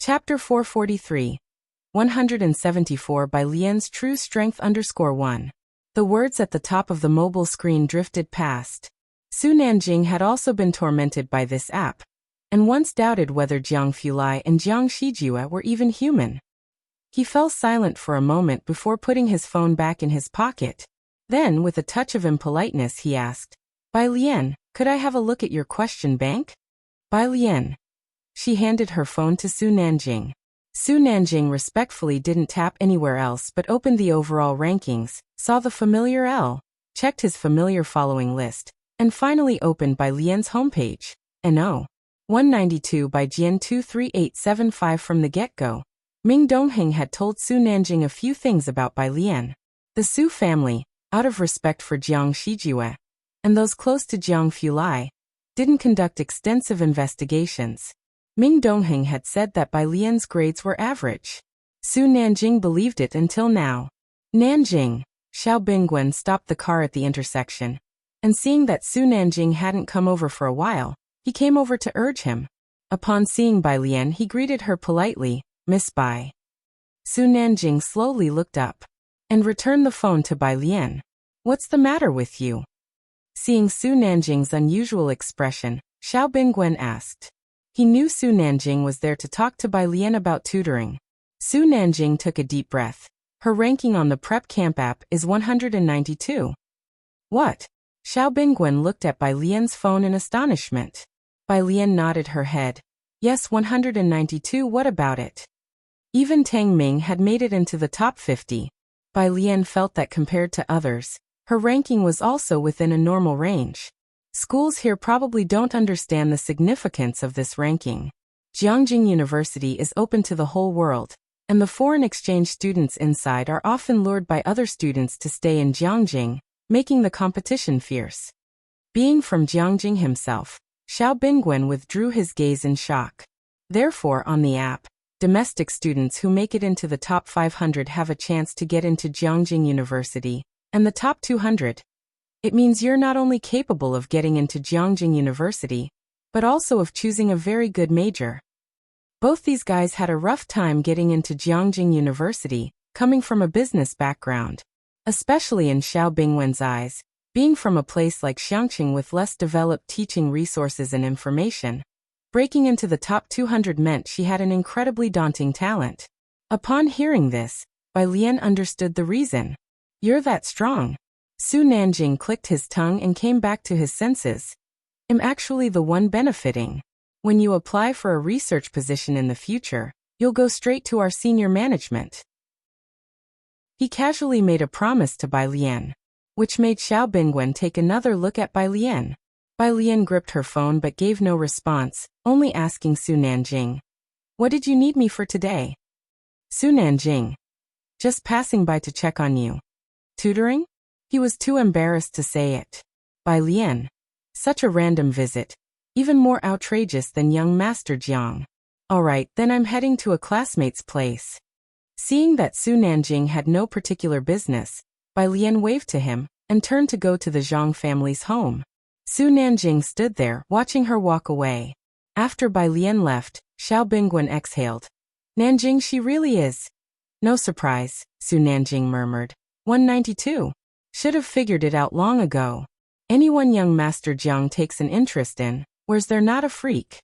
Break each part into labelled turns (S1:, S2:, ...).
S1: Chapter 443. 174 by Lian's True Strength _1. The words at the top of the mobile screen drifted past. Su Nanjing had also been tormented by this app, and once doubted whether Jiang Fulai and Jiang Shijue were even human. He fell silent for a moment before putting his phone back in his pocket. Then, with a touch of impoliteness, he asked, "Bai Lian, could I have a look at your question bank?" Bai Lian. She handed her phone to Su Nanjing. Su Nanjing respectfully didn't tap anywhere else but opened the overall rankings, saw the familiar L, checked his familiar following list, and finally opened Bai Lian's homepage. No. 192 by Jian 23875. From the get-go, Ming Dongheng had told Su Nanjing a few things about Bai Lian. The Su family, out of respect for Jiang Shijue, and those close to Jiang Fulai, didn't conduct extensive investigations. Ming Dongheng had said that Bai Lian's grades were average. Su Nanjing believed it until now. Nanjing. Xiao Bingguan stopped the car at the intersection, and seeing that Su Nanjing hadn't come over for a while, he came over to urge him. Upon seeing Bai Lian, he greeted her politely, "Miss Bai." Su Nanjing slowly looked up and returned the phone to Bai Lian. "What's the matter with you?" Seeing Su Nanjing's unusual expression, Xiao Bingguan asked. He knew Su Nanjing was there to talk to Bai Lian about tutoring. Su Nanjing took a deep breath. Her ranking on the Prep Camp app is 192. What? Xiao Bingguan looked at Bai Lian's phone in astonishment. Bai Lian nodded her head. Yes, 192. What about it? Even Tang Ming had made it into the top 50. Bai Lian felt that compared to others, her ranking was also within a normal range. Schools here probably don't understand the significance of this ranking. Jiangjing University is open to the whole world, and the foreign exchange students inside are often lured by other students to stay in Jiangjing, making the competition fierce. Being from Jiangjing himself, Xiao Bingguan withdrew his gaze in shock. Therefore, on the app, domestic students who make it into the top 500 have a chance to get into Jiangjing University, and the top 200. It means you're not only capable of getting into Jiangjing University, but also of choosing a very good major. Both these guys had a rough time getting into Jiangjing University, coming from a business background. Especially in Xiao Bingguan's eyes, being from a place like Xiangqing with less developed teaching resources and information, breaking into the top 200 meant she had an incredibly daunting talent. Upon hearing this, Bai Lian understood the reason. You're that strong. Su Nanjing clicked his tongue and came back to his senses. I'm actually the one benefiting. When you apply for a research position in the future, you'll go straight to our senior management. He casually made a promise to Bai Lian, which made Xiao Bingguan take another look at Bai Lian. Bai Lian gripped her phone but gave no response, only asking Su Nanjing, "What did you need me for today?" Su Nanjing. "Just passing by to check on you." "Tutoring?" He was too embarrassed to say it. Bai Lian. Such a random visit. Even more outrageous than young Master Jiang. Alright, then I'm heading to a classmate's place. Seeing that Su Nanjing had no particular business, Bai Lian waved to him, and turned to go to the Zhang family's home. Su Nanjing stood there, watching her walk away. After Bai Lian left, Xiao Bingguan exhaled. Nanjing, she really is. No surprise, Su Nanjing murmured. 192. Should have figured it out long ago. Anyone young Master Jiang takes an interest in, where's there not a freak?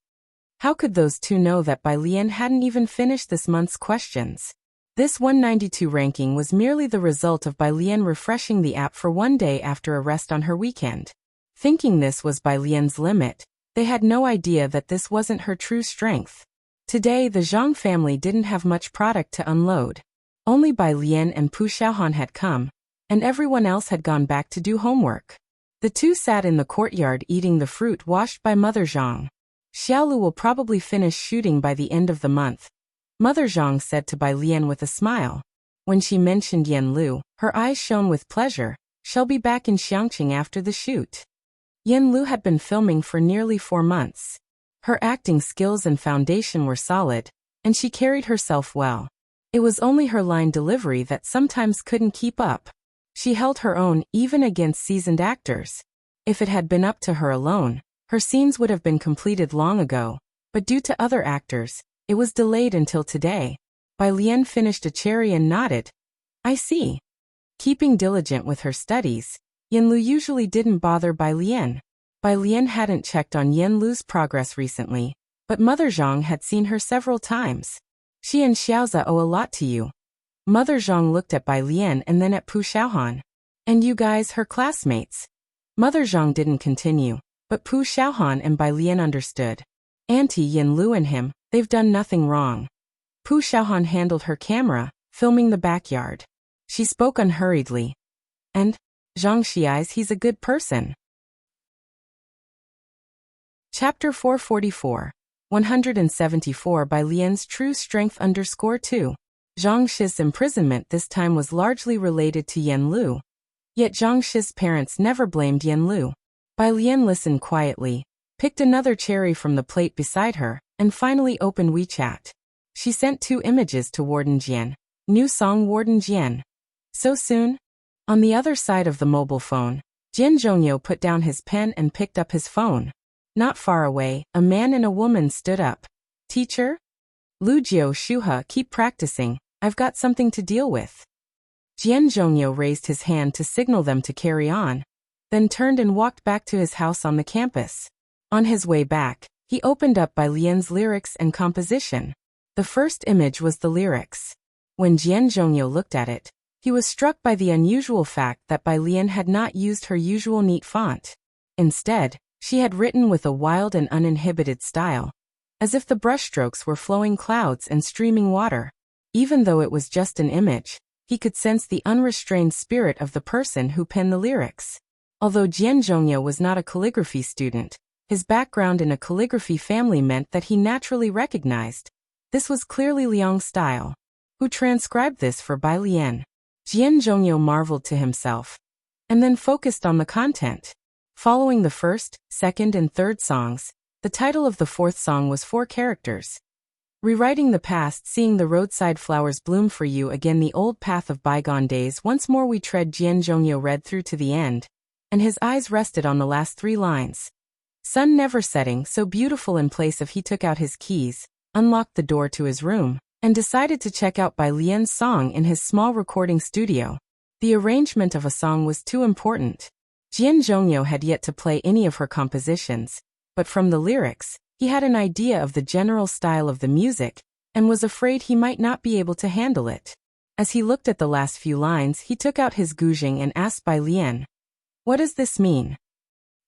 S1: How could those two know that Bai Lian hadn't even finished this month's questions? This 192 ranking was merely the result of Bai Lian refreshing the app for one day after a rest on her weekend. Thinking this was Bai Lian's limit, they had no idea that this wasn't her true strength. Today the Zhang family didn't have much product to unload. Only Bai Lian and Pu Xiaohan had come, and everyone else had gone back to do homework. The two sat in the courtyard eating the fruit washed by Mother Zhang. Xiaolu will probably finish shooting by the end of the month, Mother Zhang said to Bai Lian with a smile. When she mentioned Yan Lu, her eyes shone with pleasure. She'll be back in Xiangqing after the shoot. Yan Lu had been filming for nearly 4 months. Her acting skills and foundation were solid, and she carried herself well. It was only her line delivery that sometimes couldn't keep up. She held her own even against seasoned actors. If it had been up to her alone, her scenes would have been completed long ago, but due to other actors, It was delayed until today. Bai Lian finished a cherry and nodded. I see. Keeping diligent with her studies, Yanlu usually didn't bother Bai Lian. Bai Lian hadn't checked on Yanlu's progress recently, but Mother Zhang had seen her several times. She and Xiaoza owe a lot to you. Mother Zhang looked at Bai Lian and then at Pu Xiaohan. And you guys, her classmates. Mother Zhang didn't continue, but Pu Xiaohan and Bai Lian understood. Auntie Yanlu and him, they've done nothing wrong. Pu Xiaohan handled her camera, filming the backyard. She spoke unhurriedly. And, Zhang Xiai's, he's a good person. Chapter 444. 174 Bai Lian's True Strength _2. Zhang Shi's imprisonment this time was largely related to Yanlu. Yet Zhang Shi's parents never blamed Yanlu. Bai Lian listened quietly, picked another cherry from the plate beside her, and finally opened WeChat. She sent 2 images to Warden Jian. New song Warden Jian. So soon? On the other side of the mobile phone, Jian Zhongyo put down his pen and picked up his phone. Not far away, a man and a woman stood up. Teacher? Lu Jiao Shuhe, keep practicing, I've got something to deal with. Jian Zhongyo raised his hand to signal them to carry on, then turned and walked back to his house on the campus. On his way back, he opened up Bai Lian's lyrics and composition. The first image was the lyrics. When Jian Zhongyo looked at it, he was struck by the unusual fact that Bai Lian had not used her usual neat font. Instead, she had written with a wild and uninhibited style, as if the brushstrokes were flowing clouds and streaming water. Even though it was just an image, he could sense the unrestrained spirit of the person who penned the lyrics. Although Jian Zhongyo was not a calligraphy student, his background in a calligraphy family meant that he naturally recognized. This was clearly Liang's style. Who transcribed this for Bai Lian? Jian Zhongyo marveled to himself, and then focused on the content. Following the first, second and third songs, the title of the fourth song was 4 characters. Rewriting the past, seeing the roadside flowers bloom for you again, the old path of bygone days once more we tread. Jian Zhongyo read through to the end, and his eyes rested on the last 3 lines. Sun never setting, so beautiful in place of. He took out his keys, unlocked the door to his room, and decided to check out Bai Lian's song in his small recording studio. The arrangement of a song was too important. Jian Zhongyo had yet to play any of her compositions, but from the lyrics, he had an idea of the general style of the music, and was afraid he might not be able to handle it. As he looked at the last few lines, he took out his guzheng and asked Bai Lian, "What does this mean?"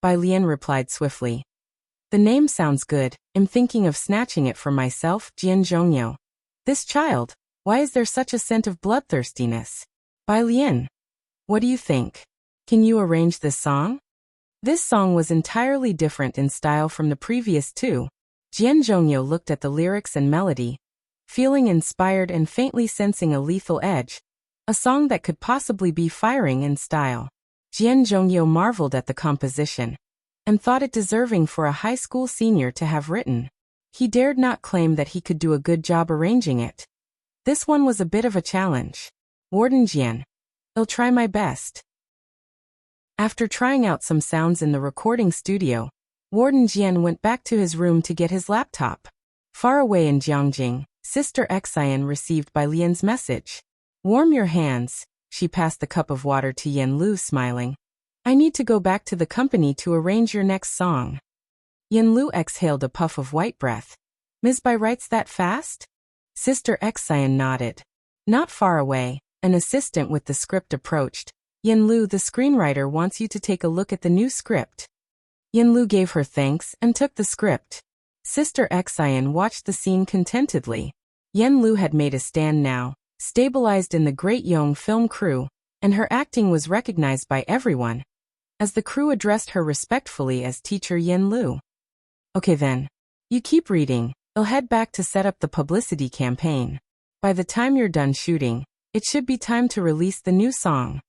S1: Bai Lian replied swiftly, "The name sounds good, I'm thinking of snatching it for myself." Jian Zhongyo. This child, why is there such a scent of bloodthirstiness? Bai Lian, what do you think? Can you arrange this song? This song was entirely different in style from the previous 2. Jian Zhongyo looked at the lyrics and melody, feeling inspired and faintly sensing a lethal edge, a song that could possibly be firing in style. Jian Zhongyo marveled at the composition, and thought it deserving for a high school senior to have written. He dared not claim that he could do a good job arranging it. This one was a bit of a challenge. Warden Jian, I'll try my best. After trying out some sounds in the recording studio, Warden Jian went back to his room to get his laptop. Far away in Jiangjing, Sister Xian received Bai Lian's message. "Warm your hands." She passed the cup of water to Yanlu, smiling. "I need to go back to the company to arrange your next song." Yanlu exhaled a puff of white breath. "Ms. Bai writes that fast?" Sister Xian nodded. Not far away, an assistant with the script approached. "Yanlu, the screenwriter wants you to take a look at the new script." Yanlu gave her thanks and took the script. Sister Xian watched the scene contentedly. Yanlu had made a stand now, stabilized in the Great Yong film crew, and her acting was recognized by everyone, as the crew addressed her respectfully as Teacher Yanlu. "Okay then. You keep reading, I'll head back to set up the publicity campaign. By the time you're done shooting, it should be time to release the new song."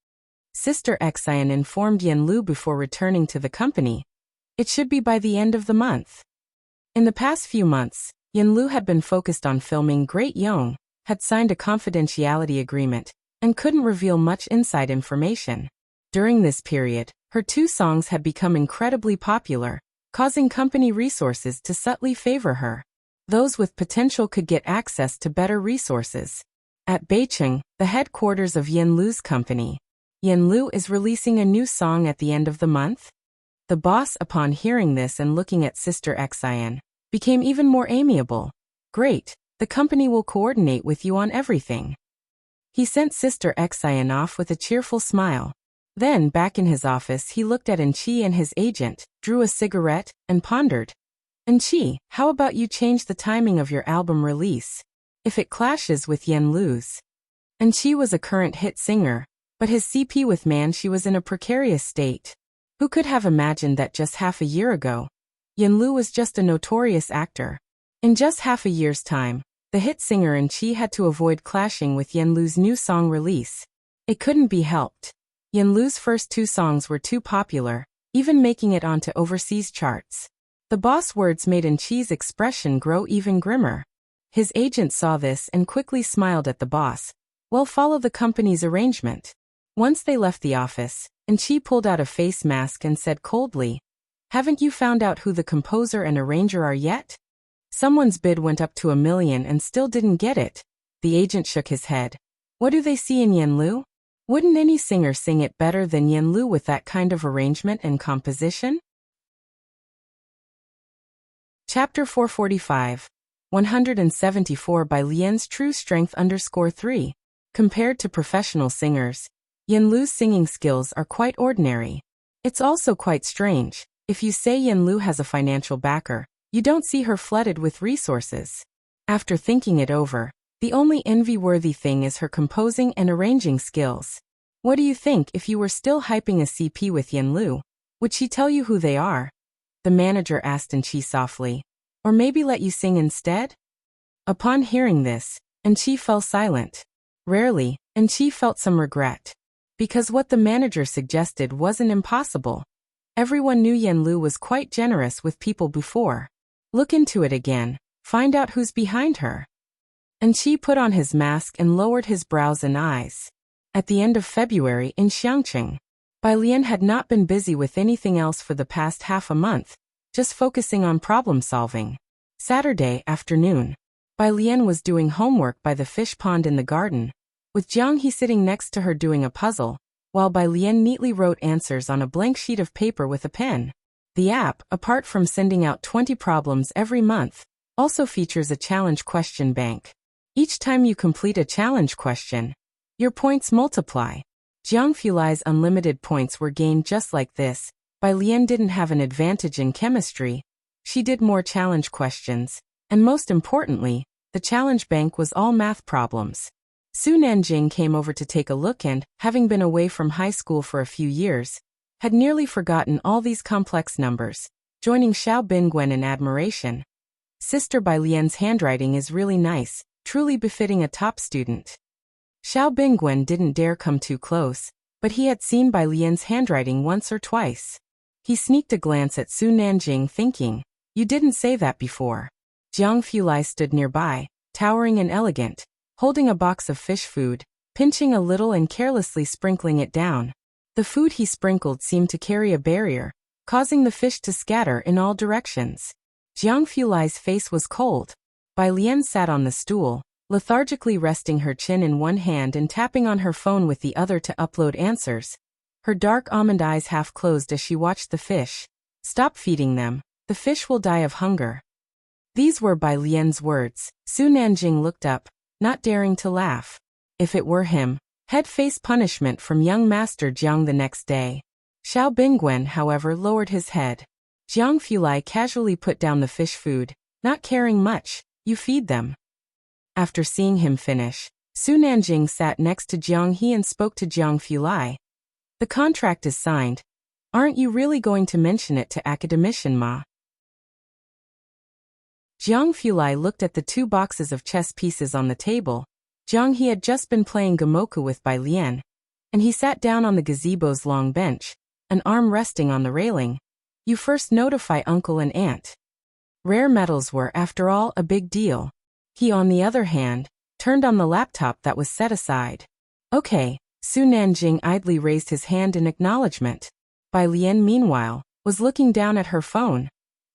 S1: Sister Xian informed Yanlu before returning to the company. It should be by the end of the month. In the past few months, Yanlu had been focused on filming Great Yong, had signed a confidentiality agreement, and couldn't reveal much inside information. During this period, her 2 songs had become incredibly popular, causing company resources to subtly favor her. Those with potential could get access to better resources. At Beicheng, the headquarters of Yin Lu's company, Yin Lu is releasing a new song at the end of the month. The boss, upon hearing this and looking at Sister Xian, became even more amiable. Great, the company will coordinate with you on everything. He sent Sister Xian off with a cheerful smile. Then, back in his office, he looked at Enqi and his agent, drew a cigarette, and pondered. Enqi, how about you change the timing of your album release? If it clashes with Yin Lu's. Enqi was a current hit singer, but his CP with Manchi was in a precarious state. Who could have imagined that just half a year ago, Yin Lu was just a notorious actor? In just half a year's time, the hit singer Enqi had to avoid clashing with Yin Lu's new song release. It couldn't be helped. Yin Lu's first two songs were too popular, even making it onto overseas charts. The boss words made Enqi's expression grow even grimmer. His agent saw this and quickly smiled at the boss. Well, follow the company's arrangement. Once they left the office, Enqi pulled out a face mask and said coldly, "Haven't you found out who the composer and arranger are yet? Someone's bid went up to $1 million and still didn't get it." The agent shook his head. What do they see in Yin Lu? Wouldn't any singer sing it better than Yin Lu with that kind of arrangement and composition? Chapter 445. 174 by Lian's True Strength _3. Compared to professional singers, Yin Lu's singing skills are quite ordinary. It's also quite strange. If you say Yin Lu has a financial backer, you don't see her flooded with resources. After thinking it over, the only envy-worthy thing is her composing and arranging skills. What do you think if you were still hyping a CP with Yin Lu? Would she tell you who they are? The manager asked Enqi softly. Or maybe let you sing instead? Upon hearing this, Enqi fell silent. Rarely, Enqi felt some regret. Because what the manager suggested wasn't impossible. Everyone knew Yin Lu was quite generous with people before. Look into it again, find out who's behind her. Enqi put on his mask and lowered his brows and eyes. At the end of February in Xiangqing, Bai Lian had not been busy with anything else for the past half a month, just focusing on problem solving. Saturday afternoon, Bai Lian was doing homework by the fish pond in the garden, with Jiang He sitting next to her doing a puzzle, while Bai Lian neatly wrote answers on a blank sheet of paper with a pen. The app, apart from sending out 20 problems every month, also features a challenge question bank. Each time you complete a challenge question, your points multiply. Jiang Fulai's unlimited points were gained just like this. Bai Lian didn't have an advantage in chemistry. She did more challenge questions, and most importantly, the challenge bank was all math problems. Su Nanjing came over to take a look and, having been away from high school for a few years, had nearly forgotten all these complex numbers, joining Xiao Bingwen in admiration. Sister Bai Lian's handwriting is really nice, truly befitting a top student. Xiao Bingwen didn't dare come too close, but he had seen Bai Lian's handwriting once or twice. He sneaked a glance at Su Nanjing thinking, "You didn't say that before." Jiang Fulai stood nearby, towering and elegant, holding a box of fish food, pinching a little and carelessly sprinkling it down. The food he sprinkled seemed to carry a barrier, causing the fish to scatter in all directions. Jiang Fulai's face was cold. Bai Lian sat on the stool, lethargically resting her chin in one hand and tapping on her phone with the other to upload answers. Her dark almond eyes half closed as she watched the fish. "Stop feeding them. The fish will die of hunger." These were Bai Lian's words. Su Nanjing looked up, not daring to laugh. If it were him, he'd face punishment from young Master Jiang the next day. Xiao Bingwen, however, lowered his head. Jiang Fulai casually put down the fish food, not caring much. "You feed them." After seeing him finish, Su Nanjing sat next to Jiang He and spoke to Jiang Fulai. "The contract is signed. Aren't you really going to mention it to academician Ma?" Jiang Fulai looked at the 2 boxes of chess pieces on the table. Jiang He had just been playing Gamoku with Bai Lian, and he sat down on the gazebo's long bench, an arm resting on the railing. "You first notify uncle and aunt." Rare metals were, after all, a big deal. He, on the other hand, turned on the laptop that was set aside. "Okay." Su Nanjing idly raised his hand in acknowledgement. Bai Lian, meanwhile, was looking down at her phone.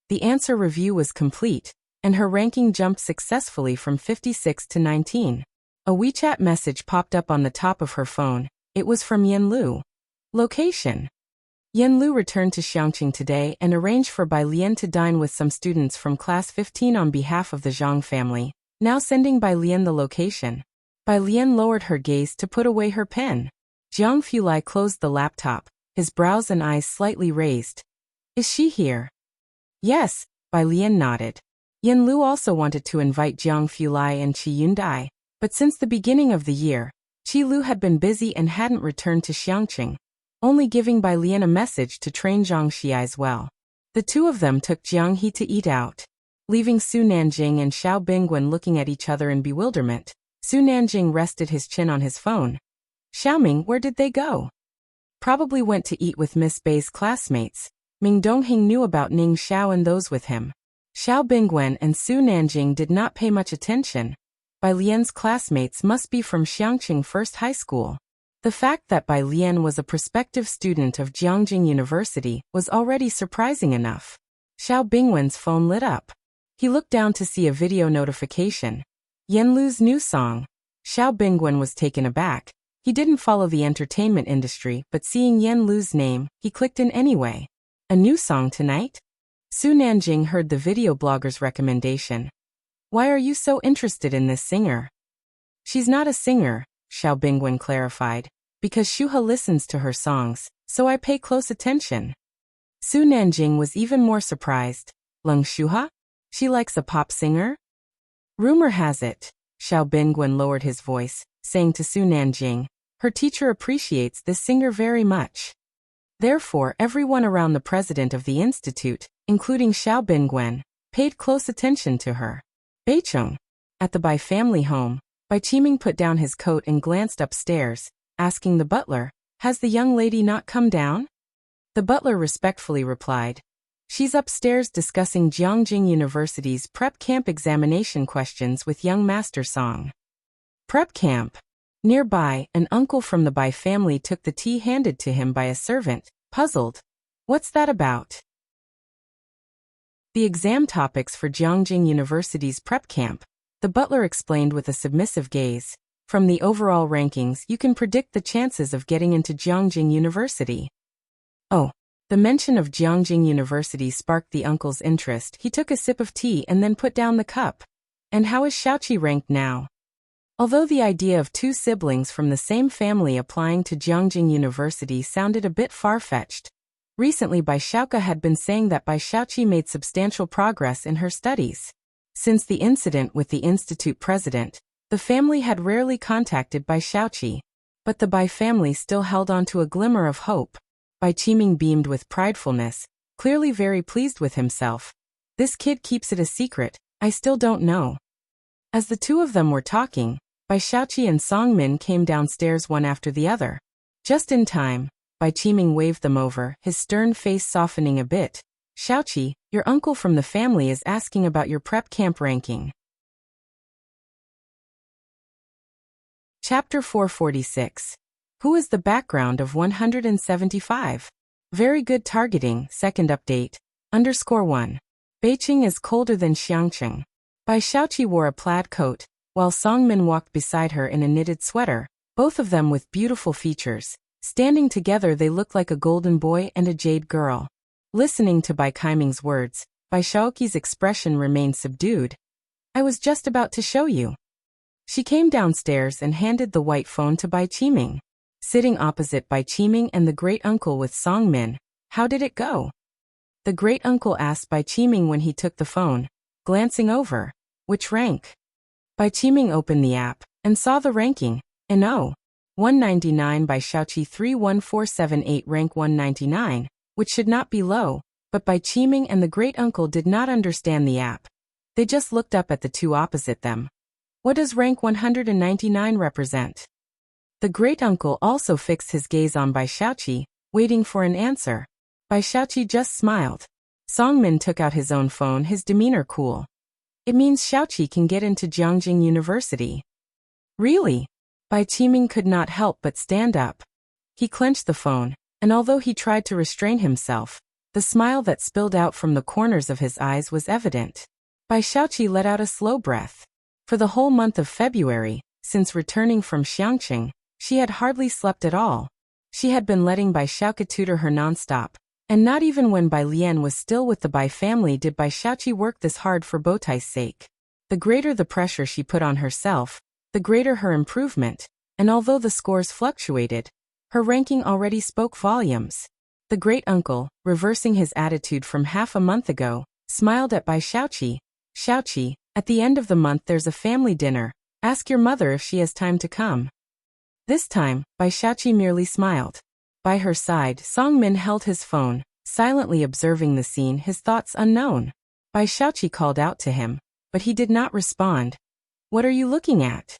S1: The answer review was complete. and her ranking jumped successfully from 56 to 19. A WeChat message popped up on the top of her phone. It was from Yanlu. Location: Yanlu returned to Xiangqing today and arranged for Bai Lian to dine with some students from class 15 on behalf of the Zhang family, now sending Bai Lian the location. Bai Lian lowered her gaze to put away her pen. Jiang Fulai closed the laptop, his brows and eyes slightly raised. Is she here? Yes, Bai Lian nodded. Yanlu also wanted to invite Jiang Fulai and Qi Yundai, but since the beginning of the year, Qi Lu had been busy and hadn't returned to Xiangqing, only giving Bai Lian a message to train Zhang Xiai's well. The two of them took Jiang He to eat out. Leaving Su Nanjing and Xiao Bingwen looking at each other in bewilderment, Su Nanjing rested his chin on his phone. Xiaoming, where did they go? Probably went to eat with Miss Bei's classmates. Ming Dongheng knew about Ning Xiao and those with him. Xiao Bingwen and Su Nanjing did not pay much attention. Bai Lian's classmates must be from Xiangqing First High School. The fact that Bai Lian was a prospective student of Jiangjing University was already surprising enough. Xiao Bingwen's phone lit up. He looked down to see a video notification. Yanlu's new song. Xiao Bingwen was taken aback. He didn't follow the entertainment industry, but seeing Yanlu's name, he clicked in anyway. A new song tonight? Su Nanjing heard the video blogger's recommendation. Why are you so interested in this singer? She's not a singer, Xiao Bingwen clarified, because Shuha listens to her songs, so I pay close attention. Su Nanjing was even more surprised. Leng Shuha? She likes a pop singer? Rumor has it, Xiao Bingwen lowered his voice, saying to Su Nanjing, her teacher appreciates this singer very much. Therefore, everyone around the president of the institute, including Xiao Bingwen, paid close attention to her. Beicheng. At the Bai family home, Bai Qiming put down his coat and glanced upstairs, asking the butler, has the young lady not come down? The butler respectfully replied, she's upstairs discussing Jiangjing University's prep camp examination questions with young Master Song. Prep camp. Nearby, an uncle from the Bai family took the tea handed to him by a servant, puzzled. What's that about? The exam topics for Jiangjing University's prep camp, the butler explained with a submissive gaze. From the overall rankings, you can predict the chances of getting into Jiangjing University. Oh, the mention of Jiangjing University sparked the uncle's interest. He took a sip of tea and then put down the cup. And how is Xiaoqi ranked now? Although the idea of two siblings from the same family applying to Jiangjing University sounded a bit far-fetched, recently Bai Xiaoka had been saying that Bai Xiaoqi made substantial progress in her studies. Since the incident with the institute president, the family had rarely contacted Bai Xiaoqi, but the Bai family still held on to a glimmer of hope. Bai Qiming beamed with pridefulness, clearly very pleased with himself. This kid keeps it a secret, I still don't know. As the two of them were talking, Bai Xiaoqi and Song Min came downstairs one after the other. Just in time, Bai Qiming waved them over, his stern face softening a bit. Xiaoqi, your uncle from the family is asking about your prep camp ranking. Chapter 446. Who is the background of 175? Very good targeting, second update, _1. Beijing is colder than Xiangqing. Bai Xiaoqi wore a plaid coat, while Song Min walked beside her in a knitted sweater, both of them with beautiful features. Standing together they looked like a golden boy and a jade girl. Listening to Bai Qiming's words, Bai Xiaoqi's expression remained subdued. I was just about to show you. She came downstairs and handed the white phone to Bai Qiming. Sitting opposite Bai Qiming and the great-uncle with Song Min, how did it go? The great-uncle asked Bai Qiming when he took the phone, glancing over. Which rank? Bai Qiming opened the app, and saw the ranking, No. 199 Bai Xiaoqi 31478 rank 199, which should not be low, but Bai Qiming and the great-uncle did not understand the app. They just looked up at the two opposite them. What does rank 199 represent? The great-uncle also fixed his gaze on Bai Xiaoqi, waiting for an answer. Bai Xiaoqi just smiled. Song Min took out his own phone, his demeanor cool. It means Xiaoqi can get into Jiangjing University. Really? Bai Qiming could not help but stand up. He clenched the phone, and although he tried to restrain himself, the smile that spilled out from the corners of his eyes was evident. Bai Xiaoqi let out a slow breath. For the whole month of February, since returning from Xiangqing, she had hardly slept at all. She had been letting Bai Xiaoqi tutor her nonstop, and not even when Bai Lian was still with the Bai family did Bai Xiaoqi work this hard for Bowtai's sake. The greater the pressure she put on herself, the greater her improvement, and although the scores fluctuated, her ranking already spoke volumes. The great-uncle, reversing his attitude from half a month ago, smiled at Bai Xiaoqi. Xiaoqi, at the end of the month there's a family dinner. Ask your mother if she has time to come. This time, Bai Xiaoqi merely smiled. By her side, Song Min held his phone, silently observing the scene, his thoughts unknown. Bai Xiaoqi called out to him, but he did not respond. What are you looking at?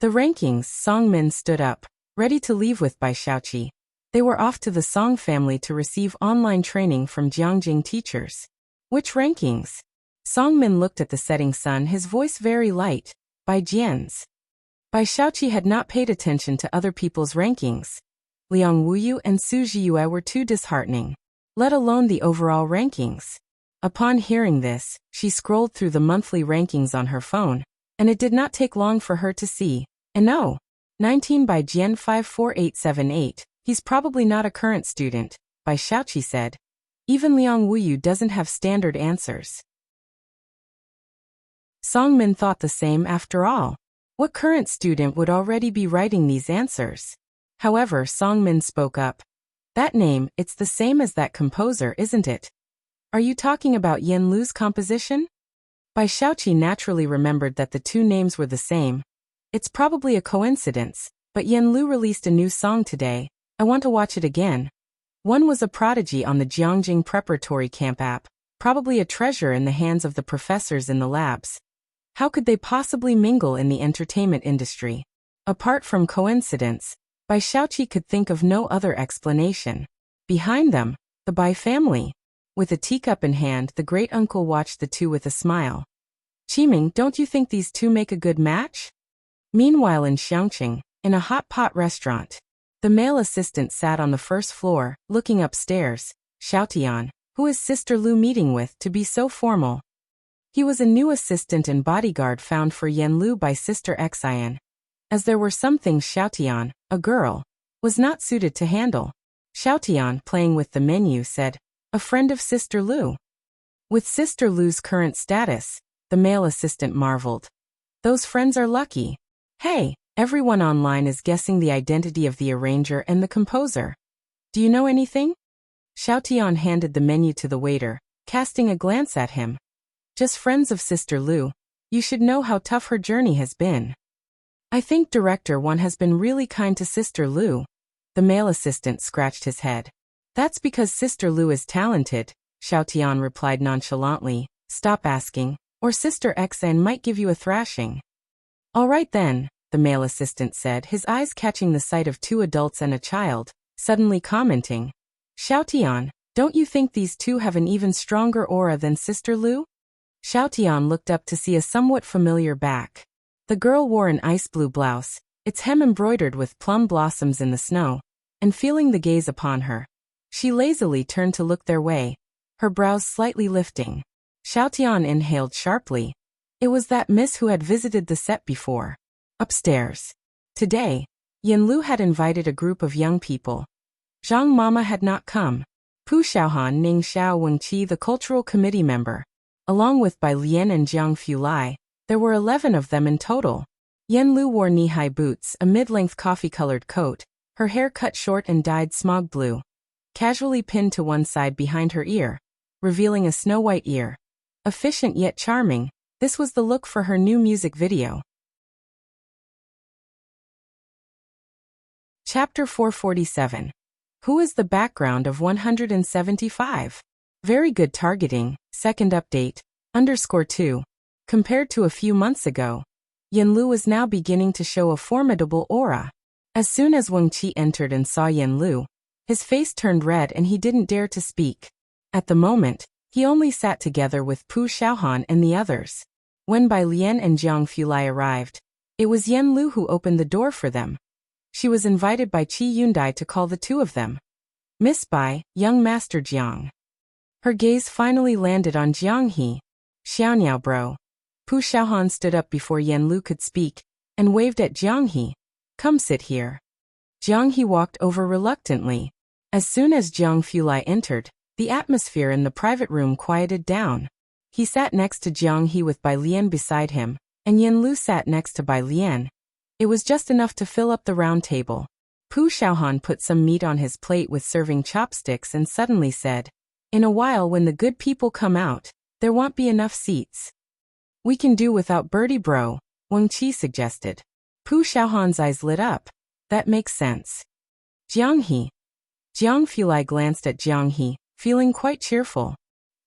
S1: The rankings. Song Min stood up, ready to leave with Bai Xiaoqi. They were off to the Song family to receive online training from Jiangjing teachers. Which rankings? Song Min looked at the setting sun, his voice very light. Bai Jian's. Bai Xiaoqi had not paid attention to other people's rankings. Liang Wuyu and Su Zhiyue were too disheartening, let alone the overall rankings. Upon hearing this, she scrolled through the monthly rankings on her phone, and it did not take long for her to see. And no, 19 Bai Jian 54878, he's probably not a current student, Bai Xiaoqi said. Even Liang Wuyu doesn't have standard answers. Song Min thought the same after all. What current student would already be writing these answers? However, Song Min spoke up. That name, it's the same as that composer, isn't it? Are you talking about Yen Lu's composition? Bai Xiaoqi naturally remembered that the two names were the same. It's probably a coincidence, but Yen Lu released a new song today. I want to watch it again. One was a prodigy on the Jiangjing preparatory camp app, probably a treasure in the hands of the professors in the labs. How could they possibly mingle in the entertainment industry? Apart from coincidence, Bai Xiaoqi could think of no other explanation. Behind them, the Bai family. With a teacup in hand, the great-uncle watched the two with a smile. Qiming, don't you think these two make a good match? Meanwhile in Xiangqing, in a hot pot restaurant, the male assistant sat on the first floor, looking upstairs. Xiaotian, who is Sister Lu meeting with to be so formal? He was a new assistant and bodyguard found for Yen Lu by Sister Xian. As there were some things Xiaotian, a girl, was not suited to handle. Xiaotian, playing with the menu, said, a friend of Sister Lu. With Sister Lu's current status, the male assistant marveled. Those friends are lucky. Hey, everyone online is guessing the identity of the arranger and the composer. Do you know anything? Xiaotian handed the menu to the waiter, casting a glance at him. Just friends of Sister Lu. You should know how tough her journey has been. I think Director One has been really kind to Sister Lu. The male assistant scratched his head. That's because Sister Lu is talented, Xiaotian replied nonchalantly. Stop asking, or Sister Xian might give you a thrashing. All right then, the male assistant said, his eyes catching the sight of two adults and a child, suddenly commenting. Xiaotian, don't you think these two have an even stronger aura than Sister Lu? Xiaotian looked up to see a somewhat familiar back. The girl wore an ice blue blouse, its hem embroidered with plum blossoms in the snow, and feeling the gaze upon her, she lazily turned to look their way, her brows slightly lifting. Xiaotian inhaled sharply. It was that miss who had visited the set before. Upstairs. Today, Yen Lu had invited a group of young people. Zhang Mama had not come. Pu Xiaohan, Ning Xiao Wengqi, the cultural committee member, along with Bai Lian and Jiang Fulai, there were 11 of them in total. Yen Lu wore knee-high boots, a mid-length coffee-colored coat, her hair cut short and dyed smog blue, casually pinned to one side behind her ear, revealing a snow-white ear. Efficient yet charming, this was the look for her new music video. Chapter 447. Who is the background of 175? Very good targeting. Second update, _2. Compared to a few months ago, Yen Lu was now beginning to show a formidable aura. As soon as Wang Qi entered and saw Yen Lu, his face turned red and he didn't dare to speak. At the moment, he only sat together with Pu Xiaohan and the others. When Bai Lian and Jiang Fulai arrived, it was Yen Lu who opened the door for them. She was invited by Qi Yundai to call the two of them. Miss Bai, young Master Jiang. Her gaze finally landed on Jiang He. Xiaoniao bro. Pu Xiaohan stood up before Yan Lu could speak, and waved at Jiang He. Come sit here. Jiang He walked over reluctantly. As soon as Jiang Fulai entered, the atmosphere in the private room quieted down. He sat next to Jiang He with Bai Lian beside him, and Yan Lu sat next to Bai Lian. It was just enough to fill up the round table. Pu Xiaohan put some meat on his plate with serving chopsticks and suddenly said, "In a while when the good people come out, there won't be enough seats." "We can do without Birdie bro," Wang Qi suggested. Pu Xiaohan's eyes lit up. That makes sense. Jiang He. Jiang Fulai glanced at Jiang He, feeling quite cheerful.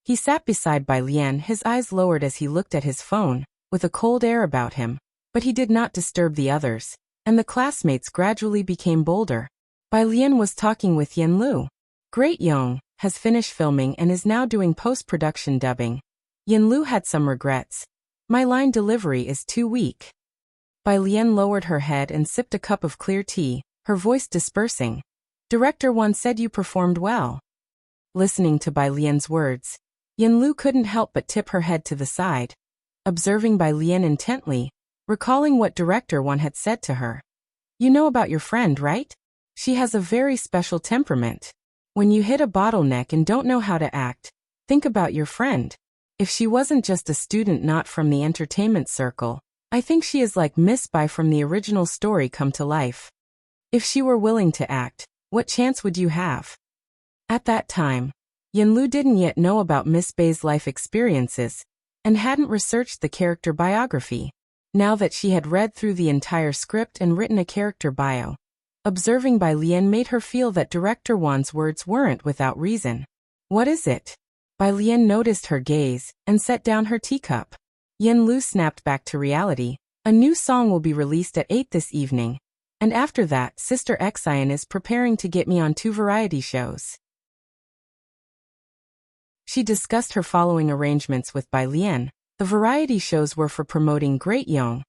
S1: He sat beside Bai Lian, his eyes lowered as he looked at his phone, with a cold air about him, but he did not disturb the others, and the classmates gradually became bolder. Bai Lian was talking with Yan Lu. Great Yong has finished filming and is now doing post-production dubbing. Yan Lu had some regrets. My line delivery is too weak. Bai Lian lowered her head and sipped a cup of clear tea, her voice dispersing. Director Wan said you performed well. Listening to Bai Lian's words, Yan Lu couldn't help but tip her head to the side, observing Bai Lian intently, recalling what Director Wan had said to her. You know about your friend, right? She has a very special temperament. When you hit a bottleneck and don't know how to act, think about your friend. If she wasn't just a student not from the entertainment circle, I think she is like Miss Bai from the original story come to life. If she were willing to act, what chance would you have? At that time, Yan Lu didn't yet know about Miss Bai's life experiences, and hadn't researched the character biography. Now that she had read through the entire script and written a character bio, observing Bai Lian made her feel that Director Wan's words weren't without reason. What is it? Bai Lian noticed her gaze, and set down her teacup. Yan Lu snapped back to reality. A new song will be released at 8 this evening. And after that, Sister Xian is preparing to get me on 2 variety shows. She discussed her following arrangements with Bai Lian. The variety shows were for promoting Great Yong.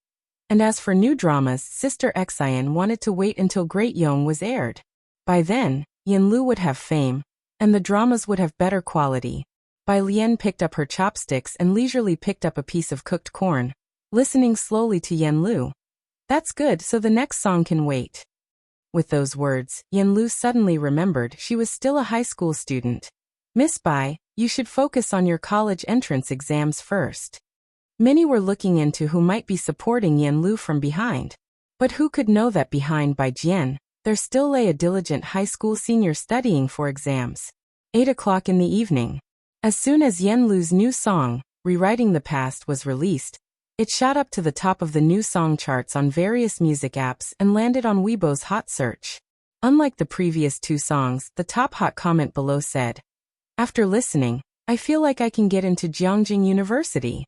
S1: And as for new dramas, Sister Xian wanted to wait until Great Yong was aired. By then, Yan Lu would have fame, and the dramas would have better quality. Bai Lian picked up her chopsticks and leisurely picked up a piece of cooked corn, listening slowly to Yan Lu. That's good, so the next song can wait. With those words, Yan Lu suddenly remembered she was still a high school student. Miss Bai, you should focus on your college entrance exams first. Many were looking into who might be supporting Yan Lu from behind. But who could know that behind Bai Jian, there still lay a diligent high school senior studying for exams. 8 o'clock in the evening. As soon as Yan Lu's new song, Rewriting the Past, was released, it shot up to the top of the new song charts on various music apps and landed on Weibo's hot search. Unlike the previous 2 songs, the top hot comment below said, "After listening, I feel like I can get into Jiangjing University."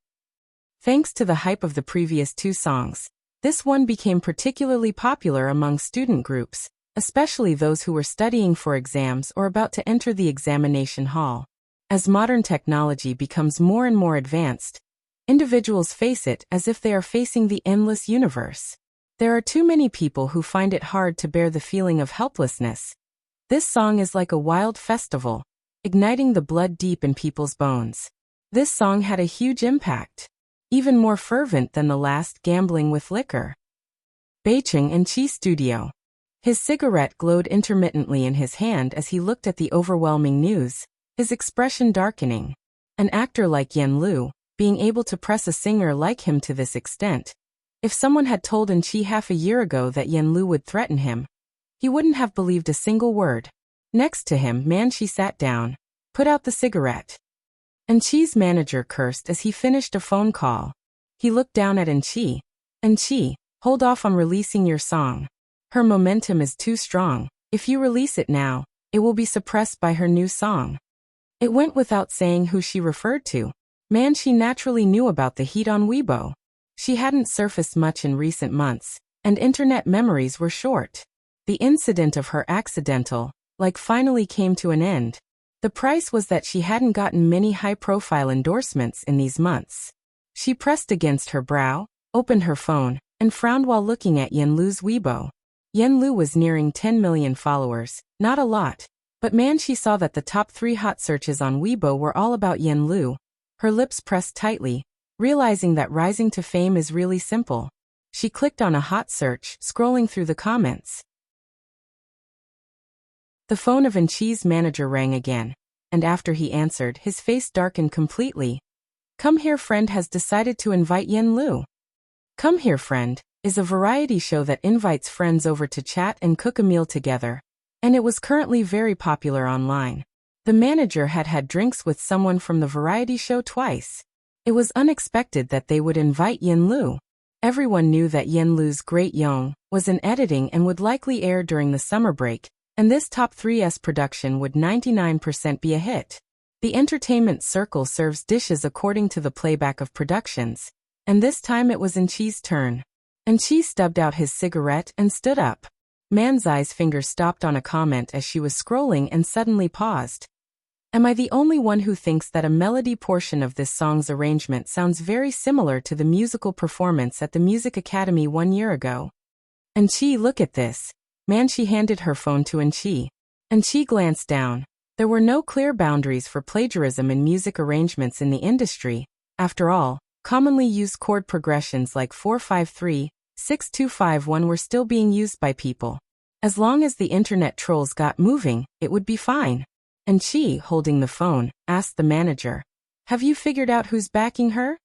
S1: Thanks to the hype of the previous 2 songs, this one became particularly popular among student groups, especially those who were studying for exams or about to enter the examination hall. As modern technology becomes more and more advanced, individuals face it as if they are facing the endless universe. There are too many people who find it hard to bear the feeling of helplessness. This song is like a wild festival, igniting the blood deep in people's bones. This song had a huge impact, even more fervent than the last, Gambling with Liquor. Beicheng and Qi Studio. His cigarette glowed intermittently in his hand as he looked at the overwhelming news, his expression darkening. An actor like Yan Lu, being able to press a singer like him to this extent. If someone had told Qi half a year ago that Yan Lu would threaten him, he wouldn't have believed a single word. Next to him, Qi sat down, put out the cigarette. Qi's manager cursed as he finished a phone call. He looked down at Qi. "Qi, hold off on releasing your song. Her momentum is too strong. If you release it now, it will be suppressed by her new song." It went without saying who she referred to. Qi naturally knew about the heat on Weibo. She hadn't surfaced much in recent months, and internet memories were short. The incident of her accidental, finally came to an end. The price was that she hadn't gotten many high-profile endorsements in these months. She pressed against her brow, opened her phone, and frowned while looking at Yan Lu's Weibo. Yan Lu was nearing 10 million followers, not a lot, but Qi saw that the top 3 hot searches on Weibo were all about Yan Lu. Her lips pressed tightly, realizing that rising to fame is really simple. She clicked on a hot search, scrolling through the comments. The phone of Enchi's manager rang again, and after he answered, his face darkened completely. Come Here Friend has decided to invite Yen Lu. Come Here Friend is a variety show that invites friends over to chat and cook a meal together, and it was currently very popular online. The manager had had drinks with someone from the variety show twice. It was unexpected that they would invite Yen Lu. Everyone knew that Yen Lu's Great Yong was in editing and would likely air during the summer break, and this top 3's production would 99% be a hit. The entertainment circle serves dishes according to the playback of productions, and this time it was Enchi's turn. Enchi stubbed out his cigarette and stood up. Manzai's finger stopped on a comment as she was scrolling and suddenly paused. Am I the only one who thinks that a melody portion of this song's arrangement sounds very similar to the musical performance at the Music Academy 1 year ago? Enchi, look at this. She handed her phone to Enchi. Enchi glanced down. There were no clear boundaries for plagiarism in music arrangements in the industry. After all, commonly used chord progressions like 4-5-3, 6-2-5-1 were still being used by people. As long as the internet trolls got moving, it would be fine. Enchi, holding the phone, asked the manager, have you figured out who's backing her?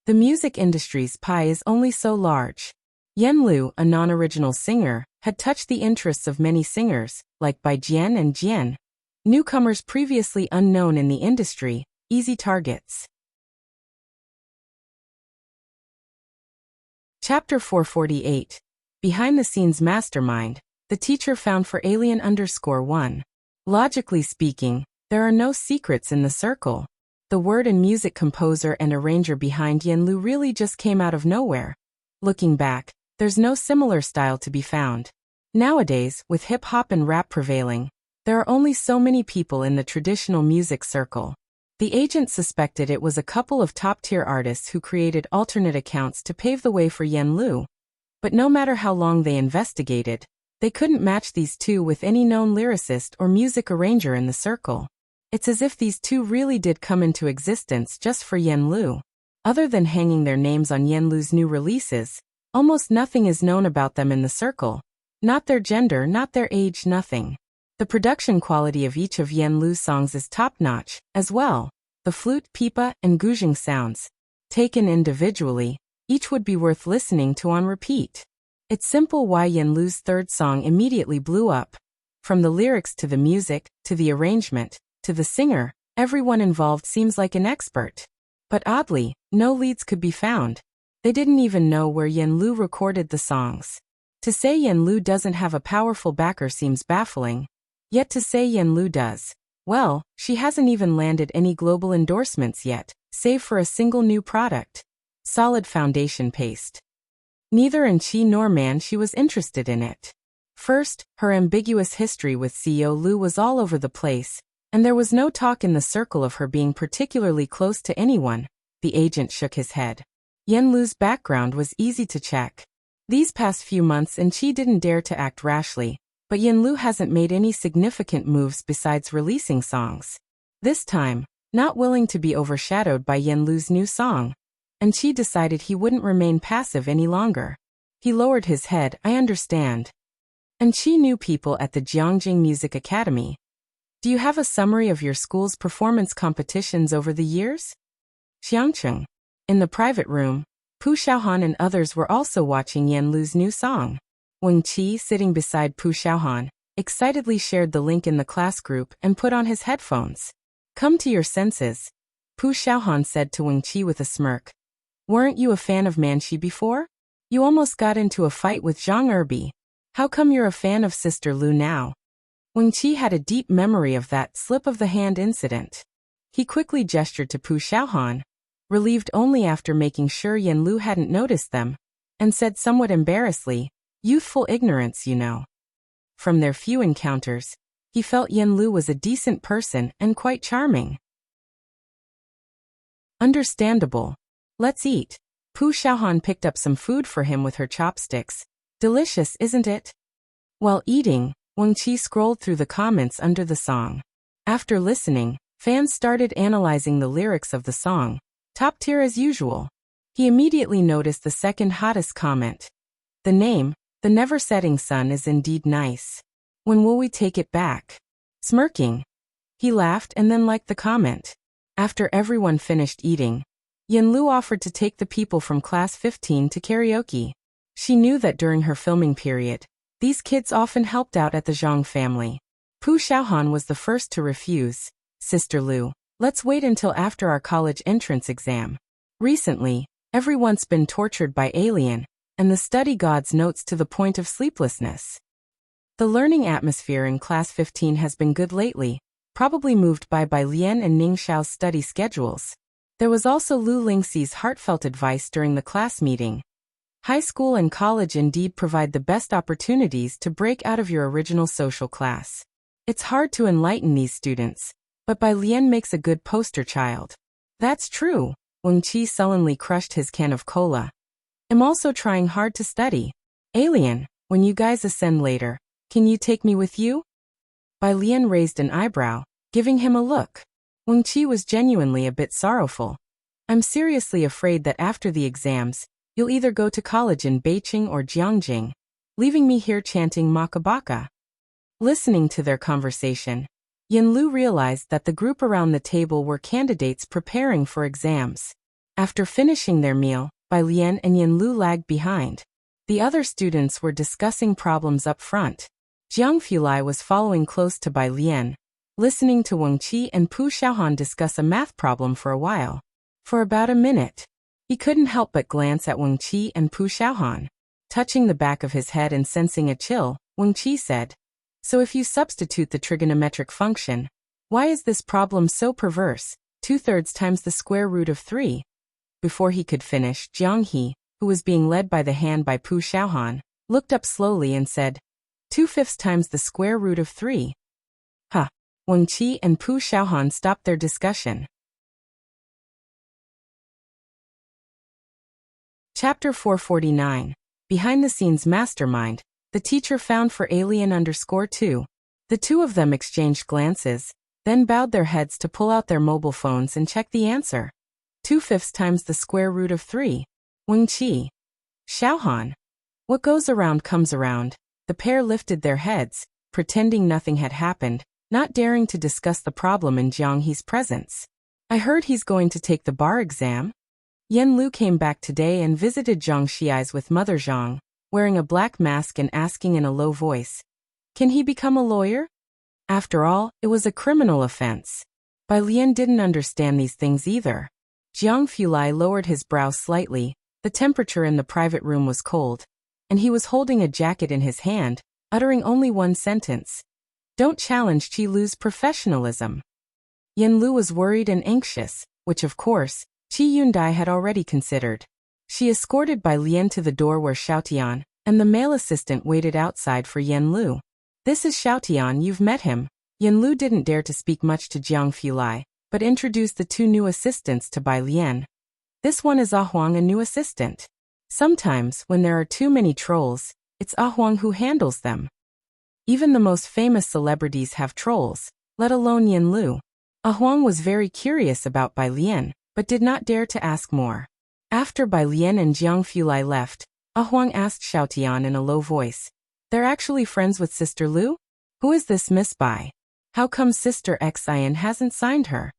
S1: The music industry's pie is only so large. Yen Lu, a non-original singer, had touched the interests of many singers, like Bai Jian and Jian. Newcomers previously unknown in the industry, easy targets. Chapter 448. Behind the Scenes Mastermind, the teacher found for Alien_1. Logically speaking, there are no secrets in the circle. The word and music composer and arranger behind Yen Lu really just came out of nowhere. Looking back, there's no similar style to be found. Nowadays, with hip-hop and rap prevailing, there are only so many people in the traditional music circle. The agent suspected it was a couple of top-tier artists who created alternate accounts to pave the way for Yen Lu. But no matter how long they investigated, they couldn't match these two with any known lyricist or music arranger in the circle. It's as if these two really did come into existence just for Yen Lu. Other than hanging their names on Yen Lu's new releases, almost nothing is known about them in the circle. Not their gender, not their age, nothing. The production quality of each of Yen Lu's songs is top-notch, as well. The flute, pipa, and guzheng sounds, taken individually, each would be worth listening to on repeat. It's simple why Yen Lu's third song immediately blew up. From the lyrics to the music, to the arrangement, to the singer, everyone involved seems like an expert. But oddly, no leads could be found. They didn't even know where Yen Lu recorded the songs. To say Yen Lu doesn't have a powerful backer seems baffling. Yet to say Yen Lu does, well, she hasn't even landed any global endorsements yet, save for a single new product. Solid foundation paste. Neither Enchi nor Manchi was interested in it. First, her ambiguous history with CEO Lu was all over the place, and there was no talk in the circle of her being particularly close to anyone. The agent shook his head. Yen Lu's background was easy to check. These past few months Enchi didn't dare to act rashly, but Yen Lu hasn't made any significant moves besides releasing songs. This time, not willing to be overshadowed by Yen Lu's new song, Enchi decided he wouldn't remain passive any longer. He lowered his head. I understand. Enchi knew people at the Jiangjing Music Academy. Do you have a summary of your school's performance competitions over the years? Xiangcheng. In the private room, Pu Xiaohan and others were also watching Yen Lu's new song. Wang Qi, sitting beside Pu Xiaohan, excitedly shared the link in the class group and put on his headphones. Come to your senses, Pu Xiaohan said to Wang Qi with a smirk. Weren't you a fan of Manchi before? You almost got into a fight with Zhang Erbi. How come you're a fan of Sister Lu now? Wang Qi had a deep memory of that slip-of-the-hand incident. He quickly gestured to Pu Xiaohan, relieved only after making sure Yen Lu hadn't noticed them, and said somewhat embarrassedly, youthful ignorance, you know. From their few encounters, he felt Yen Lu was a decent person and quite charming. Understandable. Let's eat. Pu Xiaohan picked up some food for him with her chopsticks. Delicious, isn't it? While eating, Wang Qi scrolled through the comments under the song. After listening, Fans started analyzing the lyrics of the song. Top tier as usual. He immediately noticed the second hottest comment. The name, The Never Setting Sun, is indeed nice. When will we take it back? Smirking. He laughed and then liked the comment. After everyone finished eating, Yanlu offered to take the people from class 15 to karaoke. She knew that during her filming period, these kids often helped out at the Zhang family. Pu Xiaohan was the first to refuse. Sister Lu, let's wait until after our college entrance exam. Recently, everyone's been tortured by Alien, and the study god's notes to the point of sleeplessness. The learning atmosphere in class 15 has been good lately, probably moved by Lien and Ning Xiao's study schedules. There was also Lu Lingxi's heartfelt advice during the class meeting. High school and college indeed provide the best opportunities to break out of your original social class. It's hard to enlighten these students, but Lien makes a good poster child. That's true. Wuxia sullenly crushed his can of cola. I'm also trying hard to study. Alien, when you guys ascend later, can you take me with you? Lien raised an eyebrow, giving him a look. Wuxia was genuinely a bit sorrowful. I'm seriously afraid that after the exams, you'll either go to college in Beijing or Jiangjing, leaving me here chanting Makabaka. Listening to their conversation, Yanlu realized that the group around the table were candidates preparing for exams. After finishing their meal, Lien and Yanlu lagged behind. The other students were discussing problems up front. Jiang Fulai was following close to Lien, listening to Wuxia and Pu Xiaohan discuss a math problem for a while. For about a minute, he couldn't help but glance at Wuxia and Pu Xiaohan. Touching the back of his head and sensing a chill, Wuxia said, "So if you substitute the trigonometric function, why is this problem so perverse? 2/3 times the square root of 3. Before he could finish, Jiang He, who was being led by the hand by Pu Xiaohan, looked up slowly and said, 2/5 times the square root of 3. Huh. Wuxia and Pu Xiaohan stopped their discussion. Chapter 449. Behind the scenes mastermind, the teacher found for Alien_2. The two of them exchanged glances, then bowed their heads to pull out their mobile phones and check the answer. 2/5 times the square root of 3. Wuxia. Xiaohan. What goes around comes around. The pair lifted their heads, pretending nothing had happened, not daring to discuss the problem in Jiang He's presence. I heard he's going to take the bar exam. Yan Lu came back today and visited Zhang Xi's with Mother Zhang, wearing a black mask and asking in a low voice, "Can he become a lawyer?" After all, it was a criminal offense. Lien didn't understand these things either. Jiang Fulai lowered his brow slightly. The temperature in the private room was cold, and he was holding a jacket in his hand, uttering only one sentence. Don't challenge Qi Lu's professionalism. Yan Lu was worried and anxious, which of course, Qi Yundai had already considered. She escorted Lien to the door where Xiaotian and the male assistant waited outside for Yan Lu. This is Xiaotian, you've met him. Yan Lu didn't dare to speak much to Jiang Fulai, but introduced the two new assistants to Lien. This one is Huang, a new assistant. Sometimes, when there are too many trolls, it's Huang who handles them. Even the most famous celebrities have trolls, let alone Yan Lu. Huang was very curious about Lien, but did not dare to ask more. After Lien and Jiang Fulai left, Huang asked Xiaotian in a low voice, "They're actually friends with Sister Lu? Who is this Miss Bai? How come Sister Xian hasn't signed her?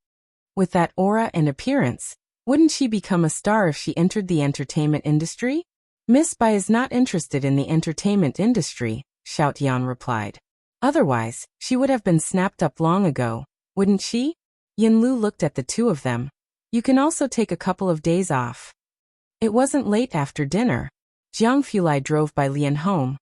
S1: With that aura and appearance, wouldn't she become a star if she entered the entertainment industry?" "Miss Bai is not interested in the entertainment industry," Xiaotian replied. "Otherwise, she would have been snapped up long ago, wouldn't she?" Yan Lu looked at the two of them. "You can also take a couple of days off." It wasn't late after dinner. Jiang Fulai drove Lien home,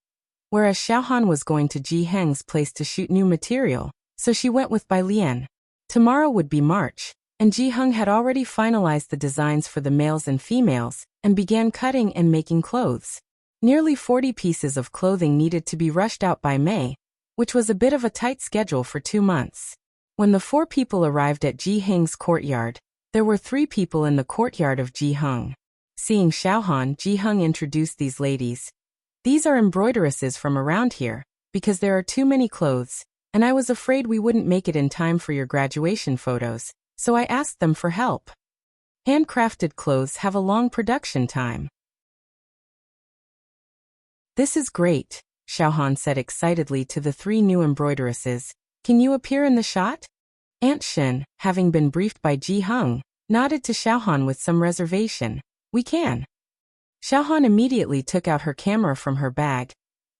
S1: whereas Xiaohan was going to Ji Heng's place to shoot new material, so she went with Lien. Tomorrow would be March, and Ji Heng had already finalized the designs for the males and females, and began cutting and making clothes. Nearly 40 pieces of clothing needed to be rushed out by May, which was a bit of a tight schedule for 2 months. When the 4 people arrived at Ji Heng's courtyard, there were 3 people in the courtyard of Ji Heng. Seeing Xiaohan, Ji Heng introduced these ladies. "These are embroideresses from around here, because there are too many clothes. and I was afraid we wouldn't make it in time for your graduation photos, so I asked them for help. Handcrafted clothes have a long production time. This is great, Xiaohan said excitedly to the 3 new embroideresses. Can you appear in the shot? Aunt Shen, having been briefed by Ji Heng, nodded to Xiaohan with some reservation. We can. Xiaohan immediately took out her camera from her bag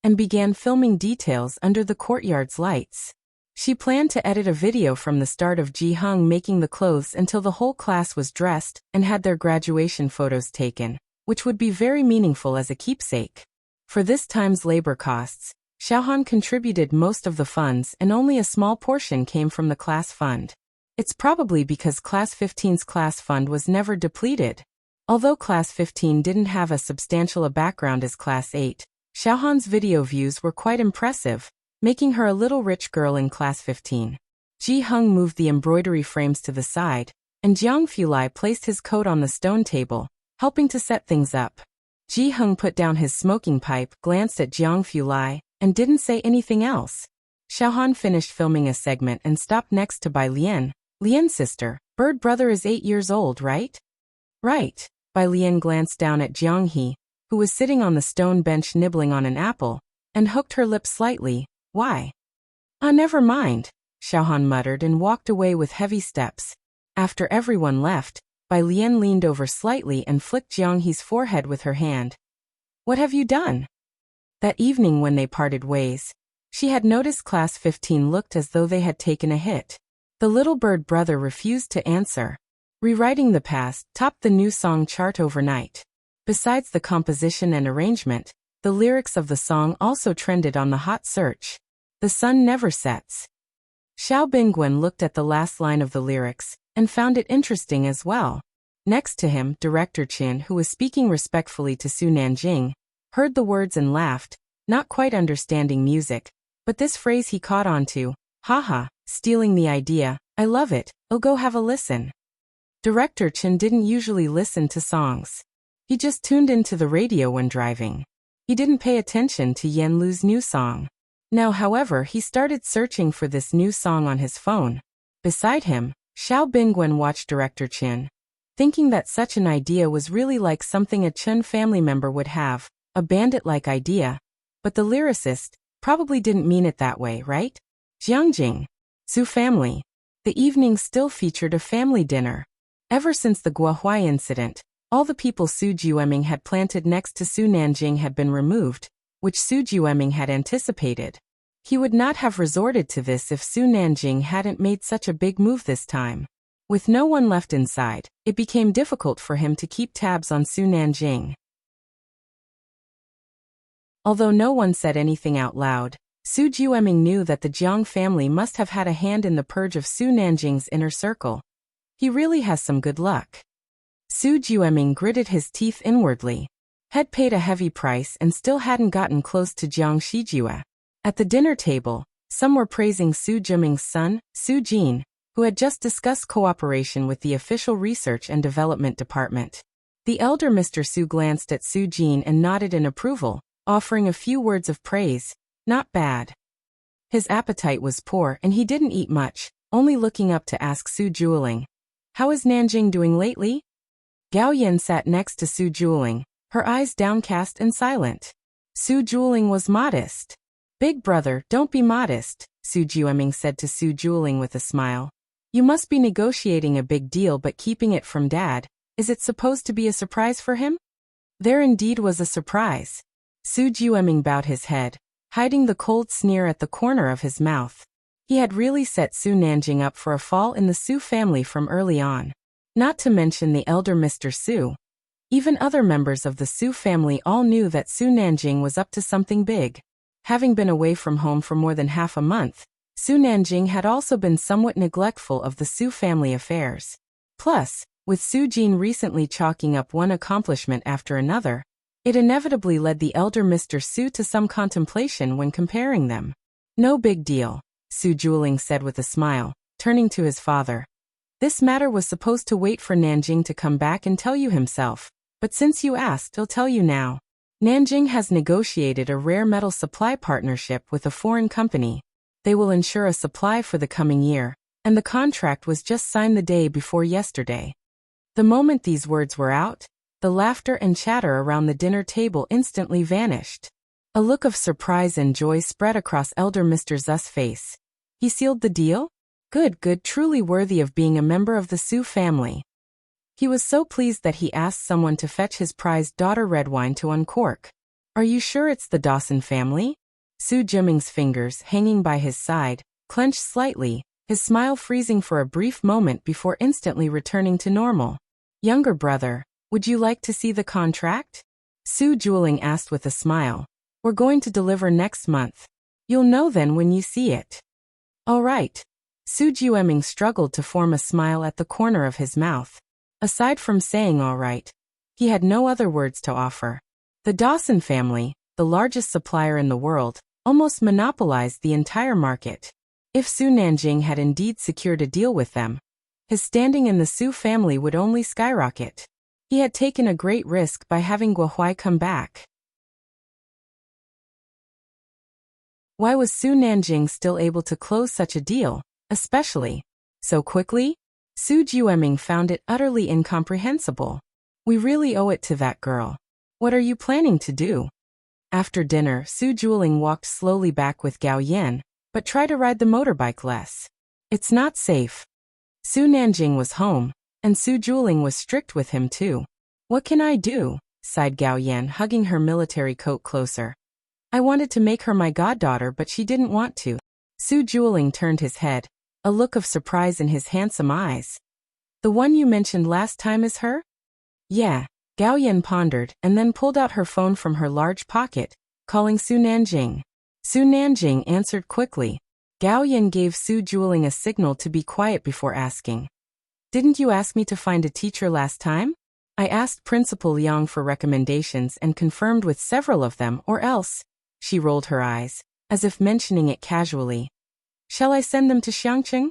S1: and began filming details under the courtyard's lights. She planned to edit a video from the start of Ji Heng making the clothes until the whole class was dressed and had their graduation photos taken, which would be very meaningful as a keepsake. For this time's labor costs, Xiaohan contributed most of the funds and only a small portion came from the class fund. It's probably because Class 15's class fund was never depleted. Although Class 15 didn't have as substantial a background as Class 8, Xiaohan's video views were quite impressive, making her a little rich girl in Class 15. Ji Heng moved the embroidery frames to the side, and Jiang Fulai placed his coat on the stone table, helping to set things up. Ji Heng put down his smoking pipe, glanced at Jiang Fulai, and didn't say anything else. Xiaohan finished filming a segment and stopped next to Bai Lian. Lian's sister, bird brother is 8 years old, right? Right. Bai Lian glanced down at Jiang He, who was sitting on the stone bench nibbling on an apple, and hooked her lips slightly. Why? Never mind, Xiaohan muttered and walked away with heavy steps. After everyone left, Bai Lian leaned over slightly and flicked Jiang He's forehead with her hand. What have you done? That evening when they parted ways, she had noticed Class 15 looked as though they had taken a hit. The little bird brother refused to answer. Rewriting the Past topped the new song chart overnight. Besides the composition and arrangement, the lyrics of the song also trended on the hot search. The sun never sets. Xiao Bingwen looked at the last line of the lyrics and found it interesting as well. Next to him, Director Qin, who was speaking respectfully to Su Nanjing, heard the words and laughed, not quite understanding music, but this phrase he caught on to. Haha, stealing the idea, I love it, oh go have a listen. Director Qin didn't usually listen to songs. He just tuned into the radio when driving. He didn't pay attention to Yan Lu's new song. Now, however, he started searching for this new song on his phone. Beside him, Xiao Bingwen watched Director Qin, thinking that such an idea was really like something a Chen family member would have, a bandit-like idea. But the lyricist probably didn't mean it that way, right? Jiangjing. Su family. The evening still featured a family dinner. Ever since the Guohuai incident, all the people Su Jueming had planted next to Su Nanjing had been removed, which Su Jueming had anticipated. He would not have resorted to this if Su Nanjing hadn't made such a big move this time. With no one left inside, it became difficult for him to keep tabs on Su Nanjing. Although no one said anything out loud, Su Jueming knew that the Jiang family must have had a hand in the purge of Su Nanjing's inner circle. He really has some good luck. Su Jueming gritted his teeth inwardly. Had paid a heavy price and still hadn't gotten close to Jiang Shijue. At the dinner table, some were praising Su Jiming's son, Su Jin, who had just discussed cooperation with the official research and development department. The elder Mr. Su glanced at Su Jin and nodded in approval, offering a few words of praise. Not bad. His appetite was poor and he didn't eat much, only looking up to ask Su Jueling, how is Nanjing doing lately? Gao Yin sat next to Su Jueling, her eyes downcast and silent. Su Jueling was modest. Big brother, don't be modest, Su Jueming said to Su Jueling with a smile. You must be negotiating a big deal but keeping it from Dad. Is it supposed to be a surprise for him? There indeed was a surprise. Su Jueming bowed his head, hiding the cold sneer at the corner of his mouth. He had really set Su Nanjing up for a fall in the Su family from early on. Not to mention the elder Mr. Su. Even other members of the Su family all knew that Su Nanjing was up to something big. Having been away from home for more than half a month, Su Nanjing had also been somewhat neglectful of the Su family affairs. Plus, with Su Jin recently chalking up one accomplishment after another, it inevitably led the elder Mr. Su to some contemplation when comparing them. No big deal, Su Jueling said with a smile, turning to his father. This matter was supposed to wait for Nanjing to come back and tell you himself, but since you asked, I'll tell you now. Nanjing has negotiated a rare metal supply partnership with a foreign company. They will ensure a supply for the coming year, and the contract was just signed the day before yesterday. The moment these words were out, the laughter and chatter around the dinner table instantly vanished. A look of surprise and joy spread across Elder Mr. Zu's face. He sealed the deal? Good, truly worthy of being a member of the Su family. He was so pleased that he asked someone to fetch his prized daughter red wine to uncork. Are you sure it's the Dawson family? Su Jiming's fingers, hanging by his side, clenched slightly, his smile freezing for a brief moment before instantly returning to normal. Younger brother, would you like to see the contract? Su Juling asked with a smile. We're going to deliver next month. You'll know then when you see it. All right. Su Jueming struggled to form a smile at the corner of his mouth. Aside from saying all right, he had no other words to offer. The Dawson family, the largest supplier in the world, almost monopolized the entire market. If Su Nanjing had indeed secured a deal with them, his standing in the Su family would only skyrocket. He had taken a great risk by having Guohuai come back. Why was Su Nanjing still able to close such a deal, especially so quickly? Su Jueming found it utterly incomprehensible. We really owe it to that girl. What are you planning to do? After dinner, Su Juling walked slowly back with Gao Yan, but try to ride the motorbike less. It's not safe. Su Nanjing was home, and Su Juling was strict with him too. What can I do? Sighed Gao Yan, hugging her military coat closer. I wanted to make her my goddaughter, but she didn't want to. Su Juling turned his head, a look of surprise in his handsome eyes. The one you mentioned last time is her? Yeah. Gao Yan pondered and then pulled out her phone from her large pocket, calling Su Nanjing. Su Nanjing answered quickly. Gao Yan gave Su Juling a signal to be quiet before asking. Didn't you ask me to find a teacher last time? I asked Principal Liang for recommendations and confirmed with several of them, or else. She rolled her eyes, as if mentioning it casually. Shall I send them to Xiangqing?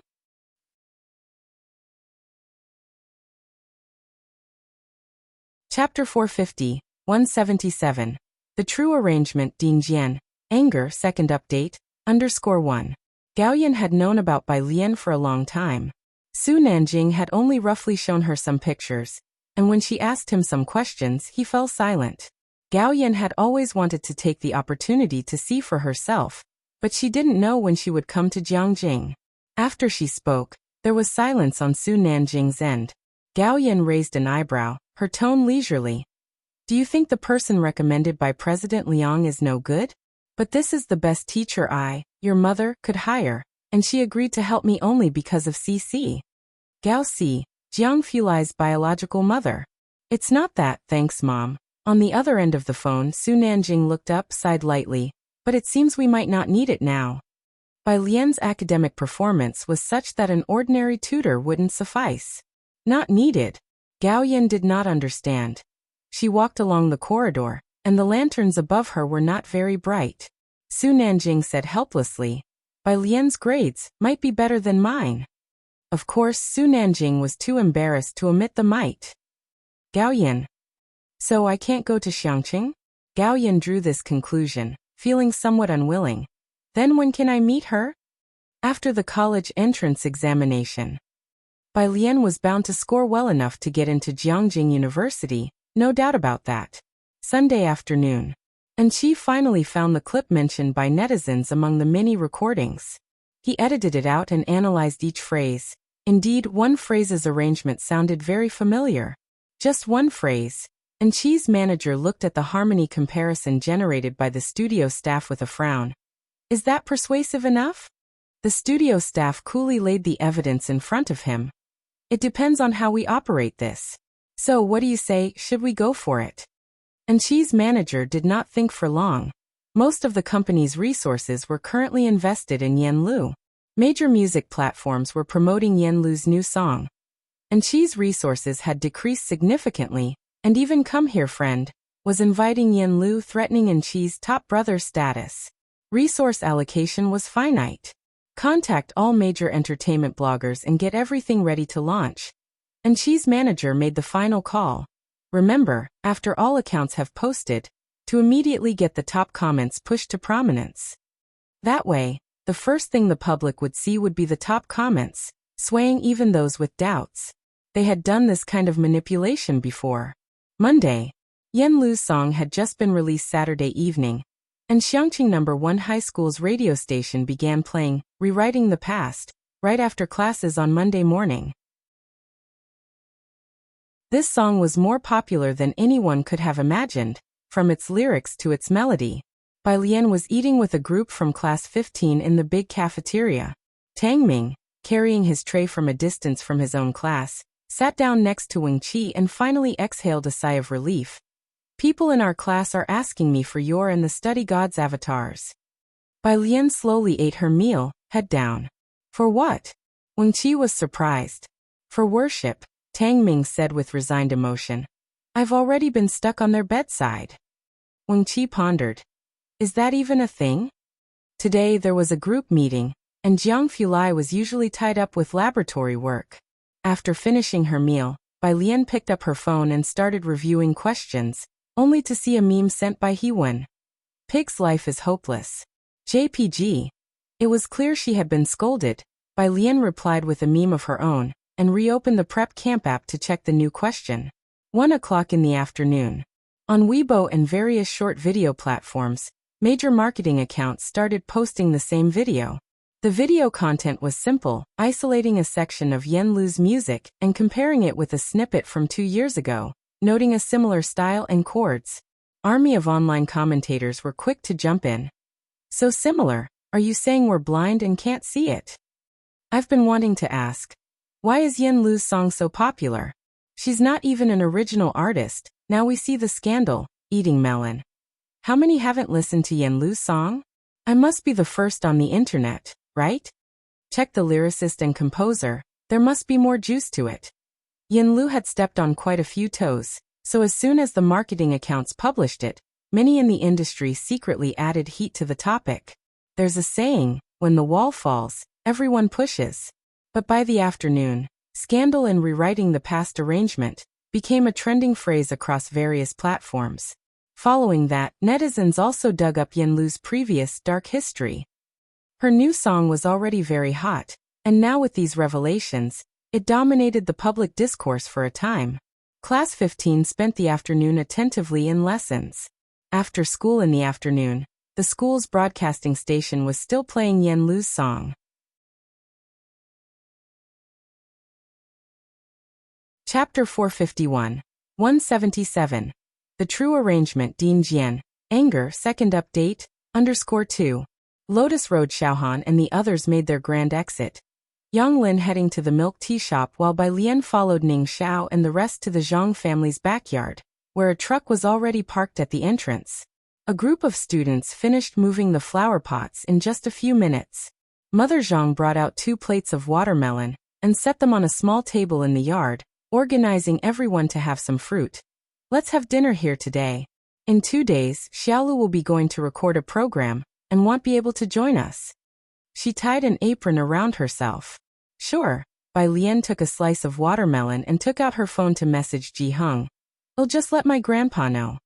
S1: Chapter 450, 177. The True Arrangement Dingjian, Anger Second Update, _1. Gao Yan had known about Bai Lian for a long time. Su Nanjing had only roughly shown her some pictures, and when she asked him some questions, he fell silent. Gao Yan had always wanted to take the opportunity to see for herself, but she didn't know when she would come to Jiangjing. After she spoke, there was silence on Su Nanjing's end. Gao Yan raised an eyebrow, her tone leisurely. Do you think the person recommended by President Liang is no good? But this is the best teacher your mother, could hire, and she agreed to help me only because of CC. Gao Si, Jiang Fulai's biological mother. It's not that, thanks Mom. On the other end of the phone, Su Nanjing looked up, sighed lightly, but it seems we might not need it now. Bai Lian's academic performance was such that an ordinary tutor wouldn't suffice. Not needed. Gao Yan did not understand. She walked along the corridor, and the lanterns above her were not very bright. Su Nanjing said helplessly, Bai Lian's grades might be better than mine. Of course, Su Nanjing was too embarrassed to omit the might. Gao Yan. So I can't go to Xiangqing? Gao Yan drew this conclusion, feeling somewhat unwilling. Then when can I meet her? After the college entrance examination. Bai Lian was bound to score well enough to get into Jiangjing University, no doubt about that. Sunday afternoon. And she finally found the clip mentioned by netizens among the many recordings. He edited it out and analyzed each phrase. Indeed, one phrase's arrangement sounded very familiar. Just one phrase. And Chi's manager looked at the harmony comparison generated by the studio staff with a frown. Is that persuasive enough? The studio staff coolly laid the evidence in front of him. It depends on how we operate this. So what do you say, should we go for it? And Chi's manager did not think for long. Most of the company's resources were currently invested in Yanlu. Major music platforms were promoting Yanlu's new song. And Chi's resources had decreased significantly, and even Come Here Friend was inviting Yanlu, threatening in Chi's top brother status. Resource allocation was finite. Contact all major entertainment bloggers and get everything ready to launch. And Chi's manager made the final call. Remember, after all accounts have posted, to immediately get the top comments pushed to prominence. That way, the first thing the public would see would be the top comments, swaying even those with doubts. They had done this kind of manipulation before. Monday, Yan Lu's song had just been released Saturday evening, and Xiangqing No. 1 High School's radio station began playing Rewriting the Past right after classes on Monday morning. This song was more popular than anyone could have imagined, from its lyrics to its melody. Bai Lian was eating with a group from class 15 in the big cafeteria. Tang Ming, carrying his tray from a distance from his own class, sat down next to Wuxia and finally exhaled a sigh of relief. People in our class are asking me for your and the study god's avatars. Bai Lian slowly ate her meal, head down. For what? Wuxia was surprised. For worship, Tang Ming said with resigned emotion. I've already been stuck on their bedside. Wuxia pondered. Is that even a thing? Today there was a group meeting, and Jiang Fulai was usually tied up with laboratory work. After finishing her meal, Bai Lian picked up her phone and started reviewing questions, only to see a meme sent by Hewen. Pig's life is hopeless. JPG. It was clear she had been scolded. Bai Lian replied with a meme of her own, and reopened the Prep Camp app to check the new question. 1 o'clock in the afternoon. On Weibo and various short video platforms, major marketing accounts started posting the same video. The video content was simple, isolating a section of Yan Lu's music and comparing it with a snippet from 2 years ago, noting a similar style and chords. Army of online commentators were quick to jump in. So similar, are you saying we're blind and can't see it? I've been wanting to ask. Why is Yan Lu's song so popular? She's not even an original artist, now we see the scandal, eating melon. How many haven't listened to Yan Lu's song? I must be the first on the internet, right? Check the lyricist and composer, there must be more juice to it. Yan Lu had stepped on quite a few toes, so as soon as the marketing accounts published it, many in the industry secretly added heat to the topic. There's a saying, when the wall falls, everyone pushes. But by the afternoon, scandal and rewriting the past arrangement became a trending phrase across various platforms. Following that, netizens also dug up Yan Lu's previous dark history. Her new song was already very hot, and now with these revelations, it dominated the public discourse for a time. Class 15 spent the afternoon attentively in lessons. After school in the afternoon, the school's broadcasting station was still playing Yan Lu's song. Chapter 451. 177. The True Arrangement Dean Jian. Anger 2nd update, _2. Lotus Road Xiaohan and the others made their grand exit. Yang Lin heading to the milk tea shop while Bai Lian followed Ning Xiao and the rest to the Zhang family's backyard, where a truck was already parked at the entrance. A group of students finished moving the flower pots in just a few minutes. Mother Zhang brought out 2 plates of watermelon and set them on a small table in the yard, organizing everyone to have some fruit. Let's have dinner here today. In 2 days, Xiaolu will be going to record a program and won't be able to join us. She tied an apron around herself. Sure. Bai Lian took a slice of watermelon and took out her phone to message Ji Heng. I'll just let my grandpa know.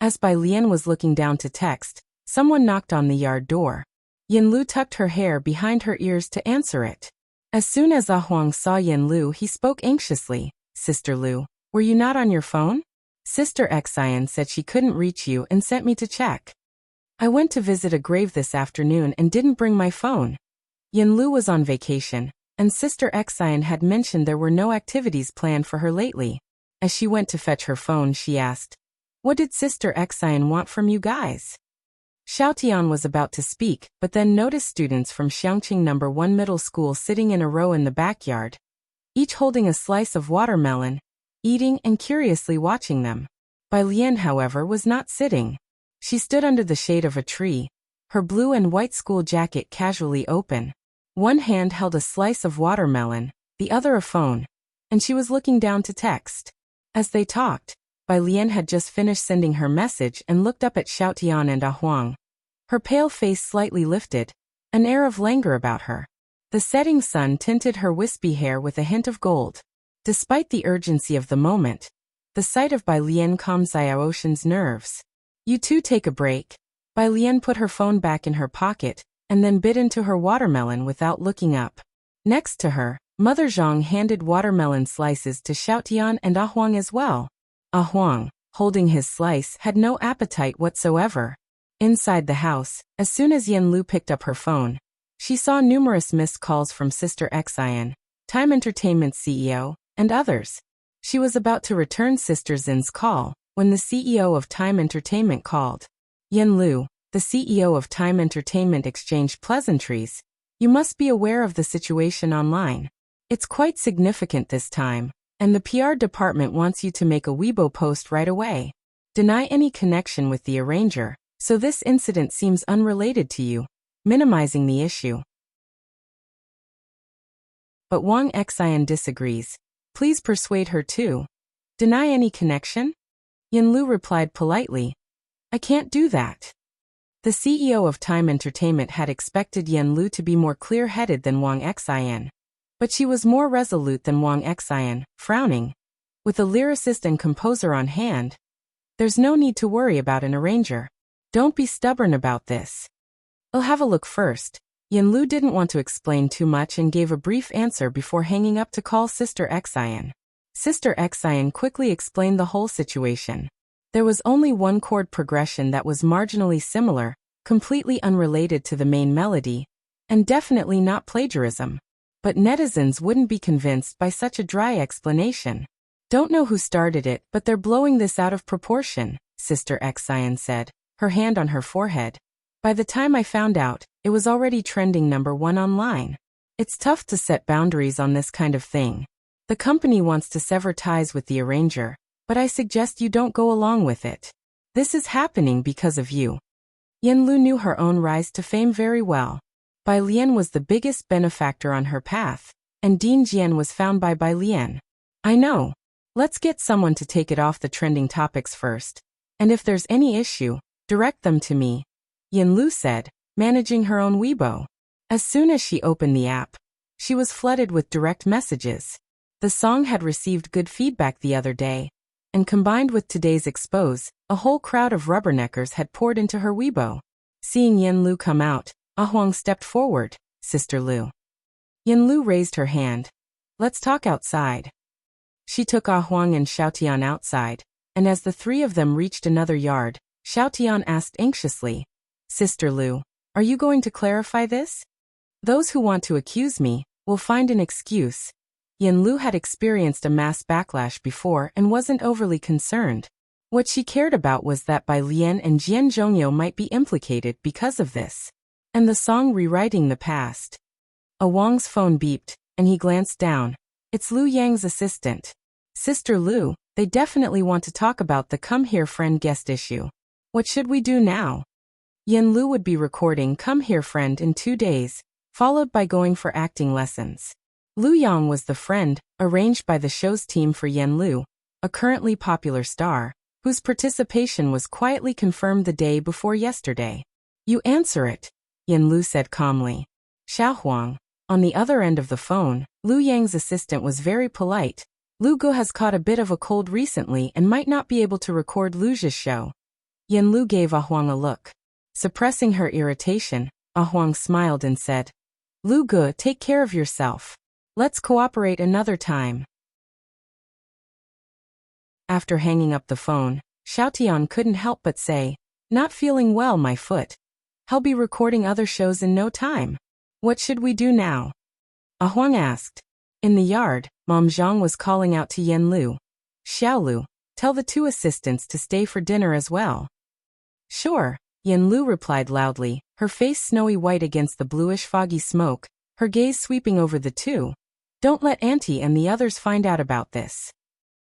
S1: As Bai Lian was looking down to text, someone knocked on the yard door. Yan Lu tucked her hair behind her ears to answer it. As soon as Ah Huang saw Yan Lu, he spoke anxiously. Sister Lu, were you not on your phone? Sister Xian said she couldn't reach you and sent me to check. I went to visit a grave this afternoon and didn't bring my phone. Yan Lu was on vacation, and Sister Xian had mentioned there were no activities planned for her lately. As she went to fetch her phone, she asked, "What did Sister Xian want from you guys?" Xiao Tian was about to speak, but then noticed students from Xiangqing No. 1 Middle School sitting in a row in the backyard, each holding a slice of watermelon, eating and curiously watching them. Bai Lian, however, was not sitting. She stood under the shade of a tree, her blue and white school jacket casually open. One hand held a slice of watermelon, the other a phone, and she was looking down to text. As they talked, Bai Lian had just finished sending her message and looked up at Xiao Tian and Ah Huang. Her pale face slightly lifted, an air of languor about her. The setting sun tinted her wispy hair with a hint of gold. Despite the urgency of the moment, the sight of Bai Lian calmed Xiaoshen's nerves. You two take a break. Bai Lian put her phone back in her pocket, and then bit into her watermelon without looking up. Next to her, Mother Zhang handed watermelon slices to Xiaotian and Ah Huang as well. Ah Huang, holding his slice, had no appetite whatsoever. Inside the house, as soon as Yen Lu picked up her phone, she saw numerous missed calls from Sister Xian, Time Entertainment's CEO, and others. She was about to return Sister Zin's call when the CEO of Time Entertainment called. Yen Lu, the CEO of Time Entertainment, exchanged pleasantries. You must be aware of the situation online. It's quite significant this time, and the PR department wants you to make a Weibo post right away. Deny any connection with the arranger, so this incident seems unrelated to you, minimizing the issue. But Wang Xian disagrees. Please persuade her too. Deny any connection? Yen Lu replied politely. I can't do that. The CEO of Time Entertainment had expected Yen Lu to be more clear-headed than Wang Xian. But she was more resolute than Wang Xian, frowning. With a lyricist and composer on hand, there's no need to worry about an arranger. Don't be stubborn about this. I'll have a look first. Yen Lu didn't want to explain too much and gave a brief answer before hanging up to call Sister Xian. Sister Xian quickly explained the whole situation. There was only one chord progression that was marginally similar, completely unrelated to the main melody, and definitely not plagiarism. But netizens wouldn't be convinced by such a dry explanation. Don't know who started it, but they're blowing this out of proportion, Sister Xian said, her hand on her forehead. By the time I found out, it was already trending #1 online. It's tough to set boundaries on this kind of thing. The company wants to sever ties with the arranger, but I suggest you don't go along with it. This is happening because of you. Yen Lu knew her own rise to fame very well. Bai Lian was the biggest benefactor on her path, and Ding Jian was found by Bai Lian. I know. Let's get someone to take it off the trending topics first. And if there's any issue, direct them to me, Yen Lu said, managing her own Weibo. As soon as she opened the app, she was flooded with direct messages. The song had received good feedback the other day, and combined with today's expose, a whole crowd of rubberneckers had poured into her Weibo. Seeing Yen Lu come out, Ah Huang stepped forward. Sister Lu. Yen Lu raised her hand. Let's talk outside. She took Ah Huang and Xiaotian outside, and as the three of them reached another yard, Xiaotian asked anxiously, Sister Lu, are you going to clarify this? Those who want to accuse me will find an excuse. Yen Lu had experienced a mass backlash before and wasn't overly concerned. What she cared about was that Bai Lian and Jian Zhongyo might be implicated because of this. And the song rewriting the past. A Wang's phone beeped, and he glanced down. It's Lu Yang's assistant. Sister Lu, they definitely want to talk about the Come Here Friend guest issue. What should we do now? Yen Lu would be recording Come Here Friend in 2 days, followed by going for acting lessons. Lu Yang was the friend, arranged by the show's team for Yen Lu, a currently popular star, whose participation was quietly confirmed the day before yesterday. You answer it, Yen Lu said calmly. Xiao Huang. On the other end of the phone, Lu Yang's assistant was very polite. Lu Gu has caught a bit of a cold recently and might not be able to record Lu's show. Yen Lu gave Ah Huang a look. Suppressing her irritation, Ah Huang smiled and said, Lu Gu, take care of yourself. Let's cooperate another time. After hanging up the phone, Xiaotian couldn't help but say, not feeling well, my foot. I'll be recording other shows in no time. What should we do now? Ah Huang asked. In the yard, Mom Zhang was calling out to Yen Lu. Xiao Lu, tell the 2 assistants to stay for dinner as well. Sure, Yen Lu replied loudly, her face snowy white against the bluish foggy smoke, her gaze sweeping over the 2. Don't let Auntie and the others find out about this.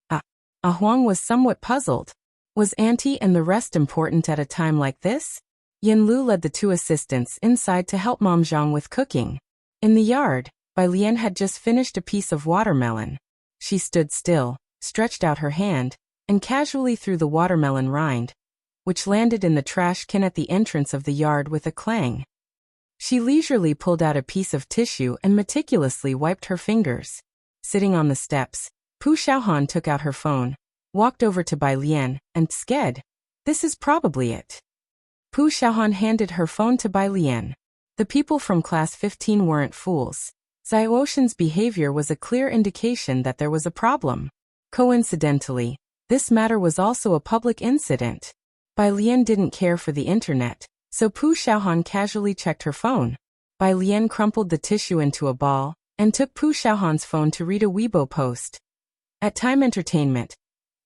S1: Ah Huang was somewhat puzzled. Was Auntie and the rest important at a time like this? Yen Lu led the 2 assistants inside to help Mom Zhang with cooking. In the yard, Bai Lian had just finished a piece of watermelon. She stood still, stretched out her hand, and casually threw the watermelon rind, which landed in the trash can at the entrance of the yard with a clang. She leisurely pulled out a piece of tissue and meticulously wiped her fingers. Sitting on the steps, Pu Xiaohan took out her phone, walked over to Bai Lian, and sked. This is probably it. Pu Xiaohan handed her phone to Bai Lian. The people from class 15 weren't fools. Xiaoshan's behavior was a clear indication that there was a problem. Coincidentally, this matter was also a public incident. Bai Lian didn't care for the internet, so Pu Xiaohan casually checked her phone. Bai Lian crumpled the tissue into a ball and took Pu Xiaohan's phone to read a Weibo post. At Time Entertainment.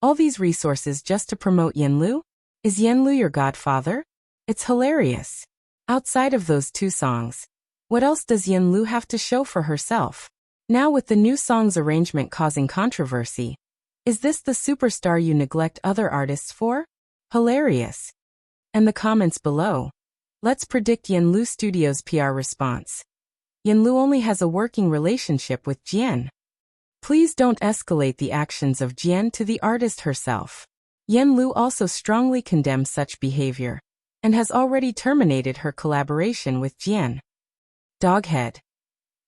S1: All these resources just to promote Yanlu? Is Yanlu your godfather? It's hilarious. Outside of those two songs, what else does Yanlu have to show for herself? Now with the new song's arrangement causing controversy, is this the superstar you neglect other artists for? Hilarious. And the comments below. Let's predict Yanlu Studios' PR response. Yanlu only has a working relationship with Jian. Please don't escalate the actions of Jian to the artist herself. Yanlu also strongly condemns such behavior and has already terminated her collaboration with Jian. Doghead.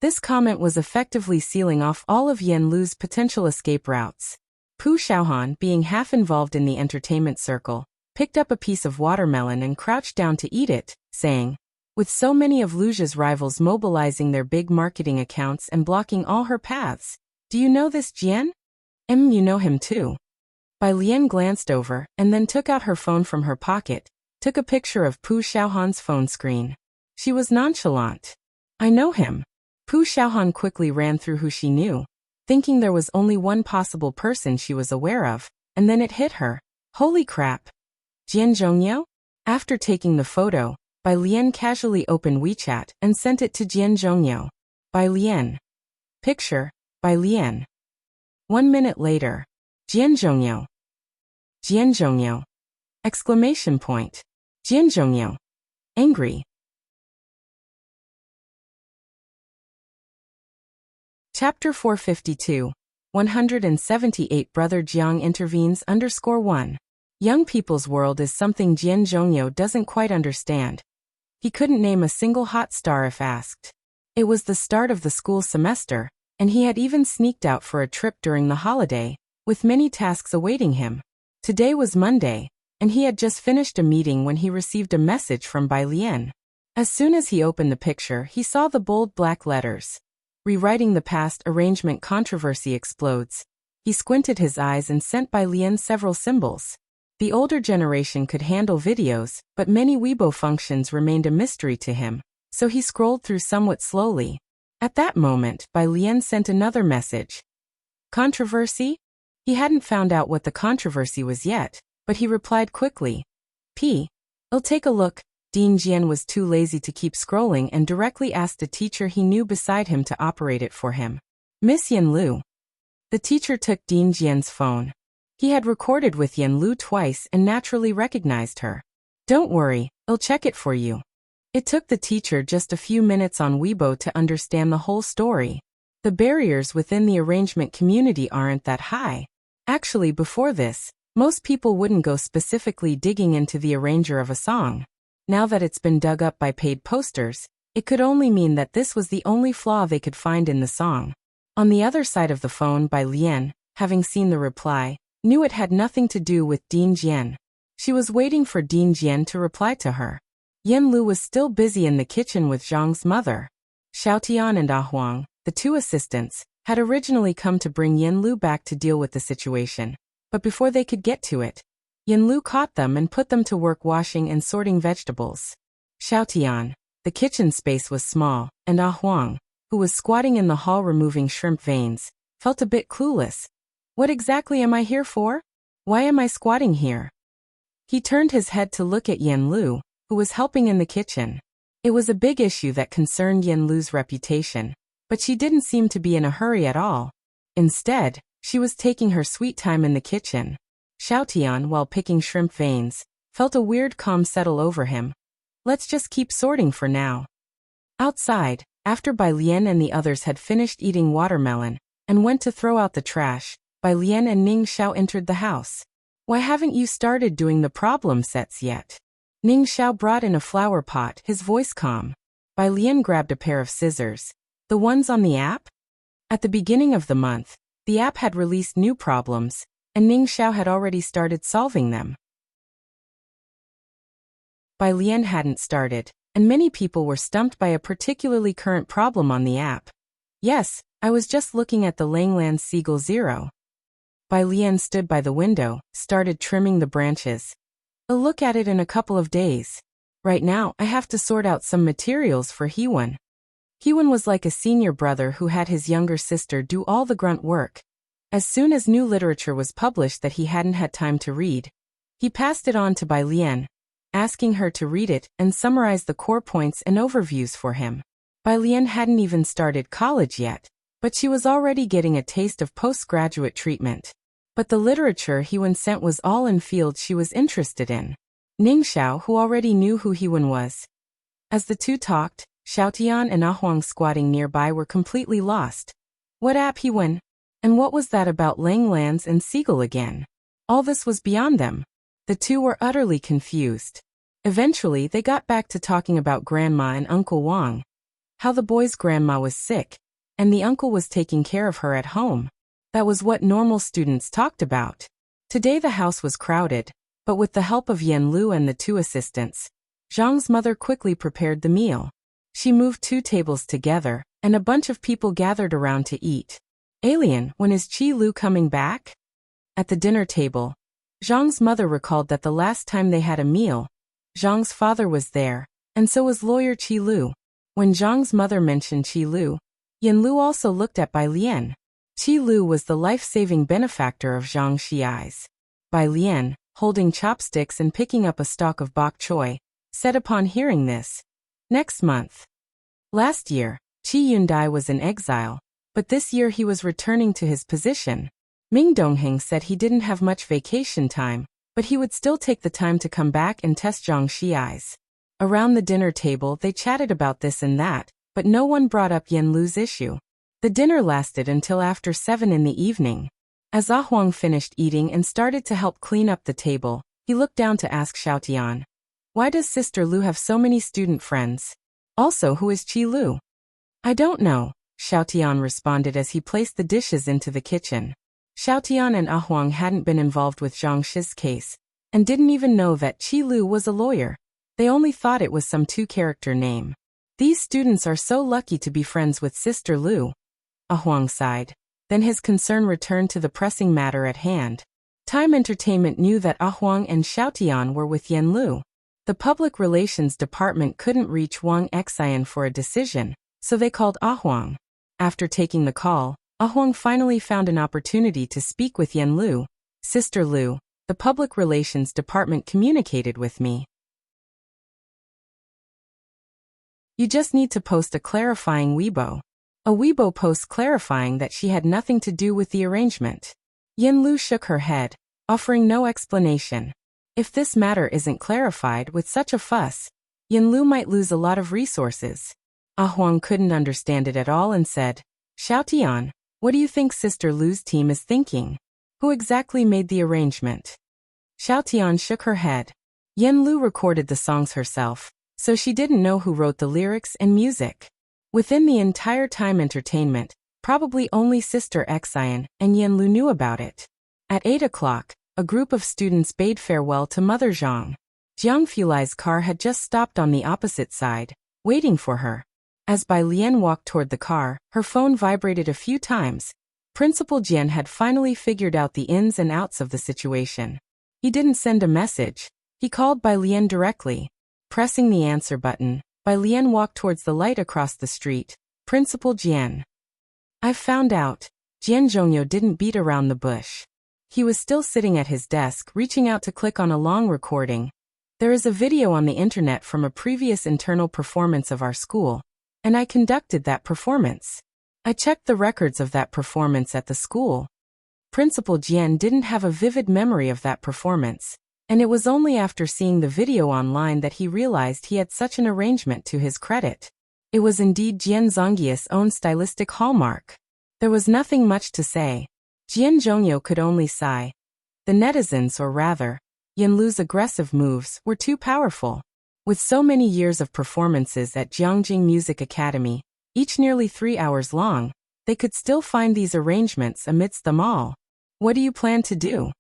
S1: This comment was effectively sealing off all of Yanlu's potential escape routes. Pu Xiaohan, being half involved in the entertainment circle, picked up a piece of watermelon and crouched down to eat it, saying, with so many of Lujia's rivals mobilizing their big marketing accounts and blocking all her paths, do you know this Jian? You know him too. Bai Lian glanced over and then took out her phone from her pocket, took a picture of Pu Xiaohan's phone screen. She was nonchalant. I know him. Pu Xiaohan quickly ran through who she knew, thinking there was only one possible person she was aware of, and then it hit her. Holy crap. Jian Zhongyao? After taking the photo, Bai Lian casually opened WeChat and sent it to Jian Zhongyao. Bai Lian. Picture, Bai Lian. 1 minute later. Jian Zhongyao. Jian Zhongyao. Exclamation point. Jian Zhongyao. Angry. Chapter 452. 178 Brother Jiang intervenes _1. Young people's world is something Jian Zhongyao doesn't quite understand. He couldn't name a single hot star if asked. It was the start of the school semester, and he had even sneaked out for a trip during the holiday, with many tasks awaiting him. Today was Monday, and he had just finished a meeting when he received a message from Bai Lian. As soon as he opened the picture, he saw the bold black letters. Rewriting the past arrangement controversy explodes. He squinted his eyes and sent Bai Lian several symbols. The older generation could handle videos, but many Weibo functions remained a mystery to him, so he scrolled through somewhat slowly. At that moment, Bai Lian sent another message. Controversy? He hadn't found out what the controversy was yet, but he replied quickly. I'll take a look. Dean Jian was too lazy to keep scrolling and directly asked a teacher he knew beside him to operate it for him. Miss Yanlu. The teacher took Dean Jian's phone. He had recorded with Yanlu twice and naturally recognized her. Don't worry, I'll check it for you. It took the teacher just a few minutes on Weibo to understand the whole story. The barriers within the arrangement community aren't that high. Actually, before this, most people wouldn't go specifically digging into the arranger of a song. Now that it's been dug up by paid posters, it could only mean that this was the only flaw they could find in the song. On the other side of the phone, Bai Lian, having seen the reply, knew it had nothing to do with Dean Jian. She was waiting for Dean Jian to reply to her. Yanlu was still busy in the kitchen with Zhang's mother. Xiaotian and Huang, the two assistants, had originally come to bring Yanlu back to deal with the situation. But before they could get to it, Yanlu caught them and put them to work washing and sorting vegetables. Xiaotian, the kitchen space was small, and Huang, who was squatting in the hall removing shrimp veins, felt a bit clueless. What exactly am I here for? Why am I squatting here? He turned his head to look at Yanlu, who was helping in the kitchen. It was a big issue that concerned Yanlu's reputation, but she didn't seem to be in a hurry at all. Instead, she was taking her sweet time in the kitchen. Xiaotian, while picking shrimp veins, felt a weird calm settle over him. Let's just keep sorting for now. Outside, after Bai Lian and the others had finished eating watermelon and went to throw out the trash, Bai Lian and Ning Xiao entered the house. Why haven't you started doing the problem sets yet? Ning Xiao brought in a flower pot, his voice calm. Bai Lian grabbed a pair of scissors. The ones on the app? At the beginning of the month, the app had released new problems, and Ning Xiao had already started solving them. Bai Lian hadn't started, and many people were stumped by a particularly current problem on the app. Yes, I was just looking at the Langland Seagull Zero. Bai Lian stood by the window, started trimming the branches. I'll look at it in a couple of days. Right now, I have to sort out some materials for Heewon. Heewon was like a senior brother who had his younger sister do all the grunt work. As soon as new literature was published that he hadn't had time to read, he passed it on to Bai Lian, asking her to read it and summarize the core points and overviews for him. Bai Lian hadn't even started college yet, but she was already getting a taste of postgraduate treatment. But the literature Heewon sent was all in fields she was interested in. Ningxiao, who already knew who Heewon was. As the two talked, Xiaotian and Ahuang squatting nearby were completely lost. What app Heewon? And what was that about Langlands and Seagull again? All this was beyond them. The two were utterly confused. Eventually, they got back to talking about Grandma and Uncle Wang. How the boy's grandma was sick, and the uncle was taking care of her at home. That was what normal students talked about. Today the house was crowded, but with the help of Yen Lu and the two assistants, Zhang's mother quickly prepared the meal. She moved 2 tables together, and a bunch of people gathered around to eat. Alien, when is Qi Lu coming back? At the dinner table, Zhang's mother recalled that the last time they had a meal, Zhang's father was there, and so was lawyer Qi Lu. When Zhang's mother mentioned Qi Lu, Yen Lu also looked at Bai Lian. Qi Lu was the life-saving benefactor of Zhang Xiai's. Bai Lian, holding chopsticks and picking up a stalk of bok choy, said upon hearing this, "Next month." Last year, Qi Yundai was in exile, but this year he was returning to his position. Ming Dongheng said he didn't have much vacation time, but he would still take the time to come back and test Zhang Xiai's. Around the dinner table they chatted about this and that, but no one brought up Yen Lu's issue. The dinner lasted until after 7 in the evening. As Ah Huang finished eating and started to help clean up the table, he looked down to ask Xiaotian, "Why does Sister Lu have so many student friends? Also, who is Qi Lu?" "I don't know," Xiaotian responded as he placed the dishes into the kitchen. Xiaotian and Ah Huang hadn't been involved with Zhang Shi's case, and didn't even know that Qi Lu was a lawyer. They only thought it was some 2-character name. These students are so lucky to be friends with Sister Lu. Ah Huang sighed. Then his concern returned to the pressing matter at hand. Time Entertainment knew that Ah Huang and Xiaotian were with Yen Lu. The Public Relations Department couldn't reach Wang Xian for a decision, so they called Ah Huang. After taking the call, Ah Huang finally found an opportunity to speak with Yen Lu. "Sister Lu, the Public Relations Department communicated with me. You just need to post a clarifying Weibo." A Weibo post clarifying that she had nothing to do with the arrangement. Yen Lu shook her head, offering no explanation. If this matter isn't clarified with such a fuss, Yen Lu might lose a lot of resources. Ah Huang couldn't understand it at all and said, "Xiaotian, what do you think Sister Lu's team is thinking? Who exactly made the arrangement?" Xiaotian shook her head. Yen Lu recorded the songs herself, so she didn't know who wrote the lyrics and music. Within the entire Time Entertainment, probably only Sister Xian and Yen Lu knew about it. At 8 o'clock, a group of students bade farewell to Mother Zhang. Jiang Fulai's car had just stopped on the opposite side, waiting for her. As Bai Lian walked toward the car, her phone vibrated a few times. Principal Jian had finally figured out the ins and outs of the situation. He didn't send a message. He called Bai Lian directly. Pressing the answer button, Bai Lian walked towards the light across the street. "Principal Jian. I've found out." Jian Zhongyo didn't beat around the bush. He was still sitting at his desk, reaching out to click on a long recording. "There is a video on the internet from a previous internal performance of our school, and I conducted that performance. I checked the records of that performance at the school." Principal Jian didn't have a vivid memory of that performance, and it was only after seeing the video online that he realized he had such an arrangement to his credit. It was indeed Jian Zongyi's own stylistic hallmark. There was nothing much to say. Jian Zhongyo could only sigh. The netizens, or rather, Yen Lu's aggressive moves, were too powerful. With so many years of performances at Jiangjing Music Academy, each nearly 3 hours long, they could still find these arrangements amidst them all. "What do you plan to do?"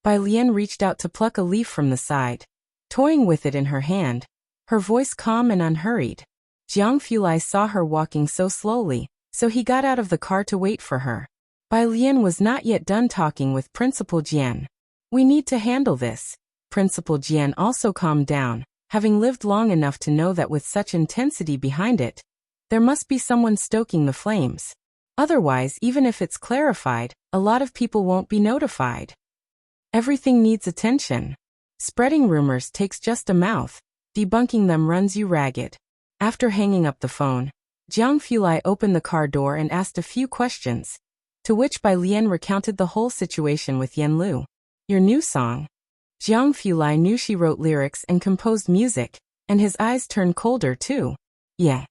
S1: Bai Lian reached out to pluck a leaf from the side. Toying with it in her hand, her voice calm and unhurried. Jiang Fulai saw her walking so slowly, so he got out of the car to wait for her. Bai Lian was not yet done talking with Principal Jian. We need to handle this. Principal Jian also calmed down, having lived long enough to know that with such intensity behind it, there must be someone stoking the flames. Otherwise, even if it's clarified, a lot of people won't be notified. Everything needs attention. Spreading rumors takes just a mouth. Debunking them runs you ragged. After hanging up the phone, Jiang Fulai opened the car door and asked a few questions, to which Bai Lian recounted the whole situation with Yen Lu. Your new song? Jiang Fulai knew she wrote lyrics and composed music, and his eyes turned colder too. Yeah.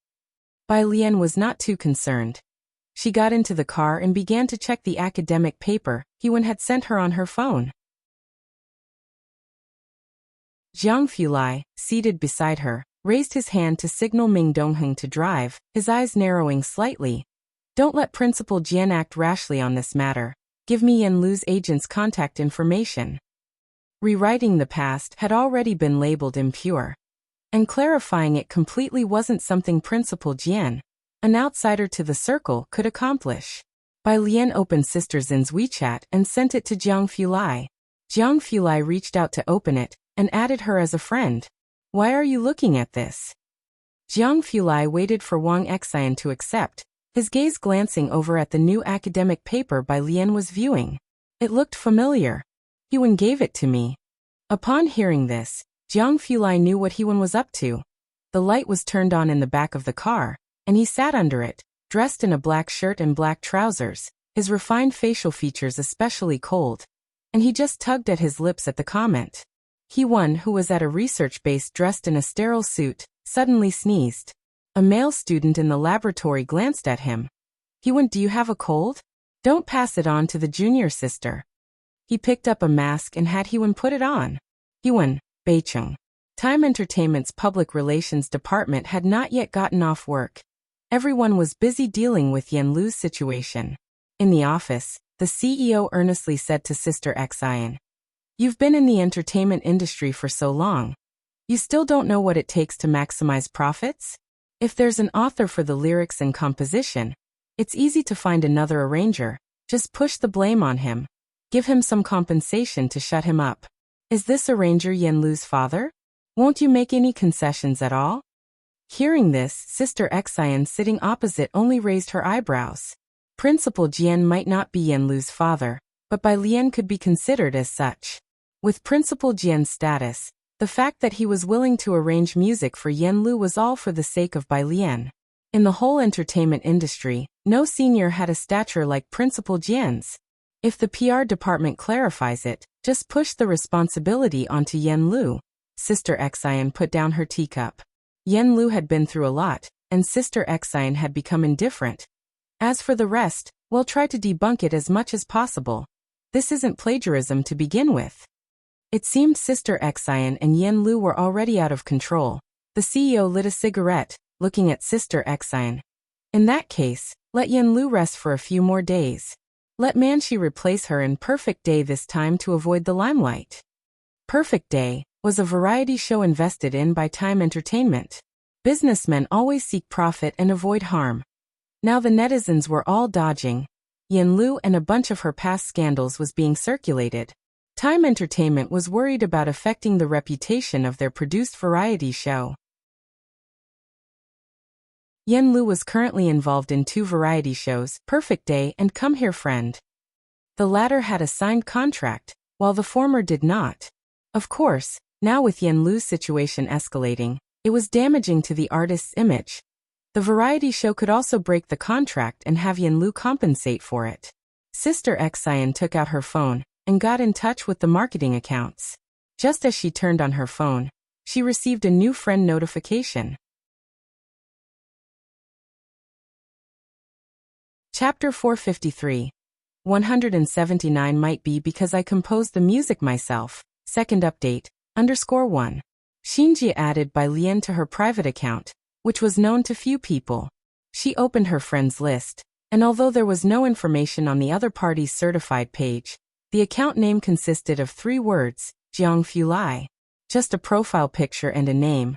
S1: Bai Lian was not too concerned. She got into the car and began to check the academic paper Hewen had sent her on her phone. Jiang Fulai, seated beside her, raised his hand to signal Ming Dongheng to drive, his eyes narrowing slightly. Don't let Principal Jian act rashly on this matter. Give me Yen Lu's agent's contact information. Rewriting the past had already been labeled impure, and clarifying it completely wasn't something Principal Jian, an outsider to the circle, could accomplish. Bai Lian opened Sister Zin's WeChat and sent it to Jiang Fulai. Jiang Fulai reached out to open it, and added her as a friend. Why are you looking at this? Jiang Fulai waited for Wang Xian to accept, his gaze glancing over at the new academic paper Bai Lian was viewing. It looked familiar. Hewen gave it to me. Upon hearing this, Jiang Fulai knew what Hewen was up to. The light was turned on in the back of the car, and he sat under it, dressed in a black shirt and black trousers, his refined facial features especially cold. And he just tugged at his lips at the comment. Hewen, who was at a research base dressed in a sterile suit, suddenly sneezed. A male student in the laboratory glanced at him. Hewen, do you have a cold? Don't pass it on to the junior sister. He picked up a mask and had Hewen put it on. Hewen, Beicheng. Time Entertainment's public relations department had not yet gotten off work. Everyone was busy dealing with Yen Lu's situation. In the office, the CEO earnestly said to Sister Xian, "You've been in the entertainment industry for so long. You still don't know what it takes to maximize profits? If there's an author for the lyrics and composition, it's easy to find another arranger. Just push the blame on him. Give him some compensation to shut him up. Is this arranger Yen Lu's father? Won't you make any concessions at all?" Hearing this, Sister Xian sitting opposite only raised her eyebrows. Principal Jian might not be Yen Lu's father, but Bai Lian could be considered as such. With Principal Jian's status, the fact that he was willing to arrange music for Yen Lu was all for the sake of Bai Lian. In the whole entertainment industry, no senior had a stature like Principal Jian's. If the PR department clarifies it, just push the responsibility onto Yen Lu. Sister Xian put down her teacup. Yen Lu had been through a lot, and Sister Xian had become indifferent. As for the rest, we'll try to debunk it as much as possible. This isn't plagiarism to begin with. It seemed Sister Xian and Yen Lu were already out of control. The CEO lit a cigarette, looking at Sister Xian. In that case, let Yen Lu rest for a few more days. Let Manchi replace her in Perfect Day this time to avoid the limelight. Perfect Day was a variety show invested in by Time Entertainment. Businessmen always seek profit and avoid harm. Now the netizens were all dodging. Yen Lu and a bunch of her past scandals was being circulated. Time Entertainment was worried about affecting the reputation of their produced variety show. Yen Lu was currently involved in 2 variety shows, Perfect Day and Come Here Friend. The latter had a signed contract, while the former did not. Of course, now with Yen Lu's situation escalating, it was damaging to the artist's image. The variety show could also break the contract and have Yen Lu compensate for it. Sister Xian took out her phone and got in touch with the marketing accounts. Just as she turned on her phone, she received a new friend notification. Chapter 453. 179 might be because I composed the music myself. Second update, _1. Xinjie added Bai Lian to her private account, which was known to few people. She opened her friends list, and although there was no information on the other party's certified page, the account name consisted of 3 words, Jiang Fulai. Just a profile picture and a name.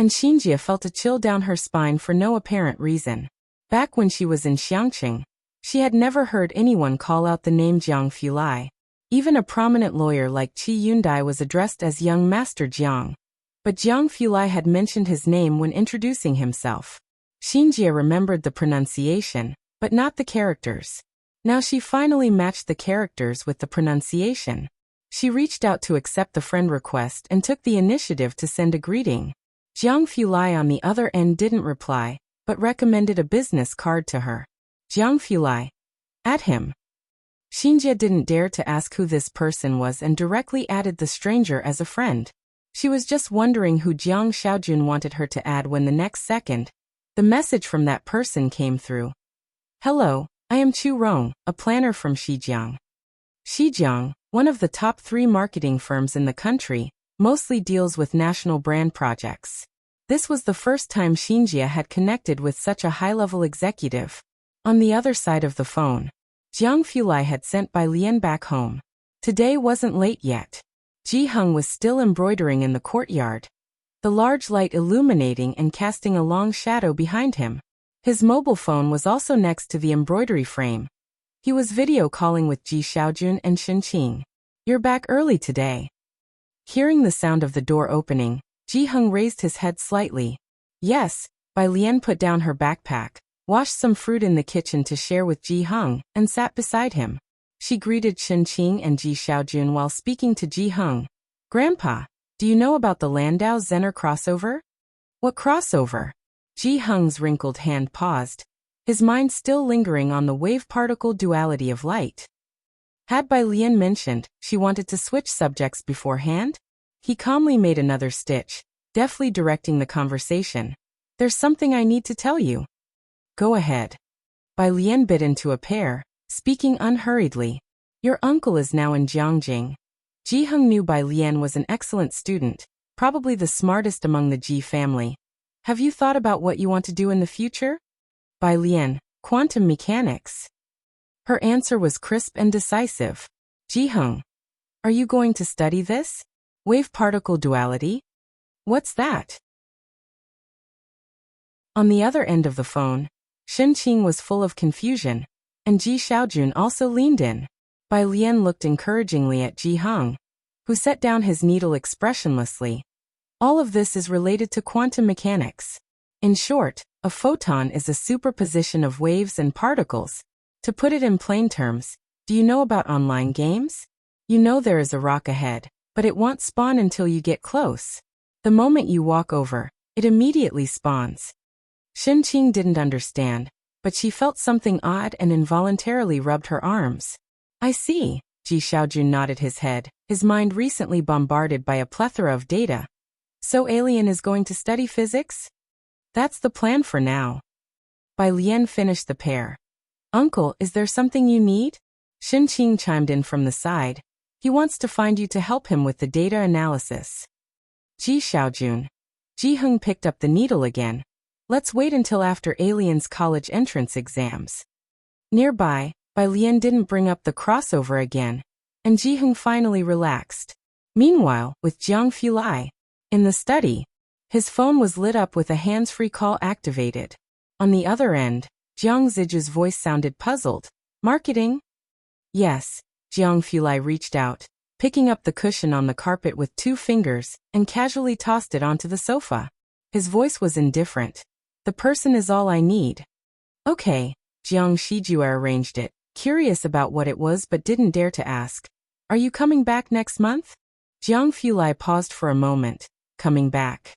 S1: and Xinjie felt a chill down her spine for no apparent reason. Back when she was in Xiangqing, she had never heard anyone call out the name Jiang Fulai. Even a prominent lawyer like Qi Yundai was addressed as young Master Jiang. But Jiang Fulai had mentioned his name when introducing himself. Xinjie remembered the pronunciation, but not the characters. Now she finally matched the characters with the pronunciation. She reached out to accept the friend request and took the initiative to send a greeting. Jiang Fulai on the other end didn't reply, but recommended a business card to her. Jiang Fulai. Add him. Xinjie didn't dare to ask who this person was and directly added the stranger as a friend. She was just wondering who Jiang Xiaojun wanted her to add when the next second, the message from that person came through. Hello, I am Chu Rong, a planner from Shijiang. Shijiang, one of the top 3 marketing firms in the country, mostly deals with national brand projects. This was the first time Xinjie had connected with such a high-level executive. On the other side of the phone, Jiang Fulai had sent Bai Lian back home. Today wasn't late yet. Ji Heng was still embroidering in the courtyard, the large light illuminating and casting a long shadow behind him. His mobile phone was also next to the embroidery frame. He was video calling with Ji Xiaojun and Shen Qing. You're back early today. Hearing the sound of the door opening, Ji Heng raised his head slightly. Yes, Bai Lian put down her backpack, washed some fruit in the kitchen to share with Ji Heng, and sat beside him. She greeted Shen Qing and Ji Xiaojun while speaking to Ji Heng. Grandpa, do you know about the Landau Zener crossover? What crossover? Ji Heng's wrinkled hand paused, his mind still lingering on the wave-particle duality of light. Had Bai Lian mentioned she wanted to switch subjects beforehand? He calmly made another stitch, deftly directing the conversation. There's something I need to tell you. Go ahead. Bai Lian bit into a pear, speaking unhurriedly. Your uncle is now in Jiangjing. Ji Heng knew Bai Lian was an excellent student, probably the smartest among the Ji family. Have you thought about what you want to do in the future? Bai Lian, quantum mechanics. Her answer was crisp and decisive. Ji Heng, are you going to study this? Wave-particle duality? What's that? On the other end of the phone, Shen Qing was full of confusion, and Ji Xiaojun also leaned in. Bai Lian looked encouragingly at Ji Heng, who set down his needle expressionlessly. All of this is related to quantum mechanics. In short, a photon is a superposition of waves and particles. To put it in plain terms, do you know about online games? You know there is a rock ahead, but it won't spawn until you get close. The moment you walk over, it immediately spawns. Shen Qing didn't understand, but she felt something odd and involuntarily rubbed her arms. I see, Ji Xiaojun nodded his head, his mind recently bombarded by a plethora of data. So Alien is going to study physics? That's the plan for now. Bai Lian finished the pear. Uncle, is there something you need? Shen Qing chimed in from the side. He wants to find you to help him with the data analysis. Ji Xiaojun. Ji Heng picked up the needle again. Let's wait until after Alien's college entrance exams. Nearby, Bai Lian didn't bring up the crossover again, and Ji Heng finally relaxed. Meanwhile, with Jiang Fulai, in the study, his phone was lit up with a hands-free call activated. On the other end, Jiang Ziju's voice sounded puzzled. Marketing? Yes, Jiang Fulai reached out, picking up the cushion on the carpet with 2 fingers, and casually tossed it onto the sofa. His voice was indifferent. The person is all I need. Okay, Jiang Shiju arranged it, curious about what it was but didn't dare to ask. Are you coming back next month? Jiang Fulai paused for a moment. Coming back.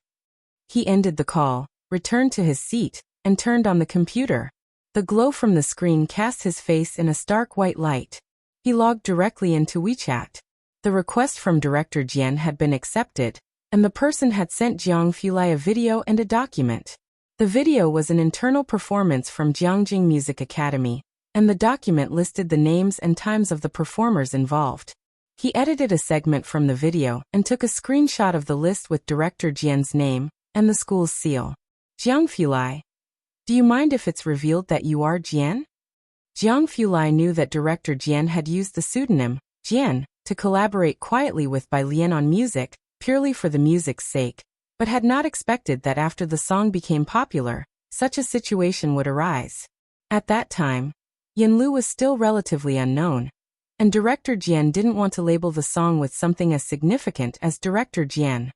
S1: He ended the call, returned to his seat, and turned on the computer. The glow from the screen cast his face in a stark white light. He logged directly into WeChat. The request from Director Jian had been accepted, and the person had sent Jiang Fulai a video and a document. The video was an internal performance from Jiangjing Music Academy, and the document listed the names and times of the performers involved. He edited a segment from the video and took a screenshot of the list with Director Jian's name and the school's seal. Jiang Fulai, do you mind if it's revealed that you are Jian? Jiang Fulai knew that Director Jian had used the pseudonym, Jian, to collaborate quietly with Bai Lian on music, purely for the music's sake, but had not expected that after the song became popular, such a situation would arise. At that time, Yanlu was still relatively unknown, and director Jian didn't want to label the song with something as significant as director Jian.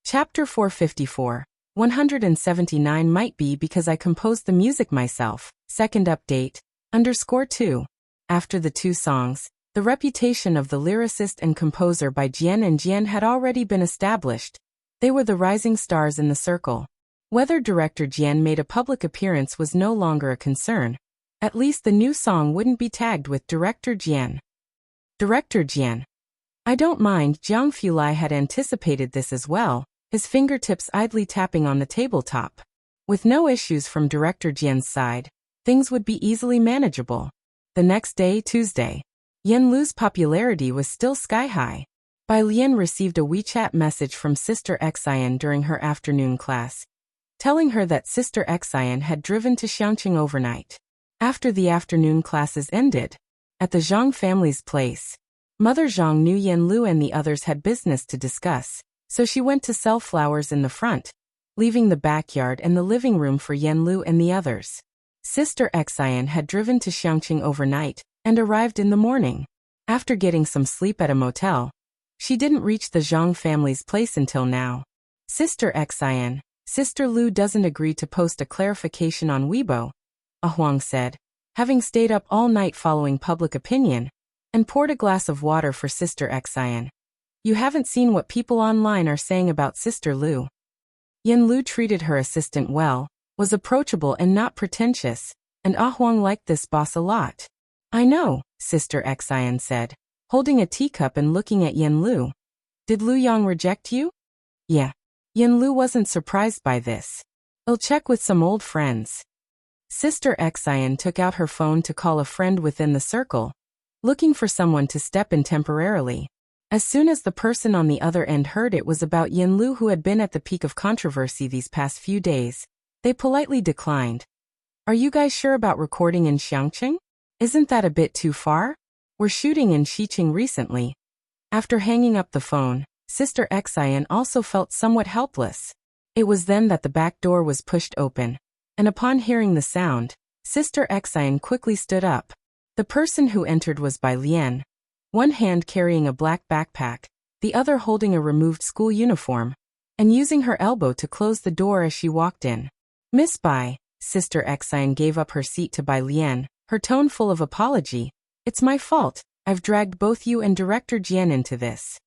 S1: Chapter 454. 179 might be because I composed the music myself. Second update. _2. After the two songs, the reputation of the lyricist and composer by Jian and Jian had already been established. They were the rising stars in the circle. Whether director Jian made a public appearance was no longer a concern. At least the new song wouldn't be tagged with director Jian. Director Jian. I don't mind. Jiang Fulai had anticipated this as well, his fingertips idly tapping on the tabletop. With no issues from director Jian's side, things would be easily manageable. The next day, Tuesday, Yanlu's popularity was still sky-high. Bai Lian received a WeChat message from Sister Xian during her afternoon class, telling her that Sister Xian had driven to Xiangqing overnight. After the afternoon classes ended, at the Zhang family's place, Mother Zhang knew Yanlu and the others had business to discuss, so she went to sell flowers in the front, leaving the backyard and the living room for Yanlu and the others. Sister Xian had driven to Xiangqing overnight and arrived in the morning. After getting some sleep at a motel, she didn't reach the Zhang family's place until now. Sister Xian, Sister Lu doesn't agree to post a clarification on Weibo, Huang said, having stayed up all night following public opinion, and poured a glass of water for Sister Xian. You haven't seen what people online are saying about Sister Lu. Yanlu treated her assistant well, was approachable and not pretentious, and Huang liked this boss a lot. I know, Sister Xian said, holding a teacup and looking at Yanlu. Did Lu Yang reject you? Yeah. Yanlu wasn't surprised by this. I'll check with some old friends. Sister Xian took out her phone to call a friend within the circle, looking for someone to step in temporarily. As soon as the person on the other end heard it was about Yanlu, who had been at the peak of controversy these past few days, they politely declined. Are you guys sure about recording in Xiangqing? Isn't that a bit too far? We're shooting in Xiqing recently. After hanging up the phone, Sister Xian also felt somewhat helpless. It was then that the back door was pushed open, and upon hearing the sound, Sister Xian quickly stood up. The person who entered was Bai Lian, one hand carrying a black backpack, the other holding a removed school uniform, and using her elbow to close the door as she walked in. Miss Bai, Sister Xian gave up her seat to Bai Lian, her tone full of apology. It's my fault. I've dragged both you and Director Jian into this.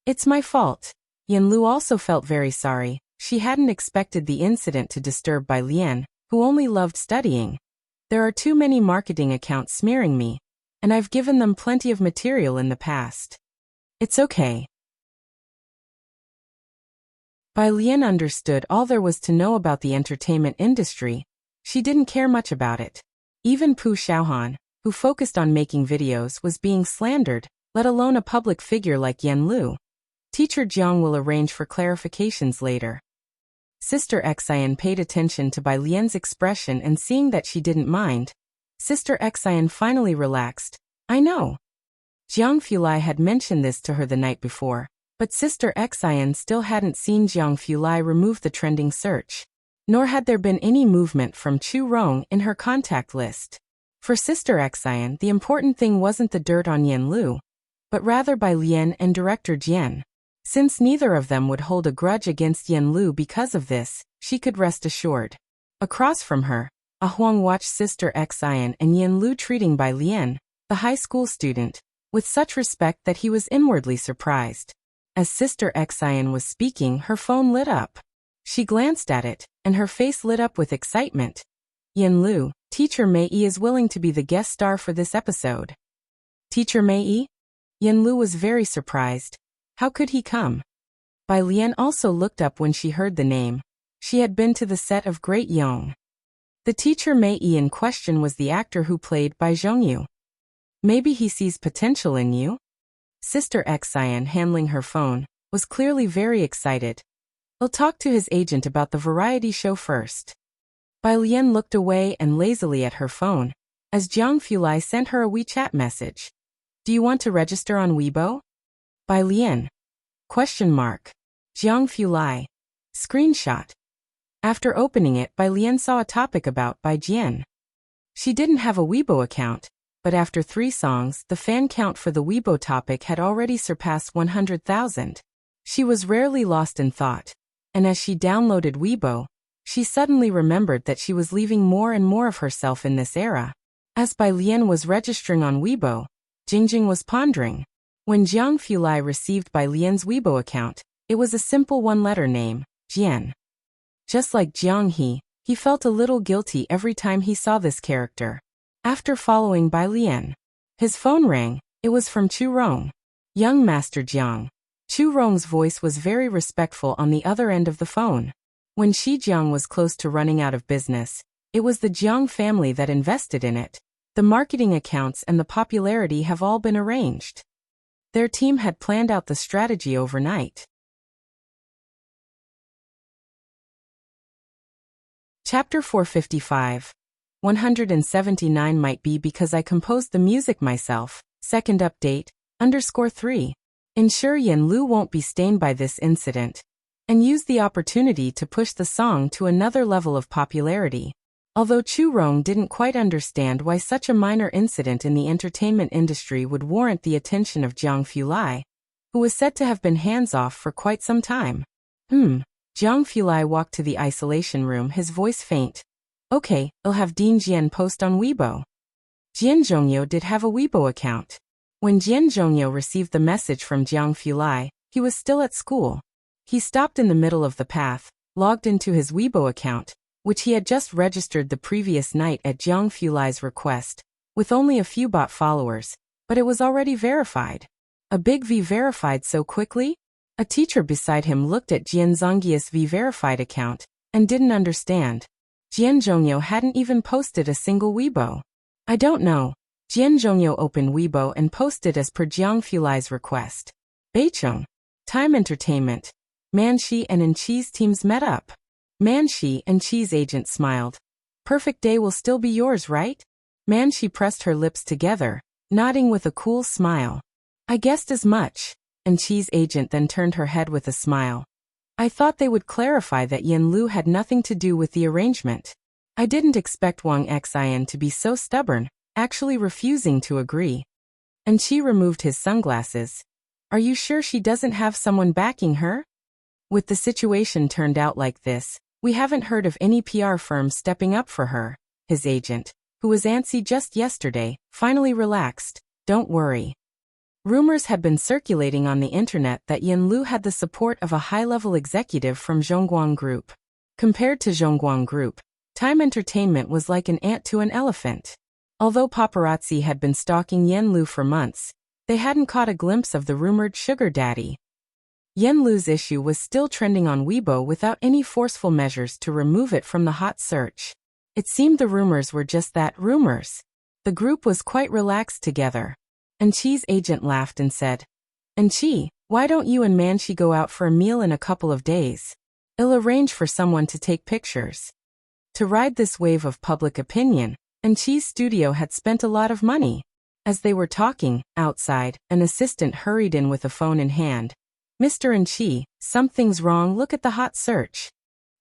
S1: It's my fault. Yanlu also felt very sorry. She hadn't expected the incident to disturb Bai Lian, who only loved studying. There are too many marketing accounts smearing me, and I've given them plenty of material in the past. It's okay. Bai Lian understood all there was to know about the entertainment industry. She didn't care much about it. Even Pu Xiaohan, who focused on making videos, was being slandered, let alone a public figure like Yanlu. Teacher Jiang will arrange for clarifications later. Sister Xian paid attention to Bai Lian's expression, and seeing that she didn't mind, Sister Xian finally relaxed. I know. Jiang Fulai had mentioned this to her the night before, but Sister Xian still hadn't seen Jiang Fulai remove the trending search, nor had there been any movement from Chu Rong in her contact list. For Sister Xian, the important thing wasn't the dirt on Yanlu, but rather Bai Lian and Director Jian. Since neither of them would hold a grudge against Yanlu because of this, she could rest assured. Across from her, Huang watched Sister Xian and Yanlu treating Bai Lian, the high school student, with such respect that he was inwardly surprised. As Sister Xian was speaking, her phone lit up. She glanced at it, and her face lit up with excitement. Yanlu, Teacher Mei is willing to be the guest star for this episode. Teacher Mei? Yanlu was very surprised. How could he come? Bai Lian also looked up when she heard the name. She had been to the set of Great Yong. The Teacher Mei in question was the actor who played Bai Zhongyu. Maybe he sees potential in you? Sister Xian, handling her phone, was clearly very excited. I'll talk to his agent about the variety show first. Bai Lian looked away and lazily at her phone, as Jiang Fulai sent her a WeChat message. Do you want to register on Weibo? By Lian. Question mark. Jiang Fu Lai. Screenshot. After opening it, Bai Lian saw a topic about Bai Jian. She didn't have a Weibo account, but after 3 songs, the fan count for the Weibo topic had already surpassed 100,000. She was rarely lost in thought, and as she downloaded Weibo, she suddenly remembered that she was leaving more and more of herself in this era. As Bai Lian was registering on Weibo, Jingjing was pondering. When Jiang Fu Lai received Bai Lian's Weibo account, it was a simple one-letter name, Jian. Just like Jiang he felt a little guilty every time he saw this character. After following Bai Lian, his phone rang. It was from Chu Rong. Young Master Jiang. Chu Rong's voice was very respectful on the other end of the phone. When Shi Jiang was close to running out of business, it was the Jiang family that invested in it. The marketing accounts and the popularity have all been arranged. Their team had planned out the strategy overnight. Chapter 455. 179 might be because I composed the music myself. Second update, _3. Ensure Yen Lu won't be stained by this incident, and use the opportunity to push the song to another level of popularity. Although Chu Rong didn't quite understand why such a minor incident in the entertainment industry would warrant the attention of Jiang Fu Lai, who was said to have been hands-off for quite some time. Jiang Fu Lai walked to the isolation room, his voice faint. Okay, I'll have Dean Jian post on Weibo. Jian Zhongyo did have a Weibo account. When Jian Zhongyo received the message from Jiang Fu Lai, he was still at school. He stopped in the middle of the path, logged into his Weibo account, which he had just registered the previous night at Jiang Fu Lai's request, with only a few bot followers, but it was already verified. A big V verified so quickly? A teacher beside him looked at Jian Zongyi's V verified account, and didn't understand. Jian Zhongyo hadn't even posted a single Weibo. I don't know. Jian Zhongyo opened Weibo and posted as per Jiang Fu Lai's request. Beicheng. Time Entertainment. Manshi and Enchi's teams met up. Manshi and Chi's agent smiled. Perfect day will still be yours, right? Manshi pressed her lips together, nodding with a cool smile. I guessed as much. And Chi's agent then turned her head with a smile. I thought they would clarify that Yen Lu had nothing to do with the arrangement. I didn't expect Wang Xin to be so stubborn, actually refusing to agree. And Chi removed his sunglasses. Are you sure she doesn't have someone backing her? With the situation turned out like this, we haven't heard of any PR firm stepping up for her. His agent, who was antsy just yesterday, finally relaxed. Don't worry. Rumors had been circulating on the internet that Yen Lu had the support of a high-level executive from Zhongguang Group. Compared to Zhongguang Group, Time Entertainment was like an ant to an elephant. Although paparazzi had been stalking Yen Lu for months, they hadn't caught a glimpse of the rumored sugar daddy. Yen Lu's issue was still trending on Weibo without any forceful measures to remove it from the hot search. It seemed the rumors were just that, rumors. The group was quite relaxed together. Enchi's agent laughed and said, Enchi, why don't you and Manshi go out for a meal in a couple of days? I'll arrange for someone to take pictures. To ride this wave of public opinion, Enchi's studio had spent a lot of money. As they were talking, outside, an assistant hurried in with a phone in hand. Mr. Enchi, something's wrong, look at the hot search.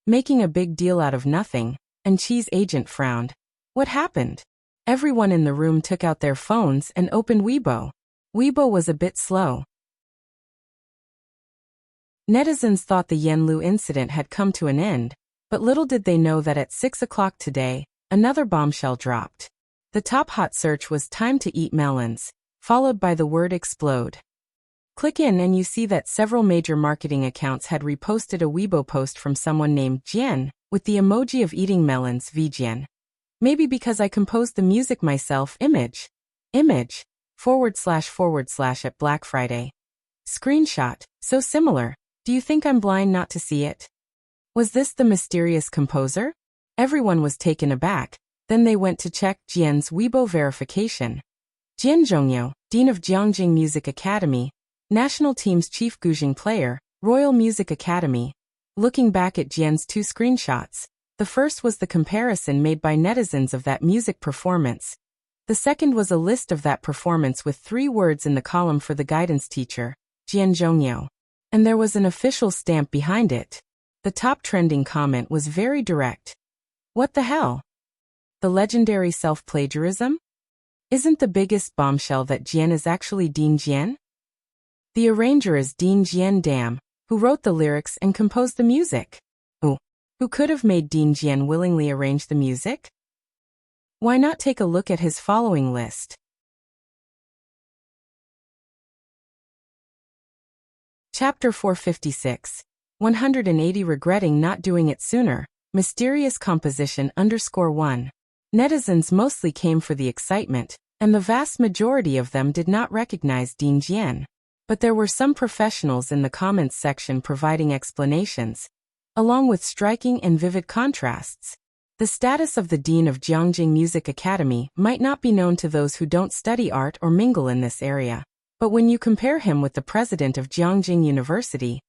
S1: Making a big deal out of nothing, Enchi's agent frowned. What happened? Everyone in the room took out their phones and opened Weibo. Weibo was a bit slow. Netizens thought the Yen Lu incident had come to an end, but little did they know that at 6 o'clock today, another bombshell dropped. The top hot search was time to eat melons, followed by the word explode. Click in and you see that several major marketing accounts had reposted a Weibo post from someone named Jian, with the emoji of eating melons, Vjian. Maybe because I composed the music myself. Image / at Black Friday. Screenshot, so similar. Do you think I'm blind not to see it? Was this the mysterious composer? Everyone was taken aback. Then they went to check Jian's Weibo verification. Jian Zhongyo, Dean of Jiangjing Music Academy, National Team's chief Guzheng player, Royal Music Academy. Looking back at Jian's 2 screenshots, the first was the comparison made by netizens of that music performance. The second was a list of that performance with 3 words in the column for the guidance teacher. Jianzhongyo. And there was an official stamp behind it. The top trending comment was very direct. What the hell? The legendary self-plagiarism? Isn't the biggest bombshell that Jian is actually Ding Jian? The arranger is Ding Jian Dam, who wrote the lyrics and composed the music. Who could have made Ding Jian willingly arrange the music? Why not take a look at his following list? Chapter 456. 180 Regretting Not Doing It Sooner. Mysterious Composition _1. Netizens mostly came for the excitement, and the vast majority of them did not recognize Ding Jian. But there were some professionals in the comments section providing explanations, along with striking and vivid contrasts. The status of the dean of Jiangjing Music Academy might not be known to those who don't study art or mingle in this area, but when you compare him with the president of Jiangjing University,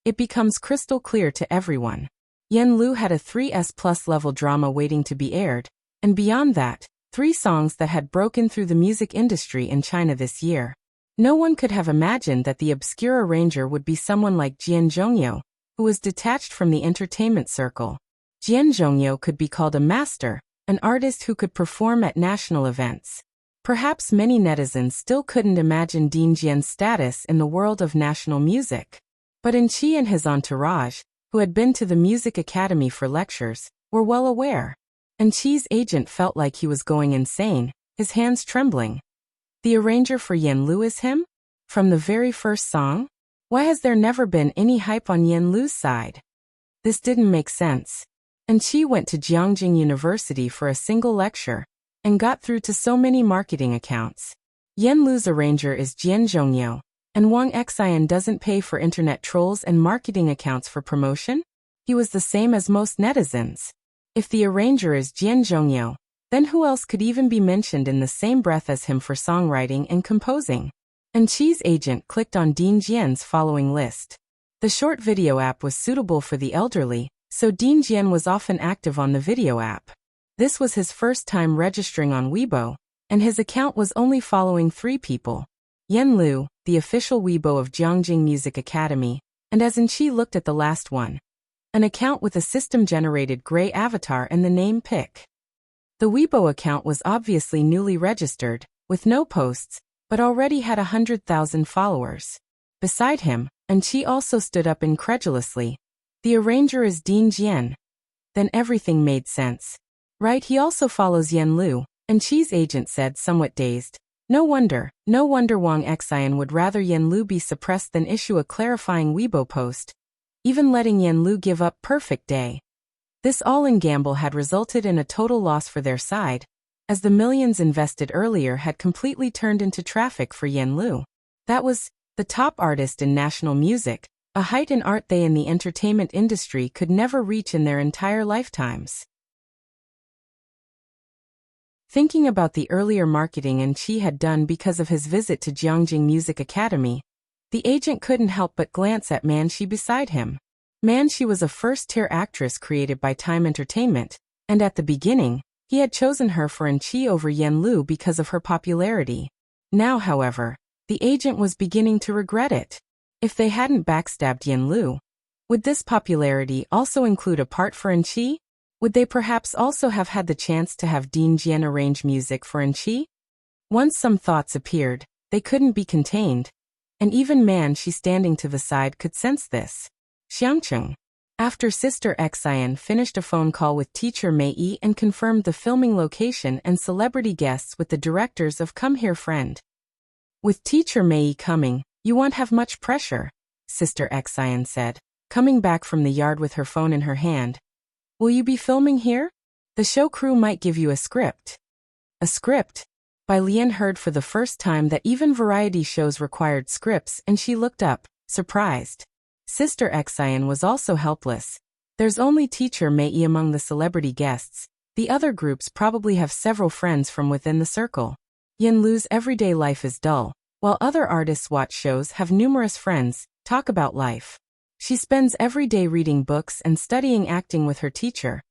S1: it becomes crystal clear to everyone. Yen Lu had a 3S+ level drama waiting to be aired, and beyond that, 3 songs that had broken through the music industry in China this year. No one could have imagined that the obscure arranger would be someone like Jianzhongyo, who was detached from the entertainment circle. Jianzhongyo could be called a master, an artist who could perform at national events. Perhaps many netizens still couldn't imagine Ding Jian's status in the world of national music. But Qi and his entourage, who had been to the music academy for lectures, were well aware. Qi's agent felt like he was going insane, his hands trembling. The arranger for Yen Lu is him? From the very first song? Why has there never been any hype on Yen Lu's side? This didn't make sense. Qi went to Jiangjing University for a single lecture, and got through to so many marketing accounts. Yen Lu's arranger is Jianzhongyo, and Wang Xian doesn't pay for internet trolls and marketing accounts for promotion? He was the same as most netizens. If the arranger is Jianzhongyo, then who else could even be mentioned in the same breath as him for songwriting and composing? Qi's agent clicked on Ding Jian's following list. The short video app was suitable for the elderly, so Ding Jian was often active on the video app. This was his first time registering on Weibo, and his account was only following 3 people. Yen Lu, the official Weibo of Jiangjing Music Academy, and as Qi looked at the last one, an account with a system-generated gray avatar and the name Pic. The Weibo account was obviously newly registered, with no posts, but already had 100,000 followers. Beside him, Qi also stood up incredulously. The arranger is Ding Jian. Then everything made sense. Right, he also follows Yen Lu, Qi's agent said, somewhat dazed. No wonder Wang Xian would rather Yen Lu be suppressed than issue a clarifying Weibo post, even letting Yen Lu give up perfect day. This all-in gamble had resulted in a total loss for their side, as the millions invested earlier had completely turned into traffic for Yen Lu. That was the top artist in national music, a height in art they in the entertainment industry could never reach in their entire lifetimes. Thinking about the earlier marketing Qi had done because of his visit to Jiangjing Music Academy, the agent couldn't help but glance at Manxi beside him. Manxi was a first-tier actress created by Time Entertainment, and at the beginning, he had chosen her for Qi over Yen Lu because of her popularity. Now, however, the agent was beginning to regret it. If they hadn't backstabbed Yen Lu, would this popularity also include a part for Qi? Would they perhaps also have had the chance to have Ding Jian arrange music for Qi? Once some thoughts appeared, they couldn't be contained, and even Manxi standing to the side could sense this. Xiangcheng. After Sister Xian finished a phone call with teacher Mei Yi and confirmed the filming location and celebrity guests with the directors of Come Here Friend. With teacher Mei Yi coming, you won't have much pressure, Sister Xian said, coming back from the yard with her phone in her hand. Will you be filming here? The show crew might give you a script. A script? Bai Lian heard for the first time that even variety shows required scripts, and she looked up, surprised. Sister Xian was also helpless. There's only teacher Mei Yi among the celebrity guests. The other groups probably have several friends from within the circle. Yen Lu's everyday life is dull, while other artists watch shows have numerous friends, talk about life. She spends every day reading books and studying acting with her teacher.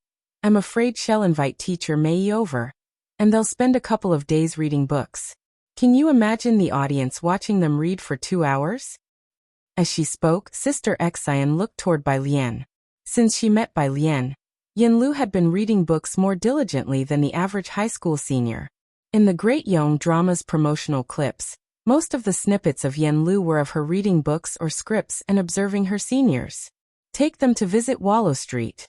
S1: I'm afraid she'll invite teacher Mei Yi over, and they'll spend a couple of days reading books. Can you imagine the audience watching them read for 2 hours? As she spoke, Sister Xian looked toward Bai Lian. Since she met Bai Lian, Yanlu had been reading books more diligently than the average high school senior. In the Great Yong drama's promotional clips, most of the snippets of Yanlu were of her reading books or scripts and observing her seniors. Take them to visit Wallow Street,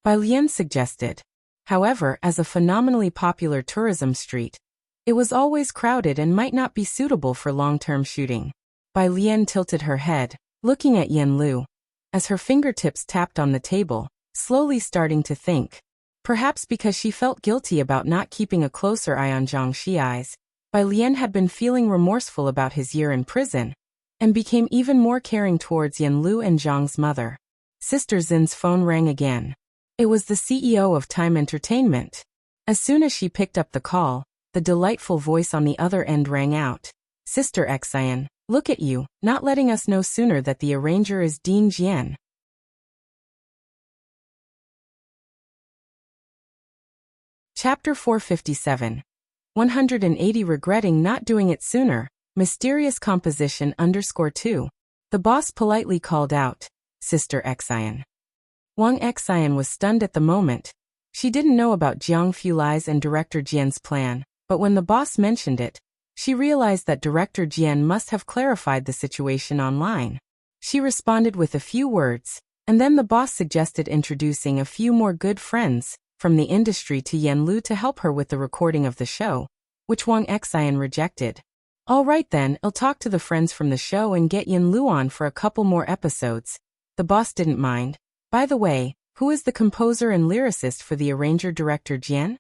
S1: Bai Lian suggested. However, as a phenomenally popular tourism street, it was always crowded and might not be suitable for long-term shooting. Bai Lian tilted her head, looking at Yanlu, as her fingertips tapped on the table, slowly starting to think. Perhaps because she felt guilty about not keeping a closer eye on Zhang Xi's, Bai Lian had been feeling remorseful about his year in prison, and became even more caring towards Yanlu and Zhang's mother. Sister Zin's phone rang again. It was the CEO of Time Entertainment. As soon as she picked up the call, the delightful voice on the other end rang out. Sister Xian, look at you, not letting us know sooner that the arranger is Dean Jian. Chapter 457. 180 Regretting not doing it sooner. Mysterious composition _2. The boss politely called out, Sister Xian. Wang Xian was stunned at the moment. She didn't know about Jiang Fulai's and Director Jian's plan, but when the boss mentioned it, she realized that Director Jian must have clarified the situation online. She responded with a few words, and then the boss suggested introducing a few more good friends from the industry to Yanlu to help her with the recording of the show, which Wang Xian rejected. All right then, I'll talk to the friends from the show and get Yanlu on for a couple more episodes. The boss didn't mind. By the way, who is the composer and lyricist for the arranger Director Jian?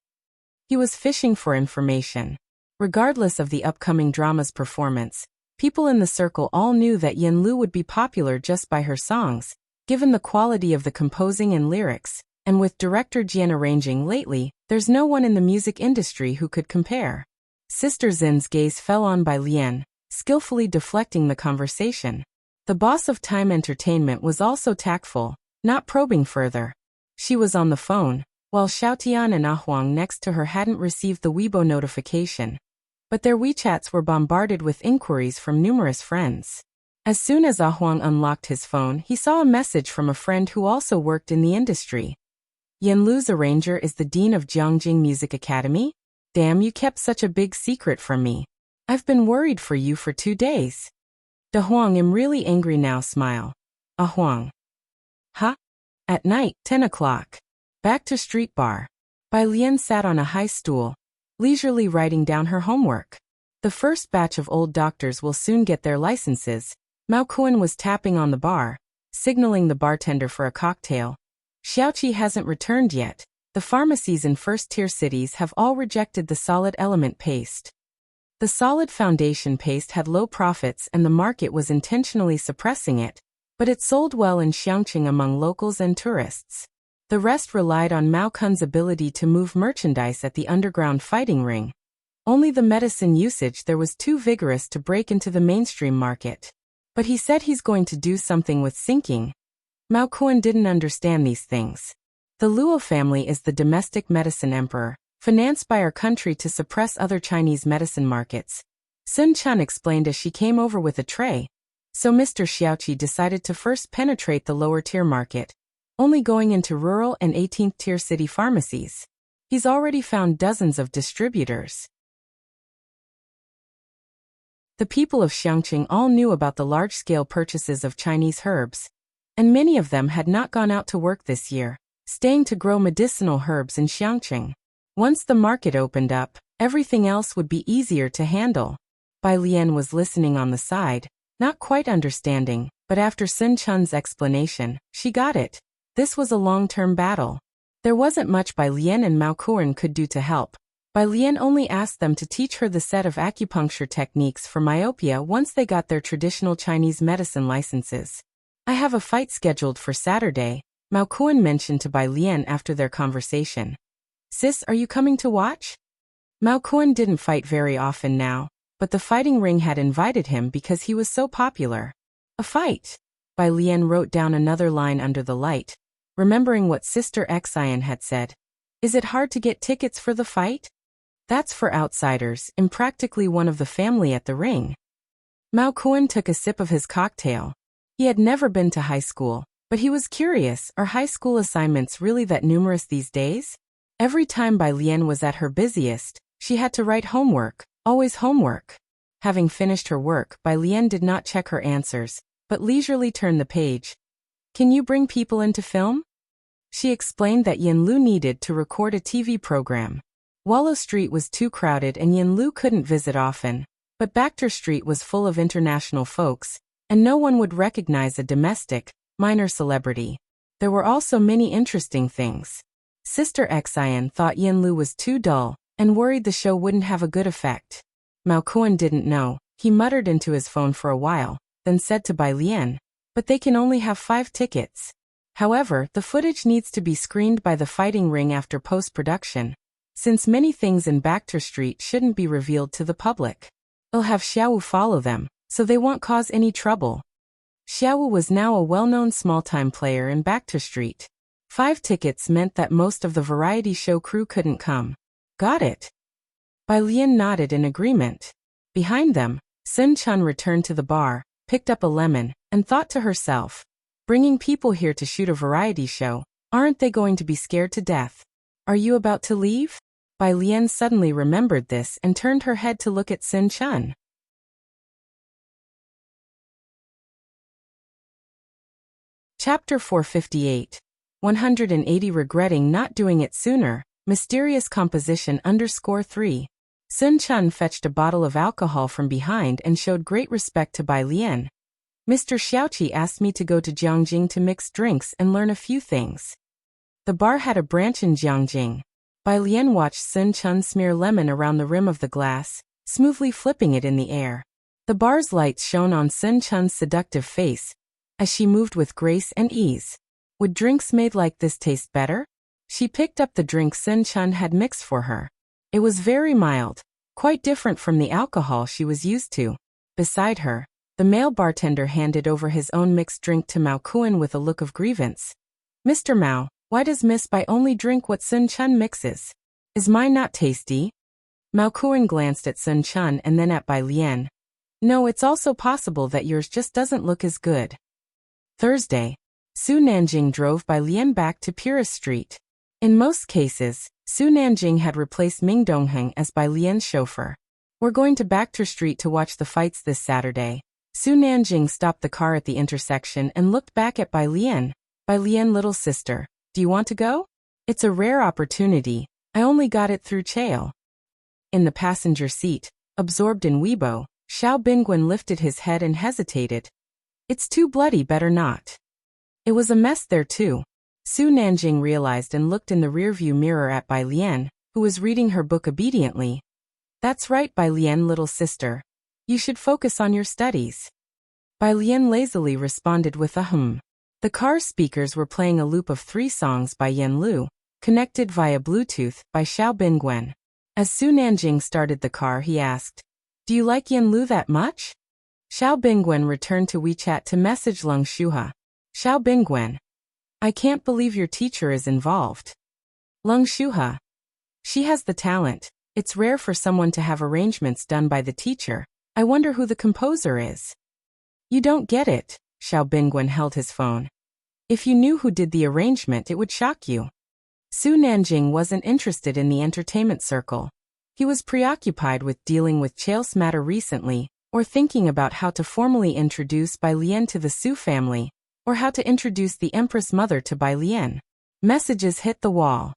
S1: He was fishing for information. Regardless of the upcoming drama's performance, people in the circle all knew that Yanlu would be popular just by her songs, given the quality of the composing and lyrics, and with Director Jian arranging lately, there's no one in the music industry who could compare. Sister Zin's gaze fell on Bai Lian, skillfully deflecting the conversation. The boss of Time Entertainment was also tactful, not probing further. She was on the phone, while Xiaotian and Ahuang next to her hadn't received the Weibo notification. But their WeChats were bombarded with inquiries from numerous friends. As soon as Ahuang unlocked his phone, he saw a message from a friend who also worked in the industry. Yanlu's arranger is the dean of Jiangjing Music Academy? Damn, you kept such a big secret from me. I've been worried for you for 2 days. De Huang, am really angry now, smile. Ahuang. Huh? At night, 10 o'clock. Back to street bar. Bai Lian sat on a high stool, leisurely writing down her homework. The first batch of old doctors will soon get their licenses. Mao Kuan was tapping on the bar, signaling the bartender for a cocktail. Xiaoqi hasn't returned yet. The pharmacies in first-tier cities have all rejected the solid element paste. The solid foundation paste had low profits and the market was intentionally suppressing it, but it sold well in Xiangqing among locals and tourists. The rest relied on Mao Kun's ability to move merchandise at the underground fighting ring. Only the medicine usage there was too vigorous to break into the mainstream market. But he said he's going to do something with sinking. Mao Kun didn't understand these things. The Luo family is the domestic medicine emperor, financed by our country to suppress other Chinese medicine markets. Sun Chun explained as she came over with a tray. So Mr. Xiaoqi decided to first penetrate the lower-tier market, only going into rural and 18th-tier city pharmacies. He's already found dozens of distributors. The people of Xiangqing all knew about the large-scale purchases of Chinese herbs, and many of them had not gone out to work this year, staying to grow medicinal herbs in Xiangqing. Once the market opened up, everything else would be easier to handle. Bai Lian was listening on the side, not quite understanding, but after Sun Chun's explanation, she got it. This was a long-term battle. There wasn't much Bai Lian and Mao Kuan could do to help. Bai Lian only asked them to teach her the set of acupuncture techniques for myopia once they got their traditional Chinese medicine licenses. I have a fight scheduled for Saturday, Mao Kuan mentioned to Bai Lian after their conversation. Sis, are you coming to watch? Mao Kuan didn't fight very often now, but the fighting ring had invited him because he was so popular. A fight? Bai Lian wrote down another line under the light, remembering what Sister Xian had said. Is it hard to get tickets for the fight? That's for outsiders, I'm practically one of the family at the ring. Mao Kuan took a sip of his cocktail. He had never been to high school, but he was curious, are high school assignments really that numerous these days? Every time Bai Lian was at her busiest, she had to write homework, always homework. Having finished her work, Bai Lian did not check her answers, but leisurely turned the page. Can you bring people into film? She explained that Yin Lu needed to record a TV program. Wallow Street was too crowded and Yin Lu couldn't visit often, but Bacter Street was full of international folks, and no one would recognize a domestic, minor celebrity. There were also many interesting things. Sister Xian thought Yin Lu was too dull, and worried the show wouldn't have a good effect. Mao Kuan didn't know. He muttered into his phone for a while, then said to Bai Lian, but they can only have 5 tickets. However, the footage needs to be screened by the fighting ring after post-production, since many things in Bacter Street shouldn't be revealed to the public. I'll have Xiaowu follow them, so they won't cause any trouble. Xiaowu was now a well-known small-time player in Bacter Street. 5 tickets meant that most of the variety show crew couldn't come. Got it. Bai Lian nodded in agreement. Behind them, Sun Chun returned to the bar, picked up a lemon, and thought to herself, bringing people here to shoot a variety show, aren't they going to be scared to death? Are you about to leave? Bai Lian suddenly remembered this and turned her head to look at Sun Chun. Chapter 458. 180 Regretting not doing it sooner. Mysterious composition _3. Sun Chun fetched a bottle of alcohol from behind and showed great respect to Bai Lian. Mr. Xiaoqi asked me to go to Jiangjing to mix drinks and learn a few things. The bar had a branch in Jiangjing. Bai Lian watched Sun Chun smear lemon around the rim of the glass, smoothly flipping it in the air. The bar's lights shone on Sun Chun's seductive face, as she moved with grace and ease. Would drinks made like this taste better? She picked up the drink Sun Chun had mixed for her. It was very mild, quite different from the alcohol she was used to. Beside her, the male bartender handed over his own mixed drink to Mao Kuan with a look of grievance. Mr. Mao, why does Miss Bai only drink what Sun Chun mixes? Is mine not tasty? Mao Kuan glanced at Sun Chun and then at Bai Lian. No, it's also possible that yours just doesn't look as good. Thursday. Su Nanjing drove Bai Lian back to Purist Street. In most cases, Su Nanjing had replaced Ming Dongheng as Bai Lian's chauffeur. We're going to Bacter Street to watch the fights this Saturday. Su Nanjing stopped the car at the intersection and looked back at Bai Lian. Bai Lian, little sister, do you want to go? It's a rare opportunity. I only got it through Chao. In the passenger seat, absorbed in Weibo, Xiao Bingwen lifted his head and hesitated. It's too bloody, better not. It was a mess there too. Su Nanjing realized and looked in the rearview mirror at Bai Lian, who was reading her book obediently. That's right, Bai Lian, little sister. You should focus on your studies. Bai Lian lazily responded with a hum. The car speakers were playing a loop of 3 songs by Yin Lu, connected via Bluetooth by Xiao Bingwen. As Su Nanjing started the car, he asked, do you like Yin Lu that much? Xiao Bingwen returned to WeChat to message Lung Shuha. Xiao Bingwen. I can't believe your teacher is involved. Lung Shuha. She has the talent. It's rare for someone to have arrangements done by the teacher. I wonder who the composer is. You don't get it. Xiao Bingwen held his phone. If you knew who did the arrangement, it would shock you. Su Nanjing wasn't interested in the entertainment circle. He was preoccupied with dealing with Chao's matter recently, or thinking about how to formally introduce Bai Lian to the Su family, or how to introduce the Empress Mother to Bai Lian. Messages hit the wall.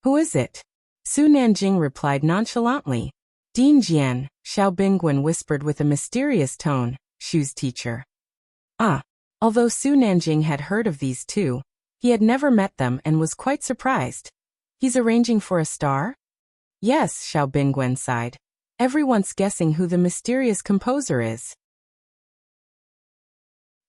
S1: Who is it? Su Nanjing replied nonchalantly. Dean Jian, Xiao Bingwen whispered with a mysterious tone, Shu's teacher. Ah. Although Su Nanjing had heard of these two, he had never met them and was quite surprised. He's arranging for a star? Yes, Xiao Bingwen sighed. Everyone's guessing who the mysterious composer is.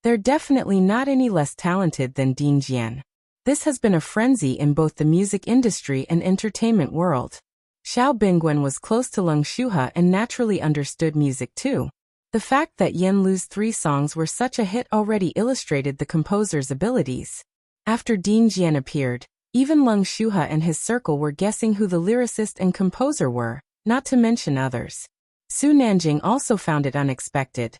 S1: They're definitely not any less talented than Dean Jian. This has been a frenzy in both the music industry and entertainment world. Xiao Bingwen was close to Lung Shuha and naturally understood music too. The fact that Yin Lu's 3 songs were such a hit already illustrated the composer's abilities. After Dean Jian appeared, even Lung Shuha and his circle were guessing who the lyricist and composer were, not to mention others. Su Nanjing also found it unexpected.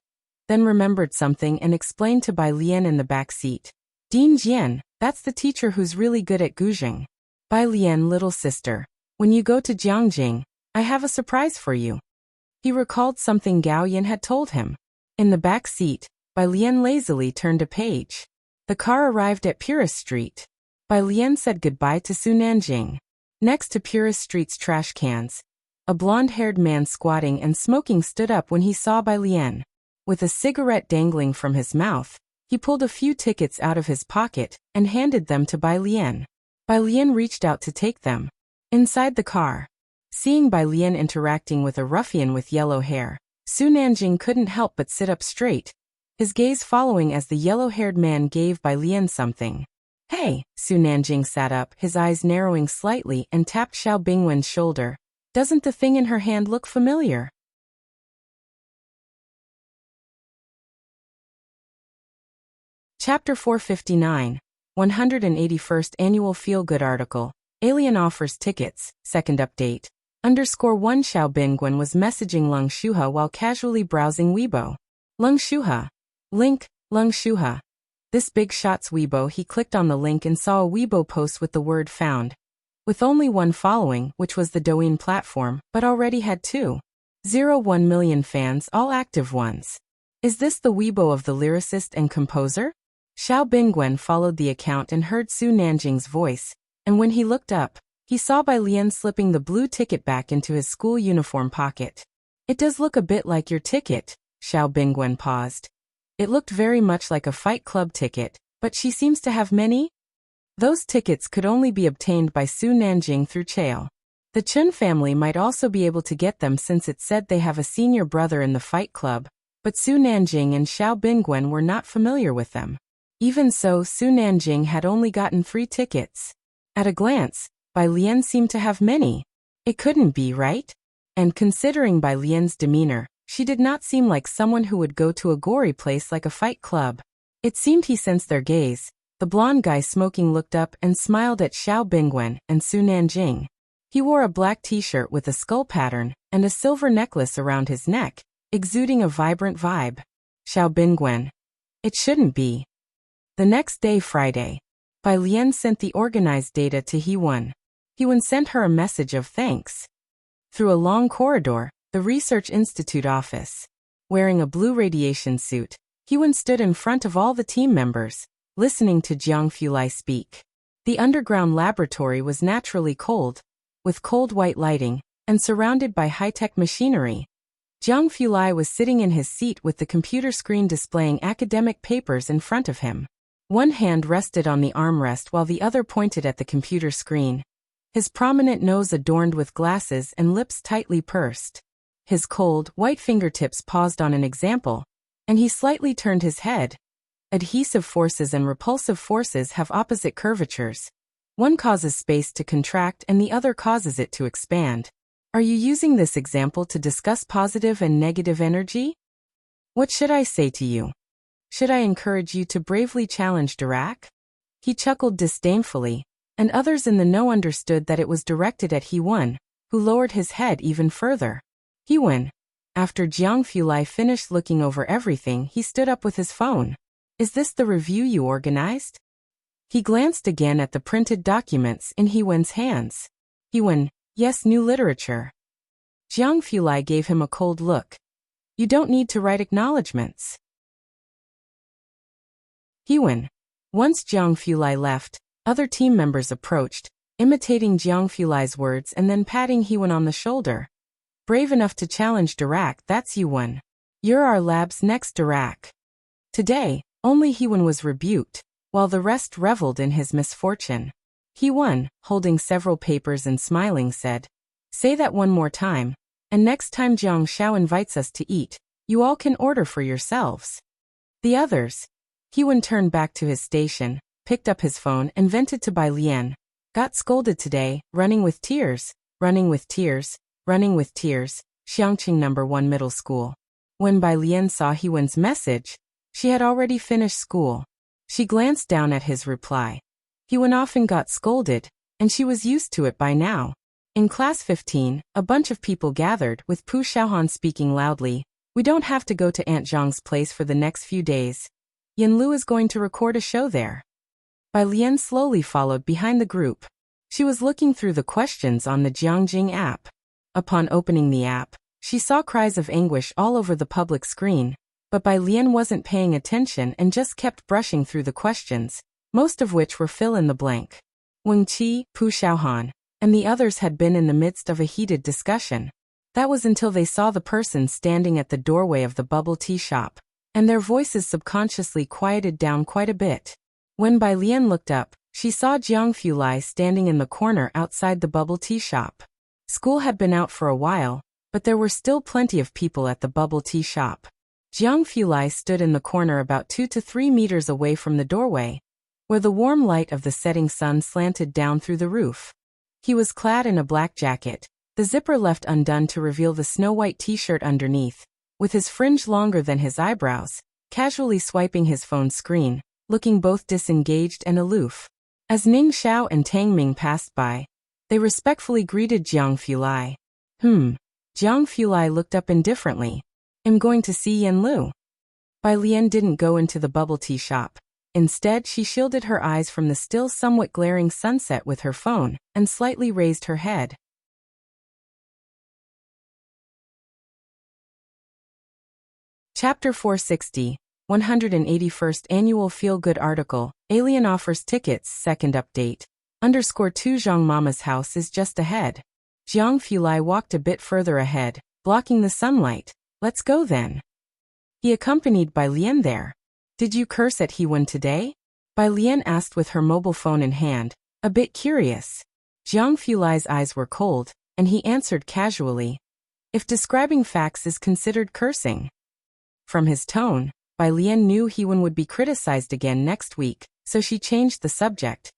S1: then remembered something and explained to Bai Lian in the back seat. Dean Jian, that's the teacher who's really good at Guzheng. Bai Lian, little sister, when you go to Jiangjing, I have a surprise for you. He recalled something Gao Yan had told him. In the back seat, Bai Lian lazily turned a page. The car arrived at Puris Street. Bai Lian said goodbye to Su Nanjing. Next to Puris Street's trash cans, a blonde-haired man squatting and smoking stood up when he saw Bai Lian. With a cigarette dangling from his mouth, he pulled a few tickets out of his pocket and handed them to Bai Lian. Bai Lian reached out to take them. Inside the car, seeing Bai Lian interacting with a ruffian with yellow hair, Su Nanjing couldn't help but sit up straight, his gaze following as the yellow-haired man gave Bai Lian something. Hey, Su Nanjing sat up, his eyes narrowing slightly, and tapped Xiao Bingwen's shoulder. Doesn't the thing in her hand look familiar? Chapter 459, 181st Annual Feel-Good Article. Alien offers tickets, second update. _1 Xiao Bingwen was messaging Leng Shuha while casually browsing Weibo. Leng Shuha. Link, Leng Shuha. This big shot's Weibo. He clicked on the link and saw a Weibo post with the word found. With only one following, which was the Douyin platform, but already had 2.01 million fans, all active ones. Is this the Weibo of the lyricist and composer? Xiao Bingwen followed the account and heard Su Nanjing's voice, and when he looked up, he saw Bai Lian slipping the blue ticket back into his school uniform pocket. It does look a bit like your ticket, Xiao Bingwen paused. It looked very much like a Fight Club ticket, but she seems to have many? Those tickets could only be obtained by Su Nanjing through Chao. The Chun family might also be able to get them since it said they have a senior brother in the Fight Club, but Su Nanjing and Xiao Bingwen were not familiar with them. Even so, Su Nanjing had only gotten 3 tickets. At a glance, Bai Lian seemed to have many. It couldn't be, right? And considering Bai Lian's demeanor, she did not seem like someone who would go to a gory place like a fight club. It seemed he sensed their gaze. The blonde guy smoking looked up and smiled at Xiao Bingwen and Su Nanjing. He wore a black t-shirt with a skull pattern and a silver necklace around his neck, exuding a vibrant vibe. Xiao Bingwen. It shouldn't be. The next day, Friday, Bai Lian sent the organized data to Heewon. Heewon sent her a message of thanks. Through a long corridor, the Research Institute office. Wearing a blue radiation suit, Heewon stood in front of all the team members, listening to Jiang Fulai speak. The underground laboratory was naturally cold, with cold white lighting, and surrounded by high-tech machinery. Jiang Fulai was sitting in his seat with the computer screen displaying academic papers in front of him. One hand rested on the armrest while the other pointed at the computer screen. His prominent nose adorned with glasses and lips tightly pursed. His cold, white fingertips paused on an example, and he slightly turned his head. Adhesive forces and repulsive forces have opposite curvatures. One causes space to contract and the other causes it to expand. Are you using this example to discuss positive and negative energy? What should I say to you? Should I encourage you to bravely challenge Dirac? He chuckled disdainfully, and others in the know understood that it was directed at Heewon, who lowered his head even further. Heewon. After Jiang Fulai finished looking over everything, he stood up with his phone. Is this the review you organized? He glanced again at the printed documents in Heewon's hands. Heewon, yes, new literature. Jiang Fulai gave him a cold look. You don't need to write acknowledgments. Heewon. Once Jiang Fulai left, other team members approached, imitating Jiang Fulai's words and then patting Heewon on the shoulder. Brave enough to challenge Dirac, that's Heewon. You're our lab's next Dirac. Today, only Heewon was rebuked, while the rest reveled in his misfortune. Heewon, holding several papers and smiling, said, Say that one more time, and next time Jiang Xiao invites us to eat, you all can order for yourselves. The others. Heewon turned back to his station, picked up his phone and vented to Bai Lian. Got scolded today, running with tears, running with tears, running with tears, Xiangqing No. 1 Middle School. When Bai Lian saw Heewon's message, she had already finished school. She glanced down at his reply. Heewon often got scolded, and she was used to it by now. In class 15, a bunch of people gathered, with Pu Xiaohan speaking loudly. We don't have to go to Aunt Zhang's place for the next few days. Yanlu is going to record a show there. Bai Lian slowly followed behind the group. She was looking through the questions on the Jiangjing app. Upon opening the app, she saw cries of anguish all over the public screen, but Bai Lian wasn't paying attention and just kept brushing through the questions, most of which were fill in the blank. Wang Qi, Pu Xiaohan, and the others had been in the midst of a heated discussion. That was until they saw the person standing at the doorway of the bubble tea shop, and their voices subconsciously quieted down quite a bit. When Bai Lian looked up, she saw Jiang Fulai standing in the corner outside the bubble tea shop. School had been out for a while, but there were still plenty of people at the bubble tea shop. Jiang Fulai stood in the corner about 2 to 3 meters away from the doorway, where the warm light of the setting sun slanted down through the roof. He was clad in a black jacket, the zipper left undone to reveal the snow-white t-shirt underneath, with his fringe longer than his eyebrows, casually swiping his phone screen, looking both disengaged and aloof. As Ning Xiao and Tang Ming passed by, they respectfully greeted Jiang Fulai. Jiang Fulai looked up indifferently. I'm going to see Yanlu. Bai Lian didn't go into the bubble tea shop. Instead, she shielded her eyes from the still somewhat glaring sunset with her phone, and slightly raised her head. Chapter 460, 181st Annual Feel-Good Article, Alien Offers Tickets, Second Update. _2 Zhang Mama's house is just ahead. Jiang Fulai walked a bit further ahead, blocking the sunlight. Let's go then. He accompanied Bai Lian there. Did you curse at Hewen today? Bai Lian asked with her mobile phone in hand, a bit curious. Jiang Fulai's eyes were cold, and he answered casually. If describing facts is considered cursing. From his tone, Bai Lian knew Hewen would be criticized again next week, so she changed the subject.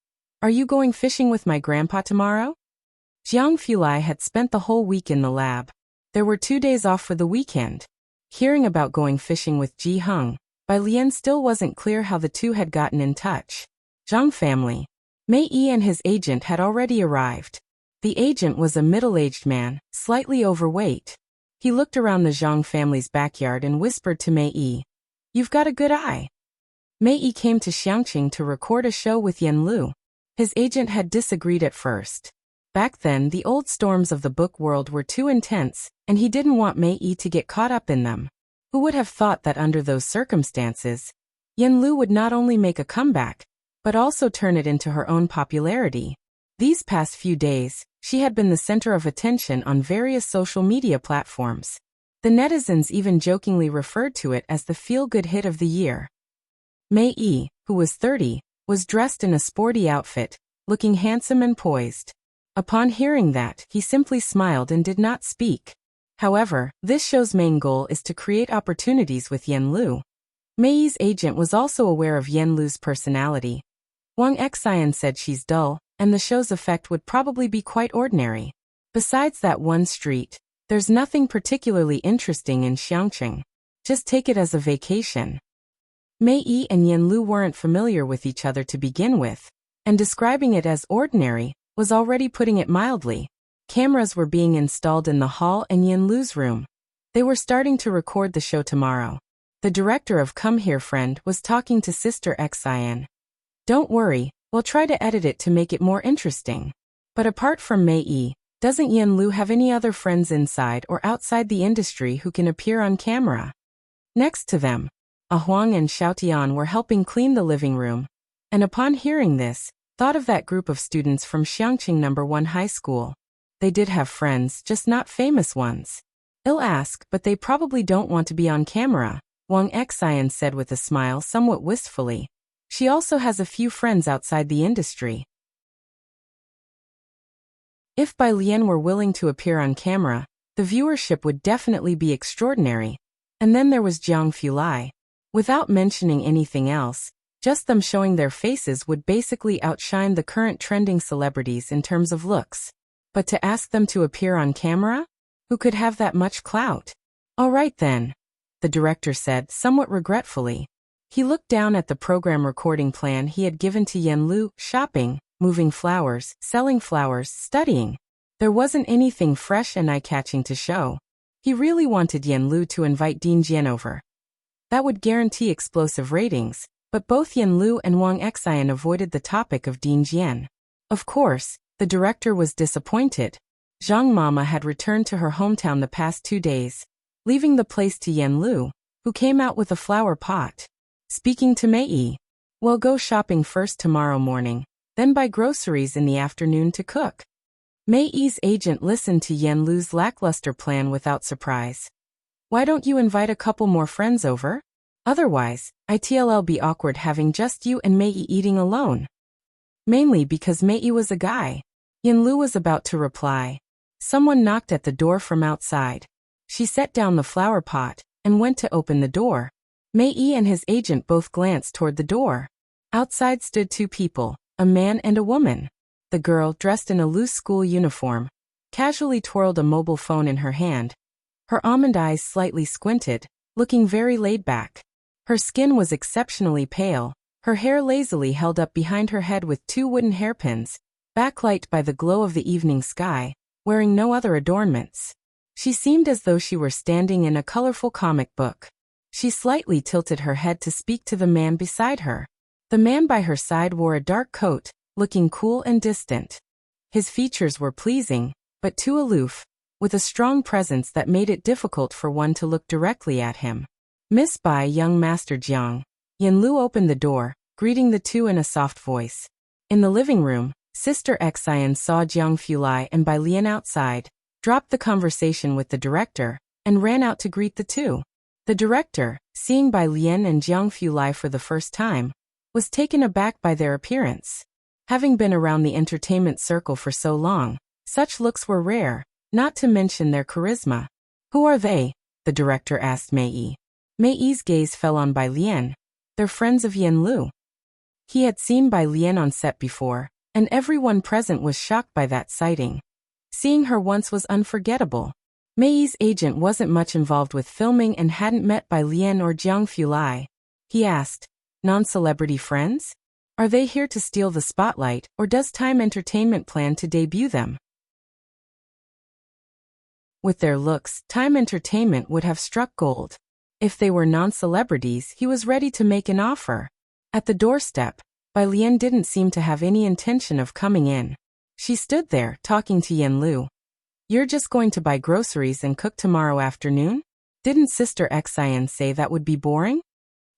S1: Are you going fishing with my grandpa tomorrow? Jiang Fulai had spent the whole week in the lab. There were 2 days off for the weekend. Hearing about going fishing with Ji Heng, Bai Lian still wasn't clear how the two had gotten in touch. Zhang family. Mei Yi and his agent had already arrived. The agent was a middle-aged man, slightly overweight. He looked around the Zhang family's backyard and whispered to Mei Yi, "You've got a good eye." Mei Yi came to Xiangqing to record a show with Yanlu. His agent had disagreed at first. Back then, the old storms of the book world were too intense, and he didn't want Mei Yi to get caught up in them. Who would have thought that under those circumstances, Yanlu would not only make a comeback, but also turn it into her own popularity? These past few days, she had been the center of attention on various social media platforms. The netizens even jokingly referred to it as the feel-good hit of the year. Mei Yi, who was 30, was dressed in a sporty outfit, looking handsome and poised. Upon hearing that, he simply smiled and did not speak. However, this show's main goal is to create opportunities with Yanlu. Mei Yi's agent was also aware of Yanlu's personality. Wang Xian said she's dull, and the show's effect would probably be quite ordinary. Besides that one street, there's nothing particularly interesting in Xiangqing. Just take it as a vacation. Mei Yi and Yanlu weren't familiar with each other to begin with, and describing it as ordinary was already putting it mildly. Cameras were being installed in the hall and Yanlu's room. They were starting to record the show tomorrow. The director of Come Here Friend was talking to Sister Xian. Don't worry, we'll try to edit it to make it more interesting. But apart from Mei Yi, doesn't Yanlu have any other friends inside or outside the industry who can appear on camera? Next to them, A Huang and Xiaotian were helping clean the living room, and upon hearing this, thought of that group of students from Xiangqing No. 1 High School. They did have friends, just not famous ones. I'll ask, but they probably don't want to be on camera, Wang Xian said with a smile somewhat wistfully. She also has a few friends outside the industry. If Bai Lian were willing to appear on camera, the viewership would definitely be extraordinary. And then there was Jiang Fulai. Without mentioning anything else, just them showing their faces would basically outshine the current trending celebrities in terms of looks. But to ask them to appear on camera? Who could have that much clout? All right then, the director said somewhat regretfully. He looked down at the program recording plan he had given to Yanlu: shopping, moving flowers, selling flowers, studying. There wasn't anything fresh and eye-catching to show. He really wanted Yan Lu to invite Dean Jian over. That would guarantee explosive ratings, but both Yan Lu and Wang Xian avoided the topic of Dean Jian. Of course, the director was disappointed. Zhang Mama had returned to her hometown the past 2 days, leaving the place to Yan Lu, who came out with a flower pot. Speaking to Mei, "Well, go shopping first tomorrow morning, then buy groceries in the afternoon to cook." Mei's agent listened to Yan Lu's lackluster plan without surprise. "Why don't you invite a couple more friends over? Otherwise, it'll be awkward having just you and Mei eating alone." Mainly because Mei was a guy. Yan Lu was about to reply. Someone knocked at the door from outside. She set down the flower pot and went to open the door. Mei and his agent both glanced toward the door. Outside stood 2 people, a man and a woman. The girl, dressed in a loose school uniform, casually twirled a mobile phone in her hand. Her almond eyes slightly squinted, looking very laid back. Her skin was exceptionally pale, her hair lazily held up behind her head with 2 wooden hairpins, backlit by the glow of the evening sky, wearing no other adornments. She seemed as though she were standing in a colorful comic book. She slightly tilted her head to speak to the man beside her. The man by her side wore a dark coat, looking cool and distant. His features were pleasing, but too aloof, with a strong presence that made it difficult for one to look directly at him. "Miss Bai, young Master Jiang." Yan Lu opened the door, greeting the 2 in a soft voice. In the living room, Sister Xian saw Jiang Fulai and Bai Lian outside, dropped the conversation with the director, and ran out to greet the 2. The director, seeing Bai Lian and Jiang Fulai for the first time, was taken aback by their appearance. Having been around the entertainment circle for so long, such looks were rare, not to mention their charisma. "Who are they?" the director asked Mei. Mei's gaze fell on Bai Lian. "They're friends of Yan Lu." He had seen Bai Lian on set before, and everyone present was shocked by that sighting. Seeing her once was unforgettable. Mei's agent wasn't much involved with filming and hadn't met Bai Lian or Jiang Fulai. He asked, "Non-celebrity friends? Are they here to steal the spotlight, or does Time Entertainment plan to debut them?" With their looks, Time Entertainment would have struck gold. If they were non-celebrities, he was ready to make an offer. At the doorstep, Bai Lian didn't seem to have any intention of coming in. She stood there, talking to Yan Lu. "You're just going to buy groceries and cook tomorrow afternoon? Didn't Sister Xian say that would be boring?"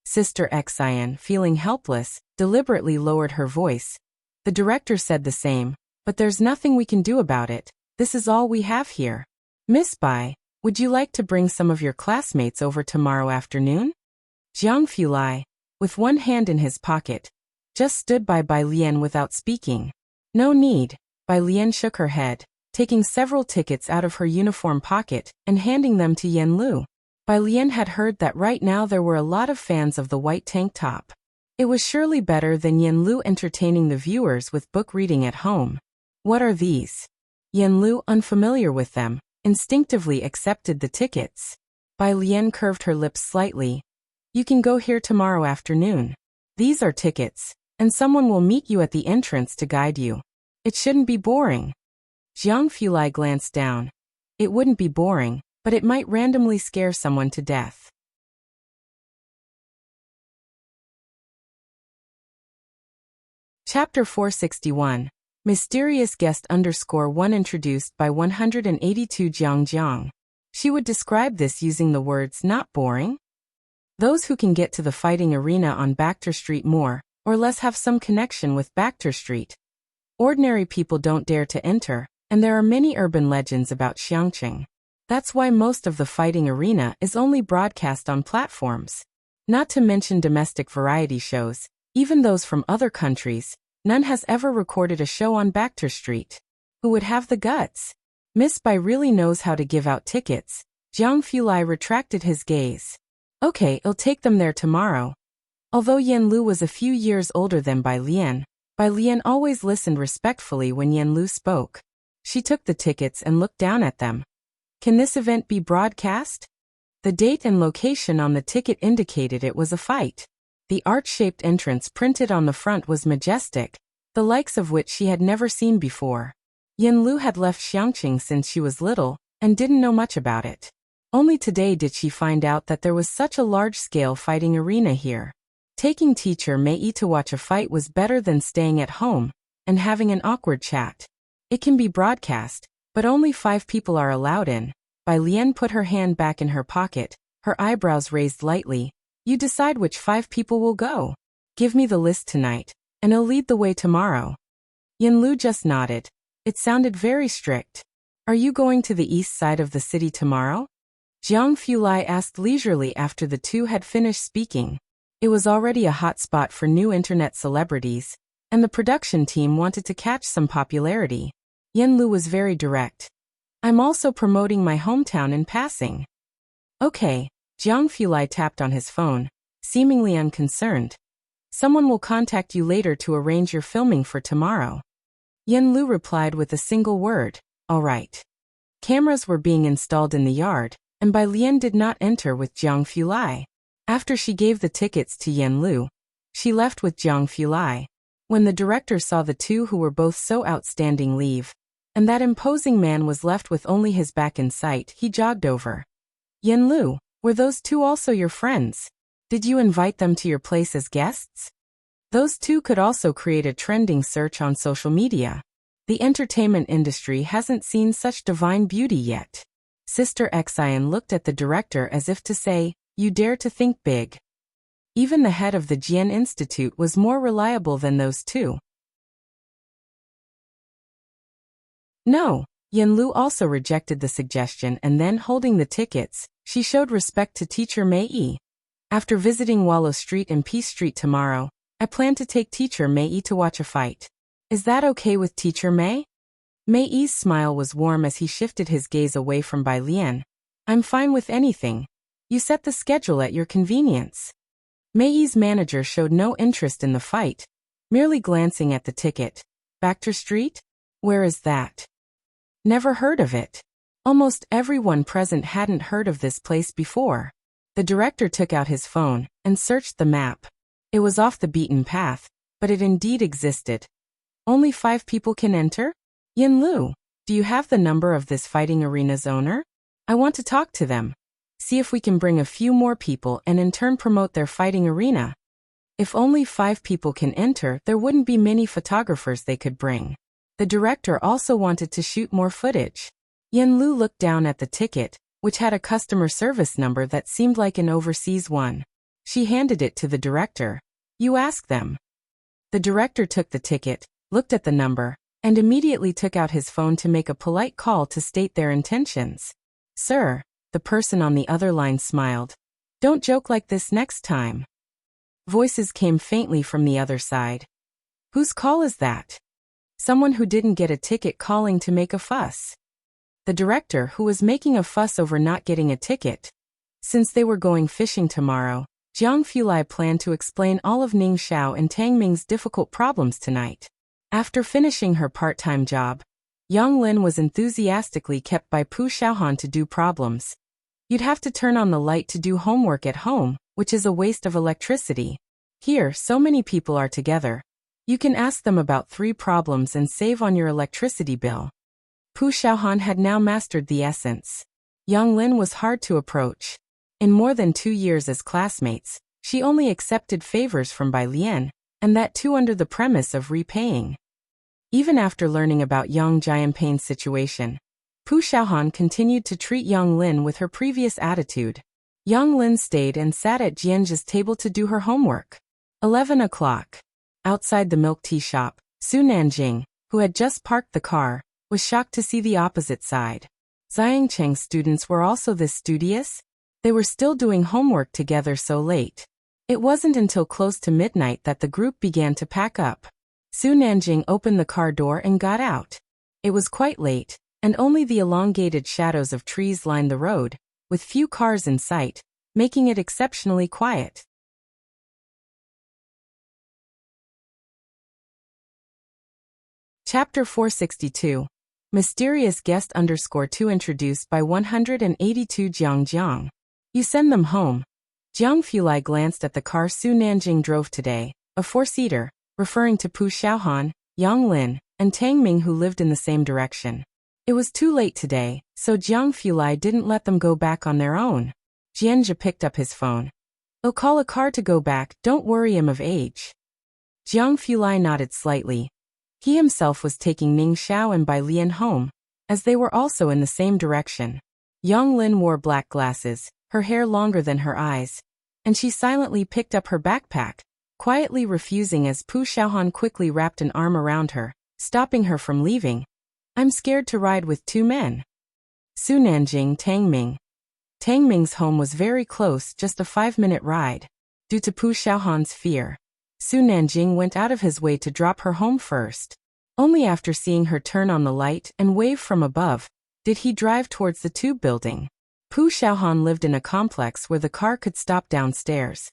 S1: Sister Xian, feeling helpless, deliberately lowered her voice. "The director said the same, but there's nothing we can do about it. This is all we have here. Miss Bai, would you like to bring some of your classmates over tomorrow afternoon?" Jiang Fulai, with one hand in his pocket, just stood by Bai Lian without speaking. "No need." Bai Lian shook her head, taking several tickets out of her uniform pocket and handing them to Yan Lu. Bai Lian had heard that right now there were a lot of fans of the white tank top. It was surely better than Yan Lu entertaining the viewers with book reading at home. "What are these?" Yan Lu, unfamiliar with them, instinctively accepted the tickets. Bai Lian curved her lips slightly. "You can go here tomorrow afternoon. These are tickets, and someone will meet you at the entrance to guide you. It shouldn't be boring." Jiang Fulai glanced down. It wouldn't be boring, but it might randomly scare someone to death. Chapter 461. Mysterious Guest _1 introduced by 182 Jiang. She would describe this using the words "not boring." Those who can get to the fighting arena on Bachter Street more or less have some connection with Bachter Street. Ordinary people don't dare to enter, and there are many urban legends about Xiangqing. That's why most of the fighting arena is only broadcast on platforms. Not to mention domestic variety shows, even those from other countries, none has ever recorded a show on Bachter Street. Who would have the guts? Miss Bai really knows how to give out tickets. Jiang Fulai retracted his gaze. "Okay, I'll take them there tomorrow." Although Yan Lu was a few years older than Bai Lian always listened respectfully when Yan Lu spoke. She took the tickets and looked down at them. "Can this event be broadcast?" The date and location on the ticket indicated it was a fight. The arch-shaped entrance printed on the front was majestic, the likes of which she had never seen before. Yan Lu had left Xiangqing since she was little, and didn't know much about it. Only today did she find out that there was such a large-scale fighting arena here. Taking teacher Mei to watch a fight was better than staying at home and having an awkward chat. It can be broadcast, but only 5 people are allowed in. Bai Lian put her hand back in her pocket, her eyebrows raised lightly. You decide which 5 people will go. Give me the list tonight, and I'll lead the way tomorrow. Yanlu just nodded. It sounded very strict. Are you going to the east side of the city tomorrow? Jiang Fulai asked leisurely after the two had finished speaking. It was already a hot spot for new internet celebrities, and the production team wanted to catch some popularity. Yanlu was very direct. I'm also promoting my hometown in passing. Okay, Jiang Fulai tapped on his phone, seemingly unconcerned. Someone will contact you later to arrange your filming for tomorrow. Yanlu replied with a single word, all right. Cameras were being installed in the yard, and Bai Lian did not enter with Jiang Fulai. After she gave the tickets to Yanlu, she left with Jiang Fulai. When the director saw the two who were both so outstanding leave, and that imposing man was left with only his back in sight, he jogged over. Yanlu, were those two also your friends? Did you invite them to your place as guests? Those two could also create a trending search on social media. The entertainment industry hasn't seen such divine beauty yet. Sister Xian looked at the director as if to say, you dare to think big. Even the head of the Jian Institute was more reliable than those two. No, Yanlu also rejected the suggestion, and then holding the tickets, she showed respect to teacher Mei. After visiting Wallow Street and Peace Street tomorrow, I plan to take teacher Mei to watch a fight. Is that okay with teacher Mei? Mei's smile was warm as he shifted his gaze away from Bai Lian. I'm fine with anything. You set the schedule at your convenience. Mei's manager showed no interest in the fight, merely glancing at the ticket. Baxter Street? Where is that? Never heard of it. Almost everyone present hadn't heard of this place before. The director took out his phone and searched the map. It was off the beaten path, but it indeed existed. Only 5 people can enter? Yanlu, do you have the number of this fighting arena's owner? I want to talk to them. See if we can bring a few more people and in turn promote their fighting arena. If only 5 people can enter, there wouldn't be many photographers they could bring. The director also wanted to shoot more footage. Yanlu looked down at the ticket, which had a customer service number that seemed like an overseas one. She handed it to the director. You ask them. The director took the ticket, looked at the number, and immediately took out his phone to make a polite call to state their intentions. Sir, the person on the other line smiled. Don't joke like this next time. Voices came faintly from the other side. Whose call is that? Someone who didn't get a ticket calling to make a fuss. The director, who was making a fuss over not getting a ticket. Since they were going fishing tomorrow, Jiang Fulai planned to explain all of Ning Xiao and Tang Ming's difficult problems tonight. After finishing her part-time job, Yang Lin was enthusiastically kept by Pu Xiaohan to do problems. You'd have to turn on the light to do homework at home, which is a waste of electricity. Here, so many people are together. You can ask them about 3 problems and save on your electricity bill. Pu Xiaohan had now mastered the essence. Yang Lin was hard to approach. In more than 2 years as classmates, she only accepted favors from Bai Lian, and that too under the premise of repaying. Even after learning about Yang Jianping's situation, Pu Xiaohan continued to treat Yang Lin with her previous attitude. Yang Lin stayed and sat at Jianzhe's table to do her homework. 11 o'clock. Outside the milk tea shop, Su Nanjing, who had just parked the car, was shocked to see the opposite side. Xiangcheng's students were also this studious? They were still doing homework together so late. It wasn't until close to midnight that the group began to pack up. Su Nanjing opened the car door and got out. It was quite late, and only the elongated shadows of trees lined the road, with few cars in sight, making it exceptionally quiet. Chapter 462. Mysterious Guest _2 introduced by 182 Jiang. You send them home. Jiang Fulai glanced at the car Su Nanjing drove today, a 4-seater, referring to Pu Xiaohan, Yang Lin, and Tang Ming who lived in the same direction. It was too late today, so Jiang Fulai didn't let them go back on their own. Jianzhe picked up his phone. "I'll call a car to go back, don't worry, I'm of age." Jiang Fulai nodded slightly. He himself was taking Ning Xiao and Bai Lian home, as they were also in the same direction. Yang Lin wore black glasses, her hair longer than her eyes, and she silently picked up her backpack, quietly refusing as Pu Xiaohan quickly wrapped an arm around her, stopping her from leaving. "I'm scared to ride with two men." Su Nanjing Tangming. Tangming's home was very close, just a 5-minute ride. Due to Pu Xiaohan's fear, Su Nanjing went out of his way to drop her home first. Only after seeing her turn on the light and wave from above, did he drive towards the tube building. Pu Xiaohan lived in a complex where the car could stop downstairs,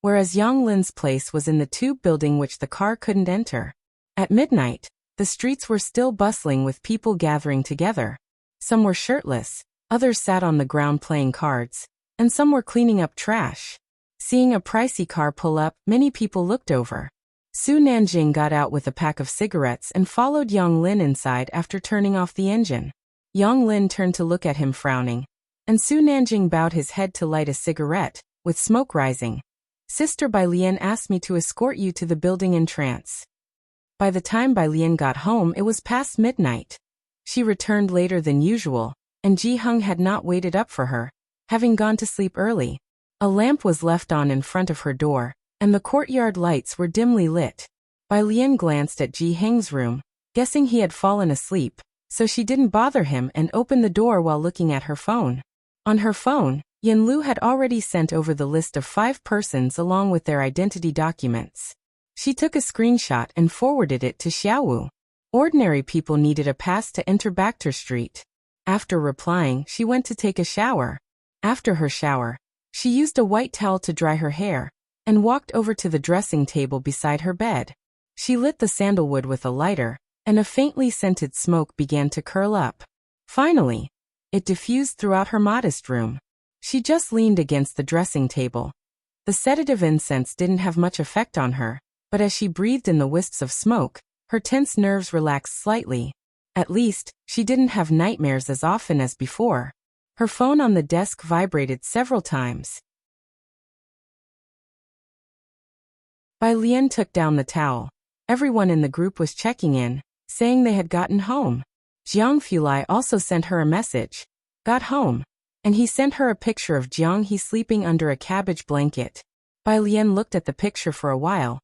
S1: whereas Yang Lin's place was in the tube building which the car couldn't enter. At midnight, the streets were still bustling with people gathering together. Some were shirtless, others sat on the ground playing cards, and some were cleaning up trash. Seeing a pricey car pull up, many people looked over. Su Nanjing got out with a pack of cigarettes and followed Yang Lin inside after turning off the engine. Yang Lin turned to look at him frowning, and Su Nanjing bowed his head to light a cigarette, with smoke rising. "Sister Bai Lian asked me to escort you to the building in trance." By the time Bai Lian got home, it was past midnight. She returned later than usual, and Ji Hung had not waited up for her, having gone to sleep early. A lamp was left on in front of her door, and the courtyard lights were dimly lit. Bai Lian glanced at Ji Heng's room, guessing he had fallen asleep, so she didn't bother him and opened the door while looking at her phone. On her phone, Yin Lu had already sent over the list of 5 persons along with their identity documents. She took a screenshot and forwarded it to Xiaowu. Ordinary people needed a pass to enter Bacter Street. After replying, she went to take a shower. After her shower, she used a white towel to dry her hair, and walked over to the dressing table beside her bed. She lit the sandalwood with a lighter, and a faintly scented smoke began to curl up. Finally, it diffused throughout her modest room. She just leaned against the dressing table. The sedative incense didn't have much effect on her, but as she breathed in the wisps of smoke, her tense nerves relaxed slightly. At least, she didn't have nightmares as often as before. Her phone on the desk vibrated several times. Bai Lian took down the towel. Everyone in the group was checking in, saying they had gotten home. Jiang Fulai also sent her a message. "Got home." And he sent her a picture of Jiang He sleeping under a cabbage blanket. Bai Lian looked at the picture for a while,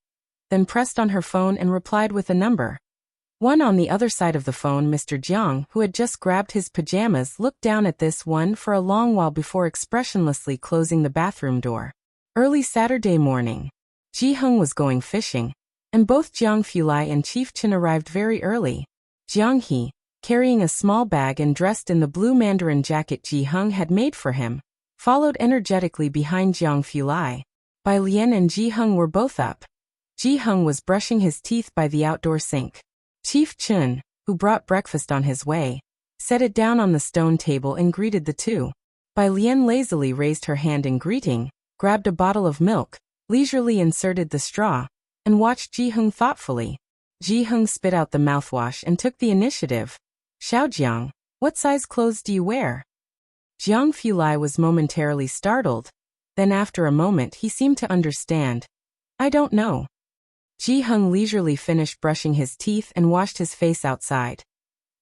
S1: then pressed on her phone and replied with a number. One on the other side of the phone, Mr. Jiang, who had just grabbed his pajamas, looked down at this one for a long while before expressionlessly closing the bathroom door. Early Saturday morning. Ji Hung was going fishing, and both Jiang Fulai and Chief Chen arrived very early. Jiang He, carrying a small bag and dressed in the blue mandarin jacket Ji Hung had made for him, followed energetically behind Jiang Fulai. Bai Lian and Ji Hung were both up. Ji Hung was brushing his teeth by the outdoor sink. Chief Chen, who brought breakfast on his way, set it down on the stone table and greeted the two. Bai Lian lazily raised her hand in greeting, grabbed a bottle of milk, leisurely inserted the straw, and watched Ji Hung thoughtfully. Ji Hung spit out the mouthwash and took the initiative. "Xiaojiang, what size clothes do you wear?" Jiang Fulai was momentarily startled. Then after a moment he seemed to understand. "I don't know." Ji Hung leisurely finished brushing his teeth and washed his face outside.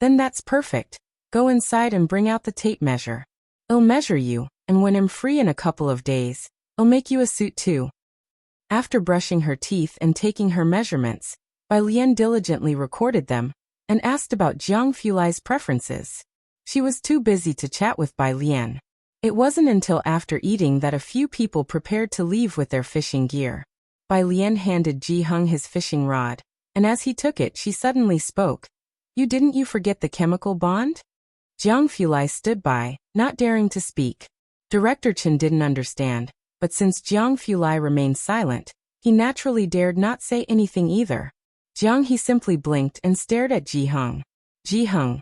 S1: "Then that's perfect. Go inside and bring out the tape measure. I'll measure you, and when I'm free in a couple of days, I'll make you a suit too." After brushing her teeth and taking her measurements, Bai Lian diligently recorded them, and asked about Jiang Fulai's preferences. She was too busy to chat with Bai Lian. It wasn't until after eating that a few people prepared to leave with their fishing gear. Bai Lian handed Ji Hung his fishing rod, and as he took it she suddenly spoke. Didn't you forget the chemical bond?" Jiang Fulai stood by, not daring to speak. Director Chen didn't understand, but since Jiang Fulai remained silent, he naturally dared not say anything either. Jiang He simply blinked and stared at Ji Hung. Ji Hung.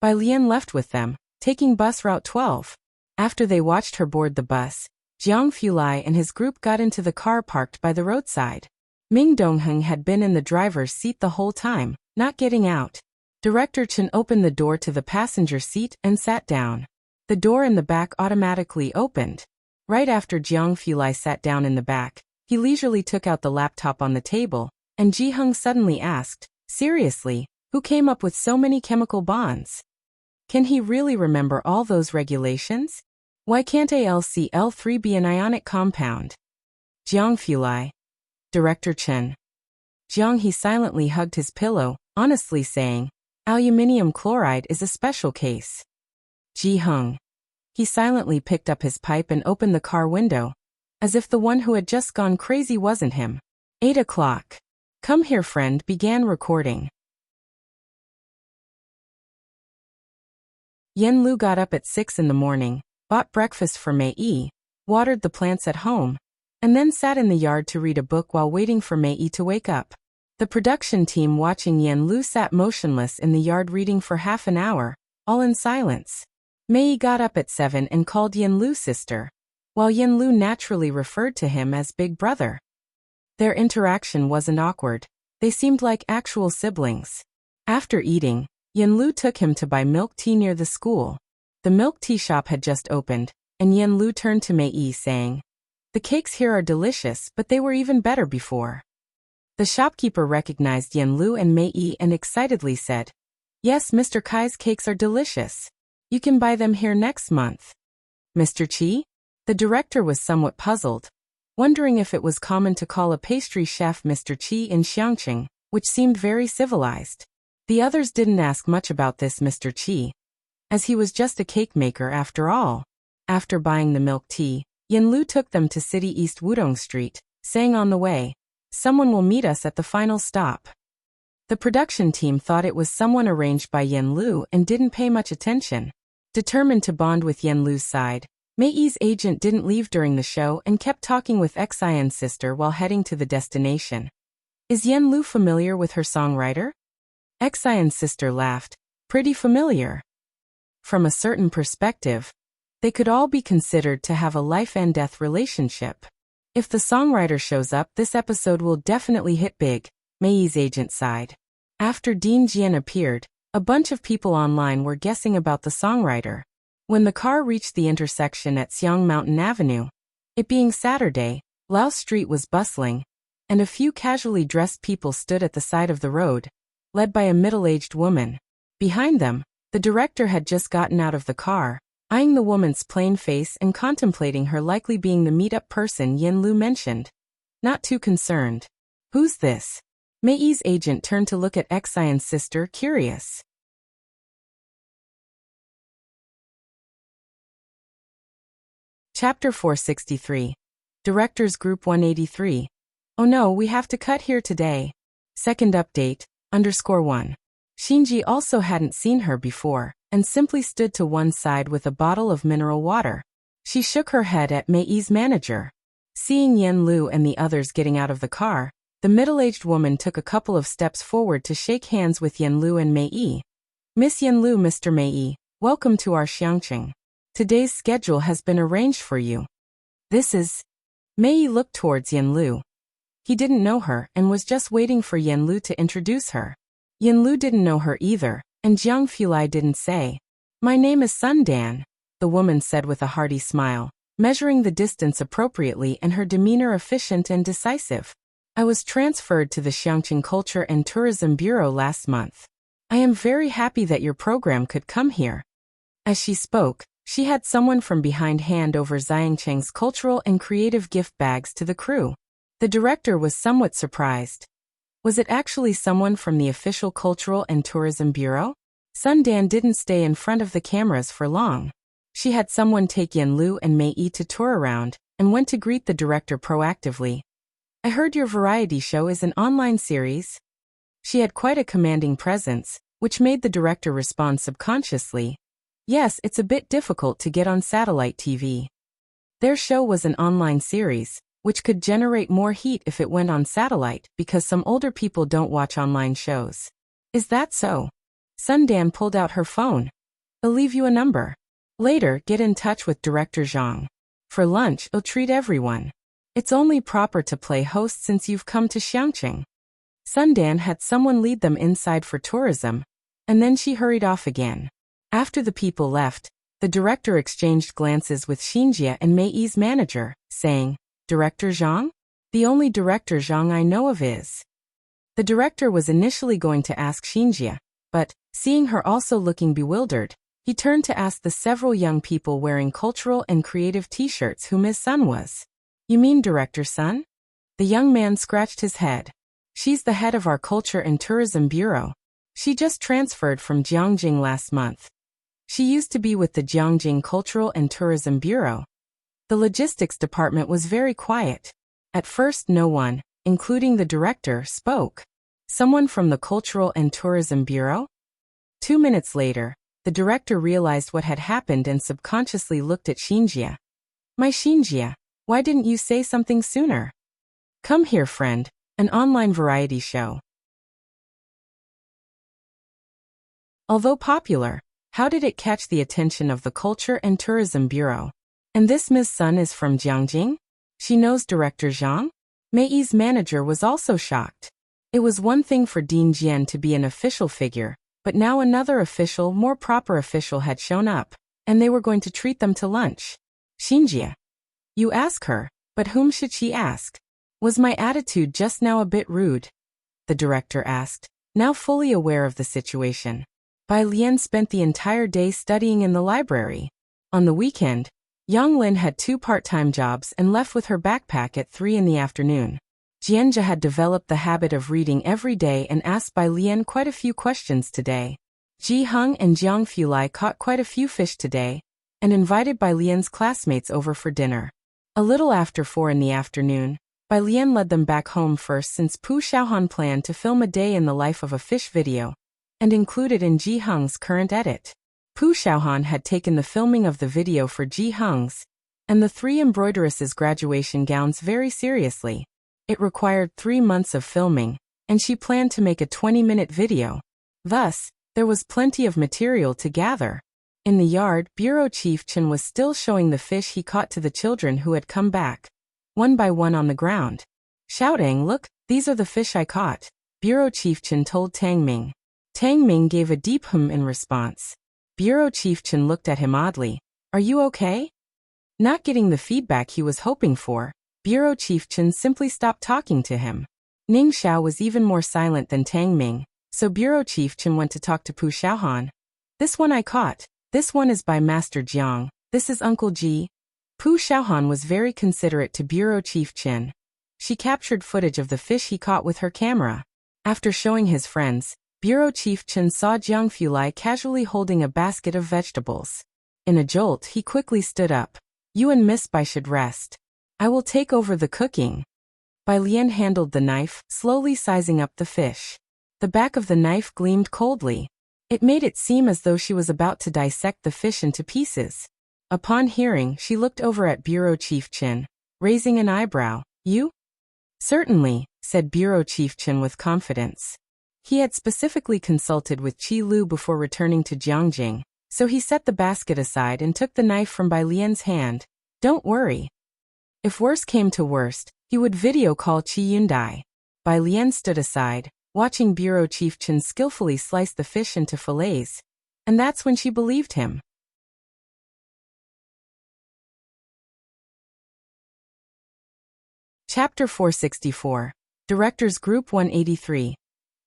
S1: Bai Lian left with them, taking bus route 12. After they watched her board the bus, Jiang Fulai and his group got into the car parked by the roadside. Ming Dongheng had been in the driver's seat the whole time, not getting out. Director Chen opened the door to the passenger seat and sat down. The door in the back automatically opened. Right after Jiang Fulai sat down in the back, he leisurely took out the laptop on the table, and Ji Hung suddenly asked, "Seriously, who came up with so many chemical bonds? Can he really remember all those regulations? Why can't AlCl3 be an ionic compound?" Jiang Fulai. Director Chen. Jiang he silently hugged his pillow, honestly saying, "Aluminium chloride is a special case." Ji Hung. He silently picked up his pipe and opened the car window, as if the one who had just gone crazy wasn't him. 8 o'clock. Come here friend began recording. Yen Lu got up at 6 in the morning, bought breakfast for Mei Yi, watered the plants at home, and then sat in the yard to read a book while waiting for Mei Yi to wake up. The production team watching Yen Lu sat motionless in the yard reading for half an hour, all in silence. Mei Yi got up at 7 and called Yen Lu sister, while Yen Lu naturally referred to him as big brother. Their interaction wasn't awkward. They seemed like actual siblings. After eating, Yen Lu took him to buy milk tea near the school. The milk tea shop had just opened, and Yen Lu turned to Mei Yi saying, "The cakes here are delicious, but they were even better before." The shopkeeper recognized Yen Lu and Mei Yi and excitedly said, "Yes, Mr. Kai's cakes are delicious. You can buy them here next month." Mr. Qi? The director was somewhat puzzled, wondering if it was common to call a pastry chef Mr. Qi in Xiangqing, which seemed very civilized. The others didn't ask much about this Mr. Qi, as he was just a cake maker after all. After buying the milk tea, Yen Lu took them to City East Wudong Street, saying on the way, "Someone will meet us at the final stop." The production team thought it was someone arranged by Yen Lu and didn't pay much attention. Determined to bond with Yen Lu's side, Mei Yi's agent didn't leave during the show and kept talking with Xian's sister while heading to the destination. "Is Yen Lu familiar with her songwriter?" Xian's sister laughed. "Pretty familiar. From a certain perspective, they could all be considered to have a life-and-death relationship. If the songwriter shows up, this episode will definitely hit big," Mei Yi's agent sighed. After Dean Jian appeared, a bunch of people online were guessing about the songwriter. When the car reached the intersection at Xiang Mountain Avenue, it being Saturday, Lao Street was bustling, and a few casually dressed people stood at the side of the road, led by a middle-aged woman. Behind them, the director had just gotten out of the car, eyeing the woman's plain face and contemplating her likely being the meet-up person Yen Lu mentioned. Not too concerned. "Who's this?" Mei Yi's agent turned to look at Xian's sister, curious. Chapter 463. Directors Group 183. "Oh no, we have to cut here today. Second update, _1. Shinji also hadn't seen her before, and simply stood to one side with a bottle of mineral water. She shook her head at Mei Yi's manager. Seeing Yen Lu and the others getting out of the car, the middle-aged woman took a couple of steps forward to shake hands with Yen Lu and Mei Yi. "Miss Yen Lu, Mr. Mei Yi, welcome to our Xiangqing. Today's schedule has been arranged for you. This is..." Mei Yi looked towards Yen Lu. He didn't know her and was just waiting for Yen Lu to introduce her. Yen Lu didn't know her either, and Jiang Fulai didn't say. "My name is Sun Dan," the woman said with a hearty smile, measuring the distance appropriately and her demeanor efficient and decisive. "I was transferred to the Xiangqing Culture and Tourism Bureau last month. I am very happy that your program could come here." As she spoke, she had someone from behind hand over Xiangqing's cultural and creative gift bags to the crew. The director was somewhat surprised. Was it actually someone from the official Cultural and Tourism Bureau? Sun Dan didn't stay in front of the cameras for long. She had someone take Yen Lu and Mei Yi to tour around, and went to greet the director proactively. "I heard your variety show is an online series." She had quite a commanding presence, which made the director respond subconsciously. Yes, it's a bit difficult to get on satellite TV. Their show was an online series, which could generate more heat if it went on satellite because some older people don't watch online shows. "Is that so?" Sun Dan pulled out her phone. "I'll leave you a number. Later, get in touch with Director Zhang. For lunch, I'll treat everyone. It's only proper to play host since you've come to Xiangqing." Sun Dan had someone lead them inside for tourism, and then she hurried off again. After the people left, the director exchanged glances with Xinjie and Mei's manager, saying, "Director Zhang? The only Director Zhang I know of is." The director was initially going to ask Xinjie, but, seeing her also looking bewildered, he turned to ask the several young people wearing cultural and creative t-shirts who Ms. Sun was. "You mean Director Sun?" The young man scratched his head. "She's the head of our Culture and Tourism Bureau. She just transferred from Jiangjing last month. She used to be with the Jiangjing Cultural and Tourism Bureau." The logistics department was very quiet. At first no one, including the director, spoke. Someone from the Cultural and Tourism Bureau? 2 minutes later, the director realized what had happened and subconsciously looked at Xinjie. "My Xinjie, why didn't you say something sooner? Come here, friend, an online variety show." Although popular, how did it catch the attention of the Culture and Tourism Bureau? And this Ms. Sun is from Jiangjing? She knows Director Zhang? Mei's manager was also shocked. It was one thing for Dean Jian to be an official figure, but now another official, more proper official had shown up, and they were going to treat them to lunch. "Xinjie, you ask her, but whom should she ask? Was my attitude just now a bit rude?" the director asked, now fully aware of the situation. Bai Lian spent the entire day studying in the library. On the weekend, Yang Lin had 2 part-time jobs and left with her backpack at 3 in the afternoon. Jianjia had developed the habit of reading every day and asked Bai Lian quite a few questions today. Ji Heng and Jiang Fulai caught quite a few fish today, and invited Bai Lian's classmates over for dinner. A little after 4 in the afternoon, Bai Lian led them back home first since Pu Xiaohan planned to film a day in the life of a fish video, and include it in Ji Heng's current edit. Pu Xiaohan had taken the filming of the video for Ji Heng's and the 3 embroideresses' graduation gowns very seriously. It required 3 months of filming, and she planned to make a 20-minute video. Thus, there was plenty of material to gather. In the yard, Bureau Chief Chen was still showing the fish he caught to the children who had come back, one by one on the ground. Shouting, "Look, these are the fish I caught," Bureau Chief Chen told Tang Ming. Tang Ming gave a deep hum in response. Bureau Chief Chen looked at him oddly. "Are you okay?" Not getting the feedback he was hoping for, Bureau Chief Chen simply stopped talking to him. Ning Xiao was even more silent than Tang Ming, so Bureau Chief Chen went to talk to Pu Xiaohan. "This one I caught. This one is by Master Jiang. This is Uncle Ji." Pu Xiaohan was very considerate to Bureau Chief Chen. She captured footage of the fish he caught with her camera. After showing his friends, Bureau Chief Chen saw Jiang Fulai casually holding a basket of vegetables. In a jolt, he quickly stood up. "You and Miss Bai should rest. I will take over the cooking." Bai Lian handled the knife, slowly sizing up the fish. The back of the knife gleamed coldly. It made it seem as though she was about to dissect the fish into pieces. Upon hearing, she looked over at Bureau Chief Chen, raising an eyebrow. "You?" "Certainly," said Bureau Chief Chen with confidence. He had specifically consulted with Qi Lu before returning to Jiangjing, so he set the basket aside and took the knife from Bai Lian's hand. "Don't worry. If worse came to worst, he would video call Qi Yundai." Bai Lian stood aside, watching Bureau Chief Chen skillfully slice the fish into fillets, and that's when she believed him. Chapter 464. Directors Group 183.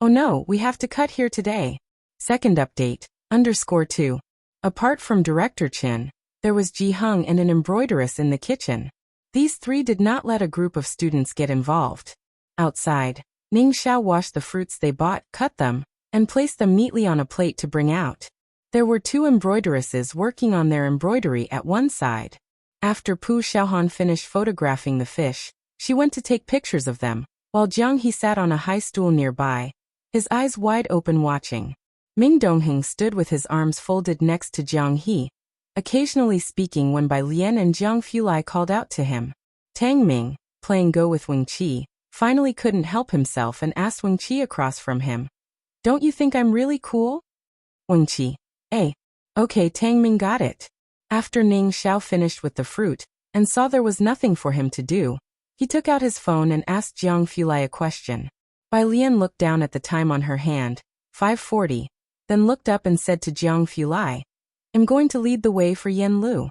S1: "Oh no, we have to cut here today." Second update, _2. Apart from Director Chen, there was Ji Heng and an embroideress in the kitchen. These 3 did not let a group of students get involved. Outside, Ning Xiao washed the fruits they bought, cut them, and placed them neatly on a plate to bring out. There were 2 embroideresses working on their embroidery at one side. After Pu Xiaohan finished photographing the fish, she went to take pictures of them, while Jiang He sat on a high stool nearby, his eyes wide open watching. Ming Dongheng stood with his arms folded next to Jiang He, occasionally speaking when Bai Lian and Jiang Fulai called out to him. Tang Ming, playing Go with Wing Qi, finally couldn't help himself and asked Wing Qi across from him. "Don't you think I'm really cool?" Wing Qi. Okay, Tang Ming got it. After Ning Xiao finished with the fruit, and saw there was nothing for him to do, he took out his phone and asked Jiang Fulai a question. Bai Lian looked down at the time on her hand, 5:40. then looked up and said to Jiang Fulai, "I'm going to lead the way for Yen Lu."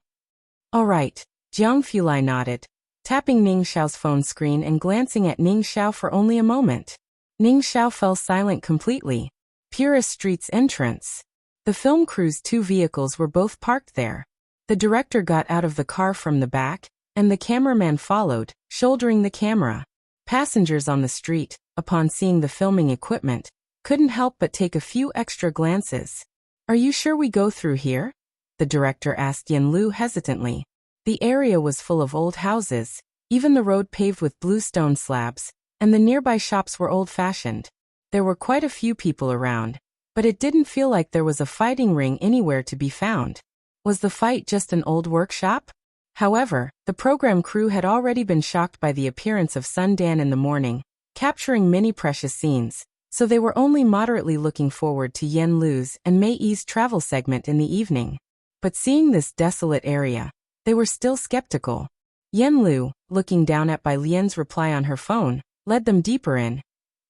S1: "All right," Jiang Fulai nodded, tapping Ning Xiao's phone screen and glancing at Ning Xiao for only a moment. Ning Xiao fell silent completely. Purist Street's entrance. The film crew's 2 vehicles were both parked there. The director got out of the car from the back, and the cameraman followed, shouldering the camera. Passengers on the street, upon seeing the filming equipment, couldn't help but take a few extra glances. "Are you sure we go through here?" the director asked Yen Lu hesitantly. The area was full of old houses, even the road paved with blue stone slabs, and the nearby shops were old-fashioned. There were quite a few people around, but it didn't feel like there was a fighting ring anywhere to be found. Was the fight just an old workshop? However, the program crew had already been shocked by the appearance of Sun Dan in the morning, capturing many precious scenes, so they were only moderately looking forward to Yen Lu's and Mei Yi's travel segment in the evening. But seeing this desolate area, they were still skeptical. Yen Lu, looking down at Bai Lian's reply on her phone, led them deeper in.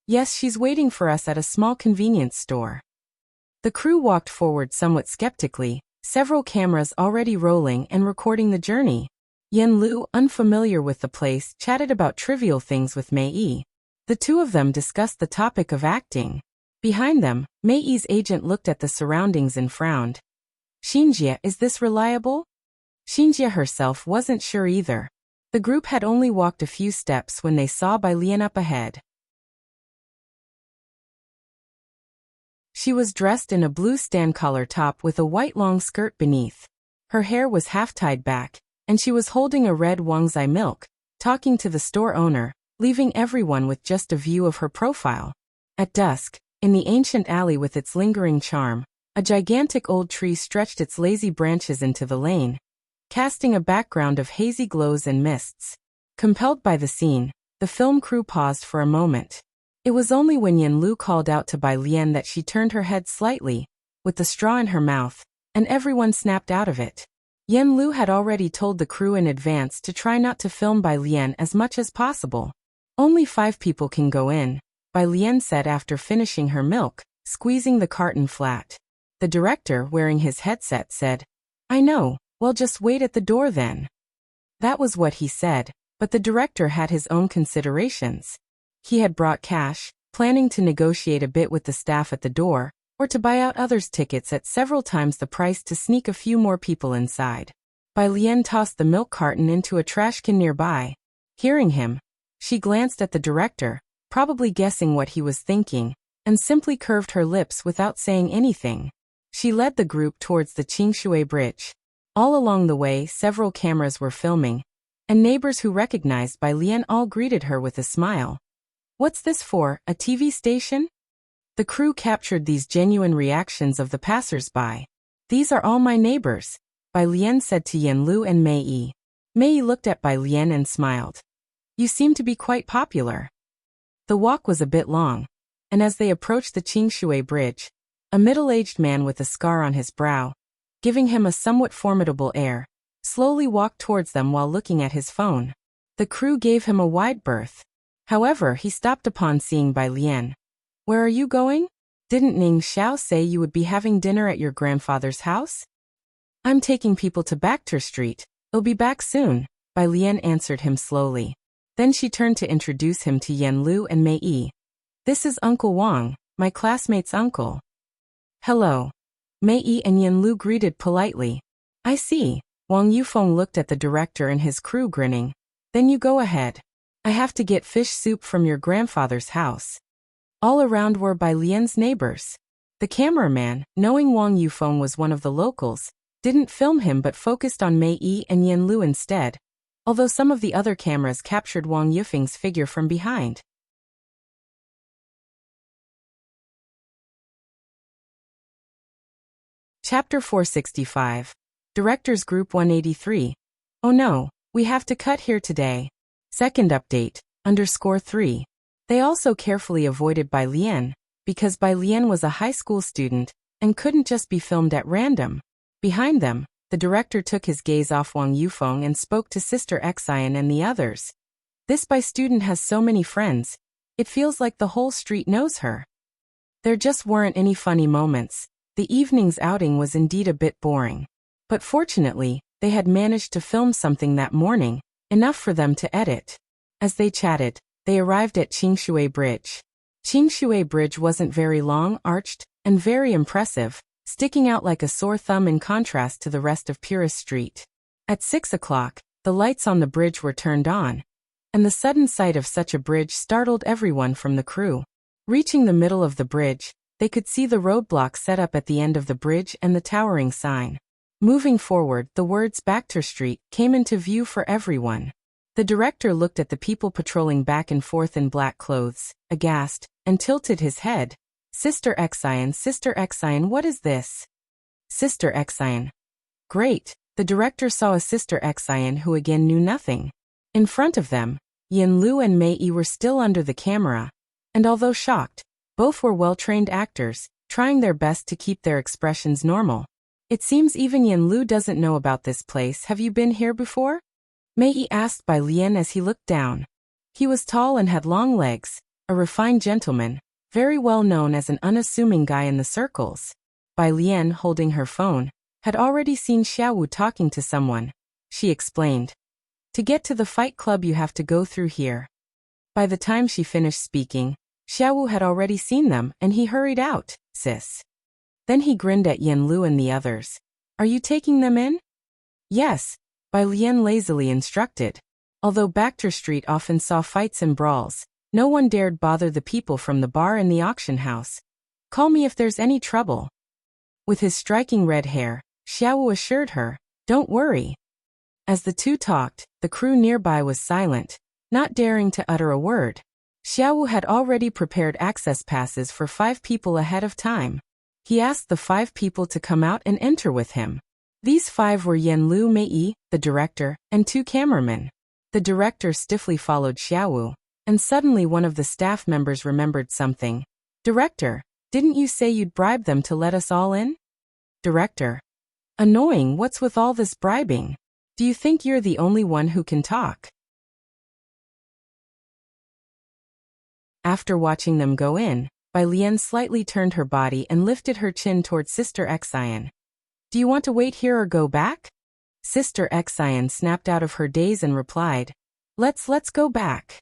S1: "Yes, she's waiting for us at a small convenience store." The crew walked forward somewhat skeptically, several cameras already rolling and recording the journey. Yen Lu, unfamiliar with the place, chatted about trivial things with Mei Yi. The 2 of them discussed the topic of acting. Behind them, Mei Yi's agent looked at the surroundings and frowned. "Xinjie, is this reliable?" Xinjie herself wasn't sure either. The group had only walked a few steps when they saw Bai Lian up ahead. She was dressed in a blue stand collar top with a white long skirt beneath. Her hair was half tied back, and she was holding a red Wangzai milk, talking to the store owner, leaving everyone with just a view of her profile. At dusk, in the ancient alley with its lingering charm, a gigantic old tree stretched its lazy branches into the lane, casting a background of hazy glows and mists. Compelled by the scene, the film crew paused for a moment. It was only when Yen Lu called out to Bai Lian that she turned her head slightly, with the straw in her mouth, and everyone snapped out of it. Yen Lu had already told the crew in advance to try not to film Bai Lian as much as possible. "Only 5 people can go in," Bai Lian said after finishing her milk, squeezing the carton flat. The director, wearing his headset, said, "I know, well, just wait at the door then." That was what he said, but the director had his own considerations. He had brought cash, planning to negotiate a bit with the staff at the door, or to buy out others' tickets at several times the price to sneak a few more people inside. Bai Lian tossed the milk carton into a trash can nearby. Hearing him, she glanced at the director, probably guessing what he was thinking, and simply curved her lips without saying anything. She led the group towards the Qingshui Bridge. All along the way, several cameras were filming, and neighbors who recognized Bai Lian all greeted her with a smile. "What's this for, a TV station?" The crew captured these genuine reactions of the passers-by. "These are all my neighbors," Bai Lian said to Yen Lu and Mei Yi. Mei Yi looked at Bai Lian and smiled. "You seem to be quite popular." The walk was a bit long, and as they approached the Qingshui Bridge, a middle-aged man with a scar on his brow, giving him a somewhat formidable air, slowly walked towards them while looking at his phone. The crew gave him a wide berth. However, he stopped upon seeing Bai Lian. "Where are you going? Didn't Ning Xiao say you would be having dinner at your grandfather's house?" "I'm taking people to Bacter Street. They'll be back soon," Bai Lian answered him slowly. Then she turned to introduce him to Yen Lu and Mei Yi. "This is Uncle Wang, my classmate's uncle." "Hello." Mei Yi and Yen Lu greeted politely. "I see." Wang Yufeng looked at the director and his crew, grinning. "Then you go ahead. I have to get fish soup from your grandfather's house." All around were Bai Lian's neighbors. The cameraman, knowing Wang Yufeng was one of the locals, didn't film him but focused on Mei Yi and Yen Lu instead, although some of the other cameras captured Wang Yufeng's figure from behind. Chapter 465. Directors Group 183. "Oh no, we have to cut here today." Second update, _3. They also carefully avoided Bai Lian, because Bai Lian was a high school student, and couldn't just be filmed at random. Behind them, the director took his gaze off Wang Yufeng and spoke to Sister Xian and the others. "This Bai student has so many friends, it feels like the whole street knows her." There just weren't any funny moments, The evening's outing was indeed a bit boring. But fortunately, they had managed to film something that morning, enough for them to edit. As they chatted, they arrived at Qingshui Bridge. Qingshui Bridge wasn't very long, arched, and very impressive, sticking out like a sore thumb in contrast to the rest of Purist Street. At 6 o'clock, the lights on the bridge were turned on, and the sudden sight of such a bridge startled everyone from the crew. Reaching the middle of the bridge, they could see the roadblock set up at the end of the bridge and the towering sign. Moving forward, the words Baxter Street came into view for everyone. The director looked at the people patrolling back and forth in black clothes, aghast, and tilted his head. Sister Exion, what is this? Sister Exion. Great, the director saw a Sister Exion who again knew nothing. In front of them, Yin Lu and Mei Yi were still under the camera, and although shocked, both were well-trained actors, trying their best to keep their expressions normal. It seems even Yin Lu doesn't know about this place. Have you been here before? Mei Yi asked Bai Lian as he looked down. He was tall and had long legs, a refined gentleman, very well known as an unassuming guy in the circles. Bai Lian, holding her phone, had already seen Xiaowu talking to someone. She explained. To get to the fight club you have to go through here. By the time she finished speaking, Xiaowu had already seen them and he hurried out. Sis. Then he grinned at Yin Lu and the others. Are you taking them in? Yes, Bai Lian lazily instructed. Although Baxter Street often saw fights and brawls, no one dared bother the people from the bar and the auction house. Call me if there's any trouble. With his striking red hair, Xiaowu assured her, don't worry. As the two talked, the crew nearby was silent, not daring to utter a word. Xiaowu had already prepared access passes for 5 people ahead of time. He asked the 5 people to come out and enter with him. These 5 were Yin Lu, Mei Yi, the director, and 2 cameramen. The director stiffly followed Xiaowu, and suddenly one of the staff members remembered something. Director, didn't you say you'd bribe them to let us all in? Director. Annoying, what's with all this bribing? Do you think you're the only one who can talk? After watching them go in, Bai Lian slightly turned her body and lifted her chin toward Sister Exion. Do you want to wait here or go back? Sister Exion snapped out of her daze and replied, Let's go back.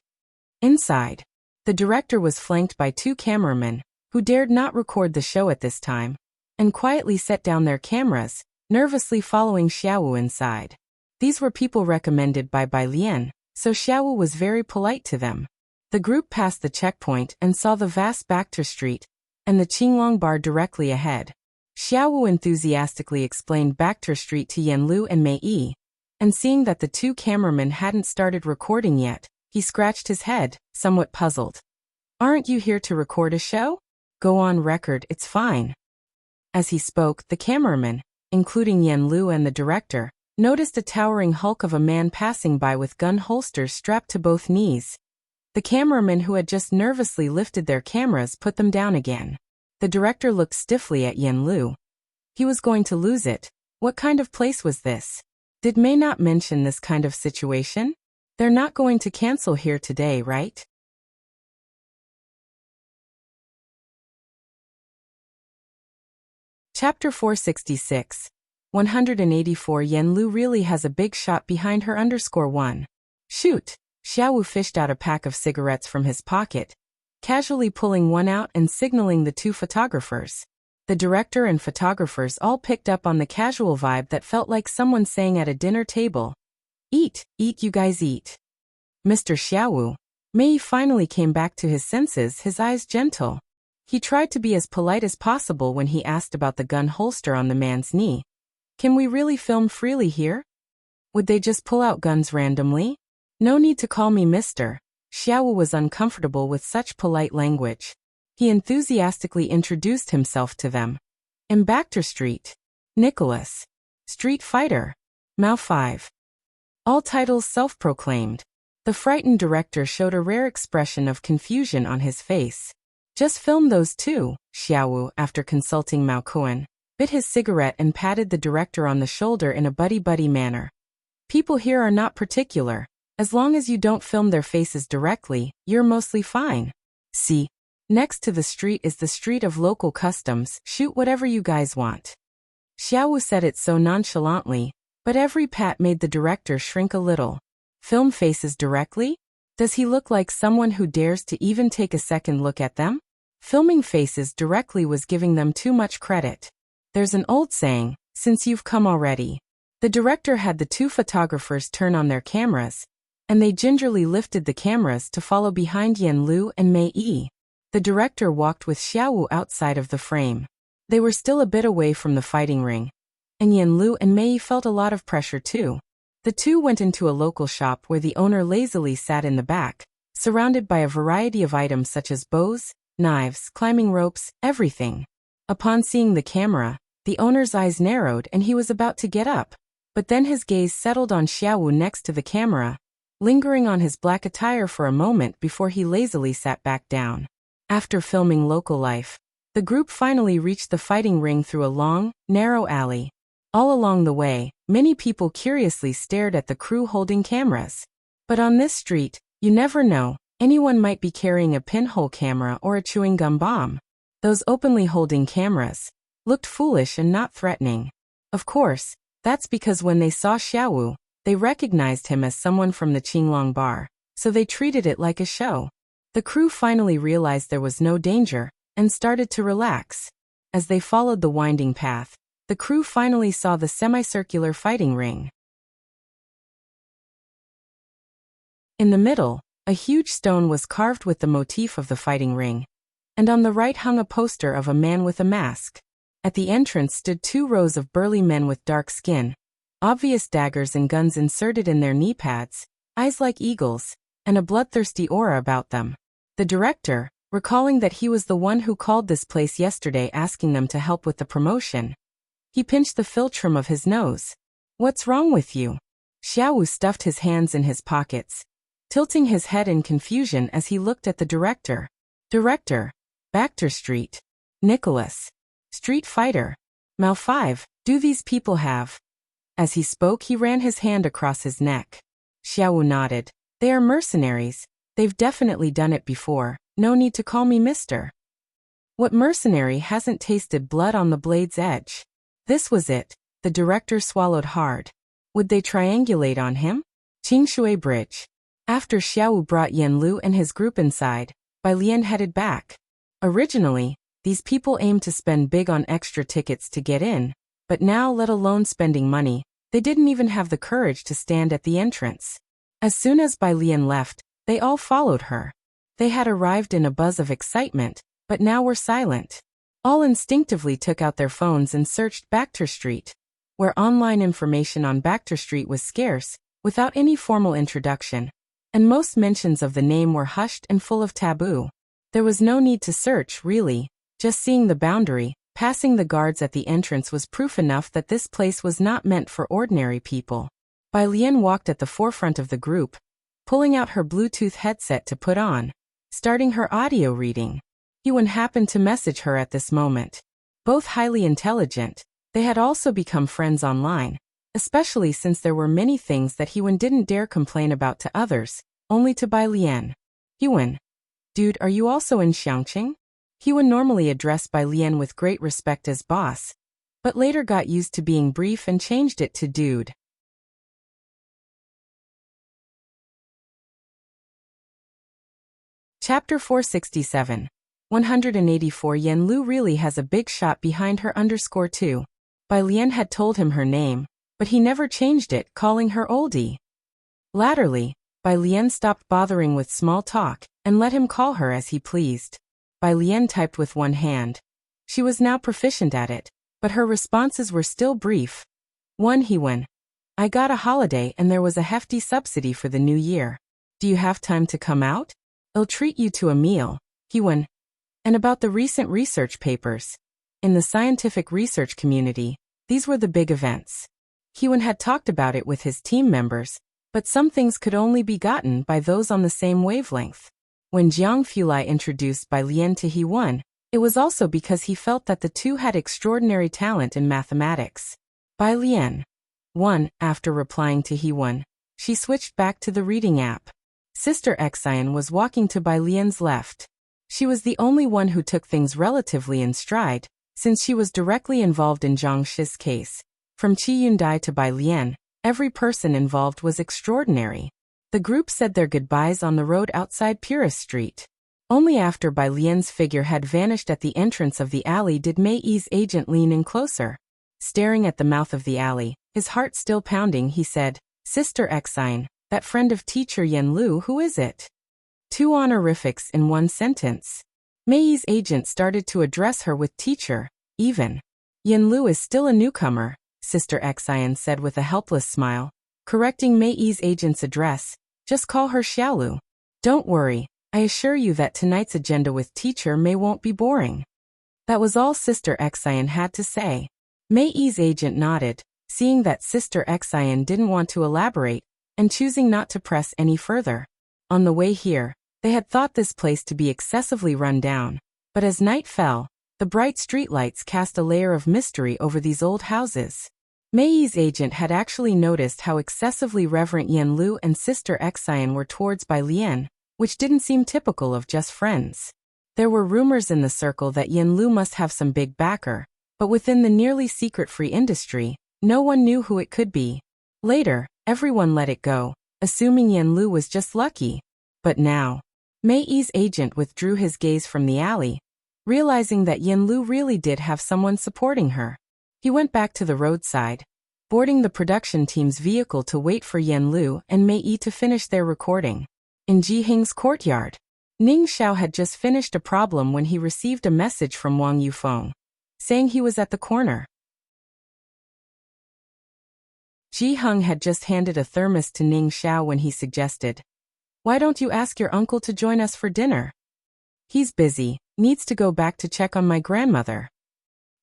S1: Inside, the director was flanked by 2 cameramen, who dared not record the show at this time, and quietly set down their cameras, nervously following Xiaowu inside. These were people recommended by Bai Lian, so Xiaowu was very polite to them. The group passed the checkpoint and saw the vast Baxter Street and the Qinglong Bar directly ahead. Xiaowu enthusiastically explained Baxter Street to Yin Lu and Mei Yi, and seeing that the 2 cameramen hadn't started recording yet, he scratched his head, somewhat puzzled. Aren't you here to record a show? Go on record, it's fine. As he spoke, the cameramen, including Yin Lu and the director, noticed a towering hulk of a man passing by with gun holsters strapped to both knees. The cameramen who had just nervously lifted their cameras put them down again. The director looked stiffly at Yin Lu. He was going to lose it. What kind of place was this? Did May not mention this kind of situation? They're not going to cancel here today, right? Chapter 466. 184 Yin Lu really has a big shot behind her _1. Shoot! Xiaowu fished out a pack of cigarettes from his pocket, casually pulling one out and signaling the 2 photographers. The director and photographers all picked up on the casual vibe that felt like someone saying at a dinner table, Eat, you guys eat. Mr. Xiaowu. Mei finally came back to his senses, his eyes gentle. He tried to be as polite as possible when he asked about the gun holster on the man's knee. Can we really film freely here? Would they just pull out guns randomly? No need to call me mister. Xiaowu was uncomfortable with such polite language. He enthusiastically introduced himself to them. In Baxter Street. Nicholas. Street Fighter. Mao 5. All titles self-proclaimed. The frightened director showed a rare expression of confusion on his face. Just film those 2, Xiaowu, after consulting Mao Kuan, bit his cigarette and patted the director on the shoulder in a buddy-buddy manner. People here are not particular. As long as you don't film their faces directly, you're mostly fine. See? Next to the street is the street of local customs. Shoot whatever you guys want. Xiaowu said it so nonchalantly, but every pat made the director shrink a little. Film faces directly? Does he look like someone who dares to even take a second look at them? Filming faces directly was giving them too much credit. There's an old saying, since you've come already. The director had the two photographers turn on their cameras, and they gingerly lifted the cameras to follow behind Yan Lu and Mei Yi. The director walked with Xiaowu outside of the frame. They were still a bit away from the fighting ring, and Yan Lu and Mei Yi felt a lot of pressure too. The two went into a local shop where the owner lazily sat in the back, surrounded by a variety of items such as bows, knives, climbing ropes, everything. Upon seeing the camera, the owner's eyes narrowed and he was about to get up, but then his gaze settled on Xiaowu next to the camera, lingering on his black attire for a moment before he lazily sat back down. After filming local life, the group finally reached the fighting ring through a long, narrow alley. All along the way, many people curiously stared at the crew holding cameras. But on this street, you never know, anyone might be carrying a pinhole camera or a chewing gum bomb. Those openly holding cameras looked foolish and not threatening. Of course, that's because when they saw Xiaowu, they recognized him as someone from the Qinglong bar, so they treated it like a show. The crew finally realized there was no danger, and started to relax. As they followed the winding path, the crew finally saw the semicircular fighting ring. In the middle, a huge stone was carved with the motif of the fighting ring, and on the right hung a poster of a man with a mask. At the entrance stood 2 rows of burly men with dark skin, obvious daggers and guns inserted in their knee pads, eyes like eagles, and a bloodthirsty aura about them. The director, recalling that he was the one who called this place yesterday asking them to help with the promotion, he pinched the philtrum of his nose. "What's wrong with you?" Xiaowu stuffed his hands in his pockets, tilting his head in confusion as he looked at the director. "Director, Bachter Street. Nicholas. Street Fighter. Mal 5, do these people have?" As he spoke, he ran his hand across his neck. Xiaowu nodded. "They are mercenaries. They've definitely done it before. No need to call me mister. What mercenary hasn't tasted blood on the blade's edge?" This was it. The director swallowed hard. Would they triangulate on him? Qingshui Bridge. After Xiaowu brought Yan Lu and his group inside, Bai Lian headed back. Originally, these people aimed to spend big on extra tickets to get in, but now, let alone spending money, they didn't even have the courage to stand at the entrance. As soon as Bai Lian left, they all followed her. They had arrived in a buzz of excitement, but now were silent. All instinctively took out their phones and searched Bachter Street, where online information on Bachter Street was scarce, without any formal introduction, and most mentions of the name were hushed and full of taboo. There was no need to search, really. Just seeing the boundary, passing the guards at the entrance was proof enough that this place was not meant for ordinary people. Bai Lian walked at the forefront of the group, pulling out her Bluetooth headset to put on, starting her audio reading. Yuan happened to message her at this moment. Both highly intelligent, they had also become friends online, especially since there were many things that Yuan didn't dare complain about to others, only to Bai Lian. "Yuan, dude, are you also in Xiangqing?" Yuan normally addressed Bai Lian with great respect as boss, but later got used to being brief and changed it to dude. Chapter 467. 184 Yan Lu really has a big shot behind her _2. Bai Lian had told him her name, but he never changed it, calling her oldie. Latterly, Bai Lian stopped bothering with small talk, and let him call her as he pleased. Bai Lian typed with one hand. She was now proficient at it, but her responses were still brief. 1 Yuan. I got a holiday and there was a hefty subsidy for the new year. Do you have time to come out? I'll treat you to a meal. Yuan. And about the recent research papers. In the scientific research community, these were the big events. Yuan had talked about it with his team members, but some things could only be gotten by those on the same wavelength. When Jiang Fulai introduced Bai Lian to Yuan, it was also because he felt that the two had extraordinary talent in mathematics. Bai Lian. 1. After replying to Yuan, she switched back to the reading app. Sister Xian was walking to Bai Lian's left. She was the only one who took things relatively in stride, since she was directly involved in Zhang Shi's case. From Qi Yundai to Bai Lian, every person involved was extraordinary. The group said their goodbyes on the road outside Purist Street. Only after Bai Lian's figure had vanished at the entrance of the alley did Mei Yi's agent lean in closer. Staring at the mouth of the alley, his heart still pounding, he said, "Sister Exine, that friend of teacher Yen Lu, who is it?" Two honorifics in one sentence. Mei Yi's agent started to address her with teacher, even. "Yen Lu is still a newcomer," Sister Exine said with a helpless smile, correcting Mei Yi's agent's address. "Just call her Xiaolu. Don't worry, I assure you that tonight's agenda with teacher Mei won't be boring." That was all Sister Exine had to say. Mei Yi's agent nodded, seeing that Sister Exine didn't want to elaborate, and choosing not to press any further. On the way here, they had thought this place to be excessively run down, but as night fell, the bright streetlights cast a layer of mystery over these old houses. Mei Yi's agent had actually noticed how excessively reverent Yen Lu and Sister Exine were towards Bai Lian, which didn't seem typical of just friends. There were rumors in the circle that Yen Lu must have some big backer, but within the nearly secret-free industry, no one knew who it could be. Later, everyone let it go, assuming Yen Lu was just lucky. But now, Mei Yi's agent withdrew his gaze from the alley, realizing that Yen Lu really did have someone supporting her. He went back to the roadside, boarding the production team's vehicle to wait for Yen Lu and Mei Yi to finish their recording. In Jiheng's courtyard, Ning Xiao had just finished a problem when he received a message from Wang Yufeng, saying he was at the corner. Ji Heng had just handed a thermos to Ning Xiao when he suggested, "Why don't you ask your uncle to join us for dinner? He's busy, needs to go back to check on my grandmother."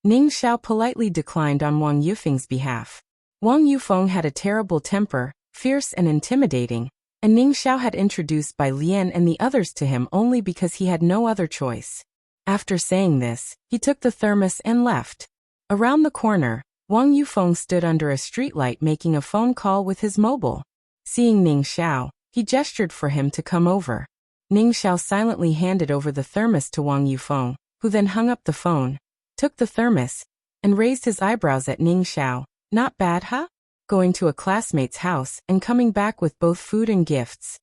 S1: Ning Xiao politely declined on Wang Yufeng's behalf. Wang Yufeng had a terrible temper, fierce and intimidating, and Ning Xiao had introduced Bai Lian and the others to him only because he had no other choice. After saying this, he took the thermos and left. Around the corner, Wang Yufeng stood under a streetlight making a phone call with his mobile. Seeing Ning Xiao, he gestured for him to come over. Ning Xiao silently handed over the thermos to Wang Yufeng, who then hung up the phone, took the thermos, and raised his eyebrows at Ning Xiao. "Not bad, huh? Going to a classmate's house and coming back with both food and gifts."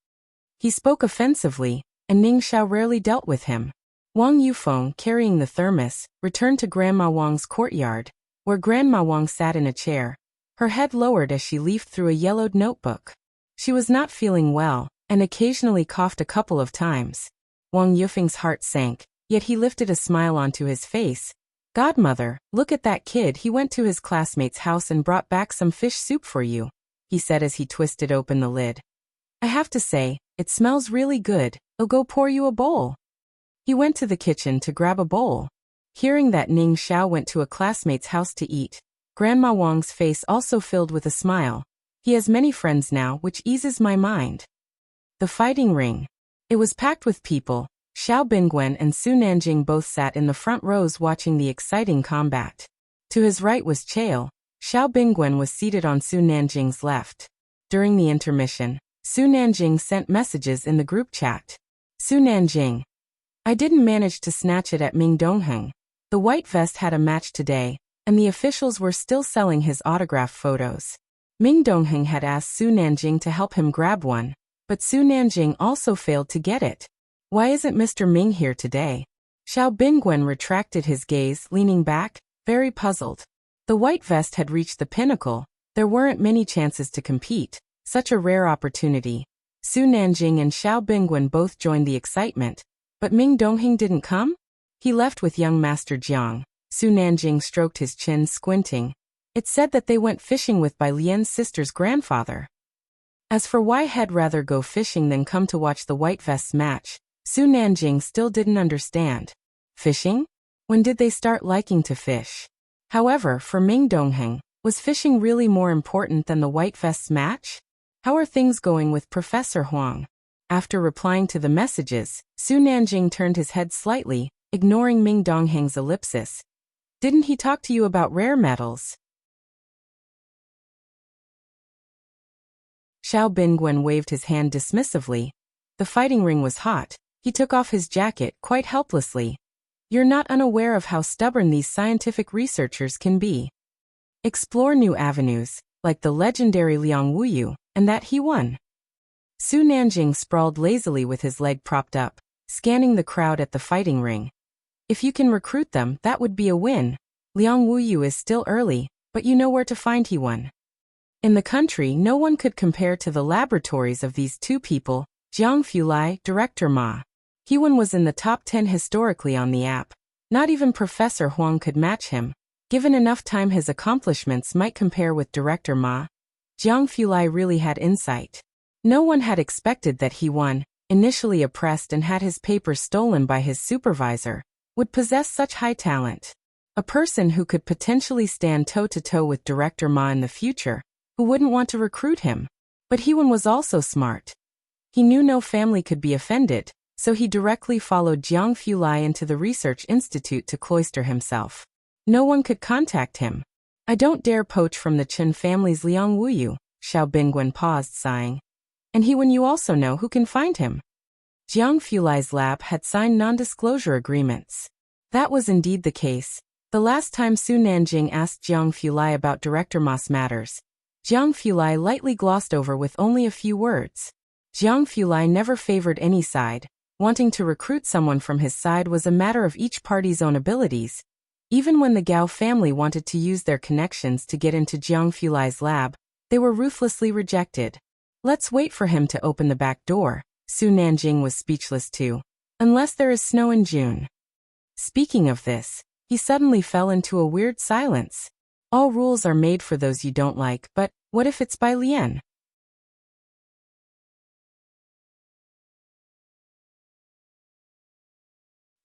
S1: He spoke offensively, and Ning Xiao rarely dealt with him. Wang Yufeng, carrying the thermos, returned to Grandma Wang's courtyard, where Grandma Wang sat in a chair, her head lowered as she leafed through a yellowed notebook. She was not feeling well, and occasionally coughed a couple of times. Wang Yufeng's heart sank, yet he lifted a smile onto his face. "Godmother, look at that kid, he went to his classmate's house and brought back some fish soup for you," he said as he twisted open the lid. "I have to say, it smells really good, I'll go pour you a bowl." He went to the kitchen to grab a bowl. Hearing that Ning Xiao went to a classmate's house to eat, Grandma Wang's face also filled with a smile. "He has many friends now, which eases my mind." The fighting ring. It was packed with people. Xiao Bingwen and Su Nanjing both sat in the front rows watching the exciting combat. To his right was Chail. Xiao Bingwen was seated on Su Nanjing's left. During the intermission, Su Nanjing sent messages in the group chat. "Su Nanjing, I didn't manage to snatch it at Ming Dongheng. The white vest had a match today, and the officials were still selling his autograph photos. Ming Dongheng had asked Su Nanjing to help him grab one, but Su Nanjing also failed to get it. Why isn't Mr. Ming here today?" Xiao Bingwen retracted his gaze, leaning back, very puzzled. The white vest had reached the pinnacle. There weren't many chances to compete. Such a rare opportunity. Su Nanjing and Xiao Bingwen both joined the excitement. But Ming Dongheng didn't come? He left with young Master Jiang. Su Nanjing stroked his chin, squinting. It's said that they went fishing with Bai Lian's sister's grandfather. As for why he'd rather go fishing than come to watch the white vests match, Su Nanjing still didn't understand. Fishing? When did they start liking to fish? However, for Ming Dongheng, was fishing really more important than the white vests match? How are things going with Professor Huang? After replying to the messages, Su Nanjing turned his head slightly, ignoring Ming Dongheng's ellipsis. Didn't he talk to you about rare metals? Xiao Bingwen waved his hand dismissively. The fighting ring was hot, He took off his jacket quite helplessly. You're not unaware of how stubborn these scientific researchers can be. Explore new avenues, like the legendary Liang Wuyu, and that he won. Su Nanjing sprawled lazily with his leg propped up, scanning the crowd at the fighting ring. If you can recruit them, that would be a win. Liang Wuyu is still early, but you know where to find he won. In the country, no one could compare to the laboratories of these two people. Jiang Fulai, Director Ma. He-Wen was in the top 10 historically on the app. Not even Professor Huang could match him. Given enough time, his accomplishments might compare with Director Ma. Jiang Fulai really had insight. No one had expected that He-Wen, initially oppressed and had his papers stolen by his supervisor, would possess such high talent. A person who could potentially stand toe-to-toe with Director Ma in the future, who wouldn't want to recruit him. But He-Wen was also smart. He knew no family could be offended, so he directly followed Jiang Fulai into the research institute to cloister himself. No one could contact him. I don't dare poach from the Chen family's Liang Wuyu, Xiao Bingwen paused, sighing. And He-Wen, you also know who can find him. Jiang Fulai's lab had signed non-disclosure agreements. That was indeed the case. The last time Su Nanjing asked Jiang Fulai about Director Ma's matters, Jiang Fulai lightly glossed over with only a few words. Jiang Fulai never favored any side. Wanting to recruit someone from his side was a matter of each party's own abilities. Even when the Gao family wanted to use their connections to get into Jiang Fulai's lab, they were ruthlessly rejected. Let's wait for him to open the back door. Su Nanjing was speechless too. Unless there is snow in June. Speaking of this, he suddenly fell into a weird silence. All rules are made for those you don't like, but what if it's by Lian?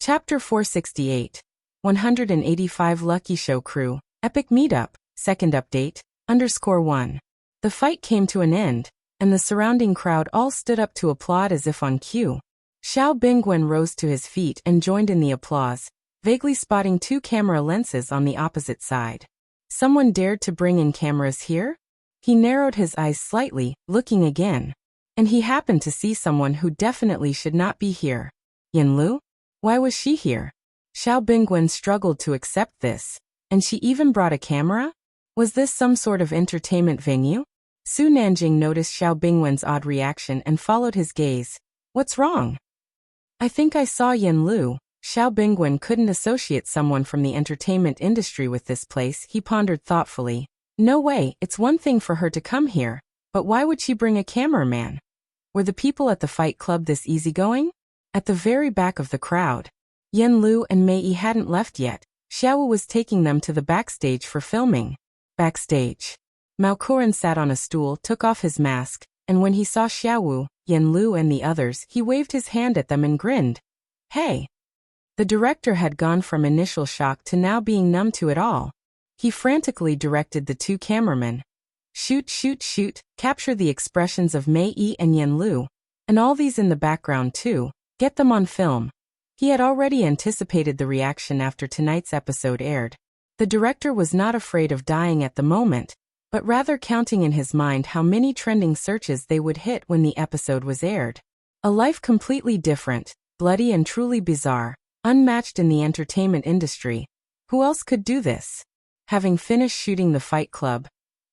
S1: Chapter 468. 185 Lucky Show Crew, Epic Meetup, Second Update, _1. The fight came to an end, and the surrounding crowd all stood up to applaud as if on cue. Xiao Bingwen rose to his feet and joined in the applause, vaguely spotting two camera lenses on the opposite side. Someone dared to bring in cameras here? He narrowed his eyes slightly, looking again. And he happened to see someone who definitely should not be here. Yin Lu? Why was she here? Xiao Bingwen struggled to accept this. And she even brought a camera? Was this some sort of entertainment venue? Su Nanjing noticed Xiao Bingwen's odd reaction and followed his gaze. What's wrong? I think I saw Yin Lu. Xiao Bingwen couldn't associate someone from the entertainment industry with this place, he pondered thoughtfully. No way, it's one thing for her to come here, but why would she bring a cameraman? Were the people at the fight club this easygoing? At the very back of the crowd, Yin Lu and Mei Yi hadn't left yet. Xiao was taking them to the backstage for filming. Backstage. Mao Kuren sat on a stool, took off his mask, and when he saw Xiao, Yin Lu and the others, he waved his hand at them and grinned. Hey! The director had gone from initial shock to now being numb to it all. He frantically directed the two cameramen. Shoot, shoot, shoot, capture the expressions of Mei Yi and Yin Lu. And all these in the background too. Get them on film. He had already anticipated the reaction after tonight's episode aired. The director was not afraid of dying at the moment, but rather counting in his mind how many trending searches they would hit when the episode was aired. A life completely different, bloody and truly bizarre, unmatched in the entertainment industry. Who else could do this? Having finished shooting the fight club,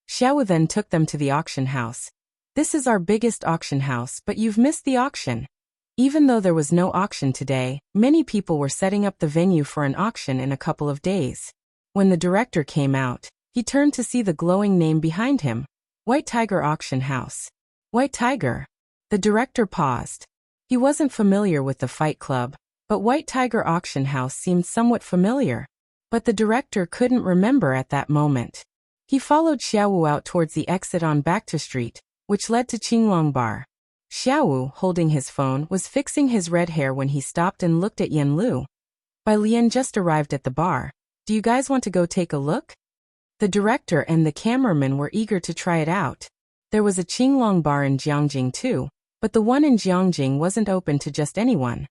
S1: Xiao then took them to the auction house. This is our biggest auction house, but you've missed the auction. Even though there was no auction today, many people were setting up the venue for an auction in a couple of days. When the director came out, he turned to see the glowing name behind him. White Tiger Auction House. White Tiger. The director paused. He wasn't familiar with the fight club, but White Tiger Auction House seemed somewhat familiar. But the director couldn't remember at that moment. He followed Xiaowu out towards the exit on Back Street, which led to Qinglong Bar. Xiaowu, holding his phone, was fixing his red hair when he stopped and looked at Yin Lu. Bai Lian just arrived at the bar. Do you guys want to go take a look? The director and the cameraman were eager to try it out. There was a Qinglong Bar in Jiangjing too, but the one in Jiangjing wasn't open to just anyone.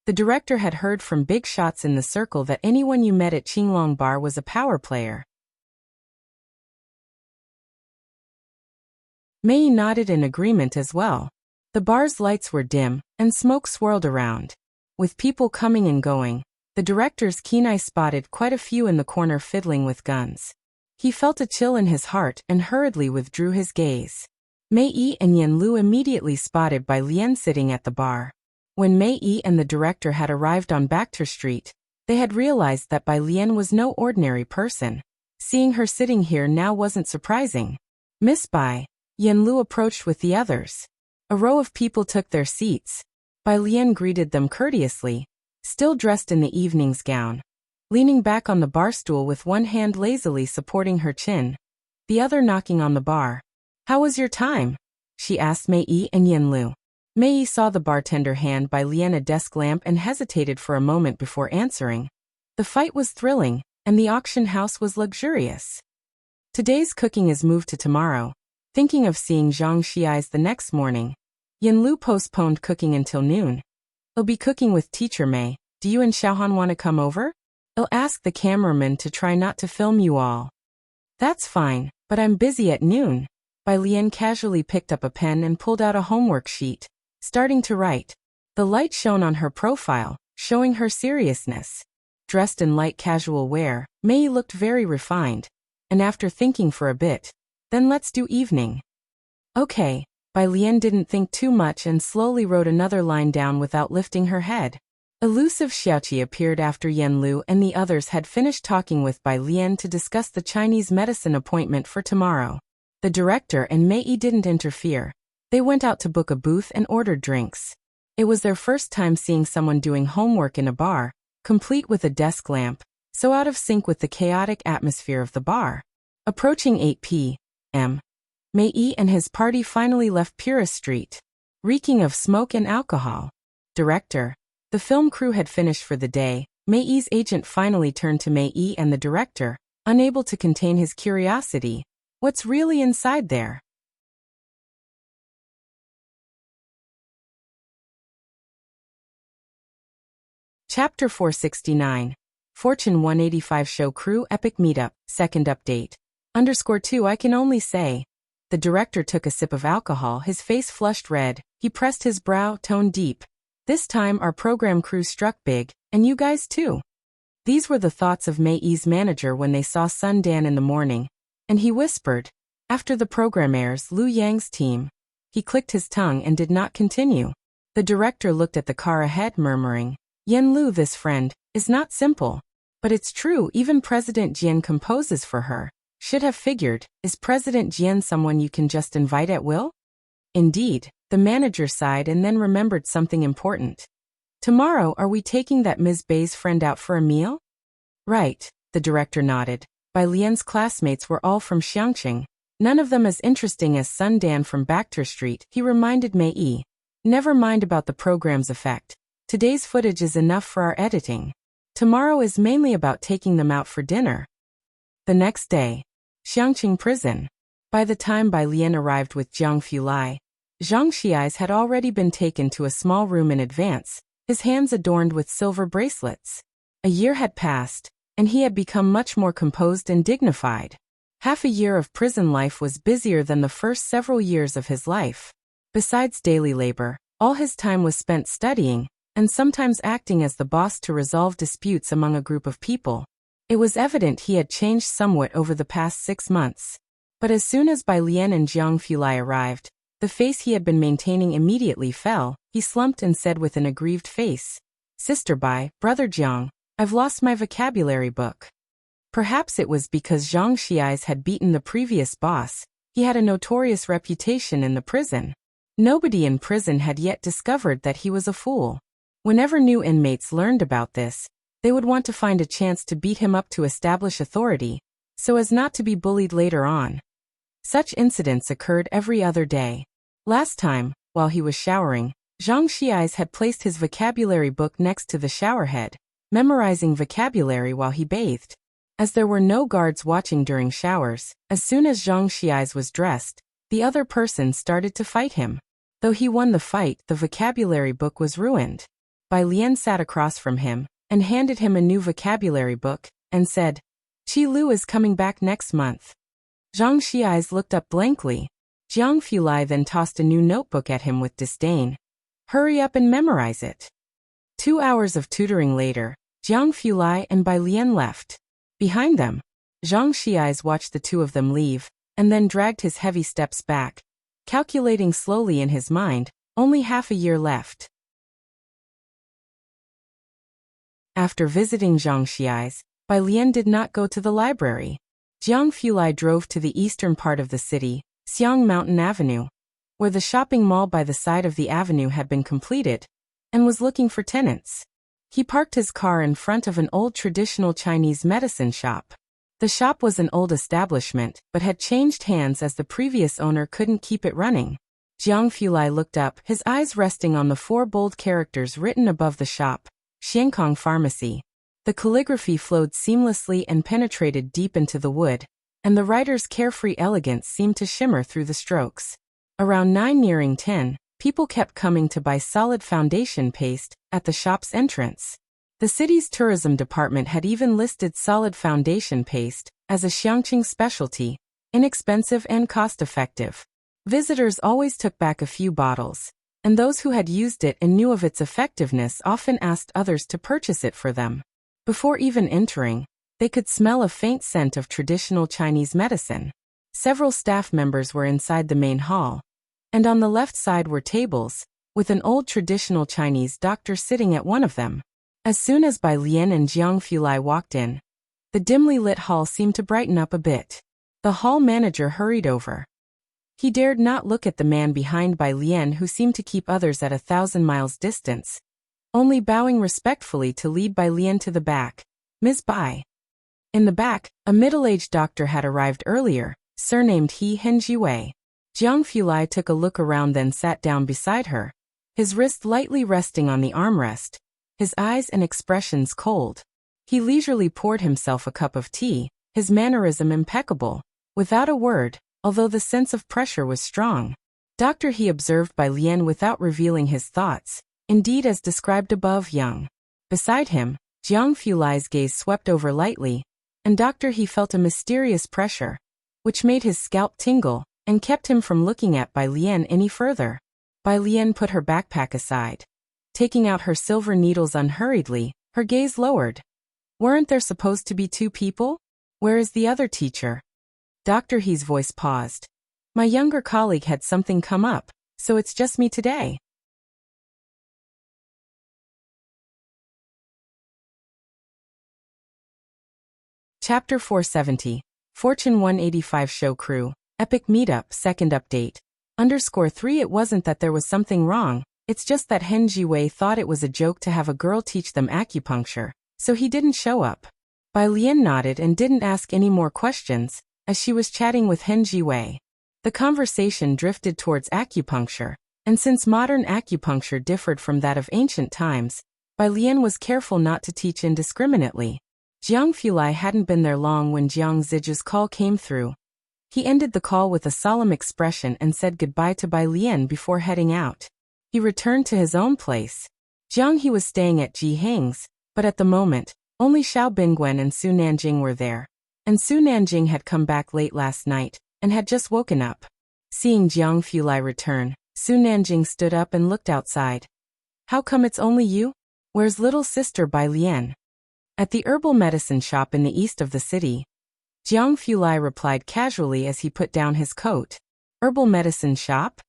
S1: The director had heard from big shots in the circle that anyone you met at Qinglong Bar was a power player. Mei nodded in agreement as well. The bar's lights were dim, and smoke swirled around. With people coming and going, the director's keen eye spotted quite a few in the corner fiddling with guns. He felt a chill in his heart and hurriedly withdrew his gaze. Mei Yi and Yan Lu immediately spotted Bai Lian sitting at the bar. When Mei Yi and the director had arrived on Bachter Street, they had realized that Bai Lian was no ordinary person. Seeing her sitting here now wasn't surprising. "Miss Bai," Yan Lu approached with the others. A row of people took their seats. Bai Lian greeted them courteously, still dressed in the evening's gown. Leaning back on the bar stool with one hand lazily supporting her chin, the other knocking on the bar. "How was your time?" she asked Mei Yi and Yan Lu. Mei Yi saw the bartender hand Bai Lian a desk lamp and hesitated for a moment before answering. The fight was thrilling, and the auction house was luxurious. "Today's cooking is moved to tomorrow. Thinking of seeing Zhang Xiai's the next morning." Yan Lu postponed cooking until noon. "I'll be cooking with Teacher Mei. Do you and Xiaohan want to come over? I'll ask the cameraman to try not to film you all." "That's fine, but I'm busy at noon." Bai Lian casually picked up a pen and pulled out a homework sheet, starting to write. The light shone on her profile, showing her seriousness. Dressed in light casual wear, Mei looked very refined. And after thinking for a bit, "Then let's do evening." "Okay." Bai Lian didn't think too much and slowly wrote another line down without lifting her head. Elusive Xiaoqi appeared after Yan Lu and the others had finished talking with Bai Lian to discuss the Chinese medicine appointment for tomorrow. The director and Mei Yi didn't interfere. They went out to book a booth and ordered drinks. It was their first time seeing someone doing homework in a bar, complete with a desk lamp, so out of sync with the chaotic atmosphere of the bar. Approaching 8 p.m., Mei Yi and his party finally left Purist Street, reeking of smoke and alcohol. "Director." The film crew had finished for the day. Mei Yi's agent finally turned to Mei Yi and the director, unable to contain his curiosity. "What's really inside there?" Chapter 469. Fortune 185 Show Crew Epic Meetup, Second Update. _2 I can only say. The director took a sip of alcohol, his face flushed red, he pressed his brow, tone deep. "This time our program crew struck big, and you guys too." These were the thoughts of Mei Yi's manager when they saw Sun Dan in the morning, and he whispered, "After the program airs, Lu Yang's team." He clicked his tongue and did not continue. The director looked at the car ahead, murmuring, "Yan Lu, this friend, is not simple. But it's true, even President Jian composes for her. Should have figured, is President Jian someone you can just invite at will?" Indeed, the manager sighed and then remembered something important. "Tomorrow are we taking that Ms. Bei's friend out for a meal?" "Right," the director nodded. Bai Lian's classmates were all from Xiangqing. None of them as interesting as Sun Dan from Bachter Street, he reminded Mei Yi. "Never mind about the program's effect. Today's footage is enough for our editing. Tomorrow is mainly about taking them out for dinner." The next day, Xiangqing prison. By the time Bai Lian arrived with Jiang Fulai, Zhang Xiai's had already been taken to a small room in advance, his hands adorned with silver bracelets. A year had passed, and he had become much more composed and dignified. Half a year of prison life was busier than the first several years of his life. Besides daily labor, all his time was spent studying, and sometimes acting as the boss to resolve disputes among a group of people. It was evident he had changed somewhat over the past 6 months. But as soon as Bai Lian and Jiang Fulai arrived, the face he had been maintaining immediately fell. He slumped and said with an aggrieved face, "Sister Bai, Brother Jiang, I've lost my vocabulary book." Perhaps it was because Zhang Xiai's had beaten the previous boss. He had a notorious reputation in the prison. Nobody in prison had yet discovered that he was a fool. Whenever new inmates learned about this, they would want to find a chance to beat him up to establish authority, so as not to be bullied later on. Such incidents occurred every other day. Last time, while he was showering, Zhang Xiai's had placed his vocabulary book next to the showerhead, memorizing vocabulary while he bathed. As there were no guards watching during showers, as soon as Zhang Xiai's was dressed, the other person started to fight him. Though he won the fight, the vocabulary book was ruined. Bai Lian sat across from him, and handed him a new vocabulary book, and said, "Qi Lu is coming back next month." Zhang Xiai's looked up blankly. Jiang Fulai then tossed a new notebook at him with disdain. Hurry up and memorize it. 2 hours of tutoring later, Jiang Fulai and Bai Lian left. Behind them, Zhang Xiais watched the two of them leave, and then dragged his heavy steps back, calculating slowly in his mind, only half a year left. After visiting Zhang Xiais, Bai Lian did not go to the library. Jiang Fulai drove to the eastern part of the city, Xiang Mountain Avenue, where the shopping mall by the side of the avenue had been completed, and was looking for tenants. He parked his car in front of an old traditional Chinese medicine shop. The shop was an old establishment, but had changed hands as the previous owner couldn't keep it running. Jiang Fulai looked up, his eyes resting on the 4 bold characters written above the shop, Xiankong Pharmacy. The calligraphy flowed seamlessly and penetrated deep into the wood, and the writer's carefree elegance seemed to shimmer through the strokes. Around 9 nearing 10, people kept coming to buy solid foundation paste at the shop's entrance. The city's tourism department had even listed solid foundation paste as a Xiangqing specialty, inexpensive and cost-effective. Visitors always took back a few bottles, and those who had used it and knew of its effectiveness often asked others to purchase it for them. Before even entering, they could smell a faint scent of traditional Chinese medicine. Several staff members were inside the main hall, and on the left side were tables, with an old traditional Chinese doctor sitting at one of them. As soon as Bai Lian and Jiang Fulai walked in, the dimly lit hall seemed to brighten up a bit. The hall manager hurried over. He dared not look at the man behind Bai Lian, who seemed to keep others at 1,000 miles distance, only bowing respectfully to lead Bai Lian to the back. Ms. Bai. In the back, a middle-aged doctor had arrived earlier, surnamed He Henjiwei. Jiang Fulai took a look around, then sat down beside her, his wrist lightly resting on the armrest, his eyes and expressions cold. He leisurely poured himself a cup of tea, his mannerism impeccable, without a word, although the sense of pressure was strong. Doctor He observed Bai Lian without revealing his thoughts, indeed as described above. Young. Beside him, Jiang Fulai's gaze swept over lightly, and Dr. He felt a mysterious pressure, which made his scalp tingle, and kept him from looking at Bai Lian any further. Bai Lian put her backpack aside. Taking out her silver needles unhurriedly, her gaze lowered. Weren't there supposed to be 2 people? Where is the other teacher? Dr. He's voice paused. My younger colleague had something come up, so it's just me today. Chapter 470. Fortune 185 Show Crew. Epic Meetup 2nd Update. _3 It wasn't that there was something wrong, it's just that Hen Jiwei thought it was a joke to have a girl teach them acupuncture, so he didn't show up. Bai Lian nodded and didn't ask any more questions, as she was chatting with Hen Jiwei. The conversation drifted towards acupuncture, and since modern acupuncture differed from that of ancient times, Bai Lian was careful not to teach indiscriminately. Jiang Fulai hadn't been there long when Jiang Ziji's call came through. He ended the call with a solemn expression and said goodbye to Bai Lian before heading out. He returned to his own place. Jiang He was staying at Ji Heng's, but at the moment, only Xiao Bingwen and Su Nanjing were there. And Su Nanjing had come back late last night, and had just woken up. Seeing Jiang Fulai return, Su Nanjing stood up and looked outside. How come it's only you? Where's little sister Bai Lian? At the herbal medicine shop in the east of the city. Jiang Fulai replied casually as he put down his coat. Herbal medicine shop?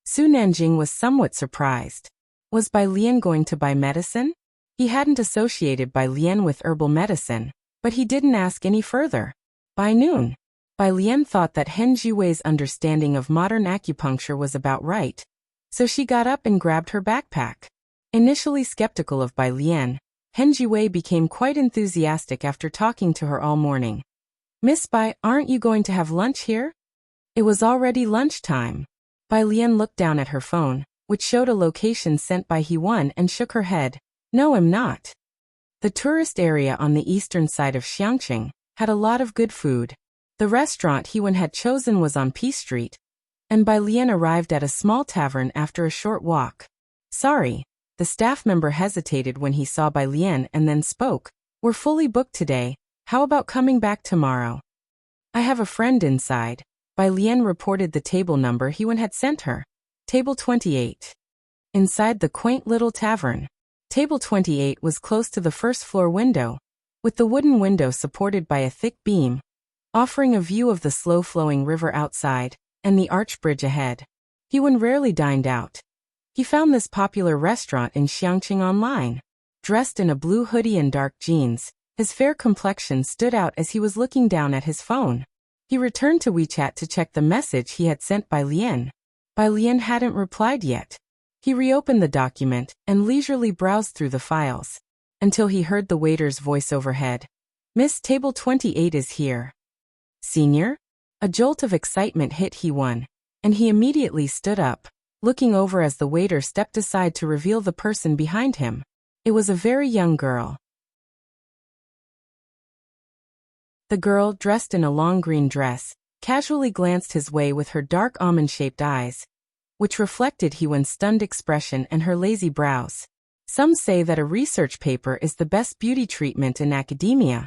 S1: Su Nanjing was somewhat surprised. Was Bai Lian going to buy medicine? He hadn't associated Bai Lian with herbal medicine, but he didn't ask any further. By noon, Bai Lian thought that Hen Jiwei's understanding of modern acupuncture was about right, so she got up and grabbed her backpack. Initially skeptical of Bai Lian, Hen Jiwei became quite enthusiastic after talking to her all morning. Miss Bai, aren't you going to have lunch here? It was already lunchtime. Bai Lian looked down at her phone, which showed a location sent by He-Wan, and shook her head. No, I'm not. The tourist area on the eastern side of Xiangqing had a lot of good food. The restaurant He-Wan had chosen was on P Street, and Bai Lian arrived at a small tavern after a short walk. Sorry, the staff member hesitated when he saw Bai Lian and then spoke. We're fully booked today. How about coming back tomorrow? I have a friend inside. Bai Lian reported the table number Hewen had sent her. Table 28. Inside the quaint little tavern. Table 28 was close to the first-floor window, with the wooden window supported by a thick beam, offering a view of the slow-flowing river outside and the arch bridge ahead. Hewen rarely dined out. He found this popular restaurant in Xiangqing online. Dressed in a blue hoodie and dark jeans, his fair complexion stood out as he was looking down at his phone. He returned to WeChat to check the message he had sent Bai Lian. Bai Lian hadn't replied yet. He reopened the document and leisurely browsed through the files, until he heard the waiter's voice overhead. "Miss, table 28 is here." "Senior?" A jolt of excitement hit Hewen, and he immediately stood up, looking over as the waiter stepped aside to reveal the person behind him. It was a very young girl. The girl, dressed in a long green dress, casually glanced his way with her dark almond-shaped eyes, which reflected Hewen's stunned expression and her lazy brows. Some say that a research paper is the best beauty treatment in academia.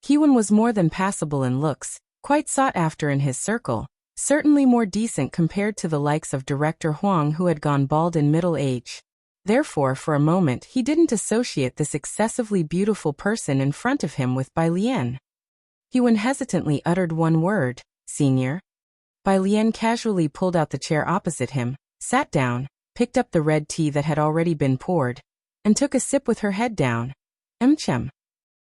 S1: Hewen was more than passable in looks, quite sought after in his circle, certainly more decent compared to the likes of Director Huang, who had gone bald in middle age. Therefore, for a moment he didn't associate this excessively beautiful person in front of him with Bai Lian. Hewen hesitantly uttered one word, "Senior." Bai Lian casually pulled out the chair opposite him, sat down, picked up the red tea that had already been poured, and took a sip with her head down. "Chem."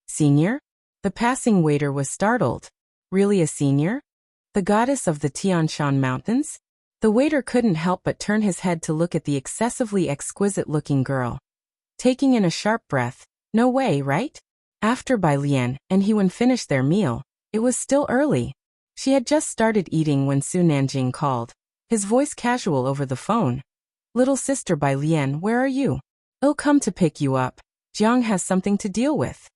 S1: "Senior?" The passing waiter was startled. "Really a senior? The goddess of the Tian Shan Mountains?" The waiter couldn't help but turn his head to look at the excessively exquisite-looking girl, taking in a sharp breath. No way, right? After Bai Lian and Hewen finished their meal, it was still early. She had just started eating when Su Nanjing called, his voice casual over the phone. "Little sister Bai Lian, where are you? I'll come to pick you up. Jiang has something to deal with."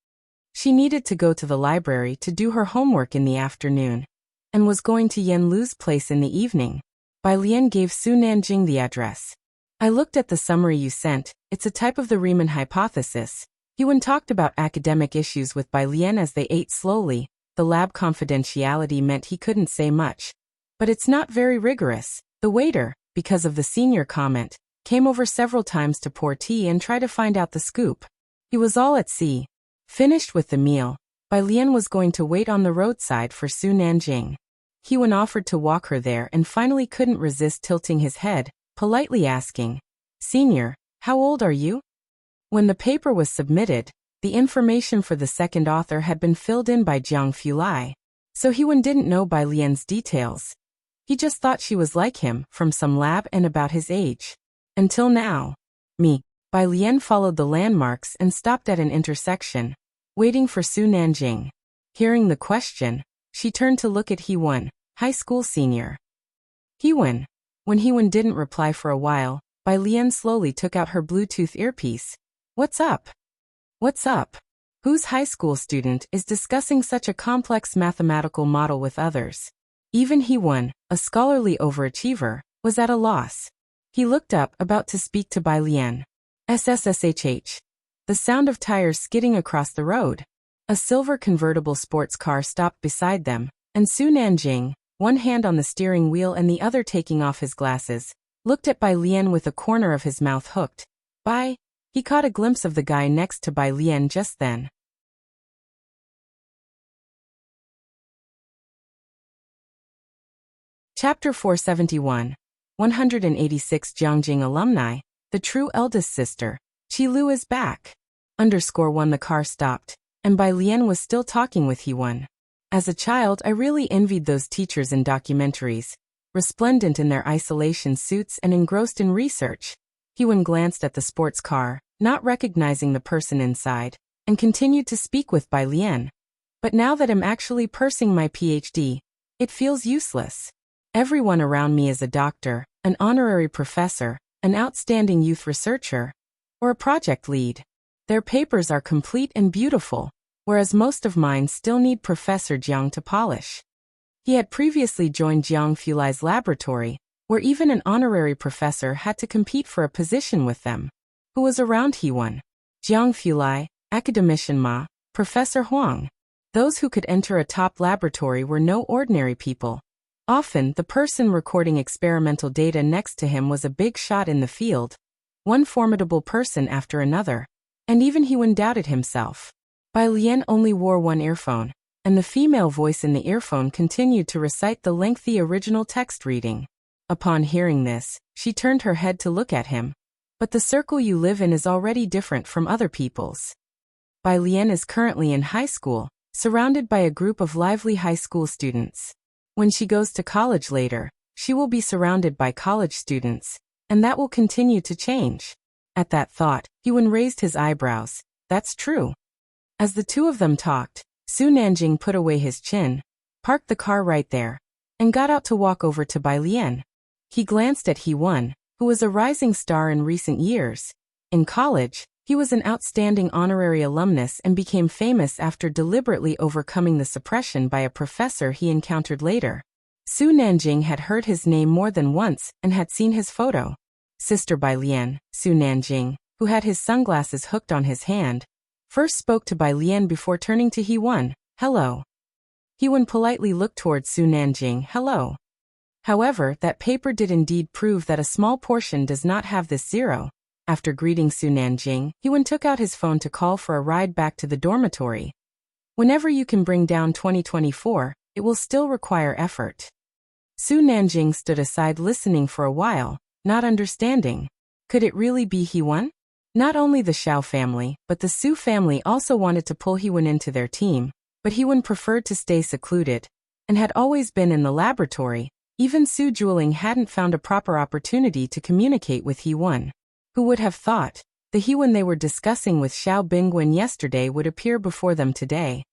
S1: She needed to go to the library to do her homework in the afternoon, and was going to Yan Lu's place in the evening. Bai Lian gave Su Nanjing the address. "I looked at the summary you sent. It's a type of the Riemann hypothesis." Hewen talked about academic issues with Bai Lian as they ate slowly. The lab confidentiality meant he couldn't say much. "But it's not very rigorous." The waiter, because of the senior comment, came over several times to pour tea and try to find out the scoop. He was all at sea. Finished with the meal, Bai Lian was going to wait on the roadside for Su Nanjing. Hewen offered to walk her there and finally couldn't resist tilting his head, politely asking, "Senior, how old are you?" When the paper was submitted, the information for the second author had been filled in by Jiang Fulai, so Hewen didn't know Bai Lian's details. He just thought she was like him, from some lab and about his age. Until now. Bai Lian followed the landmarks and stopped at an intersection, waiting for Su Nanjing. Hearing the question, she turned to look at Hewen, high school senior. "Hewen." When Hewen didn't reply for a while, Bai Lian slowly took out her Bluetooth earpiece. "What's up?" "What's up? Whose high school student is discussing such a complex mathematical model with others?" Even Hewen, a scholarly overachiever, was at a loss. He looked up, about to speak to Bai Lian. SSSHH. The sound of tires skidding across the road. A silver convertible sports car stopped beside them, and Su Nanjing, one hand on the steering wheel and the other taking off his glasses, looked at Bai Lian with a corner of his mouth hooked. "Bai." He caught a glimpse of the guy next to Bai Lian just then. Chapter 471. 186 Jiangjing Alumni. The true eldest sister. Qi Lu is back. _1 The car stopped, and Bai Lian was still talking with Hewen. As a child, I really envied those teachers in documentaries, resplendent in their isolation suits and engrossed in research. Hewen glanced at the sports car, not recognizing the person inside, and continued to speak with Bai Lian. "But now that I'm actually pursuing my PhD, it feels useless. Everyone around me is a doctor, an honorary professor, an outstanding youth researcher, or a project lead. Their papers are complete and beautiful, whereas most of mine still need Professor Jiang to polish." He had previously joined Jiang Fulai's laboratory, where even an honorary professor had to compete for a position with them. Who was around Hewen? Jiang Fulai, Academician Ma, Professor Huang. Those who could enter a top laboratory were no ordinary people. Often, the person recording experimental data next to him was a big shot in the field, one formidable person after another, and even Hewen doubted himself. Bai Lian only wore one earphone, and the female voice in the earphone continued to recite the lengthy original text reading. Upon hearing this, she turned her head to look at him. But the circle you live in is already different from other people's. Bai Lian is currently in high school, surrounded by a group of lively high school students. When she goes to college later, she will be surrounded by college students, and that will continue to change. At that thought, Hewen raised his eyebrows. That's true. As the two of them talked, Su Nanjing put away his chin, parked the car right there, and got out to walk over to Bai Lian. He glanced at Hewen, who was a rising star in recent years. In college, he was an outstanding honorary alumnus and became famous after deliberately overcoming the suppression by a professor he encountered later. Su Nanjing had heard his name more than once and had seen his photo. Sister Bai Lian, Su Nanjing, who had his sunglasses hooked on his hand, first spoke to Bai Lian before turning to Hewen. Hello. Hewen politely looked towards Su Nanjing. Hello. However, that paper did indeed prove that a small portion does not have this zero. After greeting Su Nanjing, Hewen took out his phone to call for a ride back to the dormitory. Whenever you can bring down 2024, it will still require effort. Su Nanjing stood aside listening for a while, not understanding. Could it really be Hewen? Not only the Xiao family, but the Su family also wanted to pull Hewen into their team, but Hewen preferred to stay secluded, and had always been in the laboratory. Even Su Juling hadn't found a proper opportunity to communicate with Hewen. Who would have thought? The Hewen they were discussing with Xiao Bingwen yesterday would appear before them today.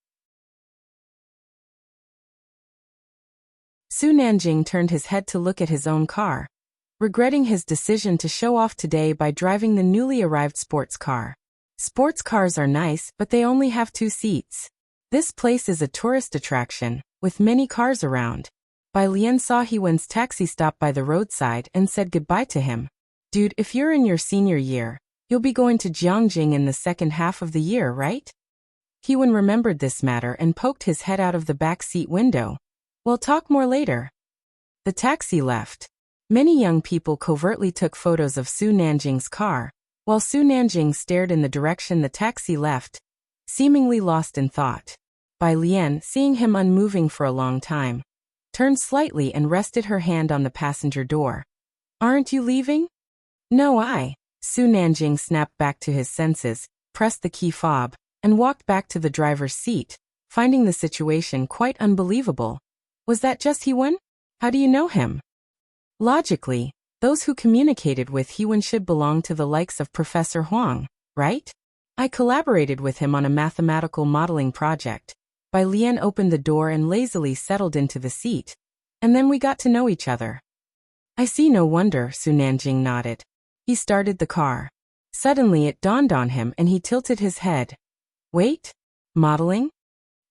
S1: Su Nanjing turned his head to look at his own car, regretting his decision to show off today by driving the newly arrived sports car. Sports cars are nice, but they only have 2 seats. This place is a tourist attraction, with many cars around. Bai Lian saw Hewen's taxi stop by the roadside and said goodbye to him. Dude, if you're in your senior year, you'll be going to Jiangjing in the second half of the year, right? Hewen remembered this matter and poked his head out of the back seat window. We'll talk more later. The taxi left. Many young people covertly took photos of Su Nanjing's car, while Su Nanjing stared in the direction the taxi left, seemingly lost in thought. Bai Lian, seeing him unmoving for a long time, turned slightly and rested her hand on the passenger door. Aren't you leaving? No, Su Nanjing snapped back to his senses, pressed the key fob, and walked back to the driver's seat, finding the situation quite unbelievable. Was that just Hewen? How do you know him? Logically, those who communicated with Hewen should belong to the likes of Professor Huang, right? I collaborated with him on a mathematical modeling project. Bai Lian opened the door and lazily settled into the seat. And then we got to know each other. I see, no wonder, Su Nanjing nodded. He started the car. Suddenly it dawned on him and he tilted his head. Wait? Modeling?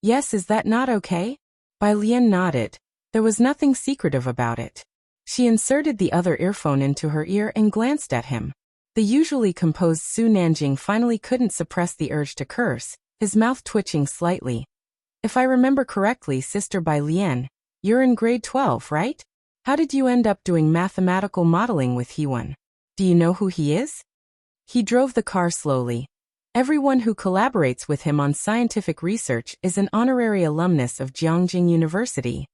S1: Yes, is that not okay? Bai Lian nodded. There was nothing secretive about it. She inserted the other earphone into her ear and glanced at him. The usually composed Su Nanjing finally couldn't suppress the urge to curse, his mouth twitching slightly. If I remember correctly, Sister Bai Lian, you're in grade 12, right? How did you end up doing mathematical modeling with Hewen? Do you know who he is? He drove the car slowly. Everyone who collaborates with him on scientific research is an honorary alumnus of Jiangjing University.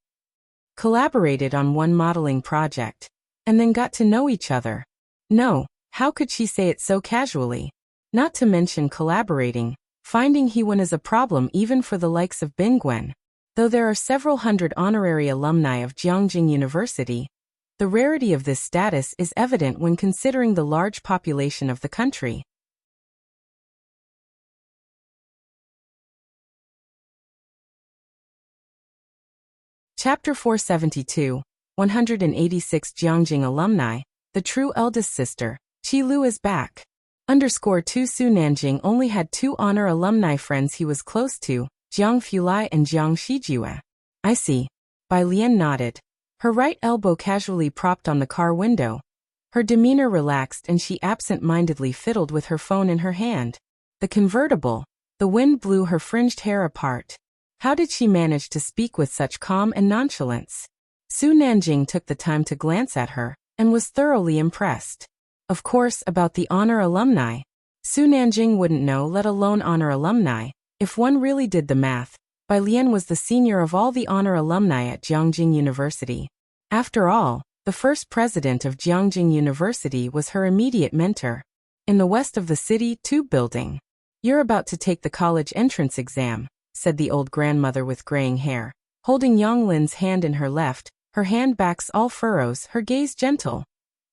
S1: Collaborated on one modeling project, and then got to know each other. No, how could she say it so casually? Not to mention collaborating. Finding Hewen is a problem even for the likes of Bingwen. Though there are several hundred honorary alumni of Jiangjing University, the rarity of this status is evident when considering the large population of the country. Chapter 472, 186 Jiangjing Alumni, the true eldest sister, Qi Lu is back. _2 Su Nanjing only had 2 honor alumni friends he was close to, Jiang Fulai and Jiang Shijue. I see. Bai Lian nodded. Her right elbow casually propped on the car window. Her demeanor relaxed and she absent-mindedly fiddled with her phone in her hand. The convertible. The wind blew her fringed hair apart. How did she manage to speak with such calm and nonchalance? Su Nanjing took the time to glance at her, and was thoroughly impressed. Of course, about the honor alumni. Su Nanjing wouldn't know, let alone honor alumni. If one really did the math, Bai Lian was the senior of all the honor alumni at Jiangjing University. After all, the first president of Jiangjing University was her immediate mentor. In the west of the city, Tube Building. "You're about to take the college entrance exam," said the old grandmother with graying hair, holding Yang Lin's hand in her left, her hand backs all furrows, her gaze gentle.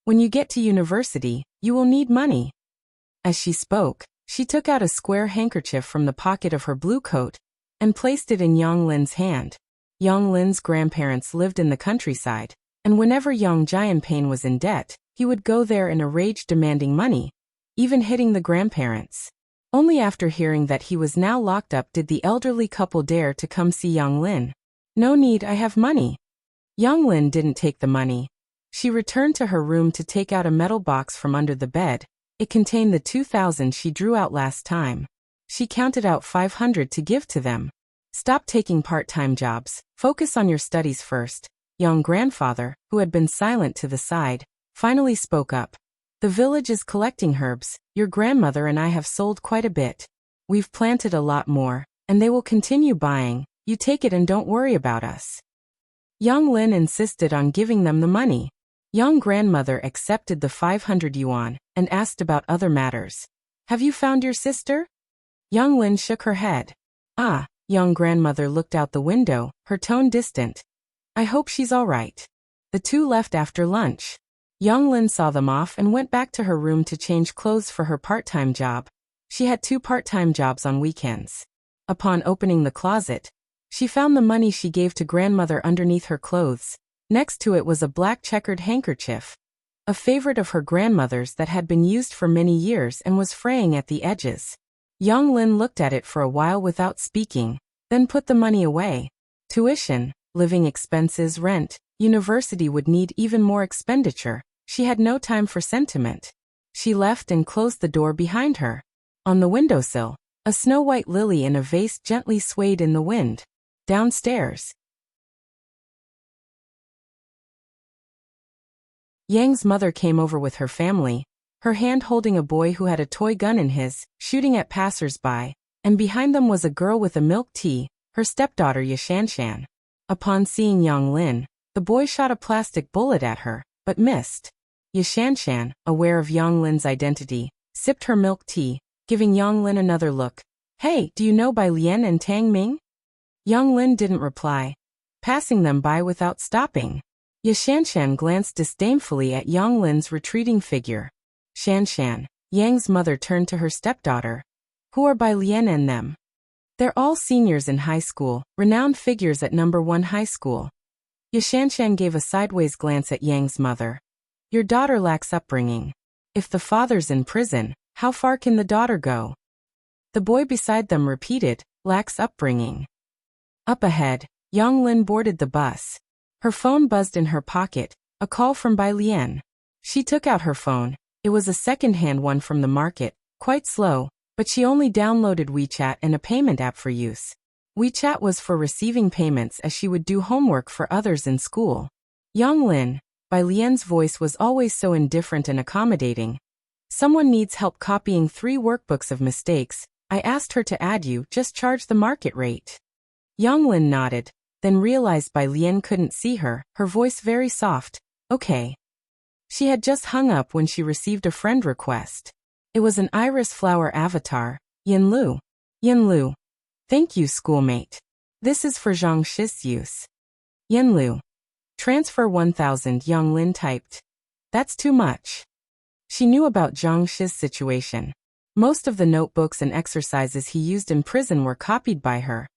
S1: "When you get to university, you will need money." As she spoke, she took out a square handkerchief from the pocket of her blue coat and placed it in Yang Lin's hand. Yang Lin's grandparents lived in the countryside, and whenever Yang Jianpain was in debt, he would go there in a rage demanding money, even hitting the grandparents. Only after hearing that he was now locked up did the elderly couple dare to come see Yang Lin. "No need, I have money." Yang Lin didn't take the money. She returned to her room to take out a metal box from under the bed. It contained the 2,000 she drew out last time. She counted out 500 to give to them. "Stop taking part-time jobs, focus on your studies first." Young grandfather, who had been silent to the side, finally spoke up. "The village is collecting herbs. Your grandmother and I have sold quite a bit. We've planted a lot more, and they will continue buying. You take it and don't worry about us." Yang Lin insisted on giving them the money. Young grandmother accepted the 500 yuan and asked about other matters. "Have you found your sister?" Yang Lin shook her head. "Ah." Young grandmother looked out the window, her tone distant. "I hope she's all right." The two left after lunch. Yang Lin saw them off and went back to her room to change clothes for her part-time job. She had 2 part-time jobs on weekends. Upon opening the closet, she found the money she gave to grandmother underneath her clothes. Next to it was a black checkered handkerchief, a favorite of her grandmother's that had been used for many years and was fraying at the edges. Yang Lin looked at it for a while without speaking, then put the money away. Tuition, living expenses, rent, university would need even more expenditure. She had no time for sentiment. She left and closed the door behind her. On the windowsill, a snow-white lily in a vase gently swayed in the wind. Downstairs, Yang's mother came over with her family, her hand holding a boy who had a toy gun in his, shooting at passers-by, and behind them was a girl with a milk tea, her stepdaughter Yashanshan. Upon seeing Yang Lin, the boy shot a plastic bullet at her, but missed. Yashanshan, aware of Yang Lin's identity, sipped her milk tea, giving Yang Lin another look. "Hey, do you know Bai Lian and Tang Ming?" Yang Lin didn't reply, passing them by without stopping. Yashanshan glanced disdainfully at Yang Lin's retreating figure. "Shanshan," Yang's mother turned to her stepdaughter. "Who are Bai Lian and them?" "They're all seniors in high school, renowned figures at number 1 high school." Yashanshan gave a sideways glance at Yang's mother. "Your daughter lacks upbringing. If the father's in prison, how far can the daughter go?" The boy beside them repeated, "Lacks upbringing." Up ahead, Yang Lin boarded the bus. Her phone buzzed in her pocket, a call from Bai Lian. She took out her phone. It was a second-hand one from the market, quite slow, but she only downloaded WeChat and a payment app for use. WeChat was for receiving payments as she would do homework for others in school. "Yang Lin," Bai Lian's voice was always so indifferent and accommodating. "Someone needs help copying 3 workbooks of mistakes. I asked her to add you, just charge the market rate." Yang Lin nodded, then realized Bai Lian couldn't see her, her voice very soft. "Okay." She had just hung up when she received a friend request. It was an iris flower avatar, Yin Lu. "Yin Lu. Thank you, schoolmate. This is for Zhang Shi's use." "Yin Lu. Transfer 1,000, Yang Lin typed. "That's too much." She knew about Zhang Shi's situation. Most of the notebooks and exercises he used in prison were copied by her,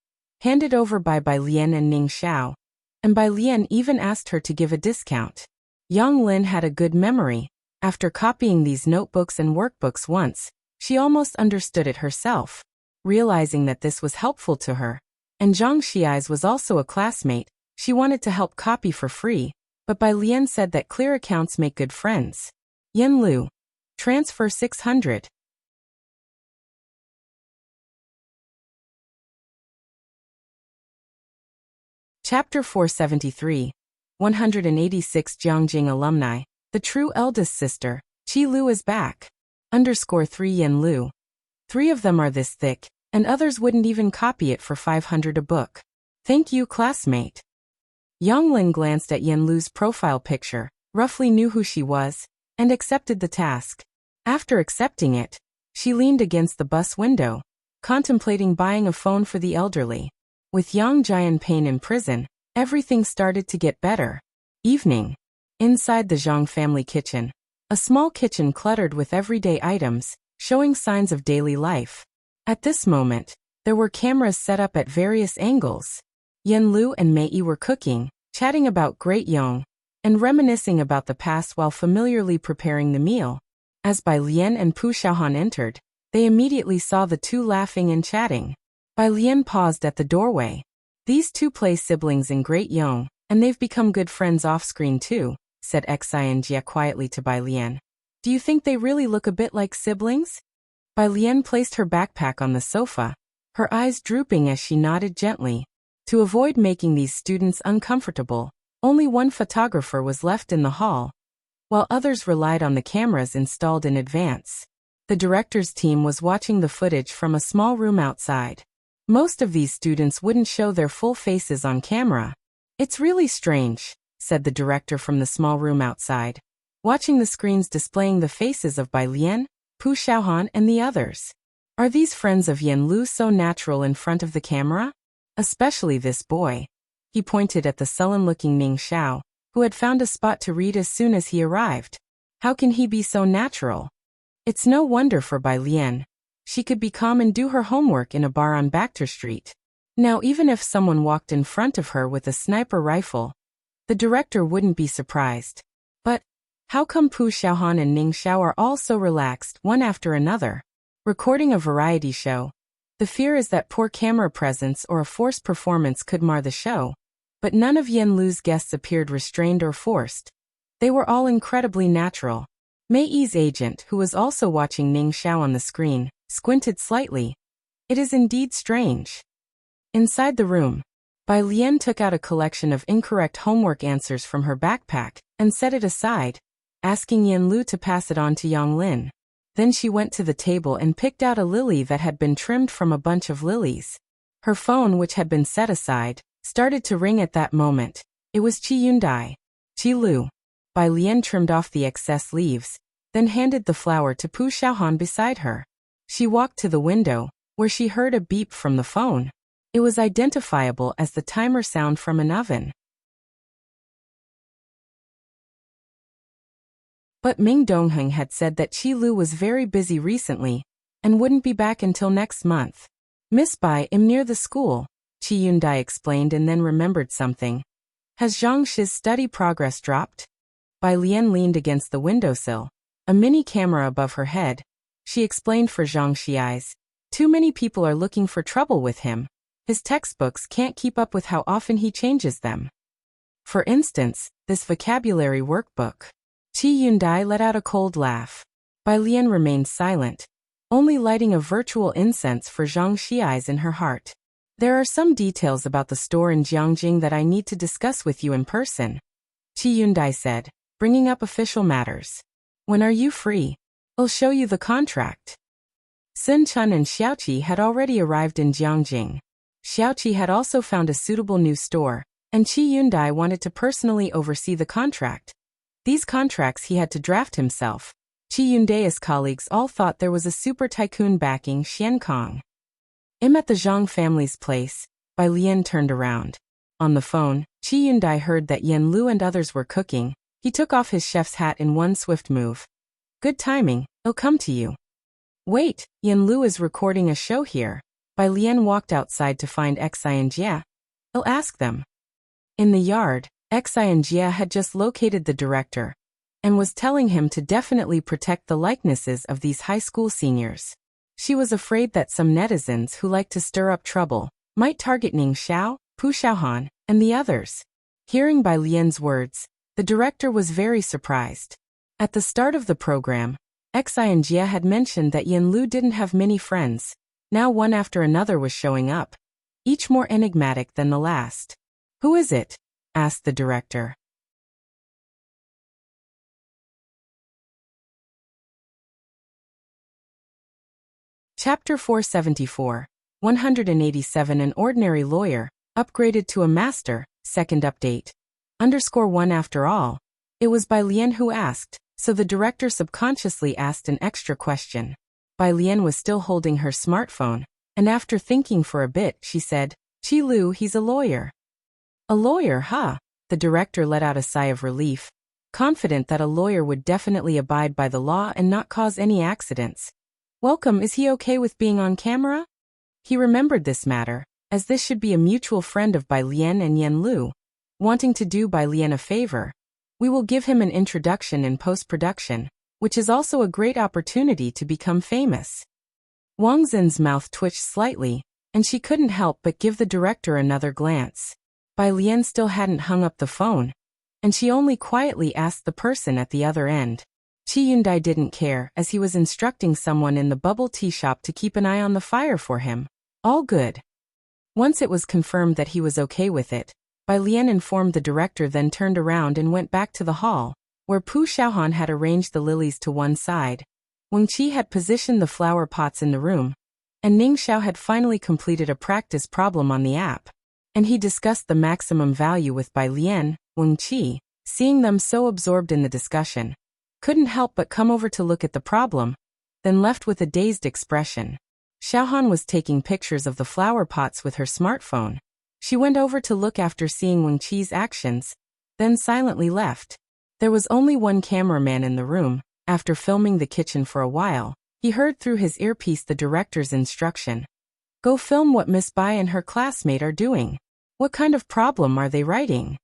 S1: handed over by Bai Lian and Ning Xiao, and Bai Lian even asked her to give a discount. Yang Lin had a good memory. After copying these notebooks and workbooks once, she almost understood it herself. Realizing that this was helpful to her, and Zhang Shi's was also a classmate, she wanted to help copy for free, but Bai Lian said that clear accounts make good friends. "Yin Lu. Transfer 600. Chapter 473. 186 Jiangjing alumni, the true eldest sister, Qi Lu is back. _3 Yen Lu. 3 of them are this thick, and others wouldn't even copy it for 500 a book. Thank you, classmate. Yang Lin glanced at Yen Lu's profile picture, roughly knew who she was, and accepted the task. After accepting it, she leaned against the bus window, contemplating buying a phone for the elderly. With Yang Jianping in prison, everything started to get better. Evening. Inside the Zhang family kitchen. A small kitchen cluttered with everyday items, showing signs of daily life. At this moment, there were cameras set up at various angles. Yen Lu and Mei Yi were cooking, chatting about Great Yong, and reminiscing about the past while familiarly preparing the meal. As Bai Lian and Pu Xiaohan entered, they immediately saw the two laughing and chatting. Bai Lian paused at the doorway. These two play siblings in Great Yong, and they've become good friends off-screen too, said Xianjia quietly to Bai Lian. Do you think they really look a bit like siblings? Bai Lian placed her backpack on the sofa, her eyes drooping as she nodded gently. To avoid making these students uncomfortable, only one photographer was left in the hall, while others relied on the cameras installed in advance. The director's team was watching the footage from a small room outside. Most of these students wouldn't show their full faces on camera. It's really strange, said the director from the small room outside, watching the screens displaying the faces of Bai Lian, Pu Xiaohan and the others. Are these friends of Yen Lu so natural in front of the camera? Especially this boy. He pointed at the sullen-looking Ning Xiao, who had found a spot to read as soon as he arrived. How can he be so natural? It's no wonder for Bai Lian. She could be calm and do her homework in a bar on Bachter Street. Now even if someone walked in front of her with a sniper rifle, the director wouldn't be surprised. But how come Pu Xiaohan and Ning Xiao are all so relaxed, one after another? Recording a variety show. The fear is that poor camera presence or a forced performance could mar the show. But none of Yen Lu's guests appeared restrained or forced. They were all incredibly natural. Mei Yi's agent, who was also watching Ning Xiao on the screen, squinted slightly. It is indeed strange. Inside the room, Bai Lian took out a collection of incorrect homework answers from her backpack and set it aside, asking Yen Lu to pass it on to Yang Lin. Then she went to the table and picked out a lily that had been trimmed from a bunch of lilies. Her phone, which had been set aside, started to ring at that moment. It was Qi Yundai. Qi Lu. Bai Lian trimmed off the excess leaves, then handed the flower to Pu Xiaohan beside her. She walked to the window, where she heard a beep from the phone. It was identifiable as the timer sound from an oven. But Ming Dongheng had said that Qi Lu was very busy recently, and wouldn't be back until next month. Miss Bai, I'm near the school, Qi Yundai explained and then remembered something. Has Zhang Shi's study progress dropped? Bai Lian leaned against the windowsill, a mini camera above her head. She explained for Zhang Shi eyes. Too many people are looking for trouble with him. His textbooks can't keep up with how often he changes them. For instance, this vocabulary workbook. Qi Yundai let out a cold laugh. Bai Lian remained silent, only lighting a virtual incense for Zhang Shi eyes in her heart. There are some details about the store in Jiangjing that I need to discuss with you in person, Qi Yundai said, bringing up official matters. When are you free? I'll show you the contract. Sun Chun and Xiaoqi had already arrived in Jiangjing. Xiaoqi had also found a suitable new store, and Qi Yundai wanted to personally oversee the contract. These contracts he had to draft himself. Qi Yundai's colleagues all thought there was a super tycoon backing Xian Kong. I'm at the Zhang family's place. Bai Lian turned around. On the phone, Qi Yundai heard that Yen Lu and others were cooking. He took off his chef's hat in one swift move. Good timing, I'll come to you. Wait, Yen Lu is recording a show here. Bai Lian walked outside to find Xi and Jia. I'll ask them. In the yard, Xi and Jia had just located the director and was telling him to definitely protect the likenesses of these high school seniors. She was afraid that some netizens who like to stir up trouble might target Ning Xiao, Pu Xiaohan, and the others. Hearing Bai Lian's words, the director was very surprised. At the start of the program, Xi and Jia had mentioned that Yen Lu didn't have many friends. Now one after another was showing up, each more enigmatic than the last. Who is it? Asked the director. Chapter 474. 187 An ordinary lawyer, upgraded to a master, second update. _1 After all, it was Bai Lian who asked, so the director subconsciously asked an extra question. Bai Lian was still holding her smartphone, and after thinking for a bit, she said, "Qi Lu, he's a lawyer." A lawyer, huh? The director let out a sigh of relief, confident that a lawyer would definitely abide by the law and not cause any accidents. Welcome, is he okay with being on camera? He remembered this matter, as this should be a mutual friend of Bai Lian and Yan Lu. Wanting to do Bai Lian a favor, we will give him an introduction in post-production, which is also a great opportunity to become famous. Wang Xin's mouth twitched slightly, and she couldn't help but give the director another glance. Bai Lian still hadn't hung up the phone, and she only quietly asked the person at the other end. Qi Yundai didn't care, as he was instructing someone in the bubble tea shop to keep an eye on the fire for him. All good. Once it was confirmed that he was okay with it, Bai Lian informed the director, then turned around and went back to the hall, where Pu Xiaohan had arranged the lilies to one side. Wang Qi had positioned the flower pots in the room, and Ning Xiao had finally completed a practice problem on the app. And he discussed the maximum value with Bai Lian. Wang Qi, seeing them so absorbed in the discussion, couldn't help but come over to look at the problem, then left with a dazed expression. Xiaohan was taking pictures of the flower pots with her smartphone. She went over to look after seeing Wang Qi's actions, then silently left. There was only one cameraman in the room. After filming the kitchen for a while, he heard through his earpiece the director's instruction. Go film what Miss Bai and her classmate are doing. What kind of problem are they writing?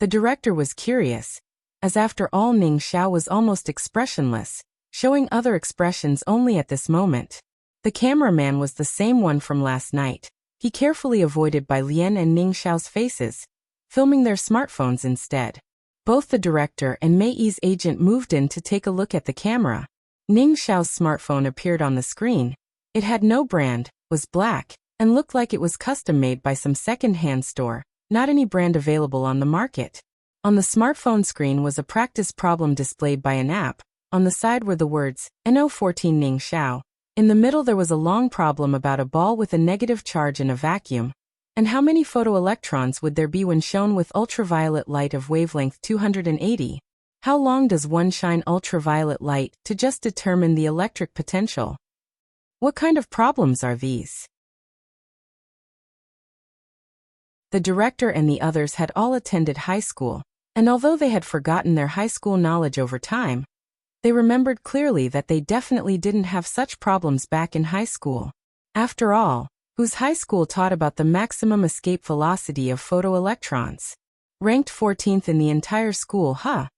S1: The director was curious, as after all Ning Xiao was almost expressionless, showing other expressions only at this moment. The cameraman was the same one from last night. He carefully avoided Bai Lian and Ning Xiao's faces, filming their smartphones instead. Both the director and Mei Yi's agent moved in to take a look at the camera. Ning Xiao's smartphone appeared on the screen. It had no brand, was black, and looked like it was custom-made by some second-hand store, not any brand available on the market. On the smartphone screen was a practice problem displayed by an app. On the side were the words, NO14 Ning Xiao. In the middle there was a long problem about a ball with a negative charge in a vacuum. And how many photoelectrons would there be when shown with ultraviolet light of wavelength 280? How long does one shine ultraviolet light to just determine the electric potential? What kind of problems are these? The director and the others had all attended high school, and although they had forgotten their high school knowledge over time, they remembered clearly that they definitely didn't have such problems back in high school. After all, whose high school taught about the maximum escape velocity of photoelectrons? Ranked 14th in the entire school, huh?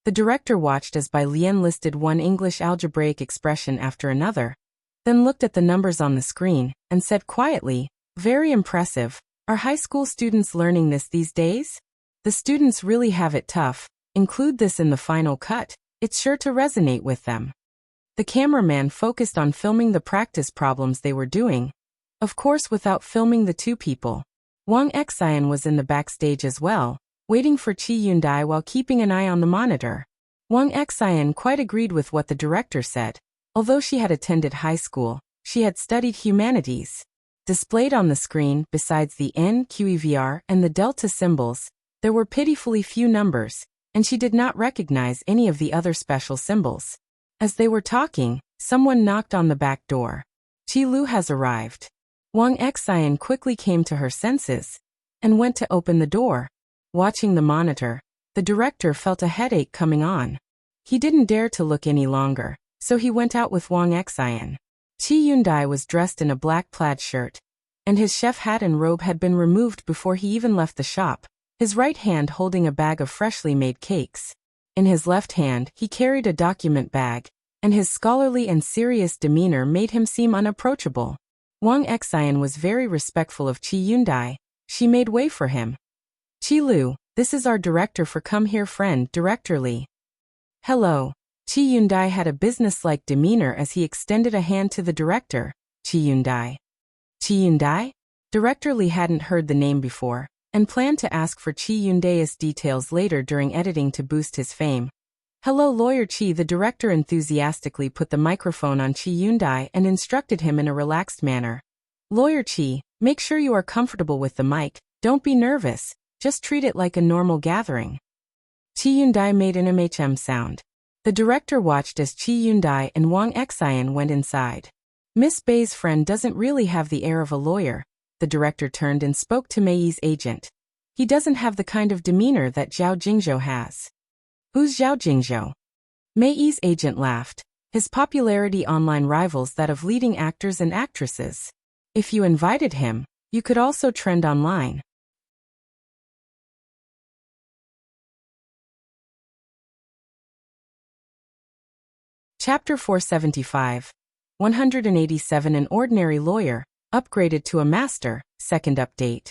S1: The director watched as Bai Lian listed one English algebraic expression after another, then looked at the numbers on the screen, and said quietly, "Very impressive. Are high school students learning this these days? The students really have it tough. Include this in the final cut. It's sure to resonate with them." The cameraman focused on filming the practice problems they were doing, of course without filming the two people. Wang Xian was in the backstage as well, waiting for Qi Yundai while keeping an eye on the monitor. Wang Xian quite agreed with what the director said. Although she had attended high school, she had studied humanities. Displayed on the screen, besides the NQEVR and the delta symbols, there were pitifully few numbers, and she did not recognize any of the other special symbols. As they were talking, someone knocked on the back door. Qi Lu has arrived. Wang Xian quickly came to her senses and went to open the door. Watching the monitor, the director felt a headache coming on. He didn't dare to look any longer, so he went out with Wang Xian. Qi Yundai was dressed in a black plaid shirt, and his chef hat and robe had been removed before he even left the shop, his right hand holding a bag of freshly made cakes. In his left hand, he carried a document bag, and his scholarly and serious demeanor made him seem unapproachable. Wang Xian was very respectful of Qi Yundai. She made way for him. "Qi Lu, this is our director for Come Here friend, Director Li." "Hello." Qi Yundai had a businesslike demeanor as he extended a hand to the director. "Qi Yundai." "Qi Yundai?" Director Li hadn't heard the name before, and planned to ask for Qi Yundai's details later during editing to boost his fame. Hello, Lawyer Qi. The director enthusiastically put the microphone on Qi Yundai and instructed him in a relaxed manner. Lawyer Qi, make sure you are comfortable with the mic, don't be nervous, just treat it like a normal gathering. Qi Yundai made an sound. The director watched as Qi Yundai and Wang Xian went inside. Miss Bei's friend doesn't really have the air of a lawyer. The director turned and spoke to Mei Yi's agent. He doesn't have the kind of demeanor that Zhao Jingzhou has. Who's Zhao Jingzhou? Mei Yi's agent laughed. His popularity online rivals that of leading actors and actresses. If you invited him, you could also trend online. Chapter 475. 187. An ordinary lawyer, upgraded to a master, second update.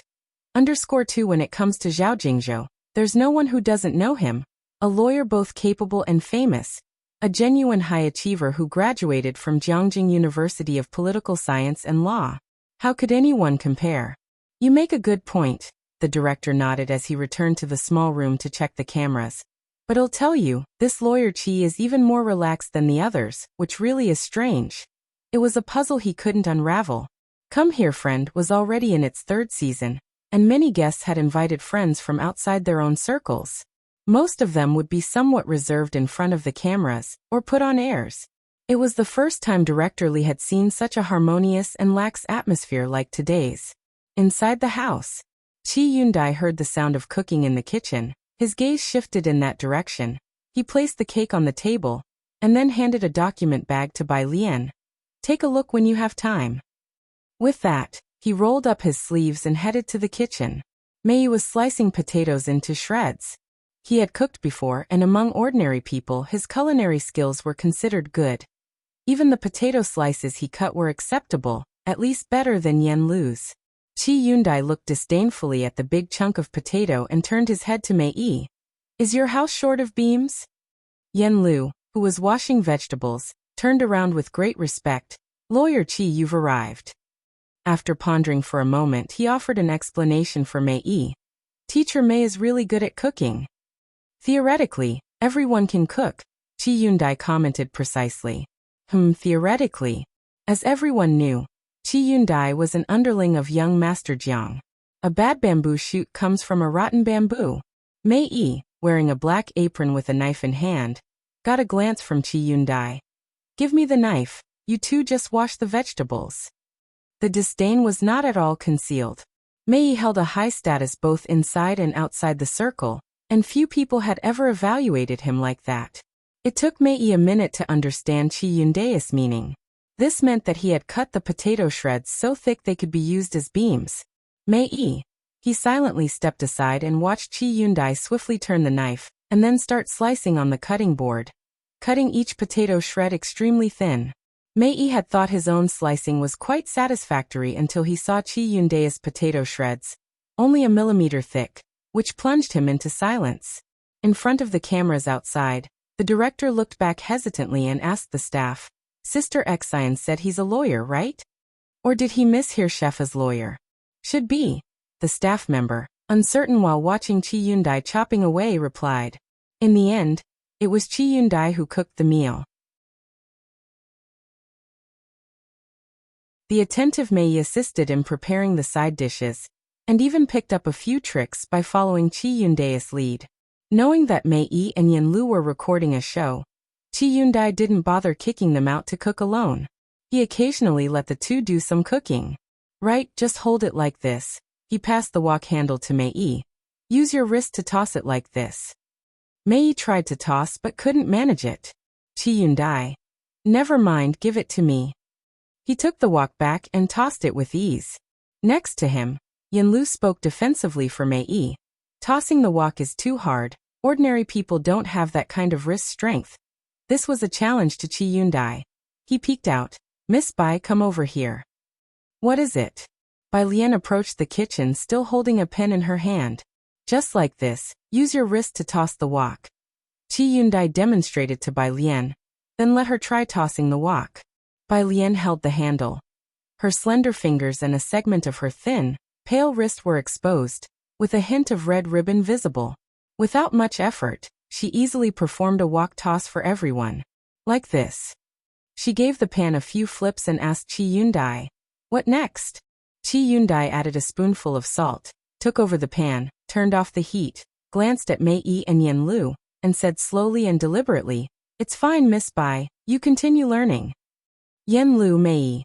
S1: _2 When it comes to Zhao Jingzhou, there's no one who doesn't know him. A lawyer both capable and famous. A genuine high achiever who graduated from Jiangjing University of Political Science and Law. How could anyone compare? You make a good point, the director nodded as he returned to the small room to check the cameras. But I'll tell you, this lawyer Qi is even more relaxed than the others, which really is strange. It was a puzzle he couldn't unravel. Come Here Friend was already in its third season, and many guests had invited friends from outside their own circles. Most of them would be somewhat reserved in front of the cameras, or put on airs. It was the first time Director Li had seen such a harmonious and lax atmosphere like today's. Inside the house, Qi Yundai heard the sound of cooking in the kitchen. His gaze shifted in that direction. He placed the cake on the table, and then handed a document bag to Bai Lian. Take a look when you have time. With that, he rolled up his sleeves and headed to the kitchen. Mei Yi was slicing potatoes into shreds. He had cooked before, and among ordinary people his culinary skills were considered good. Even the potato slices he cut were acceptable, at least better than Yan Lu's. Qi Yundai looked disdainfully at the big chunk of potato and turned his head to Mei Yi. Is your house short of beams? Yan Lu, who was washing vegetables, turned around with great respect. Lawyer Qi, you've arrived. After pondering for a moment, he offered an explanation for Mei Yi. Teacher Mei is really good at cooking. Theoretically, everyone can cook, Qi Yundai commented precisely. Theoretically. As everyone knew, Qi Yundai was an underling of young Master Jiang. A bad bamboo shoot comes from a rotten bamboo. Mei Yi, wearing a black apron with a knife in hand, got a glance from Qi Yundai. Give me the knife, you two just wash the vegetables. The disdain was not at all concealed. Mei Yi held a high status both inside and outside the circle, and few people had ever evaluated him like that. It took Mei Yi a minute to understand Qi Yundai's meaning. This meant that he had cut the potato shreds so thick they could be used as beams. Mei Yi. He silently stepped aside and watched Qi Yundai swiftly turn the knife, and then start slicing on the cutting board, cutting each potato shred extremely thin. Mei Yi had thought his own slicing was quite satisfactory until he saw Qi Yundai's potato shreds, only a millimeter thick, which plunged him into silence. In front of the cameras outside, the director looked back hesitantly and asked the staff, Sister Xian said he's a lawyer, right? Or did he mishear chef as lawyer? Should be. The staff member, uncertain while watching Qi Yundai chopping away, replied. In the end, it was Qi Yundai who cooked the meal. The attentive Mei Yi assisted in preparing the side dishes, and even picked up a few tricks by following Qi Yundai's lead. Knowing that Mei Yi and Yan Lu were recording a show, Qi Yundai didn't bother kicking them out to cook alone. He occasionally let the two do some cooking. Right, just hold it like this. He passed the wok handle to Mei Yi. Use your wrist to toss it like this. Mei Yi tried to toss but couldn't manage it. Qi Yundai. Never mind, give it to me. He took the wok back and tossed it with ease. Next to him, Yan Lu spoke defensively for Mei Yi. Tossing the wok is too hard. Ordinary people don't have that kind of wrist strength. This was a challenge to Qi Yundai. He peeked out. Miss Bai, come over here. What is it? Bai Lian approached the kitchen still holding a pen in her hand. Just like this, use your wrist to toss the wok. Qi Yundai demonstrated to Bai Lian, then let her try tossing the wok. Bai Lian held the handle. Her slender fingers and a segment of her thin, pale wrist were exposed, with a hint of red ribbon visible. Without much effort, she easily performed a wok toss for everyone. Like this. She gave the pan a few flips and asked Chi Yundai, "What next?" Chi Yundai added a spoonful of salt, took over the pan, turned off the heat, glanced at Mei Yi and Yen Lu, and said slowly and deliberately, "It's fine, Miss Bai, you continue learning." Yen Lu Mei Yi.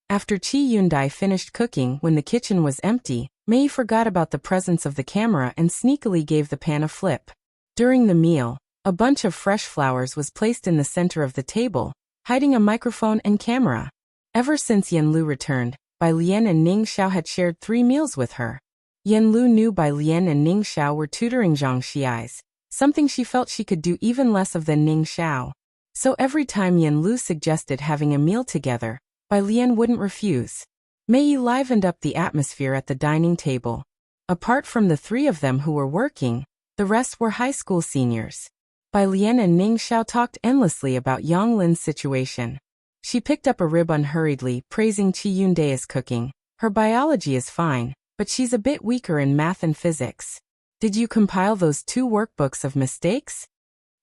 S1: After Chi Yundai finished cooking when the kitchen was empty, Mei Yi forgot about the presence of the camera and sneakily gave the pan a flip. During the meal, a bunch of fresh flowers was placed in the center of the table, hiding a microphone and camera. Ever since Yen Lu returned, Bai Lian and Ning Xiao had shared 3 meals with her. Yen Lu knew Bai Lian and Ning Xiao were tutoring Zhang Xiais, something she felt she could do even less of than Ning Xiao. So every time Yen Lu suggested having a meal together, Bai Lian wouldn't refuse. Mei Yi livened up the atmosphere at the dining table. Apart from the 3 of them who were working, the rest were high school seniors. Bai Lian and Ning Xiao talked endlessly about Yang Lin's situation. She picked up a rib unhurriedly, praising Chi Yundai's cooking. Her biology is fine, but she's a bit weaker in math and physics. Did you compile those 2 workbooks of mistakes?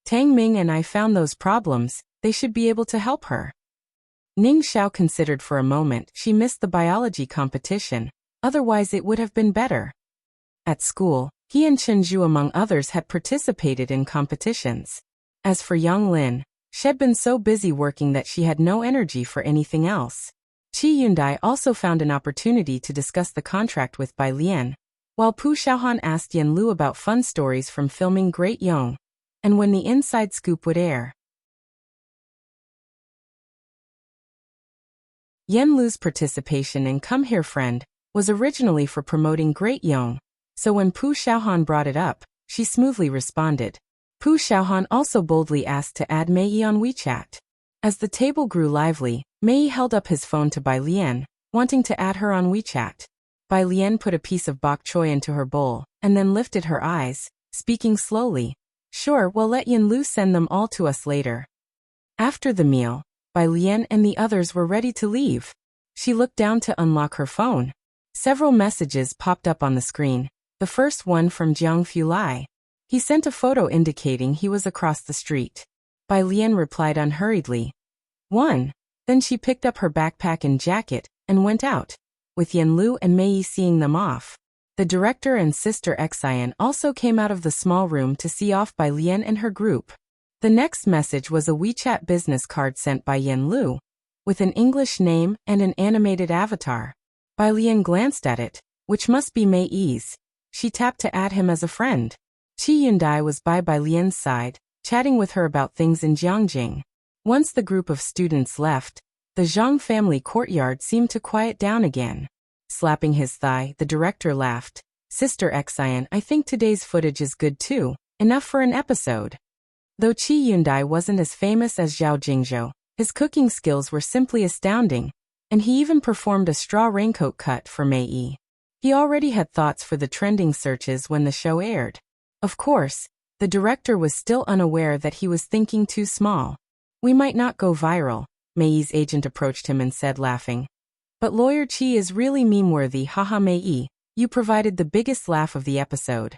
S1: Tang Ming and I found those problems, they should be able to help her. Ning Xiao considered for a moment she missed the biology competition, otherwise it would have been better. At school, he and Chen Zhu among others had participated in competitions. As for Yang Lin, she had been so busy working that she had no energy for anything else. Chi Yundai also found an opportunity to discuss the contract with Bai Lian, while Pu Xiaohan asked Yen Lu about fun stories from filming Great Yong, and when the inside scoop would air. Yen Lu's participation in Come Here Friend was originally for promoting Great Yong, so when Pu Xiaohan brought it up, she smoothly responded. Pu Xiaohan also boldly asked to add Mei Yi on WeChat. As the table grew lively, Mei Yi held up his phone to Bai Lian, wanting to add her on WeChat. Bai Lian put a piece of bok choy into her bowl, and then lifted her eyes, speaking slowly. "Sure, we'll let Yen Lu send them all to us later." After the meal, Bai Lian and the others were ready to leave. She looked down to unlock her phone. Several messages popped up on the screen, the first one from Jiang Fulai. He sent a photo indicating he was across the street. Bai Lian replied unhurriedly. 1. Then she picked up her backpack and jacket, and went out, with Yen Lu and Mei Yi seeing them off. The director and Sister Xian also came out of the small room to see off Bai Lian and her group. The next message was a WeChat business card sent by Yen Lu, with an English name and an animated avatar. Bai Lian glanced at it, which must be Mei Yi's. She tapped to add him as a friend. Chi Yundai was by Bai Lian's side, chatting with her about things in Jiangjing. Once the group of students left, the Zhang family courtyard seemed to quiet down again. Slapping his thigh, the director laughed. "Sister Xian, I think today's footage is good too, enough for an episode." Though Chi Yundai wasn't as famous as Zhao Jingzhou, his cooking skills were simply astounding, and he even performed a straw raincoat cut for Mei Yi. He already had thoughts for the trending searches when the show aired. Of course, the director was still unaware that he was thinking too small. "We might not go viral," Mei Yi's agent approached him and said laughing. "But Lawyer Chi is really meme-worthy, haha Mei Yi, you provided the biggest laugh of the episode."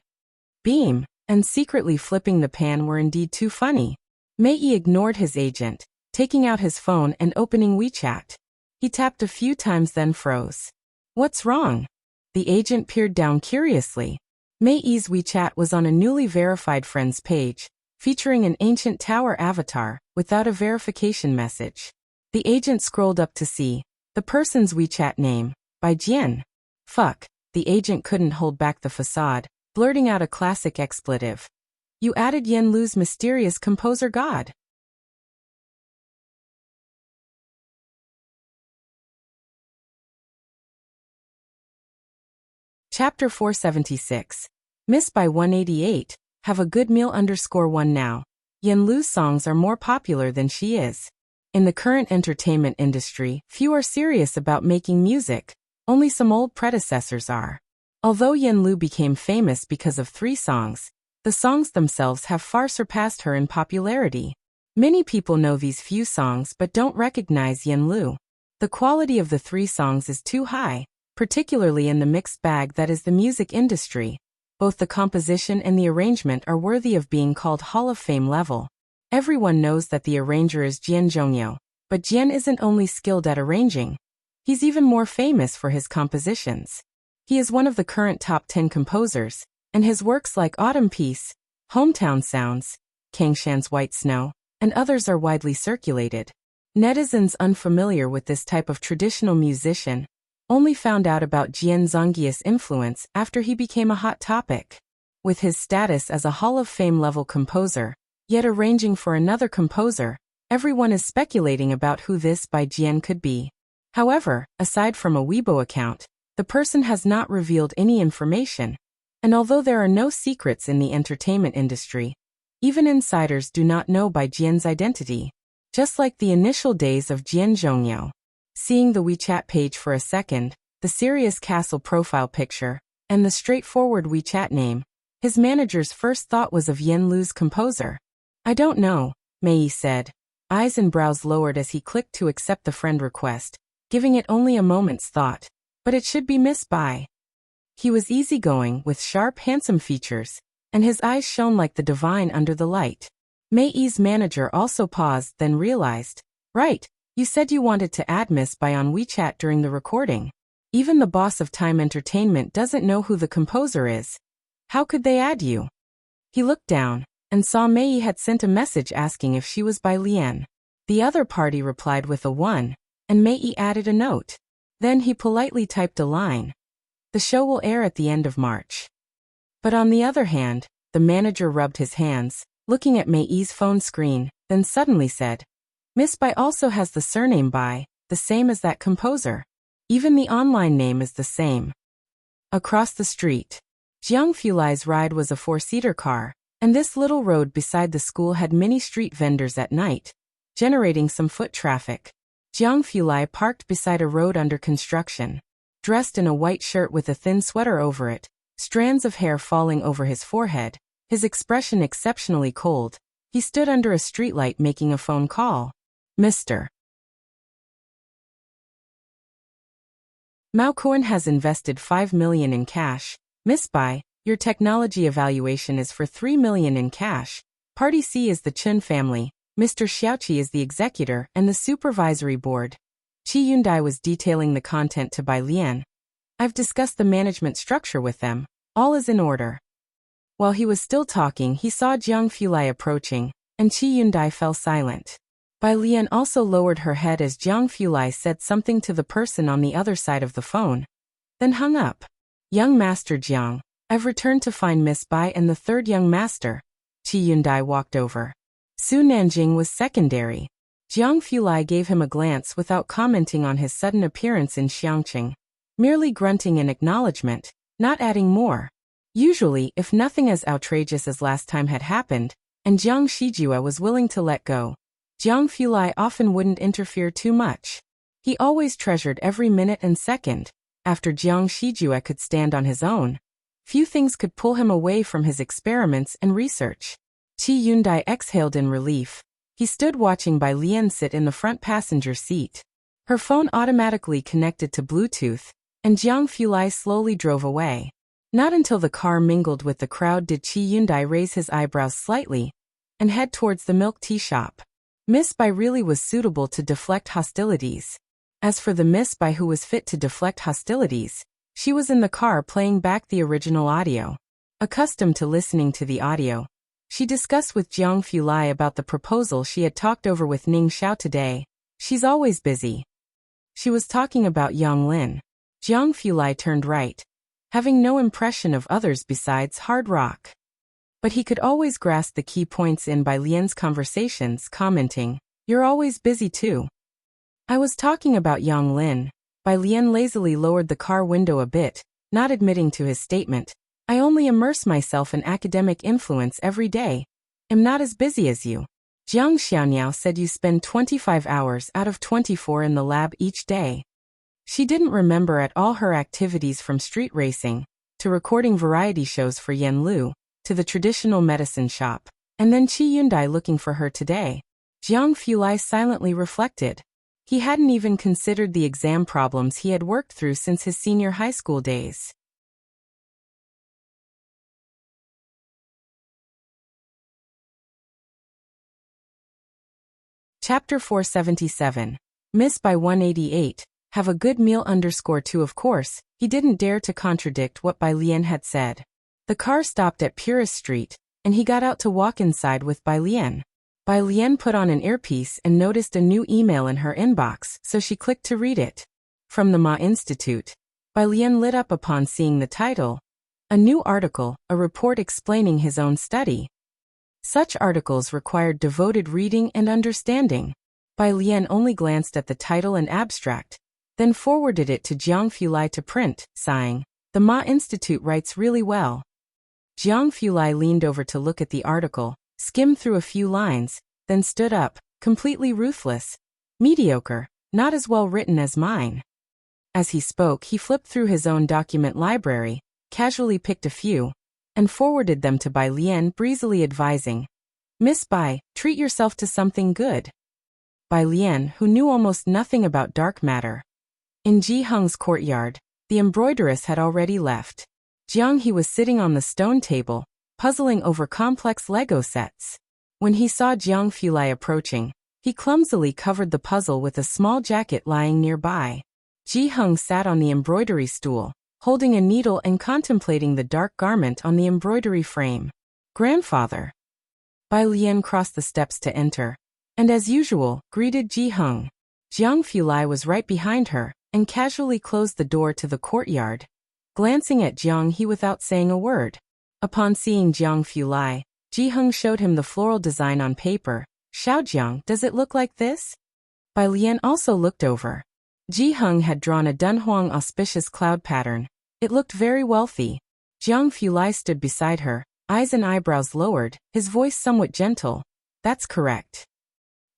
S1: Beam and secretly flipping the pan were indeed too funny. Mei Yi ignored his agent, taking out his phone and opening WeChat. He tapped a few times then froze. "What's wrong?" The agent peered down curiously. Mei Yi's WeChat was on a newly verified friends page, featuring an ancient tower avatar, without a verification message. The agent scrolled up to see the person's WeChat name, by Jian. Fuck, the agent couldn't hold back the facade, blurting out a classic expletive. "You added Yen Lu's mysterious composer god." Chapter 476. Miss by 188, have a good meal _1 now. Yen Lu's songs are more popular than she is. In the current entertainment industry, few are serious about making music, only some old predecessors are. Although Yen Lu became famous because of 3 songs, the songs themselves have far surpassed her in popularity. Many people know these few songs but don't recognize Yen Lu. The quality of the 3 songs is too high, particularly in the mixed bag that is the music industry. Both the composition and the arrangement are worthy of being called Hall of Fame level. Everyone knows that the arranger is Jian Zhongyou, but Jian isn't only skilled at arranging. He's even more famous for his compositions. He is one of the current top 10 composers, and his works like Autumn Peace, Hometown Sounds, Kangshan's White Snow, and others are widely circulated. Netizens unfamiliar with this type of traditional musician only found out about Jian Zhongyu's influence after he became a hot topic. With his status as a Hall of Fame level composer, yet arranging for another composer, everyone is speculating about who this by Jian could be. However, aside from a Weibo account, the person has not revealed any information, and although there are no secrets in the entertainment industry, even insiders do not know by Jian's identity. Just like the initial days of Jian Zhongyou. Seeing the WeChat page for a second, the serious castle profile picture, and the straightforward WeChat name, his manager's first thought was of Yen Lu's composer. I don't know, Mei said, eyes and brows lowered as he clicked to accept the friend request, giving it only a moment's thought. But it should be Miss Bai. He was easygoing, with sharp, handsome features, and his eyes shone like the divine under the light. Mei's manager also paused, then realized, right, you said you wanted to add Miss Bai on WeChat during the recording. Even the boss of Time Entertainment doesn't know who the composer is. How could they add you? He looked down, and saw Mei had sent a message asking if she was Bai Lian. The other party replied with a 1, and Mei added a note. Then he politely typed a line. The show will air at the end of March. But on the other hand, the manager rubbed his hands, looking at Mei's phone screen, then suddenly said, Miss Bai also has the surname Bai, the same as that composer. Even the online name is the same. Across the street, Jiang Fulai's ride was a 4-seater car, and this little road beside the school had many street vendors at night, generating some foot traffic. Jiang Fulai parked beside a road under construction. Dressed in a white shirt with a thin sweater over it, strands of hair falling over his forehead, his expression exceptionally cold, he stood under a streetlight making a phone call. Mr. Mao Cohen has invested 5 million in cash. Miss Bai, your technology evaluation is for 3 million in cash. Party C is the Chun family. Mr. Xiaoqi is the executor and the supervisory board. Qi Yundai was detailing the content to Bai Lian. I've discussed the management structure with them. All is in order. While he was still talking, he saw Jiang Fulai approaching, and Qi Yundai fell silent. Bai Lian also lowered her head as Jiang Fulai said something to the person on the other side of the phone, then hung up. Young Master Jiang, I've returned to find Miss Bai and the third young master. Qi Yundai walked over. Su Nanjing was secondary. Jiang Fulai gave him a glance without commenting on his sudden appearance in Xiangqing, merely grunting in acknowledgement, not adding more. Usually, if nothing as outrageous as last time had happened, and Jiang Shijua was willing to let go, Jiang Fulai often wouldn't interfere too much. He always treasured every minute and second. After Jiang Shijua could stand on his own, few things could pull him away from his experiments and research. Qi Yundai exhaled in relief. He stood watching Bai Lian sit in the front passenger seat. Her phone automatically connected to Bluetooth, and Jiang Fulai slowly drove away. Not until the car mingled with the crowd did Qi Yundai raise his eyebrows slightly and head towards the milk tea shop. Miss Bai really was suitable to deflect hostilities. As for the Miss Bai who was fit to deflect hostilities, she was in the car playing back the original audio. Accustomed to listening to the audio, she discussed with Jiang Fulai about the proposal she had talked over with Ning Xiao today. She's always busy. She was talking about Yang Lin. Jiang Fulai turned right, having no impression of others besides hard rock. But he could always grasp the key points in Bai Lian's conversations, commenting, You're always busy too. I was talking about Yang Lin. Bai Lian lazily lowered the car window a bit, not admitting to his statement. I only immerse myself in academic influence every day. Am not as busy as you. Jiang Xiaoniao said you spend 25 hours out of 24 in the lab each day. She didn't remember at all her activities from street racing, to recording variety shows for Yen Lu, to the traditional medicine shop, and then Qi Yundai looking for her today. Jiang Fulai silently reflected. He hadn't even considered the exam problems he had worked through since his senior high school days. Chapter 477. Miss by 188. Have a good meal _2. Of course, he didn't dare to contradict what Bai Lian had said. The car stopped at Purist Street, and he got out to walk inside with Bai Lian. Bai Lian put on an earpiece and noticed a new email in her inbox, so she clicked to read it. From the Ma Institute. Bai Lian lit up upon seeing the title. A new article, a report explaining his own study. Such articles required devoted reading and understanding. Bai Lian only glanced at the title and abstract, then forwarded it to Jiang Fulai to print, sighing, "The Ma Institute writes really well." Jiang Fulai leaned over to look at the article, skimmed through a few lines, then stood up, completely ruthless. "Mediocre, not as well written as mine." As he spoke, he flipped through his own document library, casually picked a few, and forwarded them to Bai Lian, breezily advising, "Miss Bai, treat yourself to something good." Bai Lian, who knew almost nothing about dark matter. In Ji Hung's courtyard, the embroideress had already left. Jiang He was sitting on the stone table, puzzling over complex Lego sets. When he saw Jiang Fulai approaching, he clumsily covered the puzzle with a small jacket lying nearby. Ji Hung sat on the embroidery stool, holding a needle and contemplating the dark garment on the embroidery frame. "Grandfather." Bai Lian crossed the steps to enter, and as usual, greeted Ji Hung. Jiang Fulai was right behind her, and casually closed the door to the courtyard, glancing at Jiang He without saying a word. Upon seeing Jiang Fulai, Ji Hung showed him the floral design on paper. "Xiaojiang, does it look like this?" Bai Lian also looked over. Ji Hung had drawn a Dunhuang auspicious cloud pattern. It looked very wealthy. Jiang Fulai stood beside her, eyes and eyebrows lowered, his voice somewhat gentle. "That's correct."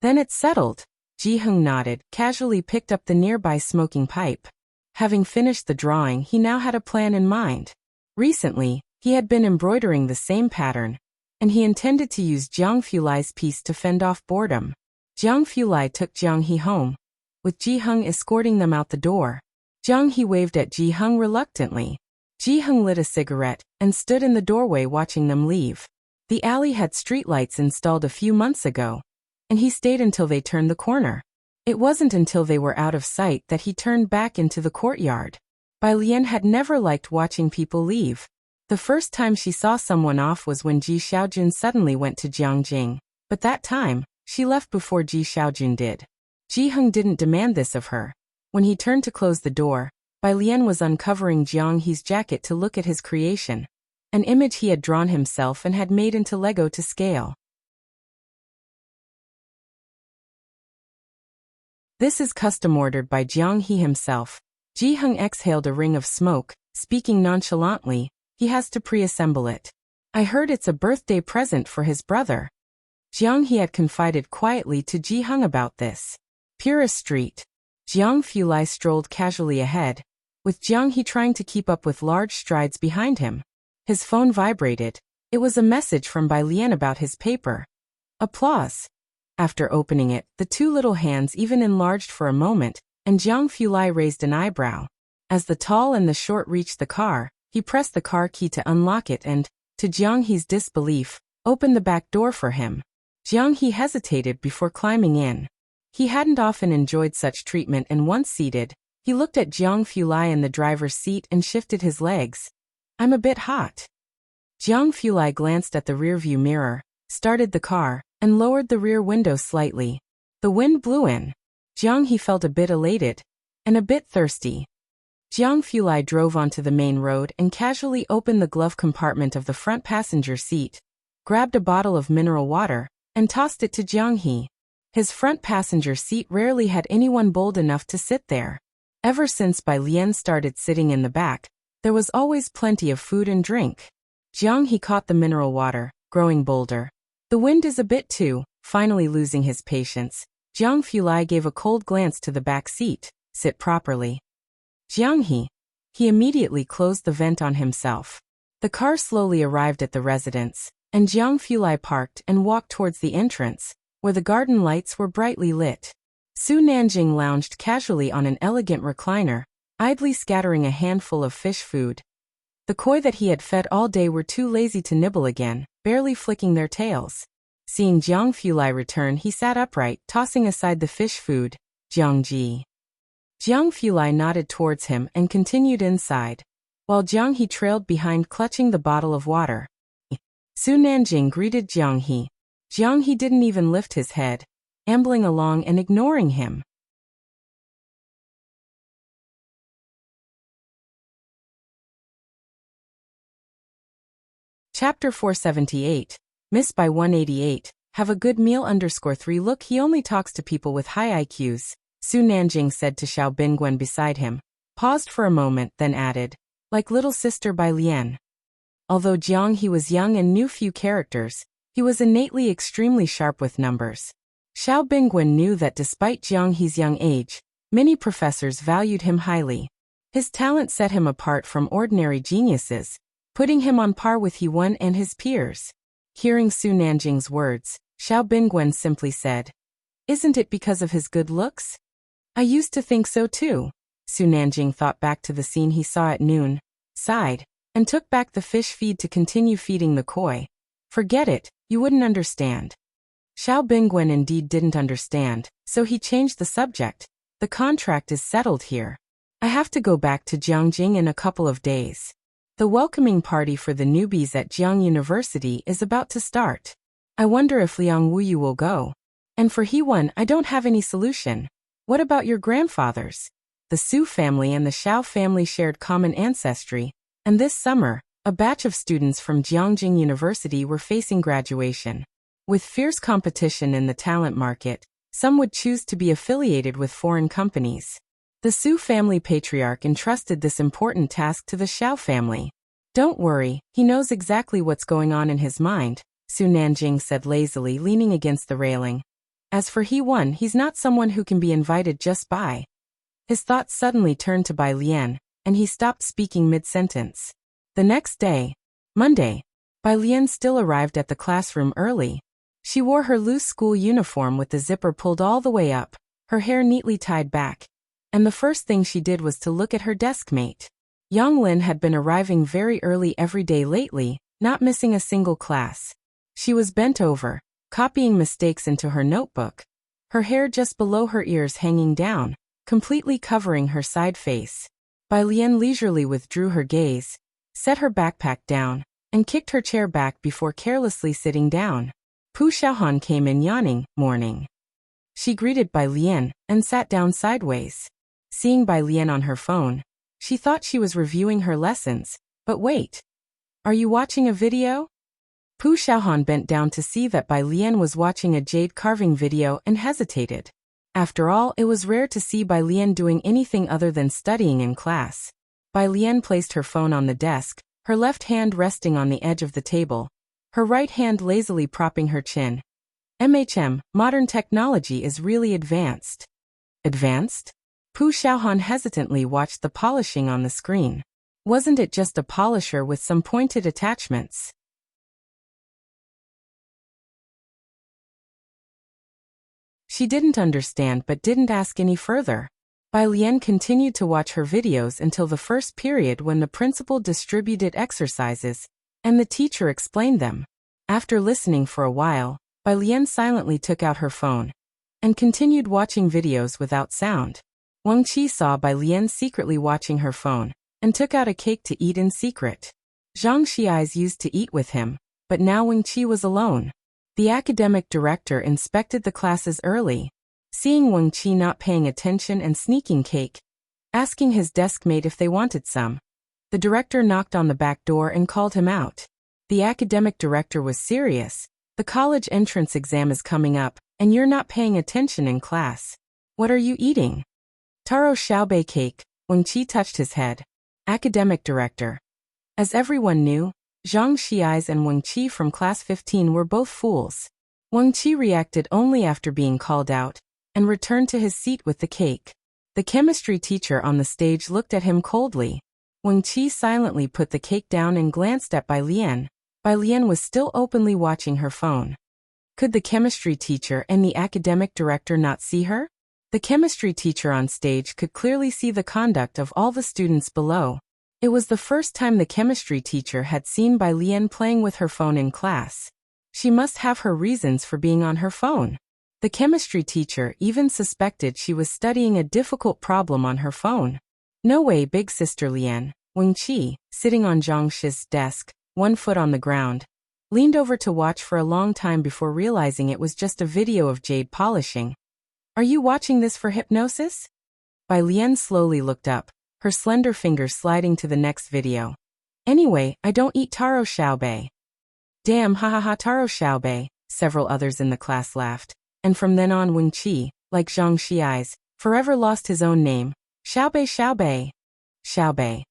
S1: "Then it's settled." Ji Hung nodded, casually picked up the nearby smoking pipe. Having finished the drawing, he now had a plan in mind. Recently, he had been embroidering the same pattern, and he intended to use Jiang Fulai's piece to fend off boredom. Jiang Fulai took Jiang He home, with Ji Hung escorting them out the door. Jiang He waved at Ji Hung reluctantly. Ji Hung lit a cigarette and stood in the doorway watching them leave. The alley had streetlights installed a few months ago, and he stayed until they turned the corner. It wasn't until they were out of sight that he turned back into the courtyard. Bai Lian had never liked watching people leave. The first time she saw someone off was when Ji Xiaojun suddenly went to Jiangjing, but that time, she left before Ji Xiaojun did. Ji Hung didn't demand this of her. When he turned to close the door, Bai Lian was uncovering Jiang He's jacket to look at his creation, an image he had drawn himself and had made into Lego to scale. "This is custom ordered by Jiang He himself." Ji Hung exhaled a ring of smoke, speaking nonchalantly. "He has to pre-assemble it. I heard it's a birthday present for his brother." Jiang He had confided quietly to Ji Hung about this. Purist Street. Jiang Fulai strolled casually ahead, with Jiang He trying to keep up with large strides behind him. His phone vibrated. It was a message from Bai Lian about his paper. Applause. After opening it, the two little hands even enlarged for a moment, and Jiang Fulai raised an eyebrow. As the tall and the short reached the car, he pressed the car key to unlock it and, to Jiang He's disbelief, opened the back door for him. Jiang He hesitated before climbing in. He hadn't often enjoyed such treatment, and once seated, he looked at Jiang Fulai in the driver's seat and shifted his legs. "I'm a bit hot." Jiang Fulai glanced at the rearview mirror, started the car, and lowered the rear window slightly. The wind blew in. Jiang He felt a bit elated, and a bit thirsty. Jiang Fulai drove onto the main road and casually opened the glove compartment of the front passenger seat, grabbed a bottle of mineral water, and tossed it to Jiang He. His front passenger seat rarely had anyone bold enough to sit there. Ever since Bai Lian started sitting in the back, there was always plenty of food and drink. Jiang He caught the mineral water, growing bolder. "The wind is a bit too." Finally losing his patience, Jiang Fulai gave a cold glance to the back seat. "Sit properly." "Jiang He." He immediately closed the vent on himself. The car slowly arrived at the residence, and Jiang Fulai parked and walked towards the entrance, where the garden lights were brightly lit. Su Nanjing lounged casually on an elegant recliner, idly scattering a handful of fish food. The koi that he had fed all day were too lazy to nibble again, barely flicking their tails. Seeing Jiang Fulai return, he sat upright, tossing aside the fish food. Jiang Ji. Jiang Fulai nodded towards him and continued inside, while Jiang He trailed behind, clutching the bottle of water. Su Nanjing greeted Jiang He. Jiang He didn't even lift his head, ambling along and ignoring him. Chapter 478. Miss by 188. Have a good meal _3. Look, he only talks to people with high IQs, Su Nanjing said to Xiao Bingwen beside him, paused for a moment, then added, like little sister Bai Lian. Although Jiang He was young and knew few characters, he was innately extremely sharp with numbers. Xiao Bingwen knew that despite Jiang He's young age, many professors valued him highly. His talent set him apart from ordinary geniuses, putting him on par with He-Wen and his peers. Hearing Su Nanjing's words, Xiao Bingwen simply said, isn't it because of his good looks? I used to think so too. Su Nanjing thought back to the scene he saw at noon, sighed, and took back the fish feed to continue feeding the koi. Forget it, you wouldn't understand. Xiao Bingwen indeed didn't understand, so he changed the subject. The contract is settled here. I have to go back to Jiangjing in a couple of days. The welcoming party for the newbies at Jiang University is about to start. I wonder if Liang Wuyu will go. And for He-Wen, I don't have any solution. What about your grandfathers? The Su family and the Xiao family shared common ancestry, and this summer, a batch of students from Jiangjing University were facing graduation. With fierce competition in the talent market, some would choose to be affiliated with foreign companies. The Su family patriarch entrusted this important task to the Xiao family. Don't worry, he knows exactly what's going on in his mind, Su Nanjing said lazily, leaning against the railing. As for He-Wen, he's not someone who can be invited just by. His thoughts suddenly turned to Bai Lian, and he stopped speaking mid-sentence. The next day, Monday, Bai Lian still arrived at the classroom early. She wore her loose school uniform with the zipper pulled all the way up, her hair neatly tied back. And the first thing she did was to look at her desk mate. Yang Lin had been arriving very early every day lately, not missing a single class. She was bent over, copying mistakes into her notebook, her hair just below her ears hanging down, completely covering her side face. Bai Lian leisurely withdrew her gaze, set her backpack down, and kicked her chair back before carelessly sitting down. Pu Xiaohan came in yawning, morning. She greeted Bai Lian, and sat down sideways. Seeing Bai Lian on her phone, she thought she was reviewing her lessons, but wait. Are you watching a video? Pu Xiaohan bent down to see that Bai Lian was watching a jade carving video and hesitated. After all, it was rare to see Bai Lian doing anything other than studying in class. Bai Lian placed her phone on the desk, her left hand resting on the edge of the table, her right hand lazily propping her chin. Modern technology is really advanced. Advanced? Pu Xiaohan hesitantly watched the polishing on the screen. Wasn't it just a polisher with some pointed attachments? She didn't understand but didn't ask any further. Bai Lian continued to watch her videos until the first period when the principal distributed exercises, and the teacher explained them. After listening for a while, Bai Lian silently took out her phone and continued watching videos without sound. Wang Qi saw Bai Lian secretly watching her phone, and took out a cake to eat in secret. Zhang Xiais used to eat with him, but now Wang Qi was alone. The academic director inspected the classes early. Seeing Wang Qi not paying attention and sneaking cake, asking his desk mate if they wanted some, the director knocked on the back door and called him out. The academic director was serious. The college entrance exam is coming up, and you're not paying attention in class. What are you eating? Taro Xiaobei cake. Wang Qi touched his head. Academic director. As everyone knew, Zhang Xiais and Wang Qi from class 15 were both fools. Wang Qi reacted only after being called out, and returned to his seat with the cake. The chemistry teacher on the stage looked at him coldly. Wang Qi silently put the cake down and glanced at Bai Lian. Bai Lian was still openly watching her phone. Could the chemistry teacher and the academic director not see her? The chemistry teacher on stage could clearly see the conduct of all the students below. It was the first time the chemistry teacher had seen Bai Lian playing with her phone in class. She must have her reasons for being on her phone. The chemistry teacher even suspected she was studying a difficult problem on her phone. No way, big sister Lian. Wuxia, sitting on Zhang Shi's desk, one foot on the ground, leaned over to watch for a long time before realizing it was just a video of jade polishing. Are you watching this for hypnosis? Bai Lian slowly looked up, her slender fingers sliding to the next video. Anyway, I don't eat taro xiaobei. Damn, hahaha, taro xiaobei, several others in the class laughed. And from then on Wuxia, like Zhang Shi's, forever lost his own name. Xiaobei, Xiaobei. Xiaobei.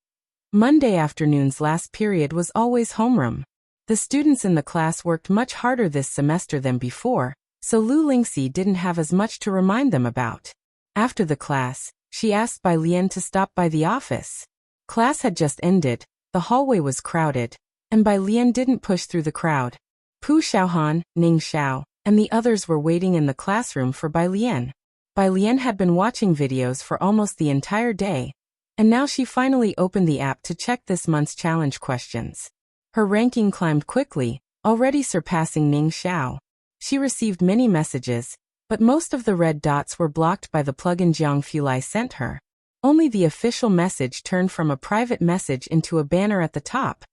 S1: Monday afternoon's last period was always homeroom. The students in the class worked much harder this semester than before, so Lu Lingxi didn't have as much to remind them about. After the class, she asked Bai Lian to stop by the office. Class had just ended, the hallway was crowded, and Bai Lian didn't push through the crowd. Pu Xiaohan, Ning Xiao, and the others were waiting in the classroom for Bai Lian. Bai Lian had been watching videos for almost the entire day, and now she finally opened the app to check this month's challenge questions. Her ranking climbed quickly, already surpassing Ning Xiao. She received many messages, but most of the red dots were blocked by the plugin Jiang Fulai sent her. Only the official message turned from a private message into a banner at the top.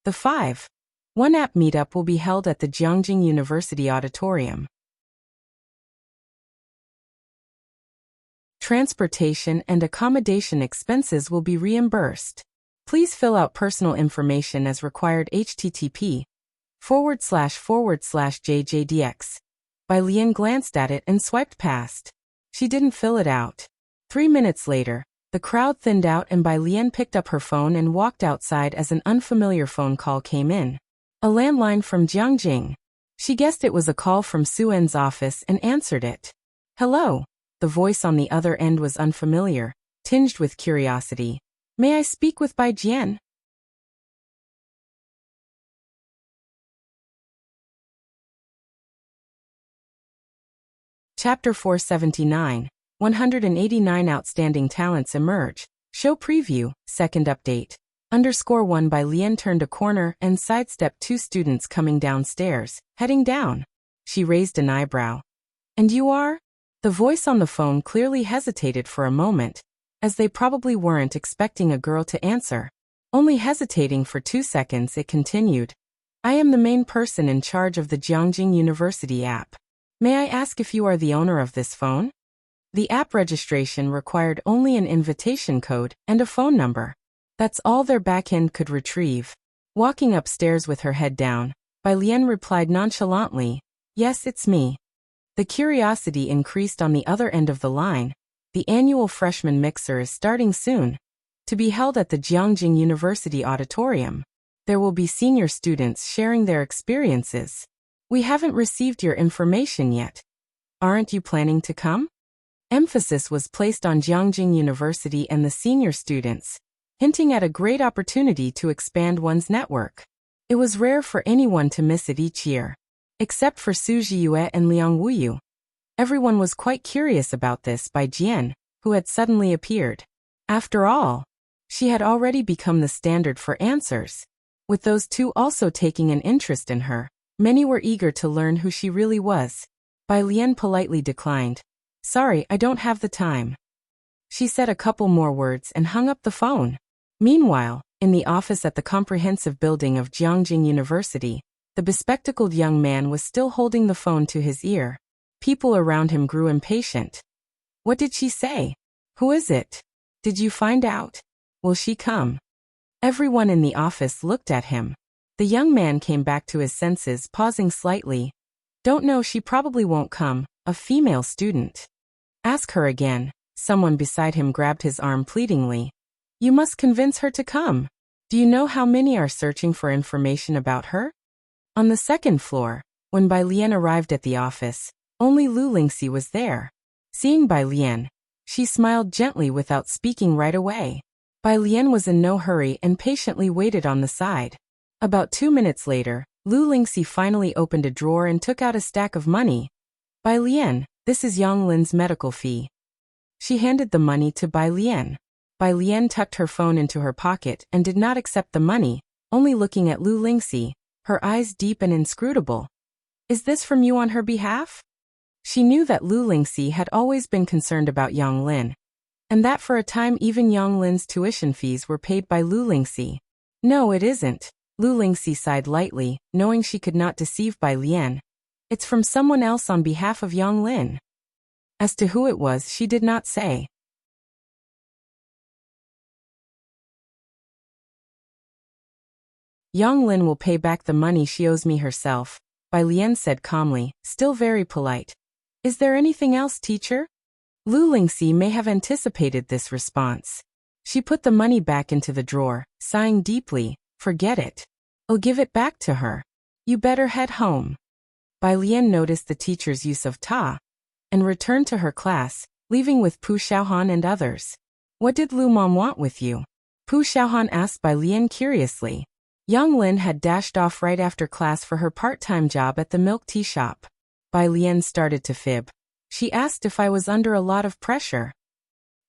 S1: The 5.1 app meetup will be held at the Jiangjing University Auditorium. Transportation and accommodation expenses will be reimbursed. Please fill out personal information as required. http://JJDX. Bai Lian glanced at it and swiped past. She didn't fill it out. 3 minutes later, the crowd thinned out and Bai Lian picked up her phone and walked outside as an unfamiliar phone call came in. A landline from Jiangjing. She guessed it was a call from Su En's office and answered it. Hello. The voice on the other end was unfamiliar, tinged with curiosity. May I speak with Bai Jian? Chapter 479, 189 Outstanding Talents Emerge. Show Preview, Second Update. _1 Bai Lian turned a corner and sidestepped two students coming downstairs, heading down. She raised an eyebrow. And you are? The voice on the phone clearly hesitated for a moment, as they probably weren't expecting a girl to answer. Only hesitating for 2 seconds, it continued. I am the main person in charge of the Jiangjing University app. May I ask if you are the owner of this phone? The app registration required only an invitation code and a phone number. That's all their backend could retrieve. Walking upstairs with her head down, Bai Lian replied nonchalantly, Yes, it's me. The curiosity increased on the other end of the line. The annual freshman mixer is starting soon, to be held at the Jiangjing University Auditorium. There will be senior students sharing their experiences. We haven't received your information yet. Aren't you planning to come? Emphasis was placed on Jiangjing University and the senior students, hinting at a great opportunity to expand one's network. It was rare for anyone to miss it each year, except for Su Zhiyue and Liang Wuyu. Everyone was quite curious about this Bai Jian, who had suddenly appeared. After all, she had already become the standard for answers. With those two also taking an interest in her, many were eager to learn who she really was. Bai Lian politely declined. Sorry, I don't have the time. She said a couple more words and hung up the phone. Meanwhile, in the office at the comprehensive building of Jiangjing University, the bespectacled young man was still holding the phone to his ear. People around him grew impatient. What did she say? Who is it? Did you find out? Will she come? Everyone in the office looked at him. The young man came back to his senses, pausing slightly. Don't know, she probably won't come, a female student. Ask her again. Someone beside him grabbed his arm pleadingly. You must convince her to come. Do you know how many are searching for information about her? On the second floor, when Bai Lian arrived at the office, only Lu Lingxi was there. Seeing Bai Lian, she smiled gently without speaking right away. Bai Lian was in no hurry and patiently waited on the side. About 2 minutes later, Lu Lingxi finally opened a drawer and took out a stack of money. Bai Lian, this is Yang Lin's medical fee. She handed the money to Bai Lian. Bai Lian tucked her phone into her pocket and did not accept the money, only looking at Lu Lingxi, her eyes deep and inscrutable. Is this from you on her behalf? She knew that Lu Lingxi had always been concerned about Yang Lin, and that for a time even Yang Lin's tuition fees were paid by Lu Lingxi. No, it isn't. Lu Lingxi sighed lightly, knowing she could not deceive Bai Lian. It's from someone else on behalf of Yang Lin. As to who it was, she did not say. Yang Lin will pay back the money she owes me herself, Bai Lian said calmly, still very polite. Is there anything else, teacher? Lu Lingxi may have anticipated this response. She put the money back into the drawer, sighing deeply. Forget it. I'll give it back to her. You better head home. Bai Lian noticed the teacher's use of ta, and returned to her class, leaving with Pu Xiaohan and others. What did Lu Mom want with you? Pu Xiaohan asked Bai Lian curiously. Yang Lin had dashed off right after class for her part-time job at the milk tea shop. Bai Lian started to fib. She asked if I was under a lot of pressure.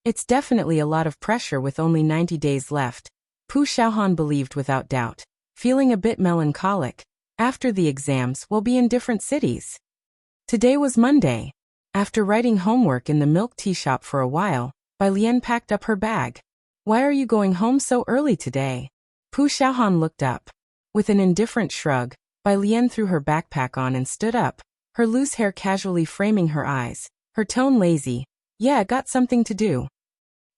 S1: It's definitely a lot of pressure with only 90 days left, Pu Xiaohan believed without doubt. Feeling a bit melancholic. After the exams, we'll be in different cities. Today was Monday. After writing homework in the milk tea shop for a while, Bai Lian packed up her bag. Why are you going home so early today? Pu Xiaohan looked up. With an indifferent shrug, Bai Lian threw her backpack on and stood up, her loose hair casually framing her eyes, her tone lazy. Yeah, got something to do.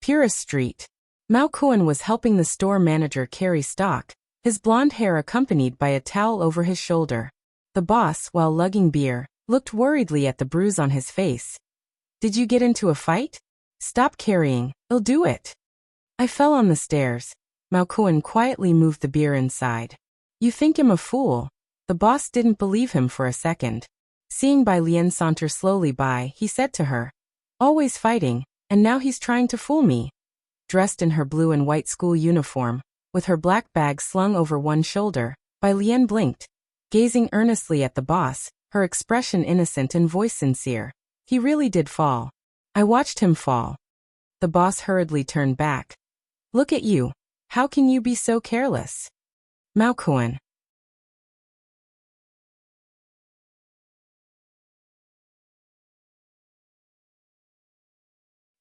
S1: Purist Street. Mao Kuan was helping the store manager carry stock, his blonde hair accompanied by a towel over his shoulder. The boss, while lugging beer, looked worriedly at the bruise on his face. Did you get into a fight? Stop carrying, I'll do it. I fell on the stairs. Mao Kuan quietly moved the beer inside. You think him a fool. The boss didn't believe him for a second. Seeing Bai Lian saunter slowly by, he said to her, always fighting, and now he's trying to fool me. Dressed in her blue and white school uniform, with her black bag slung over one shoulder, Bai Lian blinked, gazing earnestly at the boss, her expression innocent and voice sincere. He really did fall. I watched him fall. The boss hurriedly turned back. Look at you. How can you be so careless? Mao Kuan.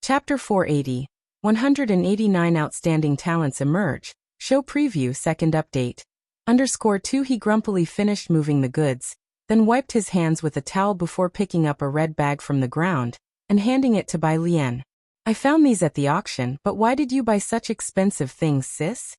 S1: Chapter 480. 189 Outstanding Talents Emerge. Show Preview Second Update. _2 He grumpily finished moving the goods, then wiped his hands with a towel before picking up a red bag from the ground and handing it to Bai Lian. I found these at the auction, but why did you buy such expensive things, sis?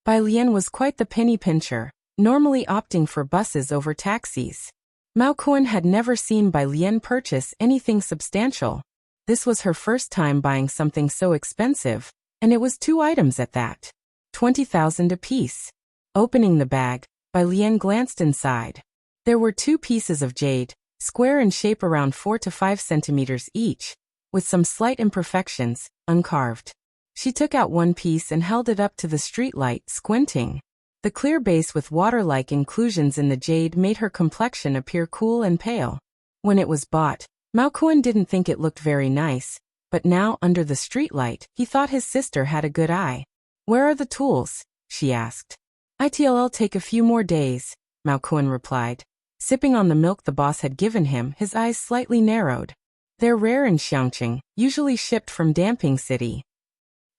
S1: Bai Lian was quite the penny pincher, normally opting for buses over taxis. Mao Kuan had never seen Bai Lian purchase anything substantial. This was her first time buying something so expensive, and it was 2 items at that. 20,000 apiece. Opening the bag, Bai Lian glanced inside. There were 2 pieces of jade, square in shape around 4 to 5 centimeters each, with some slight imperfections, uncarved. She took out one piece and held it up to the streetlight, squinting. The clear base with water-like inclusions in the jade made her complexion appear cool and pale. When it was bought, Mao Kuan didn't think it looked very nice, but now, under the streetlight, he thought his sister had a good eye. Where are the tools? She asked. It'll take a few more days, Mao Kuan replied. Sipping on the milk the boss had given him, his eyes slightly narrowed. They're rare in Xiangqing, usually shipped from Damping City.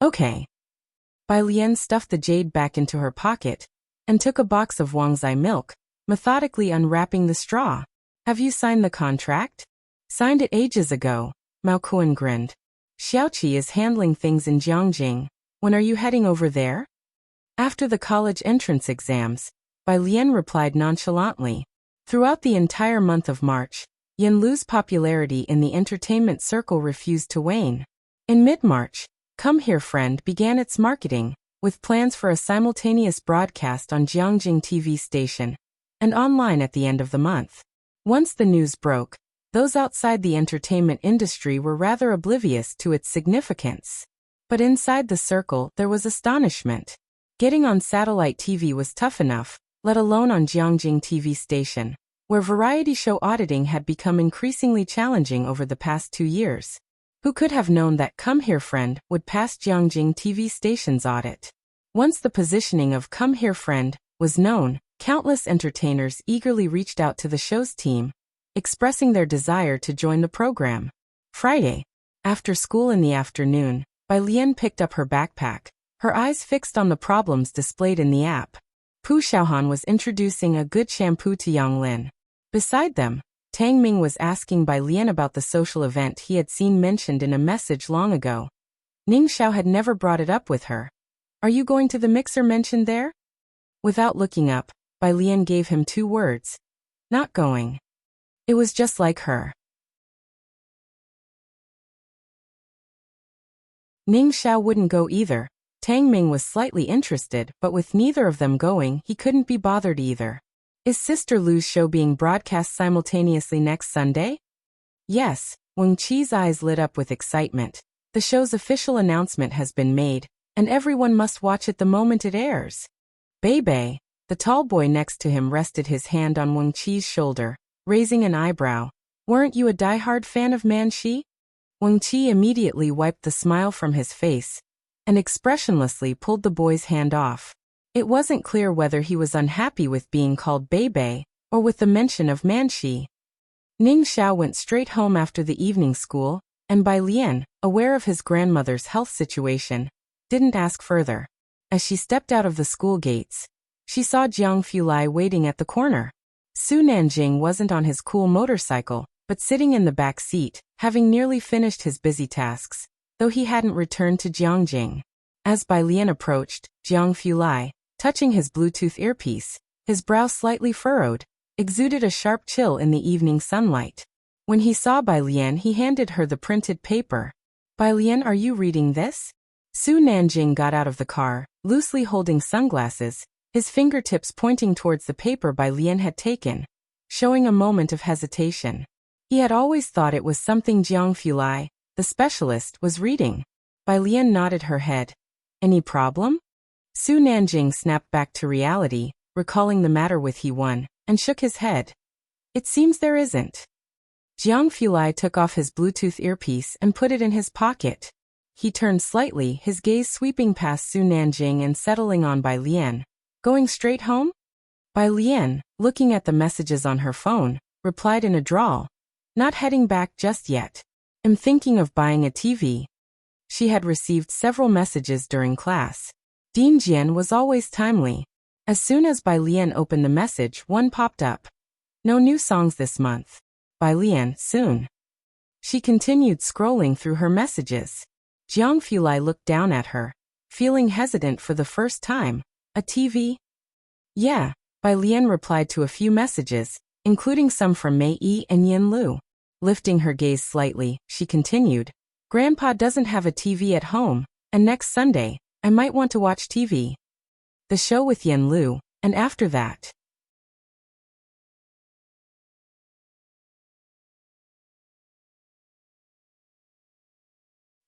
S1: Okay. Bai Lian stuffed the jade back into her pocket and took a box of Wangzai milk, methodically unwrapping the straw. Have you signed the contract? Signed it ages ago, Mao Kuan grinned. Xiaoqi is handling things in Jiangjing. When are you heading over there? After the college entrance exams, Bai Lian replied nonchalantly. Throughout the entire month of March, Yan Lu's popularity in the entertainment circle refused to wane. In mid-March, Come Here Friend began its marketing, with plans for a simultaneous broadcast on Jiangjing TV station and online at the end of the month. Once the news broke, those outside the entertainment industry were rather oblivious to its significance. But inside the circle, there was astonishment. Getting on satellite TV was tough enough, let alone on Jiangjing TV station, where variety show auditing had become increasingly challenging over the past 2 years. Who could have known that Come Here Friend would pass Jiangjing TV station's audit? Once the positioning of Come Here Friend was known, Countless entertainers eagerly reached out to the show's team, expressing their desire to join the program. Friday, after school in the afternoon, Bai Lian picked up her backpack, her eyes fixed on the problems displayed in the app. Pu Xiaohan was introducing a good shampoo to Yang Lin. Beside them, Tang Ming was asking Bai Lian about the social event he had seen mentioned in a message long ago. Ning Xiao had never brought it up with her. Are you going to the mixer mentioned there? Without looking up, Bai Lian gave him 2 words. Not going. It was just like her. Ning Xiao wouldn't go either. Tang Ming was slightly interested, but with neither of them going, he couldn't be bothered either. Is Sister Lu's show being broadcast simultaneously next Sunday? Yes, Wang Qi's eyes lit up with excitement. The show's official announcement has been made, and everyone must watch it the moment it airs. Bei, the tall boy next to him, rested his hand on Wang Qi's shoulder, raising an eyebrow. Weren't you a die-hard fan of Man Shi? Wang Qi immediately wiped the smile from his face and expressionlessly pulled the boy's hand off. It wasn't clear whether he was unhappy with being called Bei or with the mention of Man Shi. Ning Xiao went straight home after the evening school, and Bai Lian, aware of his grandmother's health situation, didn't ask further. As she stepped out of the school gates, she saw Jiang Fulai waiting at the corner. Su Nanjing wasn't on his cool motorcycle, but sitting in the back seat, having nearly finished his busy tasks, though he hadn't returned to Jiangjing. As Bai Lian approached, Jiang Fulai, touching his Bluetooth earpiece, his brow slightly furrowed, exuded a sharp chill in the evening sunlight. When he saw Bai Lian, he handed her the printed paper. Bai Lian, are you reading this? Su Nanjing got out of the car, loosely holding sunglasses, his fingertips pointing towards the paper Bai Lian had taken, showing a moment of hesitation. He had always thought it was something Jiang Fulai, the specialist, was reading. Bai Lian nodded her head. Any problem? Su Nanjing snapped back to reality, recalling the matter with He Wan, and shook his head. It seems there isn't. Jiang Fulai took off his Bluetooth earpiece and put it in his pocket. He turned slightly, his gaze sweeping past Su Nanjing and settling on Bai Lian. Going straight home? Bai Lian, looking at the messages on her phone, replied in a drawl. Not heading back just yet. I'm thinking of buying a TV. She had received several messages during class. Dean Jian was always timely. As soon as Bai Lian opened the message, one popped up. No new songs this month. Bai Lian, soon. She continued scrolling through her messages. Jiang Fulai looked down at her, feeling hesitant for the first time. A TV? Yeah, Bai Lian replied to a few messages, including some from Mei Yi and Yin Lu. Lifting her gaze slightly, she continued. Grandpa doesn't have a TV at home, and next Sunday, I might want to watch TV. The show with Yin Lu, and after that.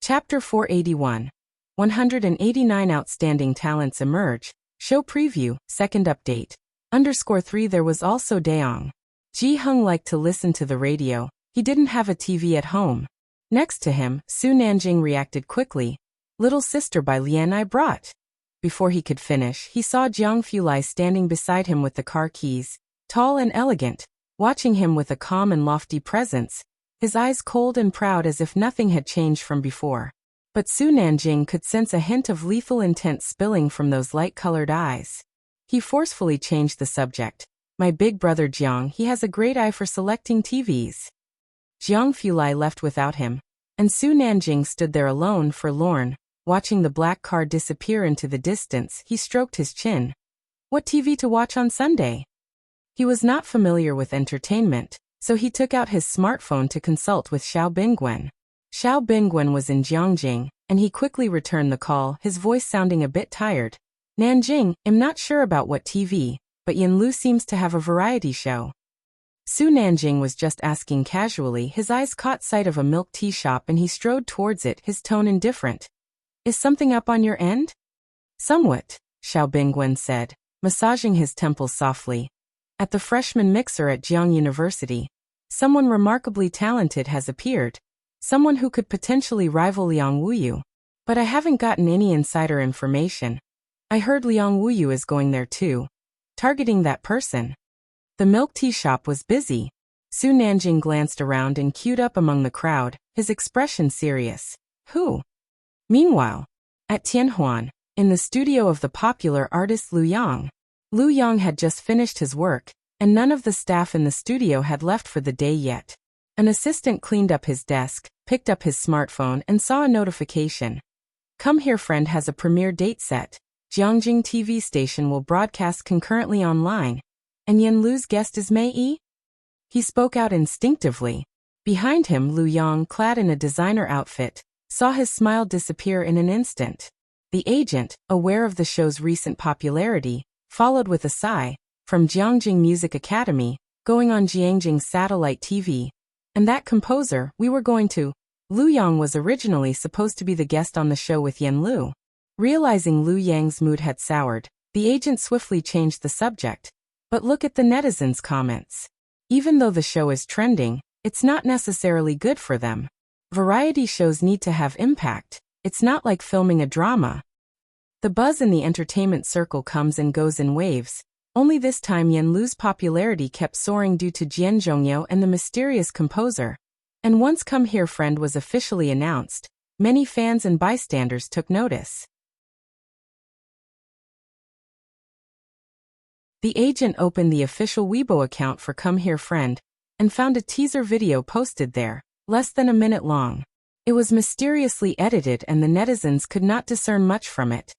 S1: Chapter 481. 189 Outstanding Talents Emerge. Show Preview, Second Update. _3 There was also Daong. Ji Hung liked to listen to the radio. He didn't have a TV at home. Next to him, Su Nanjing reacted quickly. Little sister Bai Lian I brought. Before he could finish, he saw Jiang Fulai standing beside him with the car keys, tall and elegant, watching him with a calm and lofty presence, his eyes cold and proud as if nothing had changed from before. But Su Nanjing could sense a hint of lethal intent spilling from those light-colored eyes. He forcefully changed the subject. My big brother Jiang, he has a great eye for selecting TVs. Jiang Fulai left without him, and Su Nanjing stood there alone, forlorn, watching the black car disappear into the distance. He stroked his chin. What TV to watch on Sunday? He was not familiar with entertainment, so he took out his smartphone to consult with Xiao Bingwen. Xiao Bingwen was in Jiangjing, and he quickly returned the call, his voice sounding a bit tired. Nanjing, I'm not sure about what TV, but Yin Lu seems to have a variety show. Su Nanjing was just asking casually. His eyes caught sight of a milk tea shop and he strode towards it, his tone indifferent. Is something up on your end? Somewhat, Xiao Bingwen said, massaging his temples softly. At the freshman mixer at Jiang University, someone remarkably talented has appeared. Someone who could potentially rival Liang Wuyu. But I haven't gotten any insider information. I heard Liang Wuyu is going there too. targeting that person. The milk tea shop was busy. Su Nanjing glanced around and queued up among the crowd, his expression serious. Who? Meanwhile, at Tianhuan, in the studio of the popular artist Lu Yang. Lu Yang had just finished his work, and none of the staff in the studio had left for the day yet. An assistant cleaned up his desk, picked up his smartphone and saw a notification. Come Here Friend has a premiere date set. Jiangjing TV station will broadcast concurrently online. And Yen Lu's guest is Mei Yi? He spoke out instinctively. Behind him, Lu Yang, clad in a designer outfit, saw his smile disappear in an instant. The agent, aware of the show's recent popularity, followed with a sigh, from Jiangjing Music Academy, going on Jiangjing satellite TV. And that composer, we were going to. Lu Yang was originally supposed to be the guest on the show with Yen Lu. Realizing Lu Yang's mood had soured, the agent swiftly changed the subject. But look at the netizens' comments. Even though the show is trending, it's not necessarily good for them. Variety shows need to have impact. It's not like filming a drama. The buzz in the entertainment circle comes and goes in waves. Only this time Yen Lu's popularity kept soaring due to Jian Zhongyo and the mysterious composer. And once Come Here Friend was officially announced, many fans and bystanders took notice. The agent opened the official Weibo account for Come Here Friend and found a teaser video posted there, less than a minute long. It was mysteriously edited and the netizens could not discern much from it.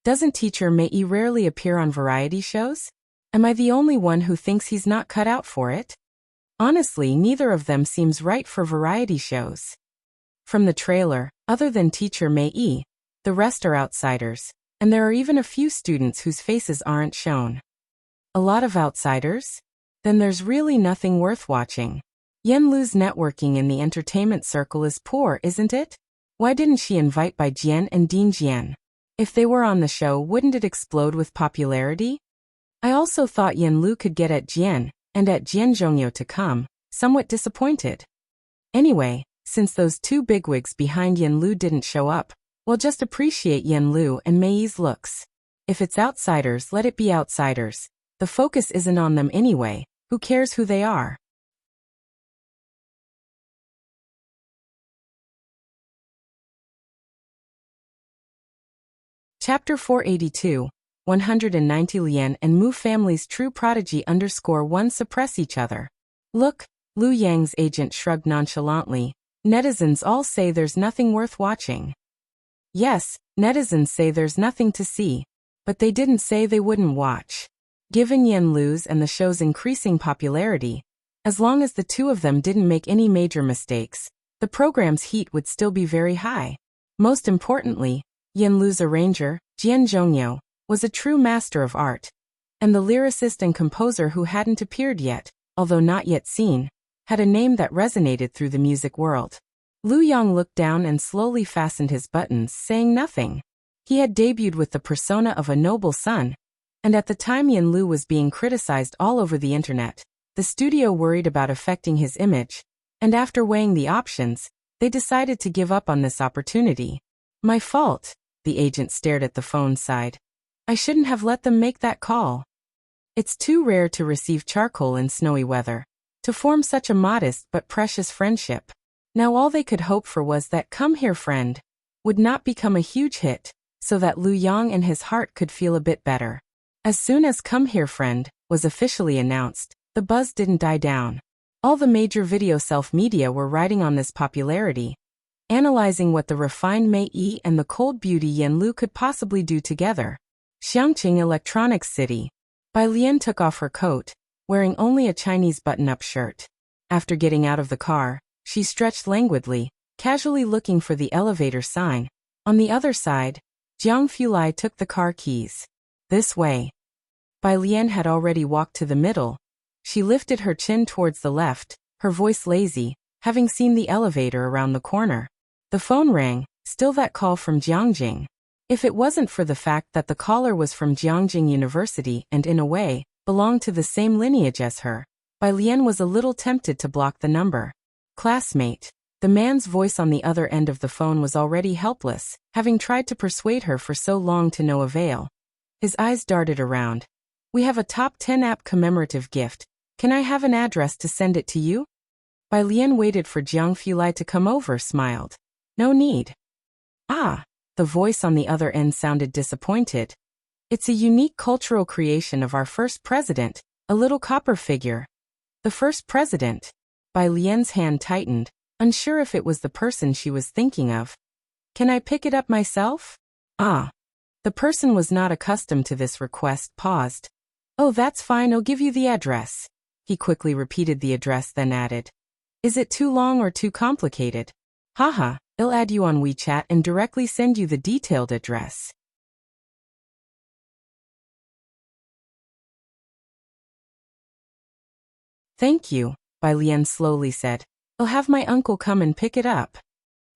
S1: Doesn't teacher Mei Yi rarely appear on variety shows? Am I the only one who thinks he's not cut out for it? Honestly, neither of them seems right for variety shows. From the trailer, other than teacher Mei Yi, the rest are outsiders, and there are even a few students whose faces aren't shown. A lot of outsiders? Then there's really nothing worth watching. Yen Lu's networking in the entertainment circle is poor, isn't it? Why didn't she invite Bai Jian and Dean Jian? If they were on the show, wouldn't it explode with popularity? I also thought Yen Lu could get at Jian, and at Jian Zhongyo to come, somewhat disappointed. Anyway, since those two bigwigs behind Yen Lu didn't show up, we'll just appreciate Yen Lu and Mei Yi's looks. If it's outsiders, let it be outsiders. The focus isn't on them anyway, who cares who they are? Chapter 482, 190 Lian and Mu family's true prodigy _1 suppress each other. Look, Lu Yang's agent shrugged nonchalantly. Netizens all say there's nothing worth watching. Yes, netizens say there's nothing to see. But they didn't say they wouldn't watch. Given Yen Lu's and the show's increasing popularity, as long as the two of them didn't make any major mistakes, the program's heat would still be very high. Most importantly, Yen Lu's arranger, Jian Zhongyo, was a true master of art. And the lyricist and composer who hadn't appeared yet, although not yet seen, had a name that resonated through the music world. Lu Yang looked down and slowly fastened his buttons, saying nothing. He had debuted with the persona of a noble son, and at the time Yen Lu was being criticized all over the internet. The studio worried about affecting his image, and after weighing the options, they decided to give up on this opportunity. My fault, the agent stared at the phone side. I shouldn't have let them make that call. It's too rare to receive charcoal in snowy weather, to form such a modest but precious friendship. Now all they could hope for was that Come Here Friend would not become a huge hit, so that Lu Yang and his heart could feel a bit better. As soon as Come Here Friend was officially announced, the buzz didn't die down. All the major video self-media were riding on this popularity, analyzing what the refined Mei Yi and the cold beauty Yen Lu could possibly do together. Xiangqing Electronics City. Bai Lian took off her coat, wearing only a Chinese button-up shirt. After getting out of the car, she stretched languidly, casually looking for the elevator sign. On the other side, Jiang Fulai took the car keys. This way. Bai Lian had already walked to the middle. She lifted her chin towards the left, her voice lazy, having seen the elevator around the corner. The phone rang, still that call from Jiangjing. If it wasn't for the fact that the caller was from Jiangjing University and in a way, belonged to the same lineage as her, Bai Lian was a little tempted to block the number. Classmate. The man's voice on the other end of the phone was already helpless, having tried to persuade her for so long to no avail. His eyes darted around. We have a top 10 app commemorative gift. Can I have an address to send it to you? Bai Lian waited for Jiang Fulai to come over, smiled. No need. Ah, the voice on the other end sounded disappointed. It's a unique cultural creation of our first president, a little copper figure. The first president. Bai Lian's hand tightened, unsure if it was the person she was thinking of. Can I pick it up myself? Ah. The person was not accustomed to this request, paused. Oh, that's fine, I'll give you the address. He quickly repeated the address, then added. Is it too long or too complicated? Haha, I'll add you on WeChat and directly send you the detailed address. Thank you, Bai Lian slowly said. I'll have my uncle come and pick it up.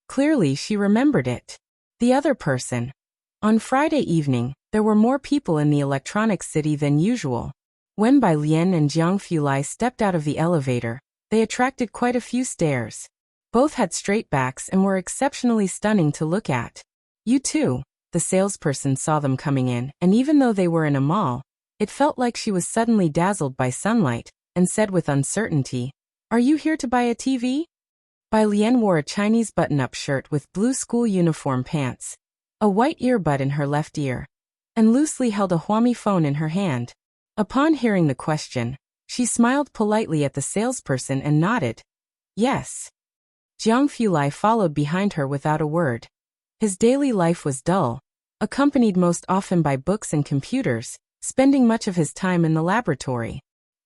S1: Clearly she remembered it. The other person. On Friday evening, there were more people in the electronics city than usual. When Bai Lian and Jiang Fulai stepped out of the elevator, they attracted quite a few stares. Both had straight backs and were exceptionally stunning to look at. You too, the salesperson saw them coming in, and even though they were in a mall, it felt like she was suddenly dazzled by sunlight, and said with uncertainty, Are you here to buy a TV? Bai Lian wore a Chinese button-up shirt with blue school uniform pants, a white earbud in her left ear, and loosely held a Huami phone in her hand. Upon hearing the question, she smiled politely at the salesperson and nodded. Yes. Jiang Fulai followed behind her without a word. His daily life was dull, accompanied most often by books and computers, spending much of his time in the laboratory.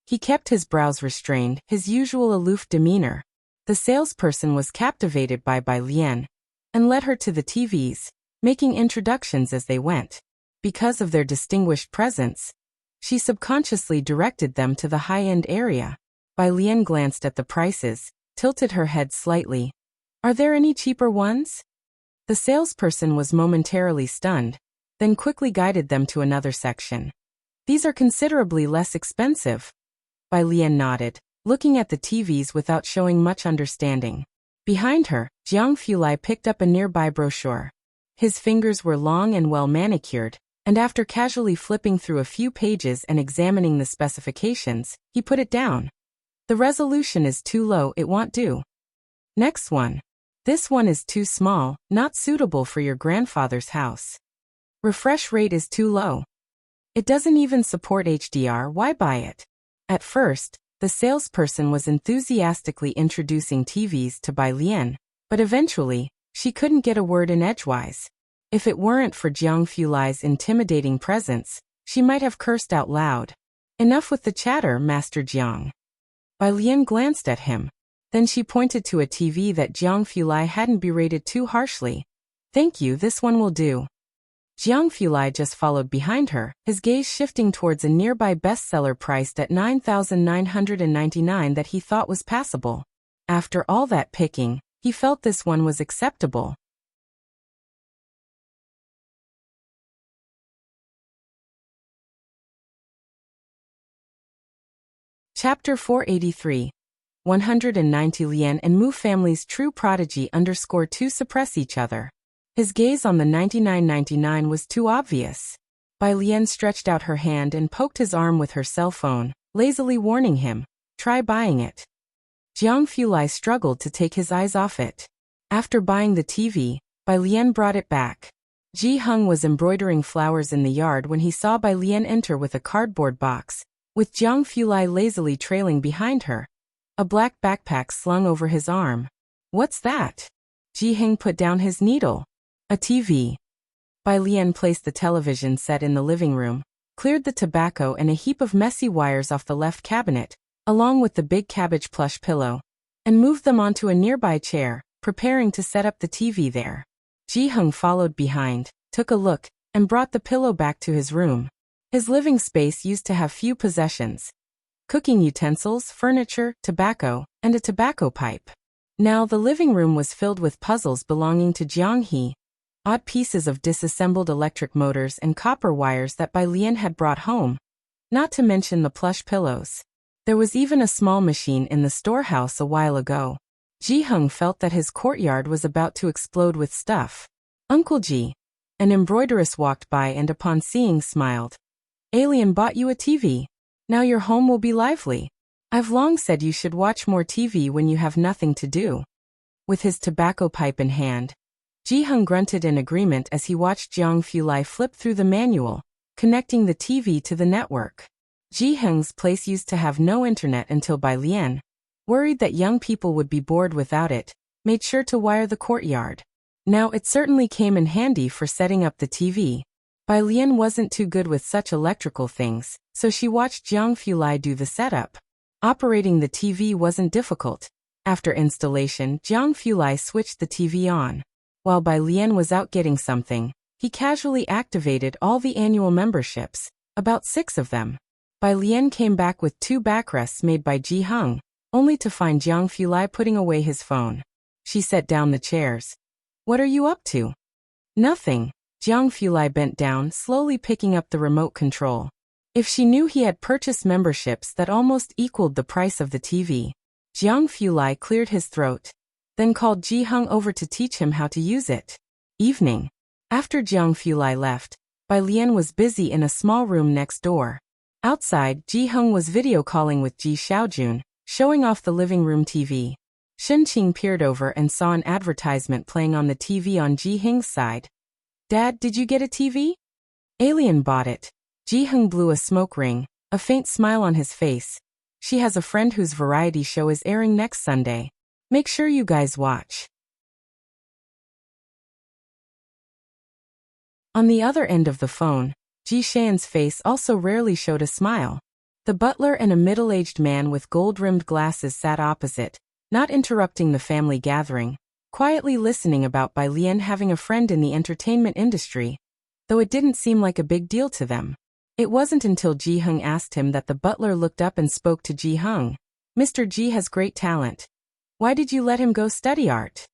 S1: He kept his brows restrained, his usual aloof demeanor. The salesperson was captivated by Bai Lian and led her to the TVs, making introductions as they went. Because of their distinguished presence, she subconsciously directed them to the high-end area. Bai Lian glanced at the prices, tilted her head slightly. Are there any cheaper ones? The salesperson was momentarily stunned, then quickly guided them to another section. These are considerably less expensive. Bai Lian nodded, looking at the TVs without showing much understanding. Behind her, Jiang Fulai picked up a nearby brochure. His fingers were long and well manicured, and after casually flipping through a few pages and examining the specifications, he put it down. The resolution is too low, it won't do. Next one. This one is too small, not suitable for your grandfather's house. Refresh rate is too low. It doesn't even support HDR, why buy it? At first, the salesperson was enthusiastically introducing TVs to Bai Lian, but eventually, she couldn't get a word in edgewise. If it weren't for Jiang Fulai's intimidating presence, she might have cursed out loud. Enough with the chatter, Master Jiang. Bai Lian glanced at him. Then she pointed to a TV that Jiang Fulai hadn't berated too harshly. Thank you, this one will do. Jiang Fulai just followed behind her, his gaze shifting towards a nearby bestseller priced at 9,999 that he thought was passable. After all that picking, he felt this one was acceptable. Chapter 483. 190 Lian and Mu family's true prodigy _2 suppress each other. His gaze on the 99.99 was too obvious. Bai Lian stretched out her hand and poked his arm with her cell phone, lazily warning him, try buying it. Jiang Fulai struggled to take his eyes off it. After buying the TV, Bai Lian brought it back. Ji Heng was embroidering flowers in the yard when he saw Bai Lian enter with a cardboard box, with Jiang Fulai lazily trailing behind her, a black backpack slung over his arm. What's that? Ji Heng put down his needle. A TV. Bai Lian placed the television set in the living room, cleared the tobacco and a heap of messy wires off the left cabinet, along with the big cabbage plush pillow, and moved them onto a nearby chair, preparing to set up the TV there. Ji Heng followed behind, took a look, and brought the pillow back to his room. His living space used to have few possessions: cooking utensils, furniture, tobacco, and a tobacco pipe. Now the living room was filled with puzzles belonging to Jiang He, odd pieces of disassembled electric motors and copper wires that Bai Lian had brought home, not to mention the plush pillows. There was even a small machine in the storehouse a while ago. Ji Heng felt that his courtyard was about to explode with stuff. Uncle Ji. An embroideress walked by and upon seeing smiled. Alien bought you a TV. Now your home will be lively. I've long said you should watch more TV when you have nothing to do. With his tobacco pipe in hand, Ji-hung grunted in agreement as he watched Jiang Fulai flip through the manual, connecting the TV to the network. Ji-hung's place used to have no internet until Bai Lian, worried that young people would be bored without it, made sure to wire the courtyard. Now it certainly came in handy for setting up the TV. Bai Lian wasn't too good with such electrical things, so she watched Jiang Fulai do the setup. Operating the TV wasn't difficult. After installation, Jiang Fulai switched the TV on. While Bai Lian was out getting something, he casually activated all the annual memberships, about 6 of them. Bai Lian came back with 2 backrests made by Ji-hung, only to find Jiang Fulai putting away his phone. She set down the chairs. What are you up to? Nothing. Jiang Fulai bent down, slowly picking up the remote control. If she knew he had purchased memberships that almost equaled the price of the TV. Jiang Fulai cleared his throat, then called Ji-hung over to teach him how to use it. Evening. After Jiang Fulai left, Bai Lian was busy in a small room next door. Outside, Ji-hung was video calling with Ji Xiaojun, showing off the living room TV. Shen-qing peered over and saw an advertisement playing on the TV on Ji-hung's side. Dad, did you get a TV? Alien bought it. Ji-hung blew a smoke ring, a faint smile on his face. She has a friend whose variety show is airing next Sunday. Make sure you guys watch. On the other end of the phone, Ji Xian's face also rarely showed a smile. The butler and a middle-aged man with gold-rimmed glasses sat opposite, not interrupting the family gathering, quietly listening about Bai Lian having a friend in the entertainment industry, though it didn't seem like a big deal to them. It wasn't until Ji-hung asked him that the butler looked up and spoke to Ji-hung. Mr. Ji has great talent. Why did you let him go study art?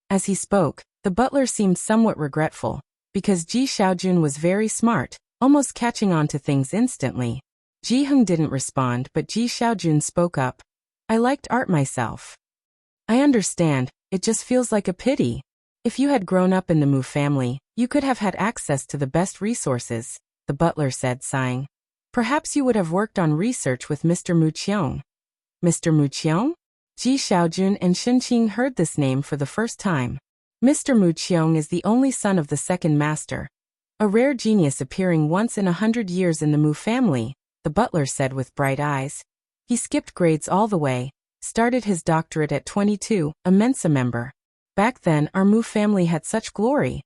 S1: As he spoke, the butler seemed somewhat regretful, because Ji Xiaojun was very smart, almost catching on to things instantly. Ji-hung didn't respond, but Ji Xiaojun spoke up. I liked art myself. I understand, it just feels like a pity. If you had grown up in the Mu family, you could have had access to the best resources, the butler said, sighing. Perhaps you would have worked on research with Mr. Mu Qiong. Mr. Mu Qiong? Ji Xiaojun and Shen-qing heard this name for the first time. Mr. Mu Qiong is the only son of the second master, a rare genius appearing once in 100 years in the Mu family, the butler said with bright eyes. He skipped grades all the way, started his doctorate at 22, a Mensa member. Back then our Mu family had such glory.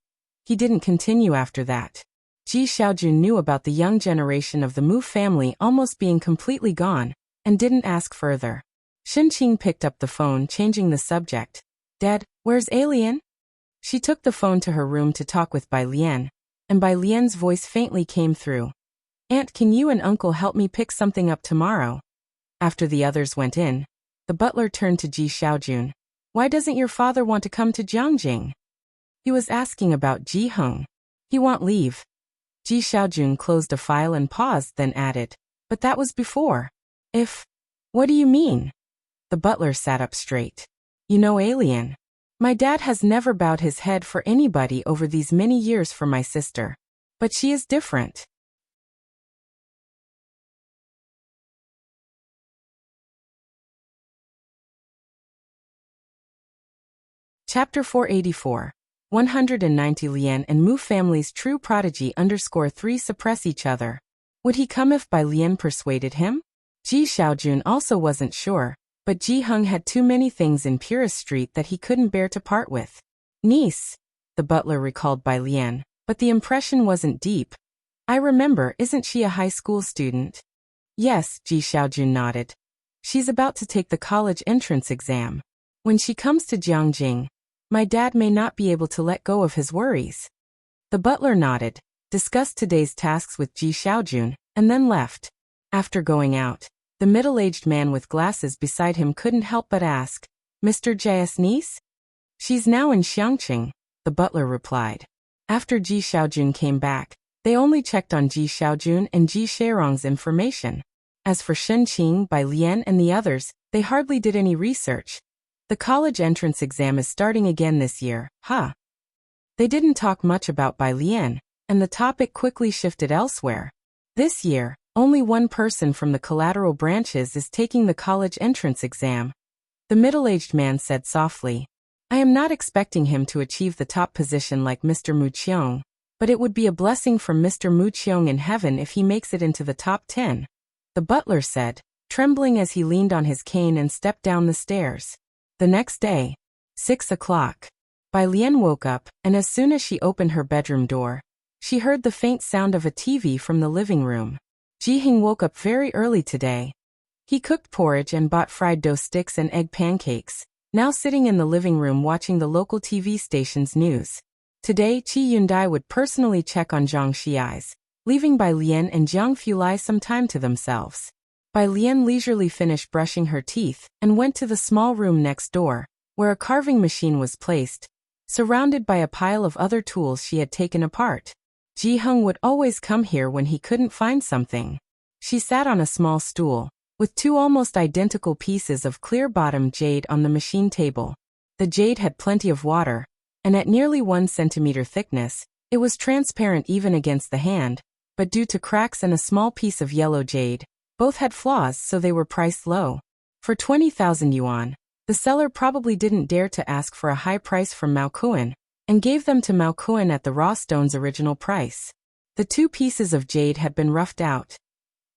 S1: He didn't continue after that. Ji Xiaojun knew about the young generation of the Mu family almost being completely gone, and didn't ask further. Shen-qing picked up the phone, changing the subject. Dad, where's Alien? She took the phone to her room to talk with Bai Lian, and Bai Lian's voice faintly came through. Aunt, can you and Uncle help me pick something up tomorrow? After the others went in, the butler turned to Ji Xiaojun. Why doesn't your father want to come to Jiangjing? He was asking about Ji-hung. He want leave. Ji Xiaojun closed a file and paused, then added, but that was before. What do you mean? The butler sat up straight. You know, Alien. My dad has never bowed his head for anybody over these many years for my sister. But she is different. Chapter 484. 190 Lian and Mu family's true prodigy _3 suppress each other. Would he come if Bai Lian persuaded him? Ji Xiaojun also wasn't sure, but Ji-hung had too many things in Purist Street that he couldn't bear to part with. Niece, the butler recalled Bai Lian, but the impression wasn't deep. I remember, isn't she a high school student? Yes, Ji Xiaojun nodded. She's about to take the college entrance exam. When she comes to Jiangjing, my dad may not be able to let go of his worries. The butler nodded, discussed today's tasks with Ji Xiaojun, and then left. After going out, the middle-aged man with glasses beside him couldn't help but ask, Mr. Jia's niece? She's now in Xiangqing, the butler replied. After Ji Xiaojun came back, they only checked on Ji Xiaojun and Ji Sherong's information. As for Shen-qing, Bai Lian and the others, they hardly did any research. The college entrance exam is starting again this year, huh? They didn't talk much about Bai Lian, and the topic quickly shifted elsewhere. This year, only one person from the collateral branches is taking the college entrance exam. The middle-aged man said softly. I am not expecting him to achieve the top position like Mr. Mu Qiong, but it would be a blessing from Mr. Mu Qiong in heaven if he makes it into the top 10. The butler said, trembling as he leaned on his cane and stepped down the stairs. The next day, 6 o'clock. Bai Lian woke up, and as soon as she opened her bedroom door, she heard the faint sound of a TV from the living room. Ji Hing woke up very early today. He cooked porridge and bought fried dough sticks and egg pancakes, now sitting in the living room watching the local TV station's news. Today, Qi Yundai would personally check on Zhang Xiai's, leaving Bai Lian and Jiang Fulai some time to themselves. Bai Lian leisurely finished brushing her teeth and went to the small room next door, where a carving machine was placed, surrounded by a pile of other tools she had taken apart. Ji Hung would always come here when he couldn't find something. She sat on a small stool, with two almost identical pieces of clear-bottom jade on the machine table. The jade had plenty of water, and at nearly 1 centimeter thickness, it was transparent even against the hand, but due to cracks and a small piece of yellow jade, both had flaws, so they were priced low. For 20,000 yuan, the seller probably didn't dare to ask for a high price from Mao Kuan, and gave them to Mao Kuan at the raw stone's original price. The two pieces of jade had been roughed out.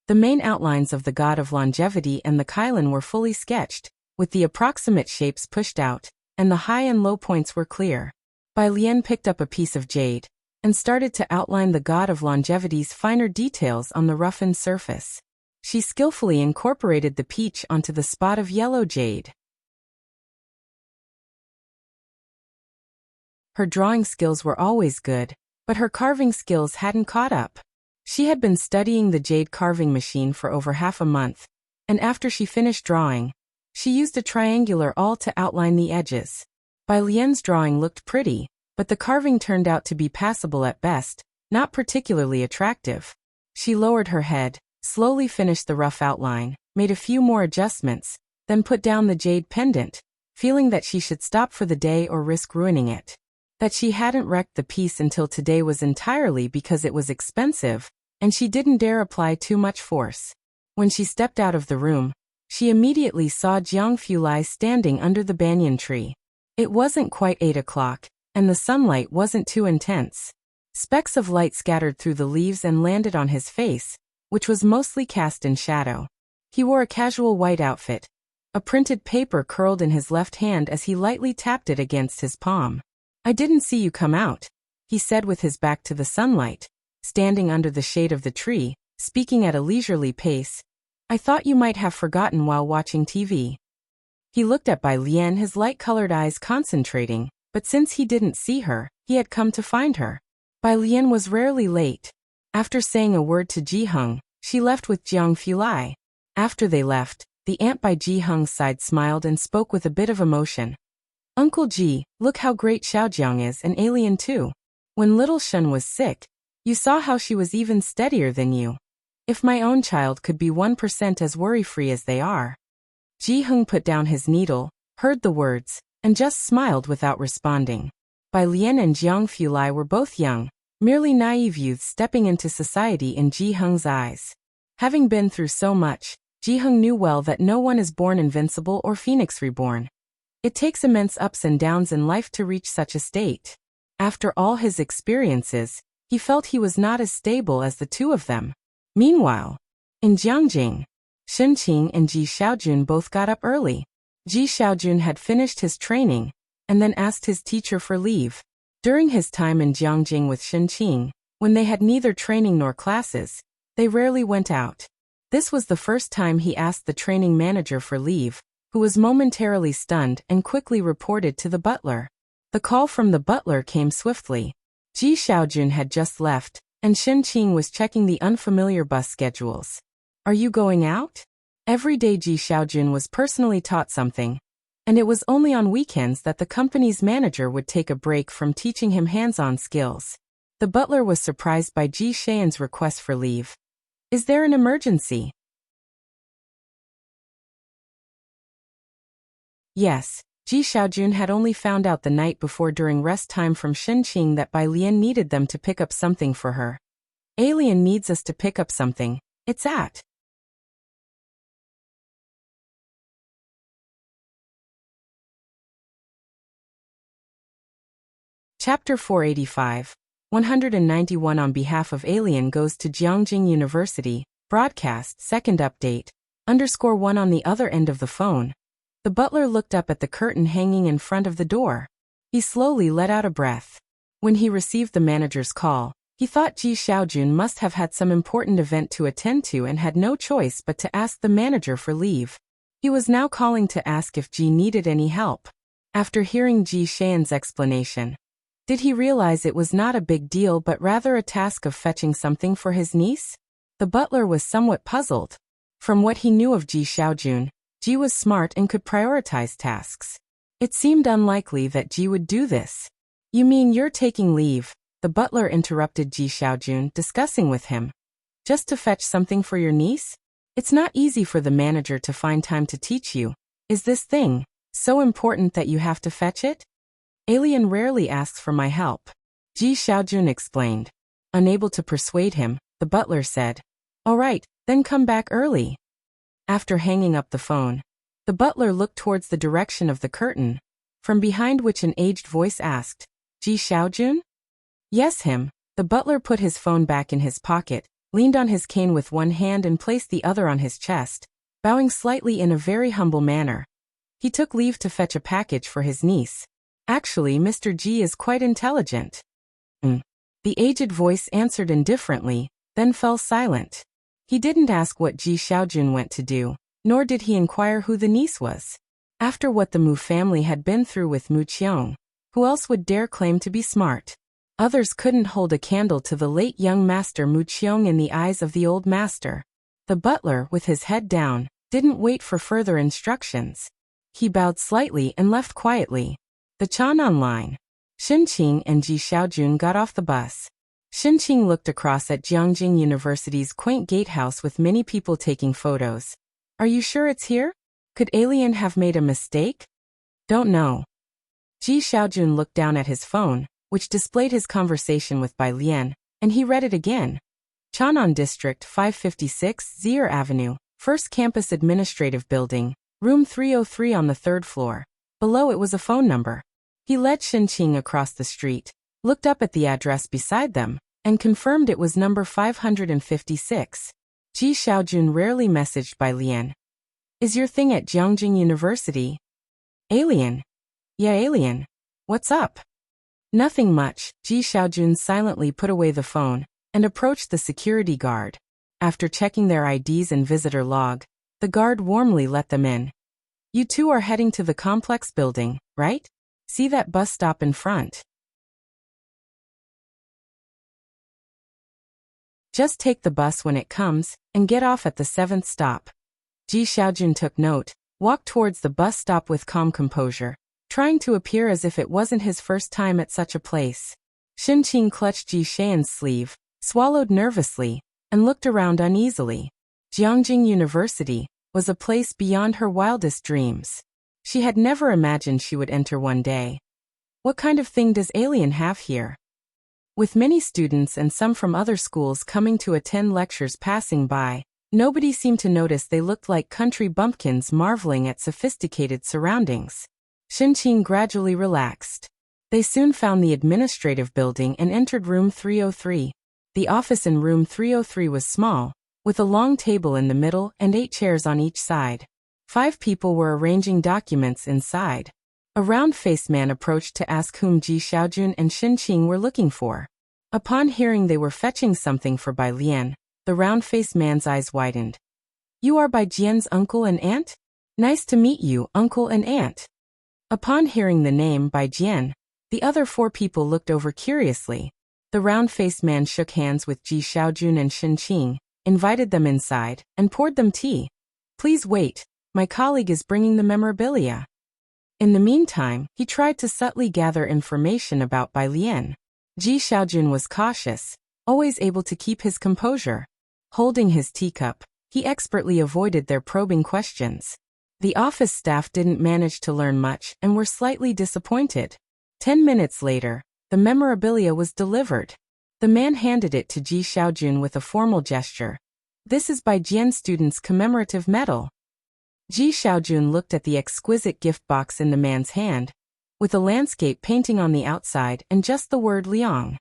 S1: The main outlines of the god of longevity and the Kylin were fully sketched, with the approximate shapes pushed out, and the high and low points were clear. Bai Lian picked up a piece of jade, and started to outline the god of longevity's finer details on the roughened surface. She skillfully incorporated the peach onto the spot of yellow jade. Her drawing skills were always good, but her carving skills hadn't caught up. She had been studying the jade carving machine for over half a month, and after she finished drawing, she used a triangular awl to outline the edges. Bai Lian's drawing looked pretty, but the carving turned out to be passable at best, not particularly attractive. She lowered her head, slowly finished the rough outline, made a few more adjustments, then put down the jade pendant, feeling that she should stop for the day or risk ruining it. That she hadn't wrecked the piece until today was entirely because it was expensive, and she didn't dare apply too much force. When she stepped out of the room, she immediately saw Jiang Fulai standing under the banyan tree. It wasn't quite 8 o'clock, and the sunlight wasn't too intense. Specks of light scattered through the leaves and landed on his face, which was mostly cast in shadow. He wore a casual white outfit. A printed paper curled in his left hand as he lightly tapped it against his palm. I didn't see you come out, he said with his back to the sunlight, standing under the shade of the tree, speaking at a leisurely pace. I thought you might have forgotten while watching TV. He looked at Bai Lian, his light-colored eyes concentrating, but since he didn't see her, he had come to find her. Bai Lian was rarely late. After saying a word to Ji Hung, she left with Jiang Fulai. After they left, the aunt by Ji Hung's side smiled and spoke with a bit of emotion. Uncle Ji, look how great Xiaojiang is, an alien too. When little Shen was sick, you saw how she was even steadier than you. If my own child could be 1% as worry-free as they are. Ji Hung put down his needle, heard the words, and just smiled without responding. Bai Lian and Jiang Fulai were both young, merely naive youths stepping into society in Ji Hung's eyes. Having been through so much, Ji Hung knew well that no one is born invincible or phoenix reborn. It takes immense ups and downs in life to reach such a state. After all his experiences, he felt he was not as stable as the two of them. Meanwhile, in Jiangjing, Shen Qing and Ji Xiaojun both got up early. Ji Xiaojun had finished his training, and then asked his teacher for leave. During his time in Jiangjing with Shen Qing, when they had neither training nor classes, they rarely went out. This was the first time he asked the training manager for leave, who was momentarily stunned and quickly reported to the butler. The call from the butler came swiftly. Ji Xiaojun had just left, and Shen Qing was checking the unfamiliar bus schedules. Are you going out? Every day Ji Xiaojun was personally taught something, and it was only on weekends that the company's manager would take a break from teaching him hands-on skills. The butler was surprised by Ji Xian's request for leave. Is there an emergency? Yes, Ji Xiaojun had only found out the night before during rest time from Shen Qing that Bai Lian needed them to pick up something for her. Alien needs us to pick up something. It's at. Chapter 485. 191 On behalf of Alien goes to Jiangjing University. Broadcast, second update. _1 on the other end of the phone. The butler looked up at the curtain hanging in front of the door. He slowly let out a breath. When he received the manager's call, he thought Ji Xiaojun must have had some important event to attend to and had no choice but to ask the manager for leave. He was now calling to ask if Ji needed any help. After hearing Ji Xian's explanation, did he realize it was not a big deal but rather a task of fetching something for his niece? The butler was somewhat puzzled. From what he knew of Ji Xiaojun, Ji was smart and could prioritize tasks. It seemed unlikely that Ji would do this. You mean you're taking leave? The butler interrupted Ji Xiaojun, discussing with him. Just to fetch something for your niece? It's not easy for the manager to find time to teach you. Is this thing so important that you have to fetch it? Alien rarely asks for my help, Ji Xiaojun explained. Unable to persuade him, the butler said, All right, then come back early. After hanging up the phone, the butler looked towards the direction of the curtain, from behind which an aged voice asked, Ji Xiaojun? Yes, him. The butler put his phone back in his pocket, leaned on his cane with one hand and placed the other on his chest, bowing slightly in a very humble manner. He took leave to fetch a package for his niece. Actually, Mr. Ji is quite intelligent. The aged voice answered indifferently, then fell silent. He didn't ask what Ji Xiaojun went to do, nor did he inquire who the niece was. After what the Mu family had been through with Mu Qiong, who else would dare claim to be smart? Others couldn't hold a candle to the late young master Mu Qiong in the eyes of the old master. The butler, with his head down, didn't wait for further instructions. He bowed slightly and left quietly. The Chanan line. Xinqing and Ji Xiaojun got off the bus. Xinqing looked across at Jiangjing University's quaint gatehouse with many people taking photos. Are you sure it's here? Could Alien have made a mistake? Don't know. Ji Xiaojun looked down at his phone, which displayed his conversation with Bai Lian, and he read it again. Chanan District 556 Zier Avenue, First Campus Administrative Building, Room 303 on the 3rd floor. Below it was a phone number. He led Xinqing across the street, looked up at the address beside them, and confirmed it was number 556. Ji Xiaojun rarely messaged Bai Lian. Is your thing at Jiangjing University? Alien. Yeah, Alien. What's up? Nothing much. Ji Xiaojun silently put away the phone and approached the security guard. After checking their IDs and visitor log, the guard warmly let them in. You two are heading to the complex building, right? See that bus stop in front. Just take the bus when it comes and get off at the 7th stop. Ji Xiaojun took note, walked towards the bus stop with calm composure, trying to appear as if it wasn't his first time at such a place. Xinqing clutched Ji Xian's sleeve, swallowed nervously, and looked around uneasily. Jiangjing University was a place beyond her wildest dreams. She had never imagined she would enter one day. What kind of thing does Alien have here? With many students and some from other schools coming to attend lectures passing by, nobody seemed to notice they looked like country bumpkins marveling at sophisticated surroundings. Xinqing gradually relaxed. They soon found the administrative building and entered room 303. The office in room 303 was small, with a long table in the middle and 8 chairs on each side. 5 people were arranging documents inside. A round-faced man approached to ask whom Ji Xiaojun and Xinqing were looking for. Upon hearing they were fetching something for Bai Lian, the round-faced man's eyes widened. You are Bai Jian's uncle and aunt? Nice to meet you, uncle and aunt. Upon hearing the name Bai Jian, the other 4 people looked over curiously. The round-faced man shook hands with Ji Xiaojun and Xinqing, invited them inside, and poured them tea. Please wait, my colleague is bringing the memorabilia. In the meantime, he tried to subtly gather information about Bai Lian. Ji Xiaojun was cautious, always able to keep his composure. Holding his teacup, he expertly avoided their probing questions. The office staff didn't manage to learn much and were slightly disappointed. 10 minutes later, the memorabilia was delivered. The man handed it to Ji Xiaojun with a formal gesture. This is by Jian student's commemorative medal. Ji Xiaojun looked at the exquisite gift box in the man's hand, with a landscape painting on the outside and just the word Liang.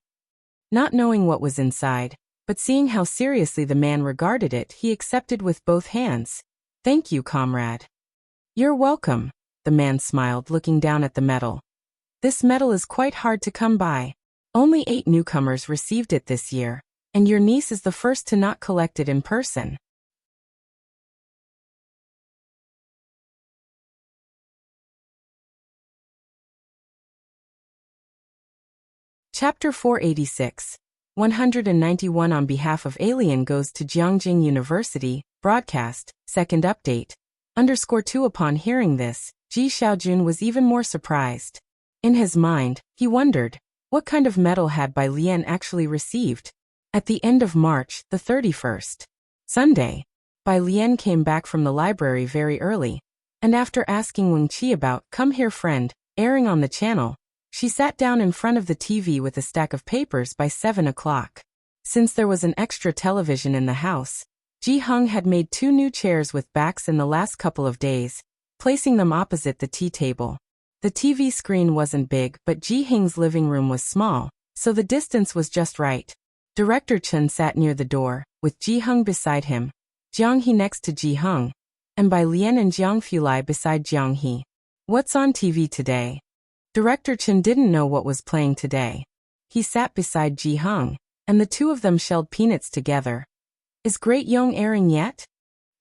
S1: Not knowing what was inside, but seeing how seriously the man regarded it, he accepted with both hands. Thank you, comrade. You're welcome, the man smiled, looking down at the medal. This medal is quite hard to come by. Only 8 newcomers received it this year, and your niece is the first to not collect it in person. Chapter 486. 191 On behalf of Alien goes to Jiangjing University, broadcast, second update. _2 Upon hearing this, Ji Xiaojun was even more surprised. In his mind, he wondered, what kind of medal had Bai Lian actually received? At the end of March, the 31st, Sunday, Bai Lian came back from the library very early, and after asking Wuxia about Come Here Friend, airing on the channel, she sat down in front of the TV with a stack of papers by 7 o'clock. Since there was an extra television in the house, Ji Heng had made 2 new chairs with backs in the last couple of days, placing them opposite the tea table. The TV screen wasn't big, but Ji Heng's living room was small, so the distance was just right. Director Chen sat near the door, with Ji Heng beside him, Jiang He next to Ji Heng, and Bai Lian and Jiang Fulai beside Jiang He. What's on TV today? Director Chen didn't know what was playing today. He sat beside Ji Heng, and the two of them shelled peanuts together. Is Great Yong airing yet?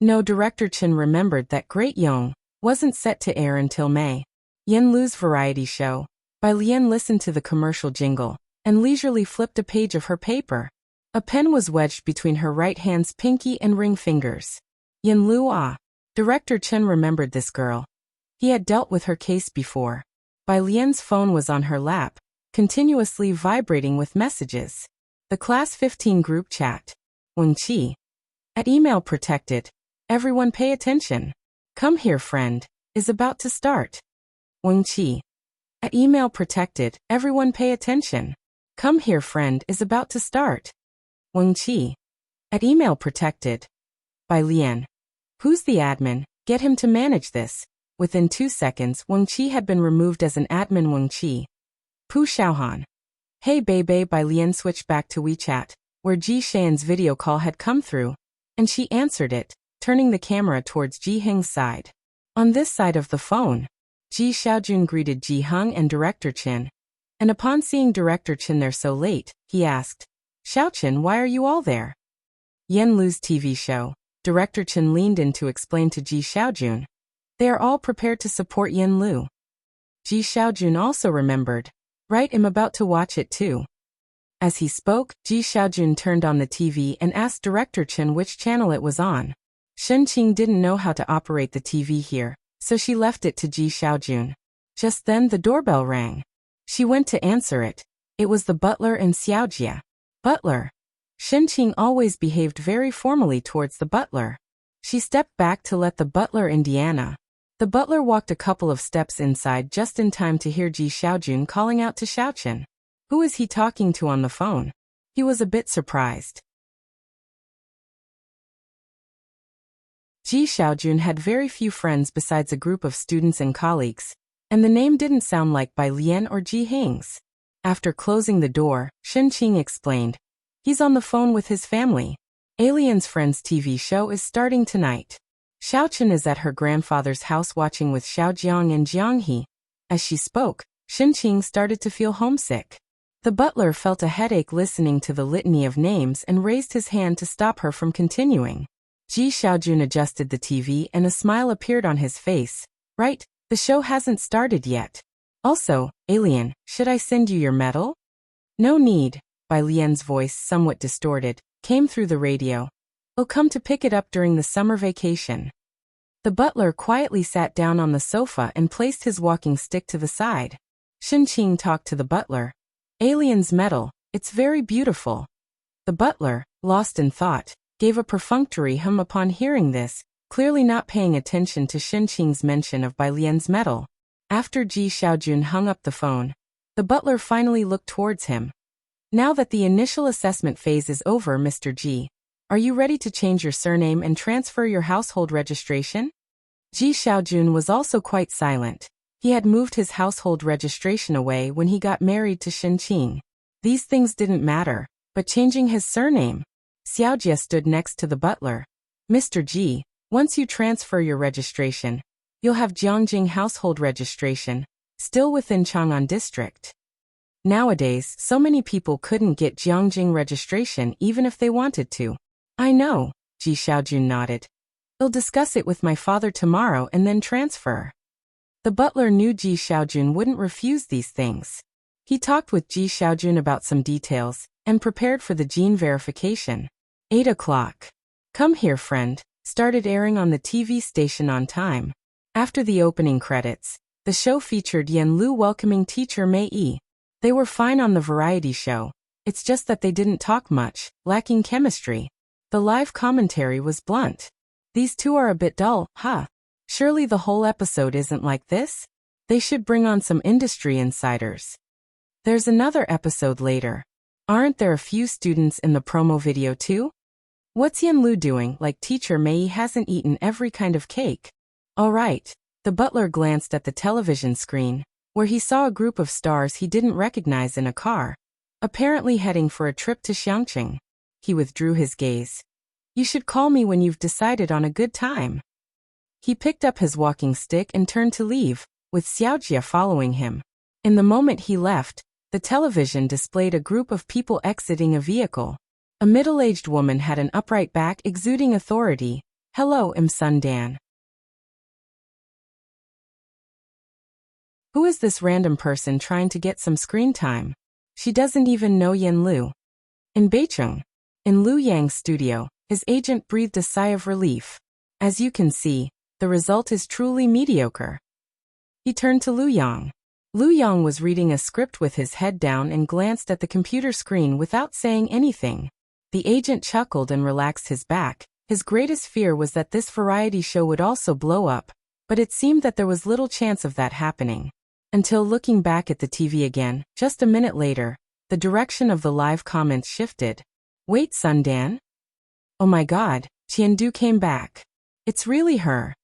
S1: No, Director Chen remembered that Great Yong wasn't set to air until May. Yen Lu's variety show. Bai Lian listened to the commercial jingle, and leisurely flipped a page of her paper. A pen was wedged between her right hand's pinky and ring fingers. Yen Lu Director Chen remembered this girl. He had dealt with her case before. Bai Lian's phone was on her lap, continuously vibrating with messages. The Class 15 group chat. Wuxia. At email protected. Everyone pay attention. Come Here Friend is about to start. Wuxia. At email protected. Everyone pay attention. Come Here Friend is about to start. Wuxia. At email protected. Bai Lian. Who's the admin? Get him to manage this. Within 2 seconds, Wuxia had been removed as an admin. Wuxia. Pu Xiaohan. Hey Bebe. Bai Lian switched back to WeChat, where Ji Xian's video call had come through, and she answered it, turning the camera towards Ji Heng's side. On this side of the phone, Ji Xiaojun greeted Ji Heng and Director Chen, and upon seeing Director Chen there so late, he asked, Xiaochen, why are you all there? Yen Lu's TV show. Director Chen leaned in to explain to Ji Xiaojun. They are all prepared to support Yen Lu. Ji Xiaojun also remembered. Right, I'm about to watch it too. As he spoke, Ji Xiaojun turned on the TV and asked Director Chen which channel it was on. Shen Qing didn't know how to operate the TV here, so she left it to Ji Xiaojun. Just then the doorbell rang. She went to answer it. It was the butler and Xiaojia. Butler. Shen Qing always behaved very formally towards the butler. She stepped back to let the butler Indiana. The butler walked a couple of steps inside just in time to hear Ji Xiaojun calling out to Xiaochen. Who is he talking to on the phone? He was a bit surprised. Ji Xiaojun had very few friends besides a group of students and colleagues, and the name didn't sound like Bai Lian or Ji Heng's. After closing the door, Shen Qing explained. He's on the phone with his family. Alien's Friends TV show is starting tonight. Xiaochen is at her grandfather's house watching with Xiaojiang and Jiang He. As she spoke, Shen Qing started to feel homesick. The butler felt a headache listening to the litany of names and raised his hand to stop her from continuing. Ji Xiaojun adjusted the TV and a smile appeared on his face. Right, the show hasn't started yet. Also, Alien, should I send you your medal? No need, Bai Lian's voice, somewhat distorted, came through the radio. We'll come to pick it up during the summer vacation. The butler quietly sat down on the sofa and placed his walking stick to the side. Shen Qing talked to the butler. Alien's medal, it's very beautiful. The butler, lost in thought, gave a perfunctory hum upon hearing this, clearly not paying attention to Shen Qing's mention of Bai Lian's medal. After Ji Xiaojun hung up the phone, the butler finally looked towards him. Now that the initial assessment phase is over, Mr. G, are you ready to change your surname and transfer your household registration? Ji Xiaojun was also quite silent. He had moved his household registration away when he got married to Shenqing. These things didn't matter, but changing his surname. Xiaojie stood next to the butler. Mr. Ji, once you transfer your registration, you'll have Jiangjing household registration, still within Chang'an district. Nowadays, so many people couldn't get Jiangjing registration even if they wanted to. I know, Ji Xiaojun nodded. I'll discuss it with my father tomorrow and then transfer. The butler knew Ji Xiaojun wouldn't refuse these things. He talked with Ji Xiaojun about some details and prepared for the gene verification. 8 o'clock. Come Here Friend started airing on the TV station on time. After the opening credits, the show featured Yan Lu welcoming teacher Mei Yi. They were fine on the variety show. It's just that they didn't talk much, lacking chemistry. The live commentary was blunt. These two are a bit dull, huh? Surely the whole episode isn't like this? They should bring on some industry insiders. There's another episode later. Aren't there a few students in the promo video too? What's Yan Lu doing like teacher Mei hasn't eaten every kind of cake? All right. The butler glanced at the television screen, where he saw a group of stars he didn't recognize in a car, apparently heading for a trip to Xiangqing. He withdrew his gaze. You should call me when you've decided on a good time. He picked up his walking stick and turned to leave, with Xiaojie following him. In the moment he left, the television displayed a group of people exiting a vehicle. A middle-aged woman had an upright back exuding authority. Hello, Sun Dan. Who is this random person trying to get some screen time? She doesn't even know Yan Lu. In Beicheng, in Lu Yang's studio, his agent breathed a sigh of relief. As you can see, the result is truly mediocre. He turned to Lu Yang. Lu Yang was reading a script with his head down and glanced at the computer screen without saying anything. The agent chuckled and relaxed his back. His greatest fear was that this variety show would also blow up, but it seemed that there was little chance of that happening. Until looking back at the TV again, just a minute later, the direction of the live comments shifted. Wait, Sundan? Oh my god, Qiandu came back. It's really her.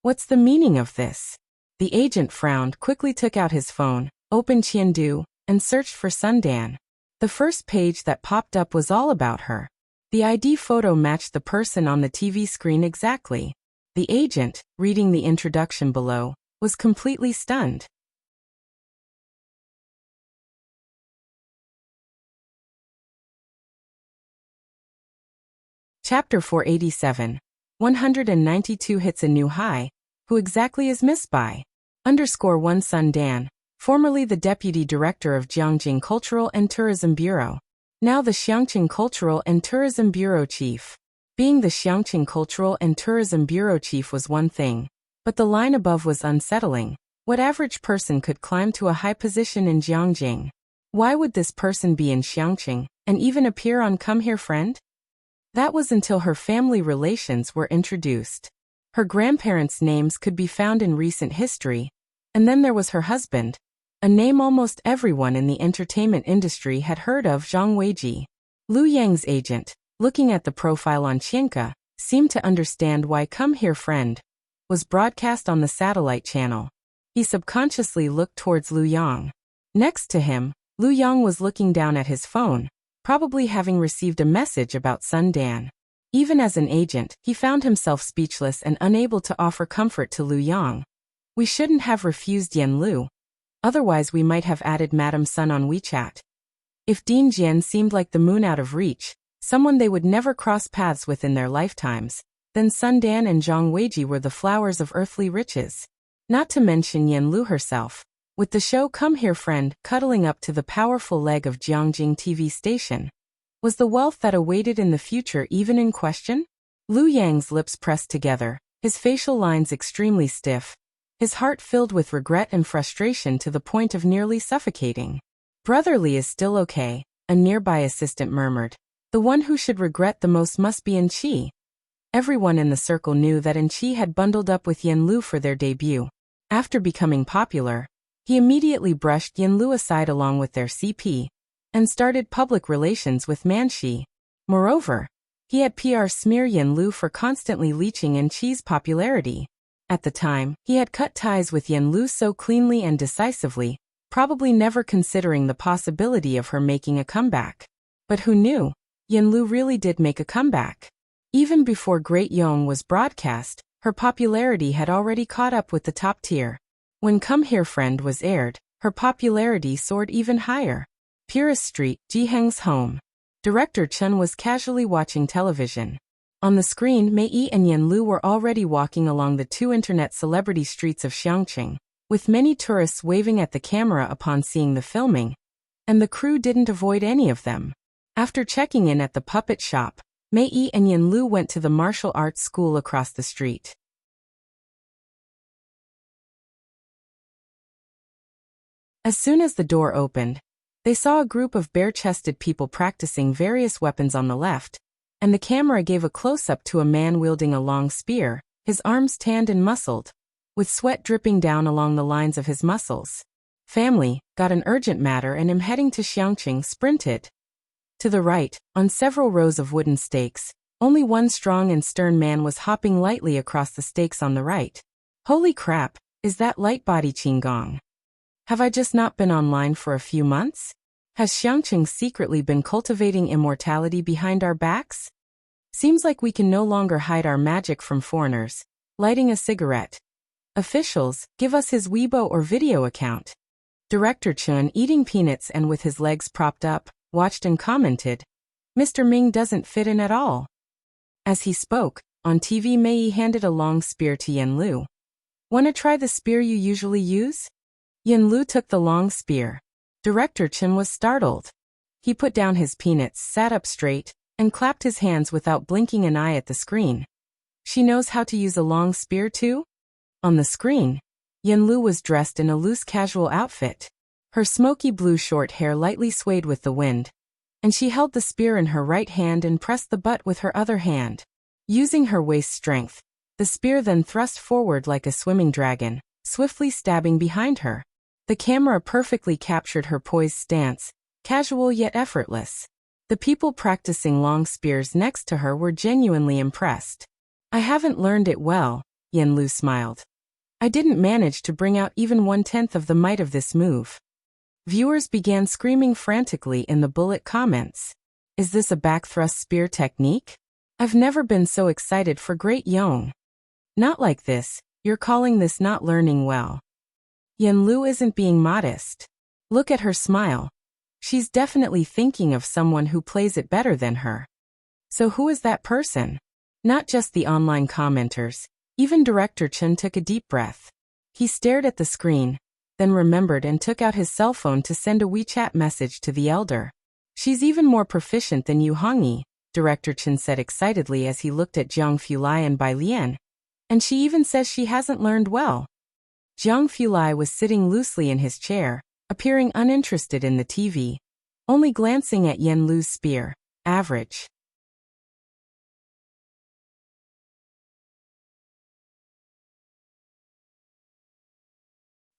S1: What's the meaning of this? The agent frowned, quickly took out his phone, opened Qiandu, and searched for Sundan. The first page that popped up was all about her. The ID photo matched the person on the TV screen exactly. The agent, reading the introduction below, was completely stunned. Chapter 487. 192 hits a new high. Who exactly is Miss Bai? _1 Sun Dan, formerly the Deputy Director of Jiangjing Cultural and Tourism Bureau. Now the Xiangqing Cultural and Tourism Bureau Chief. Being the Xiangqing Cultural and Tourism Bureau Chief was one thing, but the line above was unsettling. What average person could climb to a high position in Jiangjing? Why would this person be in Xiangqing, and even appear on Come Here Friend? That was until her family relations were introduced. Her grandparents' names could be found in recent history, and then there was her husband, a name almost everyone in the entertainment industry had heard of, Zhang Weiji. Lu Yang's agent, looking at the profile on Qianka, seemed to understand why Come Here Friend was broadcast on the satellite channel. He subconsciously looked towards Lu Yang. Next to him, Lu Yang was looking down at his phone, probably having received a message about Sun Dan. Even as an agent, he found himself speechless and unable to offer comfort to Lu Yang. We shouldn't have refused Yan Lu. Otherwise we might have added Madam Sun on WeChat. If Dean Jian seemed like the moon out of reach, someone they would never cross paths with in their lifetimes, then Sun Dan and Zhang Weiji were the flowers of earthly riches. Not to mention Yan Lu herself, with the show Come Here Friend cuddling up to the powerful leg of Jiangjing TV station. Was the wealth that awaited in the future even in question? Lu Yang's lips pressed together, his facial lines extremely stiff, his heart filled with regret and frustration to the point of nearly suffocating. Brotherly is still okay, a nearby assistant murmured. The one who should regret the most must be Enqi. Everyone in the circle knew that Enqi had bundled up with Yan Lu for their debut. After becoming popular, he immediately brushed Yan Lu aside along with their CP, and started public relations with Manxi. Moreover, he had PR smear Yanlu for constantly leeching in Qi's popularity. At the time, he had cut ties with Yanlu so cleanly and decisively, probably never considering the possibility of her making a comeback. But who knew? Yanlu really did make a comeback. Even before Great Yong was broadcast, her popularity had already caught up with the top tier. When Come Here Friend was aired, her popularity soared even higher. Purist Street, Jiheng's home. Director Chen was casually watching television. On the screen, Mei Yi and Yanlu were already walking along the two internet celebrity streets of Xiangqing, with many tourists waving at the camera upon seeing the filming, and the crew didn't avoid any of them. After checking in at the puppet shop, Mei Yi and Yanlu went to the martial arts school across the street. As soon as the door opened, they saw a group of bare-chested people practicing various weapons on the left, and the camera gave a close-up to a man wielding a long spear, his arms tanned and muscled, with sweat dripping down along the lines of his muscles. Family, got an urgent matter and am heading to Xiangqing, sprinted. To the right, on several rows of wooden stakes, only one strong and stern man was hopping lightly across the stakes on the right. Holy crap, is that light-body Qinggong? Have I just not been online for a few months? Has Xiangqing secretly been cultivating immortality behind our backs? Seems like we can no longer hide our magic from foreigners. Lighting a cigarette. Officials, give us his Weibo or video account. Director Chun, eating peanuts and with his legs propped up, watched and commented, Mr. Ming doesn't fit in at all. As he spoke, on TV Mei Yi handed a long spear to Yanlu. Wanna try the spear you usually use? Yanlu took the long spear. Director Chen was startled. He put down his peanuts, sat up straight, and clapped his hands without blinking an eye at the screen. She knows how to use a long spear too? On the screen, Yanlu was dressed in a loose casual outfit. Her smoky blue short hair lightly swayed with the wind, and she held the spear in her right hand and pressed the butt with her other hand. Using her waist strength, the spear then thrust forward like a swimming dragon, swiftly stabbing behind her. The camera perfectly captured her poised stance, casual yet effortless. The people practicing long spears next to her were genuinely impressed. I haven't learned it well, Yanlu smiled. I didn't manage to bring out even 1/10 of the might of this move. Viewers began screaming frantically in the bullet comments. Is this a back-thrust spear technique? I've never been so excited for Great Yong. Not like this, you're calling this not learning well. Yanlu isn't being modest. Look at her smile. She's definitely thinking of someone who plays it better than her. So who is that person? Not just the online commenters. Even Director Chen took a deep breath. He stared at the screen, then remembered and took out his cell phone to send a WeChat message to the elder. She's even more proficient than Yu Hongyi, Director Chen said excitedly as he looked at Jiang Fulai and Bai Lian. And she even says she hasn't learned well. Jiang Fulai was sitting loosely in his chair, appearing uninterested in the TV, only glancing at Yanlu's spear. Average.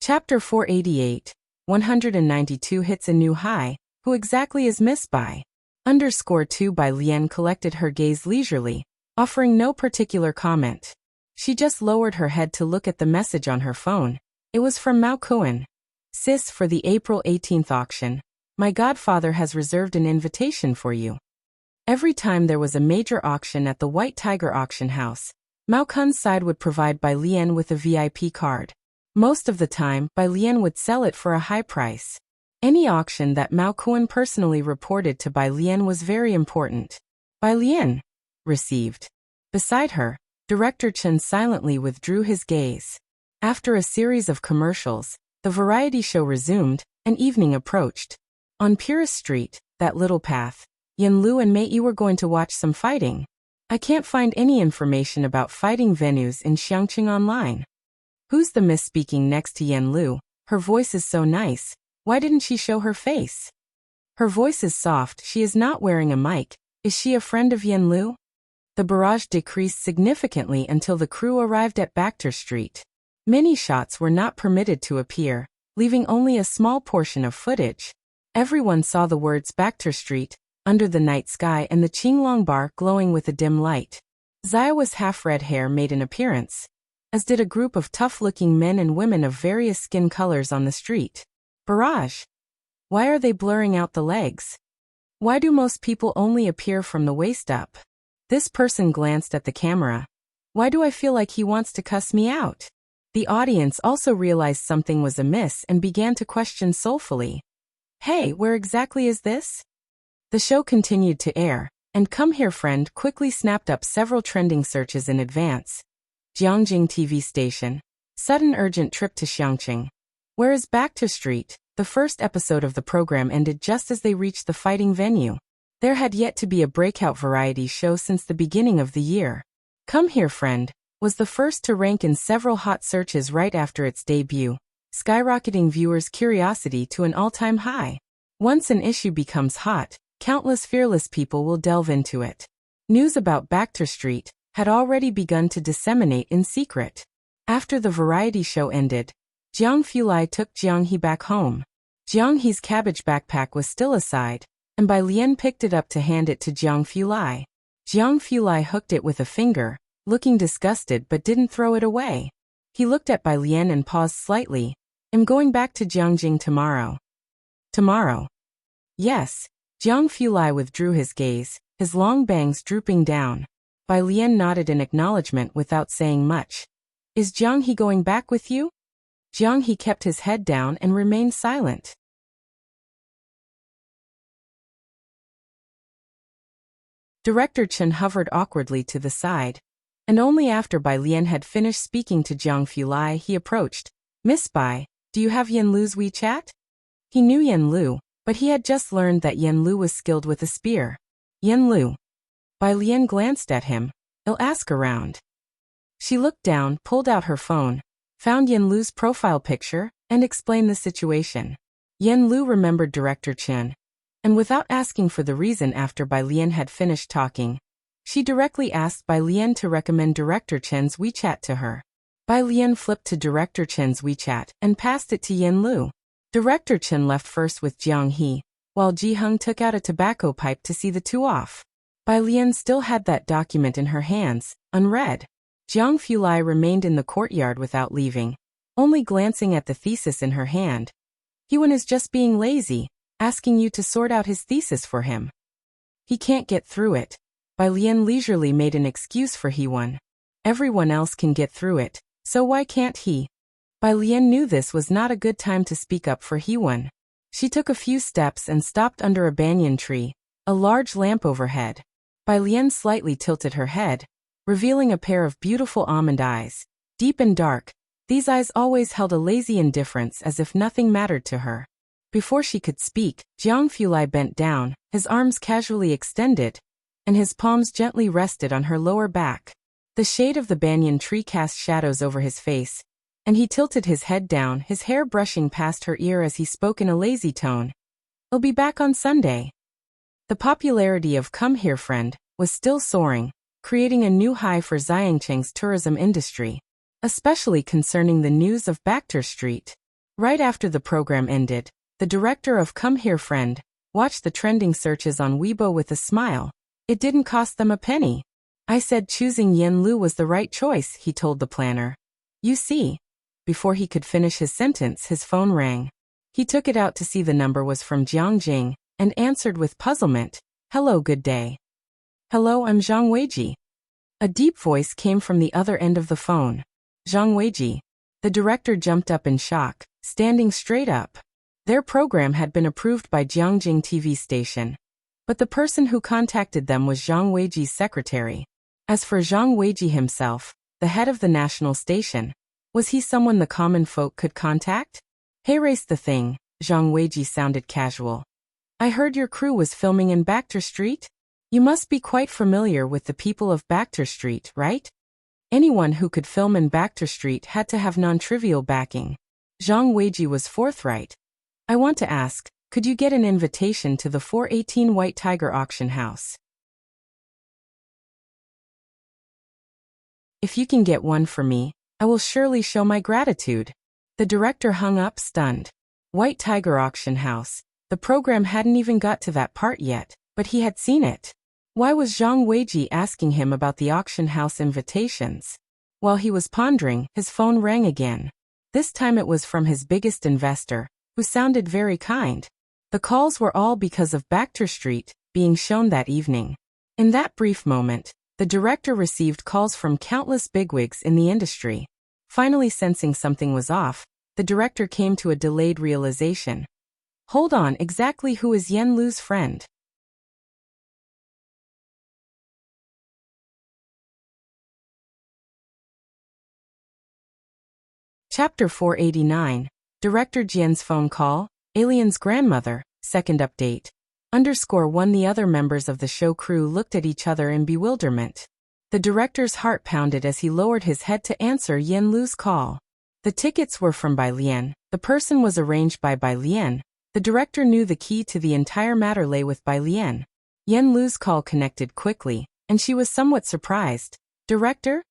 S1: Chapter 488, 192 hits a new high. Who exactly is Miss Bai? _2 Bai Lian collected her gaze leisurely, offering no particular comment. She just lowered her head to look at the message on her phone. It was from Mao Kuan. Sis, for the April 18th auction, my godfather has reserved an invitation for you. Every time there was a major auction at the White Tiger auction house, Mao Kuan's side would provide Bai Lian with a VIP card. Most of the time, Bai Lian would sell it for a high price. Any auction that Mao Kuan personally reported to Bai Lian was very important. Bai Lian received. Beside her, Director Chen silently withdrew his gaze. After a series of commercials, the variety show resumed, and evening approached. On Purist Street, that little path, Yanlu and Mei Yi were going to watch some fighting. I can't find any information about fighting venues in Xiangqing online. Who's the miss speaking next to Yanlu? Her voice is so nice. Why didn't she show her face? Her voice is soft. She is not wearing a mic. Is she a friend of Yanlu? The barrage decreased significantly until the crew arrived at Bachter Street. Many shots were not permitted to appear, leaving only a small portion of footage. Everyone saw the words Bachter Street, under the night sky, and the Qinglong bar glowing with a dim light. Xiao's half-red hair made an appearance, as did a group of tough-looking men and women of various skin colors on the street. Barrage. Why are they blurring out the legs? Why do most people only appear from the waist up? This person glanced at the camera. Why do I feel like he wants to cuss me out? The audience also realized something was amiss and began to question soulfully. Hey, where exactly is this? The show continued to air, and Come Here Friend quickly snapped up several trending searches in advance. Jiangjing TV station. Sudden urgent trip to Xiangqing. Where is Bachter Street? The first episode of the program ended just as they reached the fighting venue. There had yet to be a breakout variety show since the beginning of the year. Come Here Friend was the first to rank in several hot searches right after its debut, skyrocketing viewers' curiosity to an all-time high. Once an issue becomes hot, countless fearless people will delve into it. News about Bachter Street had already begun to disseminate in secret. After the variety show ended, Jiang Fulai took Jiang He back home. Jiang He's cabbage backpack was still aside, and Bai Lian picked it up to hand it to Jiang Fulai. Jiang Fulai hooked it with a finger, looking disgusted but didn't throw it away. He looked at Bai Lian and paused slightly. I'm going back to Jiangjing tomorrow. Tomorrow? Yes. Jiang Fulai withdrew his gaze, his long bangs drooping down. Bai Lian nodded in acknowledgement without saying much. Is Jiang He going back with you? Jiang He kept his head down and remained silent. Director Chen hovered awkwardly to the side, and only after Bai Lian had finished speaking to Jiang Fulai he approached. Miss Bai, do you have Yan Lu's WeChat? He knew Yan Lu, but he had just learned that Yan Lu was skilled with a spear. Yan Lu. Bai Lian glanced at him. I'll ask around. She looked down, pulled out her phone, found Yan Lu's profile picture, and explained the situation. Yan Lu remembered Director Chen, and without asking for the reason after Bai Lian had finished talking, she directly asked Bai Lian to recommend Director Chen's WeChat to her. Bai Lian flipped to Director Chen's WeChat and passed it to Yan Lu. Director Chen left first with Jiang He, while Ji Heng took out a tobacco pipe to see the two off. Bai Lian still had that document in her hands, unread. Jiang Fulai remained in the courtyard without leaving, only glancing at the thesis in her hand. Hewan is just being lazy, asking you to sort out his thesis for him. He can't get through it. Bai Lian leisurely made an excuse for Hewan. Everyone else can get through it, so why can't he? Bai Lian knew this was not a good time to speak up for Hewan. She took a few steps and stopped under a banyan tree, a large lamp overhead. Bai Lian slightly tilted her head, revealing a pair of beautiful almond eyes. Deep and dark, these eyes always held a lazy indifference as if nothing mattered to her. Before she could speak, Jiang Fulai bent down, his arms casually extended, and his palms gently rested on her lower back. The shade of the banyan tree cast shadows over his face, and he tilted his head down, his hair brushing past her ear as he spoke in a lazy tone. I'll be back on Sunday. The popularity of Come Here Friend was still soaring, creating a new high for Xiangqing's tourism industry, especially concerning the news of Bachter Street. Right after the program ended, the director of Come Here Friend watched the trending searches on Weibo with a smile. It didn't cost them a penny. I said choosing Yan Lu was the right choice, he told the planner. You see. Before he could finish his sentence, his phone rang. He took it out to see the number was from Jiangjing, and answered with puzzlement. Hello, good day. Hello, I'm Zhang Weiji. A deep voice came from the other end of the phone. Zhang Weiji. The director jumped up in shock, standing straight up. Their program had been approved by Jiangjing TV station, but the person who contacted them was Zhang Weiji's secretary. As for Zhang Weiji himself, the head of the national station, was he someone the common folk could contact? Hey, race the thing, Zhang Weiji sounded casual. I heard your crew was filming in Bachter Street? You must be quite familiar with the people of Bachter Street, right? Anyone who could film in Bachter Street had to have non-trivial backing. Zhang Weiji was forthright. I want to ask, could you get an invitation to the 418 White Tiger auction house? If you can get one for me, I will surely show my gratitude. The director hung up stunned. White Tiger auction house. The program hadn't even got to that part yet, but he had seen it. Why was Zhang Weiji asking him about the auction house invitations? While he was pondering, his phone rang again. This time it was from his biggest investor, who sounded very kind. The calls were all because of Baxter Street being shown that evening. In that brief moment, the director received calls from countless bigwigs in the industry. Finally sensing something was off, the director came to a delayed realization. Hold on, exactly who is Yen Lu's friend? Chapter 489. Director Jian's phone call, Alien's grandmother, second update. _1 The other members of the show crew looked at each other in bewilderment. The director's heart pounded as he lowered his head to answer Yen Lu's call. The tickets were from Bai Lian. The person was arranged by Bai Lian. The director knew the key to the entire matter lay with Bai Lian. Yen Lu's call connected quickly, and she was somewhat surprised. Director?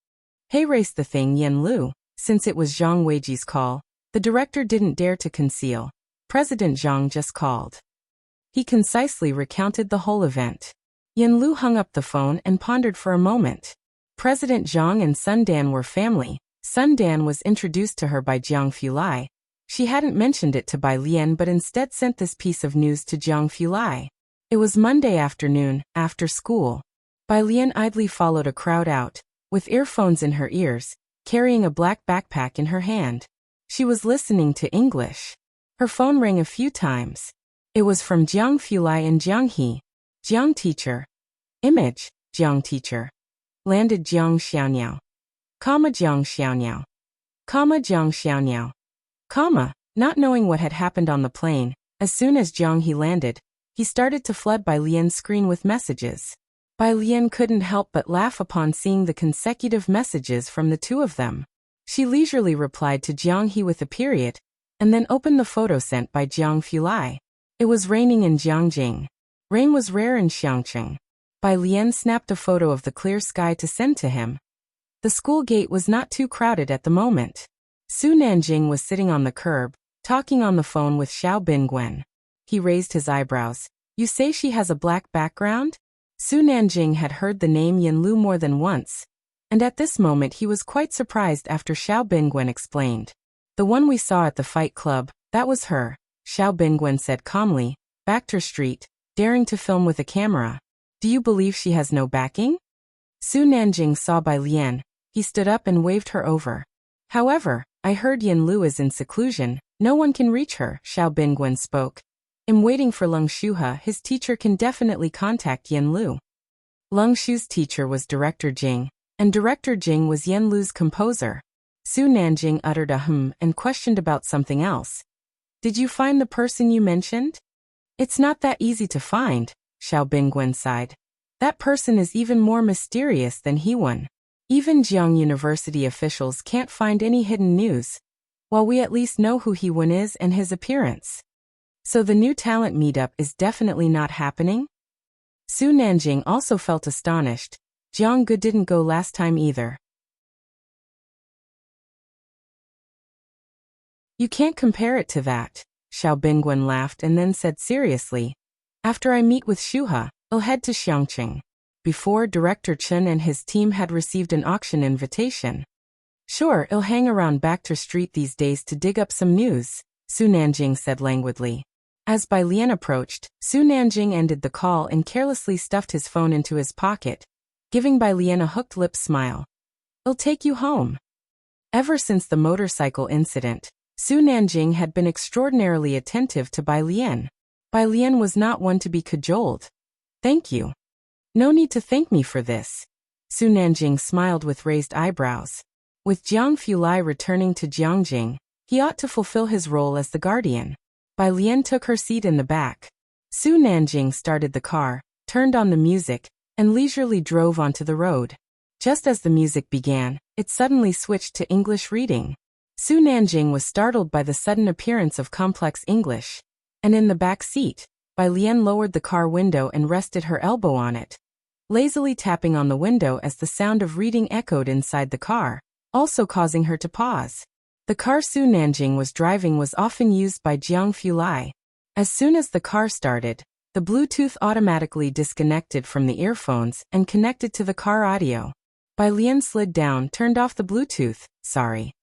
S1: Hey, race the thing, Yen Lu. Since it was Zhang Weiji's call, the director didn't dare to conceal. President Zhang just called. He concisely recounted the whole event. Yen Lu hung up the phone and pondered for a moment. President Zhang and Sun Dan were family. Sun Dan was introduced to her by Jiang Fulai. She hadn't mentioned it to Bai Lian but instead sent this piece of news to Jiang Fulai. It was Monday afternoon, after school. Bai Lian idly followed a crowd out, with earphones in her ears, carrying a black backpack in her hand. She was listening to English. Her phone rang a few times. It was from Jiang Fulai and Jiang He. Jiang teacher. Image, Jiang teacher. Landed Jiang Xiaoniao. Jiang Xiaoniao. Jiang Xiaoniao. Not knowing what had happened on the plane, as soon as Jiang He landed, he started to flood Bai Lian's screen with messages. Bai Lian couldn't help but laugh upon seeing the consecutive messages from the two of them. She leisurely replied to Jiang He with a period, and then opened the photo sent by Jiang Fulai. It was raining in Jiangjing. Rain was rare in Xiangcheng. Bai Lian snapped a photo of the clear sky to send to him. The school gate was not too crowded at the moment. Su Nanjing was sitting on the curb, talking on the phone with Xiao Bingwen. He raised his eyebrows. You say she has a black background? Su Nanjing had heard the name Yen Lu more than once, and at this moment he was quite surprised after Xiao Bingwen explained. The one we saw at the fight club, that was her, Xiao Bingwen said calmly. Baxter Street, daring to film with a camera. Do you believe she has no backing? Su Nanjing saw Bai Lian. He stood up and waved her over. However, I heard Yen Lu is in seclusion. No one can reach her, Xiao Bingwen spoke. I'm waiting for Leng Shuhe. His teacher can definitely contact Yen Lu. Leng Shu's teacher was Director Jing, and Director Jing was Yen Lu's composer. Su Nanjing uttered a and questioned about something else. Did you find the person you mentioned? It's not that easy to find, Xiao Bingwen sighed. That person is even more mysterious than Hewan. Even Jiang University officials can't find any hidden news, while we at least know who Hewan is and his appearance. So the new talent meetup is definitely not happening? Su Nanjing also felt astonished. Jiang Gu didn't go last time either. You can't compare it to that, Xiao Bingwen laughed and then said seriously. After I meet with Shuhe, I'll head to Xiangcheng. Before, Director Chen and his team had received an auction invitation. Sure, I'll hang around Baxter Street these days to dig up some news, Su Nanjing said languidly. As Bai Lian approached, Su Nanjing ended the call and carelessly stuffed his phone into his pocket, giving Bai Lian a hooked lip smile. I'll take you home. Ever since the motorcycle incident, Su Nanjing had been extraordinarily attentive to Bai Lian. Bai Lian was not one to be cajoled. Thank you. No need to thank me for this. Su Nanjing smiled with raised eyebrows. With Jiang Fulai returning to Jiangjing, he ought to fulfill his role as the guardian. Bai Lian took her seat in the back. Su Nanjing started the car, turned on the music, and leisurely drove onto the road. Just as the music began, it suddenly switched to English reading. Su Nanjing was startled by the sudden appearance of complex English. And in the back seat, Bai Lian lowered the car window and rested her elbow on it, lazily tapping on the window as the sound of reading echoed inside the car, also causing her to pause. The car Su Nanjing was driving was often used by Jiang Fulai. As soon as the car started, the Bluetooth automatically disconnected from the earphones and connected to the car audio. Bai Lian slid down, turned off the Bluetooth. Sorry.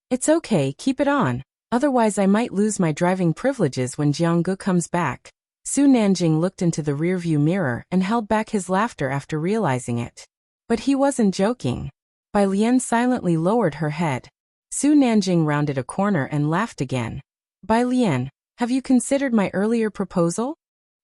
S1: It's okay, keep it on. Otherwise I might lose my driving privileges when Jianggu comes back. Su Nanjing looked into the rearview mirror and held back his laughter after realizing it. But he wasn't joking. Bai Lian silently lowered her head. Su Nanjing rounded a corner and laughed again. Bai Lian, have you considered my earlier proposal?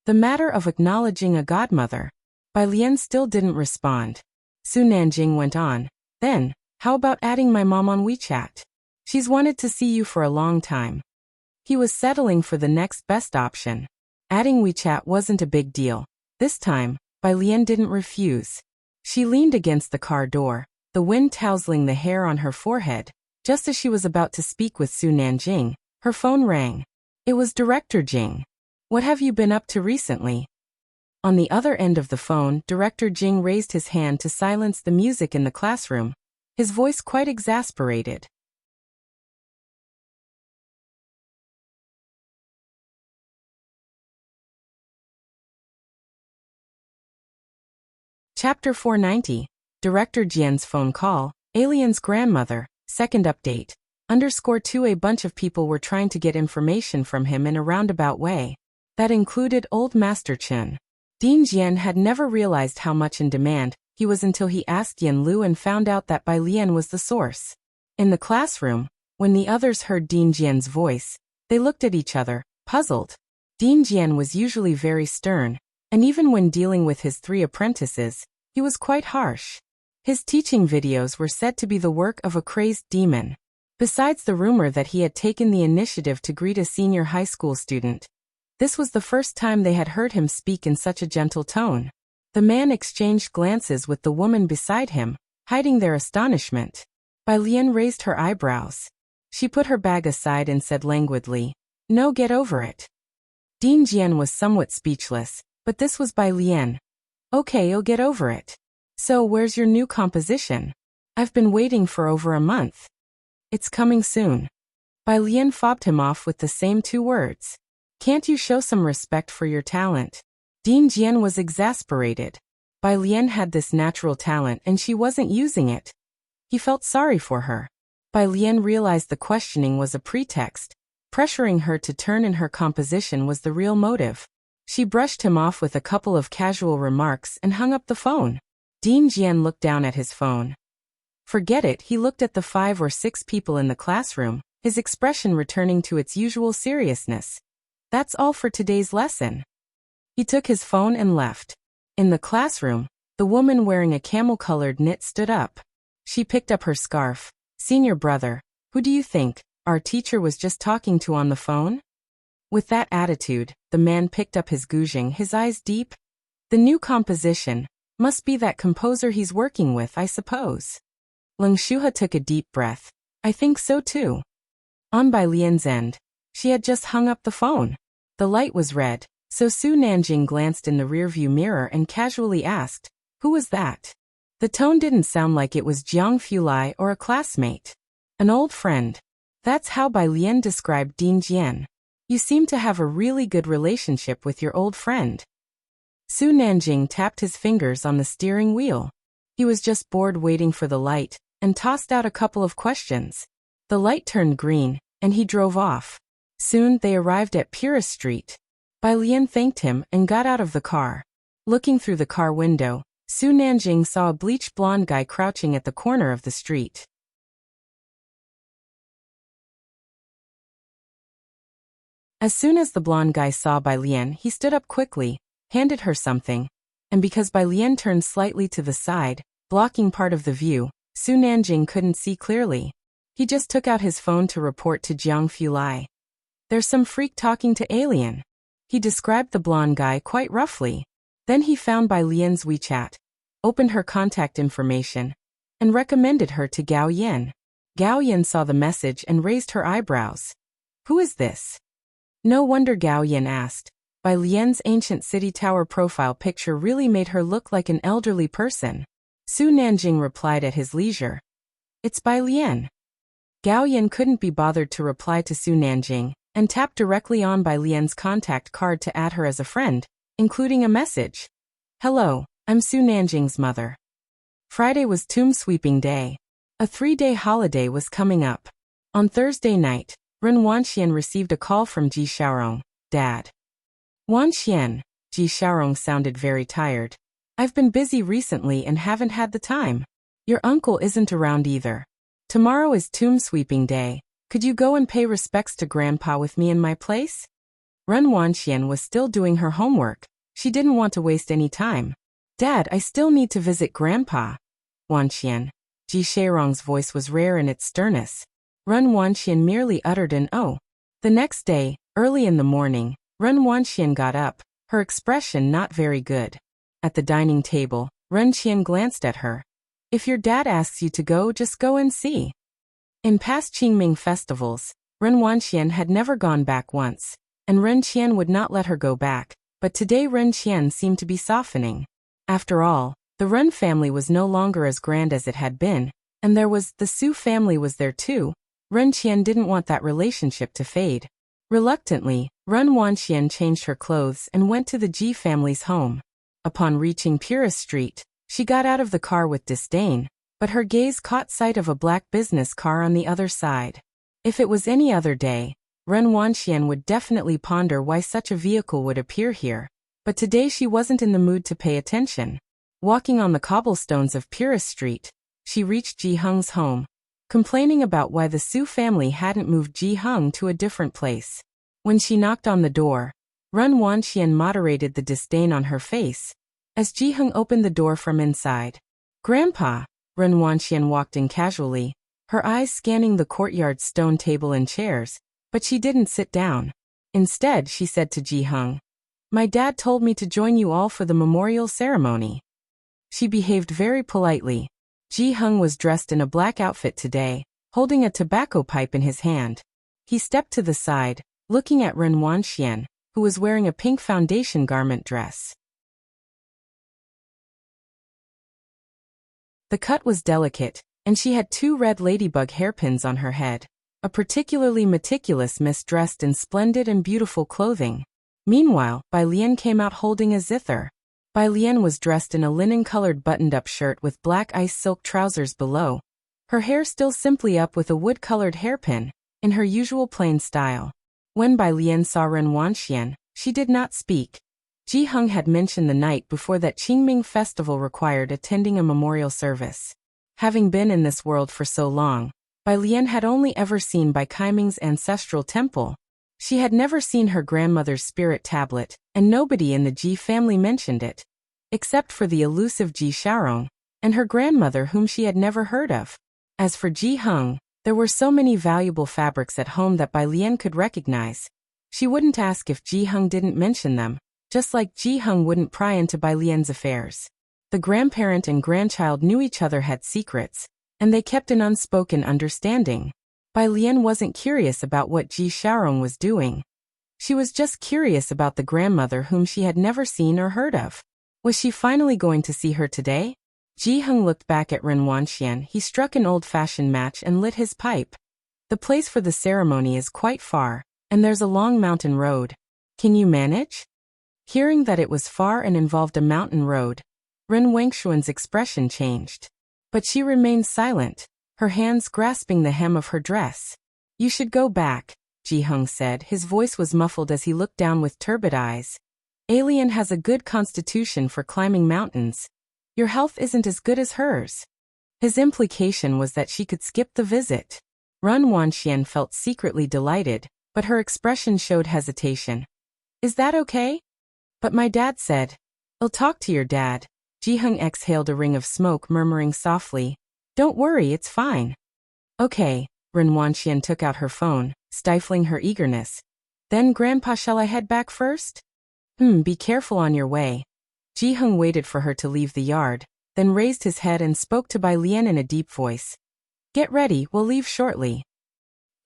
S1: The matter of acknowledging a godmother. Bai Lian still didn't respond. Su Nanjing went on. Then, how about adding my mom on WeChat? She's wanted to see you for a long time. He was settling for the next best option. Adding WeChat wasn't a big deal. This time, Bai Lian didn't refuse. She leaned against the car door, the wind tousling the hair on her forehead. Just as she was about to speak with Su Nanjing, her phone rang. It was Director Jing. What have you been up to recently? On the other end of the phone, Director Jing raised his hand to silence the music in the classroom, his voice quite exasperated. Chapter 490. Director Jian's phone call. Alien's grandmother. Second update. _2 A bunch of people were trying to get information from him in a roundabout way. That included Old Master Chen. Dean Jian had never realized how much in demand he was until he asked Yan Lu and found out that Bai Lian was the source. In the classroom, when the others heard Dean Jian's voice, they looked at each other, puzzled. Dean Jian was usually very stern, and even when dealing with his 3 apprentices, he was quite harsh. His teaching videos were said to be the work of a crazed demon. Besides the rumor that he had taken the initiative to greet a senior high school student, this was the first time they had heard him speak in such a gentle tone. The man exchanged glances with the woman beside him, hiding their astonishment. Bai Lian raised her eyebrows. She put her bag aside and said languidly, "No, get over it." Dean Jian was somewhat speechless, but this was Bai Lian. "Okay, I'll get over it. So where's your new composition? I've been waiting for over a month." "It's coming soon." Bai Lian fobbed him off with the same 2 words. "Can't you show some respect for your talent?" Dean Jian was exasperated. Bai Lian had this natural talent and she wasn't using it. He felt sorry for her. Bai Lian realized the questioning was a pretext. Pressuring her to turn in her composition was the real motive. She brushed him off with a couple of casual remarks and hung up the phone. Dean Jian looked down at his phone. Forget it, he looked at the 5 or 6 people in the classroom, his expression returning to its usual seriousness. That's all for today's lesson. He took his phone and left. In the classroom, the woman wearing a camel-colored knit stood up. She picked up her scarf. "Senior brother, who do you think our teacher was just talking to on the phone?" With that attitude, the man picked up his guzheng, his eyes deep. "The new composition must be that composer he's working with, I suppose." Leng Shuha took a deep breath. "I think so too." On Bai Lian's end, she had just hung up the phone. The light was red, so Su Nanjing glanced in the rearview mirror and casually asked, "Who was that?" The tone didn't sound like it was Jiang Fulai or a classmate. An old friend. That's how Bai Lian described Dean Jian. "You seem to have a really good relationship with your old friend." Su Nanjing tapped his fingers on the steering wheel. He was just bored waiting for the light, and tossed out a couple of questions. The light turned green, and he drove off. Soon they arrived at Purist Street. Bai Lian thanked him and got out of the car. Looking through the car window, Su Nanjing saw a bleached blonde guy crouching at the corner of the street. As soon as the blonde guy saw Bai Lian, he stood up quickly, handed her something, and because Bai Lian turned slightly to the side, blocking part of the view, Su Nanjing couldn't see clearly. He just took out his phone to report to Jiang Fulai. "There's some freak talking to Alien." He described the blonde guy quite roughly. Then he found Bai Lian's WeChat, opened her contact information, and recommended her to Gao Yin. Gao Yin saw the message and raised her eyebrows. "Who is this?" No wonder, Gao Yin asked. Bai Lian's ancient city tower profile picture really made her look like an elderly person. Su Nanjing replied at his leisure. "It's Bai Lian." Gao Yin couldn't be bothered to reply to Su Nanjing. and tapped directly on Bai Lian's contact card to add her as a friend, including a message. Hello, I'm Su Nanjing's mother. Friday was tomb sweeping day. A 3-day holiday was coming up. On Thursday night, Ren Wanxian received a call from Ji Xiaorong. Dad. Wanxian, Ji Xiaorong sounded very tired. I've been busy recently and haven't had the time. Your uncle isn't around either. Tomorrow is tomb sweeping day. Could you go and pay respects to Grandpa with me in my place? Ren Wanxian was still doing her homework. She didn't want to waste any time. Dad, I still need to visit Grandpa. Wanxian. Ji Xiaorong's voice was rare in its sternness. Ren Wanxian merely uttered an "oh." The next day, early in the morning, Ren Wanxian got up, her expression not very good. At the dining table, Ren Qian glanced at her. If your dad asks you to go, just go and see. In past Qingming festivals, Ren Wanxian had never gone back once, and Ren Qian would not let her go back, but today Ren Qian seemed to be softening. After all, the Ren family was no longer as grand as it had been, and the Su family was there too. Ren Qian didn't want that relationship to fade. Reluctantly, Ren Wanxian changed her clothes and went to the Ji family's home. Upon reaching Purist Street, she got out of the car with disdain, but her gaze caught sight of a black business car on the other side. If it was any other day, Ren Wanxian would definitely ponder why such a vehicle would appear here, but today she wasn't in the mood to pay attention. Walking on the cobblestones of Purist Street, she reached Ji Heng's home, complaining about why the Su family hadn't moved Ji Heng to a different place. When she knocked on the door, Ren Wanxian moderated the disdain on her face, as Ji Heng opened the door from inside. Grandpa, Ren Wanxian walked in casually, her eyes scanning the courtyard's stone table and chairs, but she didn't sit down. Instead, she said to Ji Heng, "My dad told me to join you all for the memorial ceremony." She behaved very politely. Ji Heng was dressed in a black outfit today, holding a tobacco pipe in his hand. He stepped to the side, looking at Ren Wanxian, who was wearing a pink foundation garment dress. The cut was delicate, and she had 2 red ladybug hairpins on her head. A particularly meticulous miss dressed in splendid and beautiful clothing. Meanwhile, Bai Lian came out holding a zither. Bai Lian was dressed in a linen-colored buttoned-up shirt with black ice silk trousers below, her hair still simply up with a wood-colored hairpin, in her usual plain style. When Bai Lian saw Ren Wanxian, she did not speak. Ji Heng had mentioned the night before that Qingming festival required attending a memorial service. Having been in this world for so long, Bai Lian had only ever seen Bai Kaiming's ancestral temple. She had never seen her grandmother's spirit tablet, and nobody in the Ji family mentioned it, except for the elusive Ji Xiaorong, and her grandmother whom she had never heard of. As for Ji Heng, there were so many valuable fabrics at home that Bai Lian could recognize. She wouldn't ask if Ji Heng didn't mention them, just like Ji Heng wouldn't pry into Bai Lian's affairs. The grandparent and grandchild knew each other had secrets, and they kept an unspoken understanding. Bai Lian wasn't curious about what Ji Xiaorong was doing. She was just curious about the grandmother whom she had never seen or heard of. Was she finally going to see her today? Ji Heng looked back at Ren Wanxian. He struck an old-fashioned match and lit his pipe. The place for the ceremony is quite far, and there's a long mountain road. Can you manage? Hearing that it was far and involved a mountain road, Ren Wanxian's expression changed. But she remained silent, her hands grasping the hem of her dress. You should go back, Ji Heng said. His voice was muffled as he looked down with turbid eyes. Alien has a good constitution for climbing mountains. Your health isn't as good as hers. His implication was that she could skip the visit. Ren Wanxian felt secretly delighted, but her expression showed hesitation. Is that okay? But my dad said. I'll talk to your dad. Ji Heng exhaled a ring of smoke, murmuring softly. Don't worry, it's fine. Okay, Ren Wanxian took out her phone, stifling her eagerness. Then Grandpa, shall I head back first? Be careful on your way. Ji Heng waited for her to leave the yard, then raised his head and spoke to Bai Lian in a deep voice. Get ready, we'll leave shortly.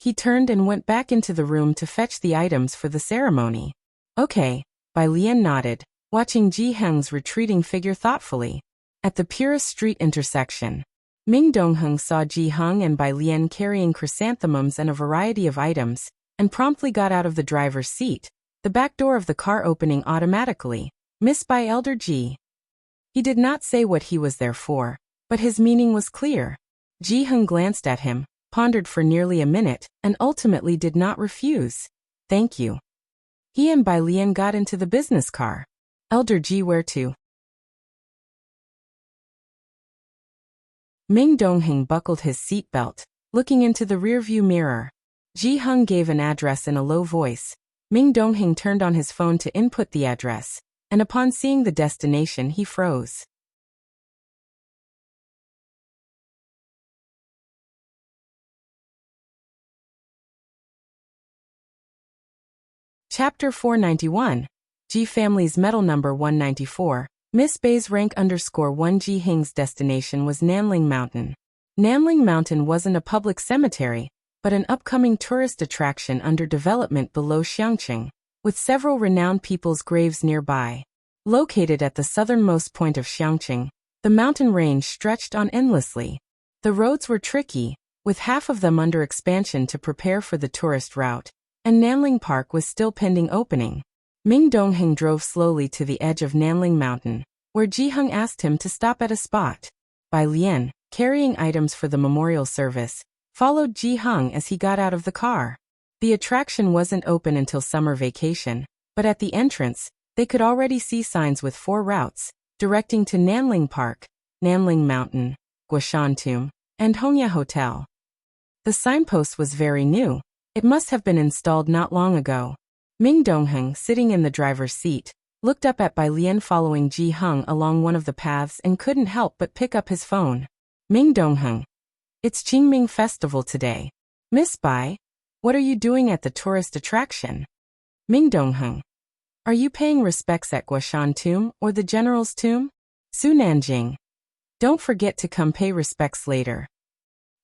S1: He turned and went back into the room to fetch the items for the ceremony. Okay, Bai Lian nodded, watching Ji Heng's retreating figure thoughtfully. At the Purist Street intersection, Ming Dongheng saw Ji Heng and Bai Lian carrying chrysanthemums and a variety of items. and promptly got out of the driver's seat, the back door of the car opening automatically. Miss by Elder Ji. He did not say what he was there for, but his meaning was clear. Ji Hung glanced at him, pondered for nearly a minute, and ultimately did not refuse. Thank you. He and Bai Lian got into the business car. Elder Ji, where to? Ming Dongheng buckled his seatbelt, looking into the rearview mirror. Ji Hung gave an address in a low voice. Ming Dongheng turned on his phone to input the address, and upon seeing the destination he froze. Chapter 491. Ji Family's Medal Number 194. Miss Bai's rank _1 Ji Hing's destination was Nanling Mountain. Nanling Mountain wasn't a public cemetery, but an upcoming tourist attraction under development below Xiangqing, with several renowned people's graves nearby. Located at the southernmost point of Xiangqing, the mountain range stretched on endlessly. The roads were tricky, with half of them under expansion to prepare for the tourist route, and Nanling Park was still pending opening. Ming Dongheng drove slowly to the edge of Nanling Mountain, where Ji Hung asked him to stop at a spot. Bai Lian, carrying items for the memorial service, followed Ji Hung as he got out of the car. The attraction wasn't open until summer vacation, but at the entrance, they could already see signs with 4 routes, directing to Nanling Park, Nanling Mountain, Guoshan Tomb, and Hongya Hotel. The signpost was very new. It must have been installed not long ago. Ming Dongheng, sitting in the driver's seat, looked up at Bai Lian following Ji Hung along one of the paths and couldn't help but pick up his phone. Ming Dongheng. It's Qingming Festival today. Miss Bai, what are you doing at the tourist attraction? Ming Dongheng. Are you paying respects at Guoshan Tomb or the General's Tomb? Su Nanjing. Don't forget to come pay respects later.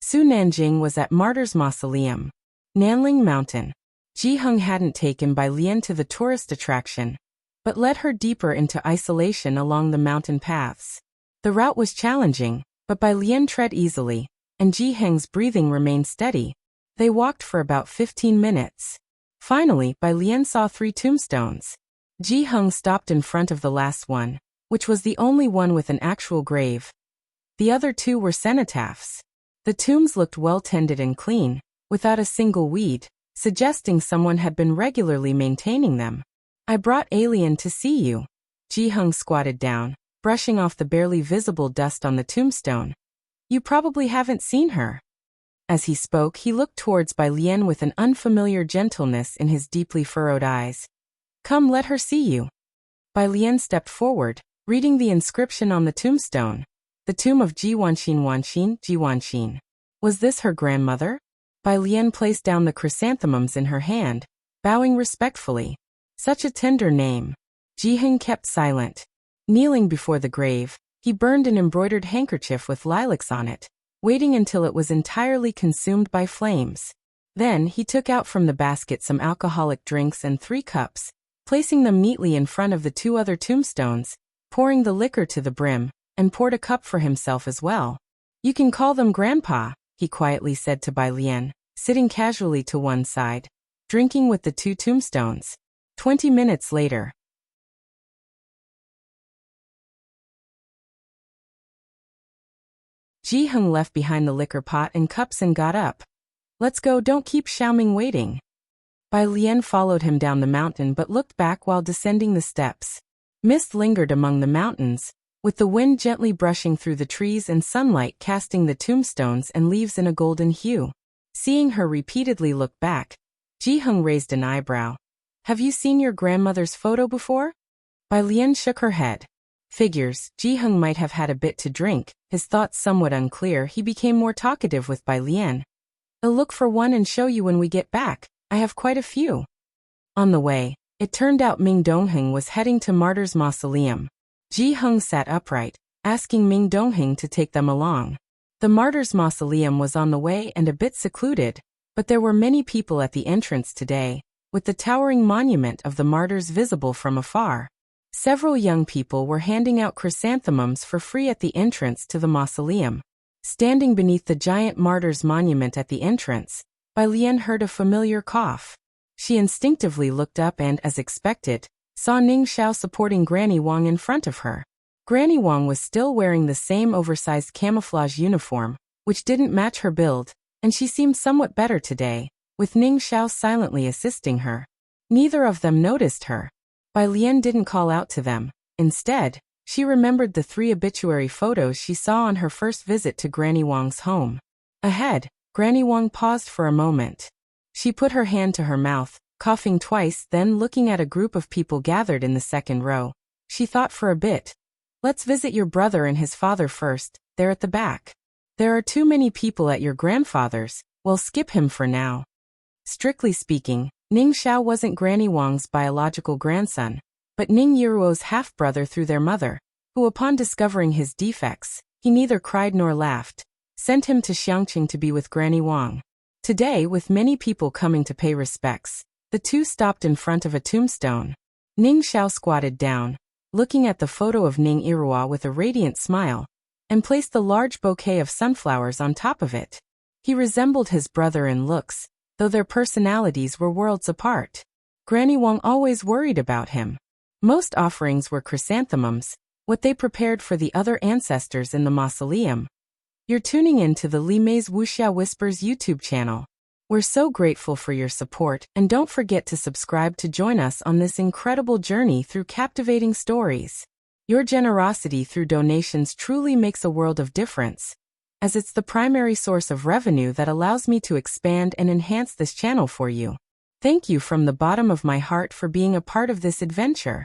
S1: Su Nanjing was at Martyrs Mausoleum. Nanling Mountain. Ji Hung hadn't taken Bai Lian to the tourist attraction, but led her deeper into isolation along the mountain paths. The route was challenging, but Bai Lian tread easily, and Ji Hung's breathing remained steady. They walked for about 15 minutes. Finally, Bai Lian saw 3 tombstones. Ji Hung stopped in front of the last one, which was the only one with an actual grave. The other 2 were cenotaphs. The tombs looked well tended and clean, without a single weed, suggesting someone had been regularly maintaining them. I brought Alien to see you. Ji Hung squatted down, brushing off the barely visible dust on the tombstone. You probably haven't seen her. As he spoke, he looked towards Bai Lian with an unfamiliar gentleness in his deeply furrowed eyes. Come, let her see you. Bai Lian stepped forward, reading the inscription on the tombstone. The tomb of Ji Wanxin. Was this her grandmother? Bai Lian placed down the chrysanthemums in her hand, bowing respectfully. Such a tender name. Ji Hung kept silent. Kneeling before the grave, he burned an embroidered handkerchief with lilacs on it, waiting until it was entirely consumed by flames. Then he took out from the basket some alcoholic drinks and 3 cups, placing them neatly in front of the 2 other tombstones, pouring the liquor to the brim, and poured a cup for himself as well. You can call them Grandpa, he quietly said to Bai Lian, sitting casually to one side, drinking with the 2 tombstones. 20 minutes later. Ji Hung left behind the liquor pot and cups and got up. Let's go, don't keep Xiaoming waiting. Bai Lian followed him down the mountain but looked back while descending the steps. Mist lingered among the mountains, with the wind gently brushing through the trees and sunlight casting the tombstones and leaves in a golden hue. Seeing her repeatedly look back, Ji Hung raised an eyebrow. Have you seen your grandmother's photo before? Bai Lian shook her head. Figures, Ji Hung might have had a bit to drink. His thoughts somewhat unclear, he became more talkative with Bai Lian. I'll look for one and show you when we get back. I have quite a few. On the way, it turned out Ming Dongheng was heading to Martyrs Mausoleum. Ji Hung sat upright, asking Ming Dongheng to take them along. The Martyrs Mausoleum was on the way and a bit secluded, but there were many people at the entrance today, with the towering monument of the martyrs visible from afar. Several young people were handing out chrysanthemums for free at the entrance to the mausoleum. Standing beneath the giant martyrs monument at the entrance, Bai Lian heard a familiar cough. She instinctively looked up and, as expected, saw Ning Xiao supporting Granny Wang in front of her. Granny Wang was still wearing the same oversized camouflage uniform, which didn't match her build, and she seemed somewhat better today, with Ning Xiao silently assisting her. Neither of them noticed her. Bai Lian didn't call out to them. Instead, she remembered the 3 obituary photos she saw on her first visit to Granny Wang's home. Ahead, Granny Wang paused for a moment. She put her hand to her mouth, coughing twice, then looking at a group of people gathered in the second row. She thought for a bit. Let's visit your brother and his father first, they're at the back. There are too many people at your grandfather's, we'll skip him for now. Strictly speaking, Ning Xiao wasn't Granny Wang's biological grandson, but Ning Yiruo's half-brother through their mother, who upon discovering his defects, he neither cried nor laughed, sent him to Xiangqing to be with Granny Wang. Today, with many people coming to pay respects, the two stopped in front of a tombstone. Ning Xiao squatted down, looking at the photo of Ning Yiruo with a radiant smile, and placed the large bouquet of sunflowers on top of it. He resembled his brother in looks, though their personalities were worlds apart. Granny Wang always worried about him. Most offerings were chrysanthemums, what they prepared for the other ancestors in the mausoleum. You're tuning in to the Li Mei's Wuxia Whispers YouTube channel. We're so grateful for your support, and don't forget to subscribe to join us on this incredible journey through captivating stories. Your generosity through donations truly makes a world of difference, as it's the primary source of revenue that allows me to expand and enhance this channel for you. Thank you from the bottom of my heart for being a part of this adventure.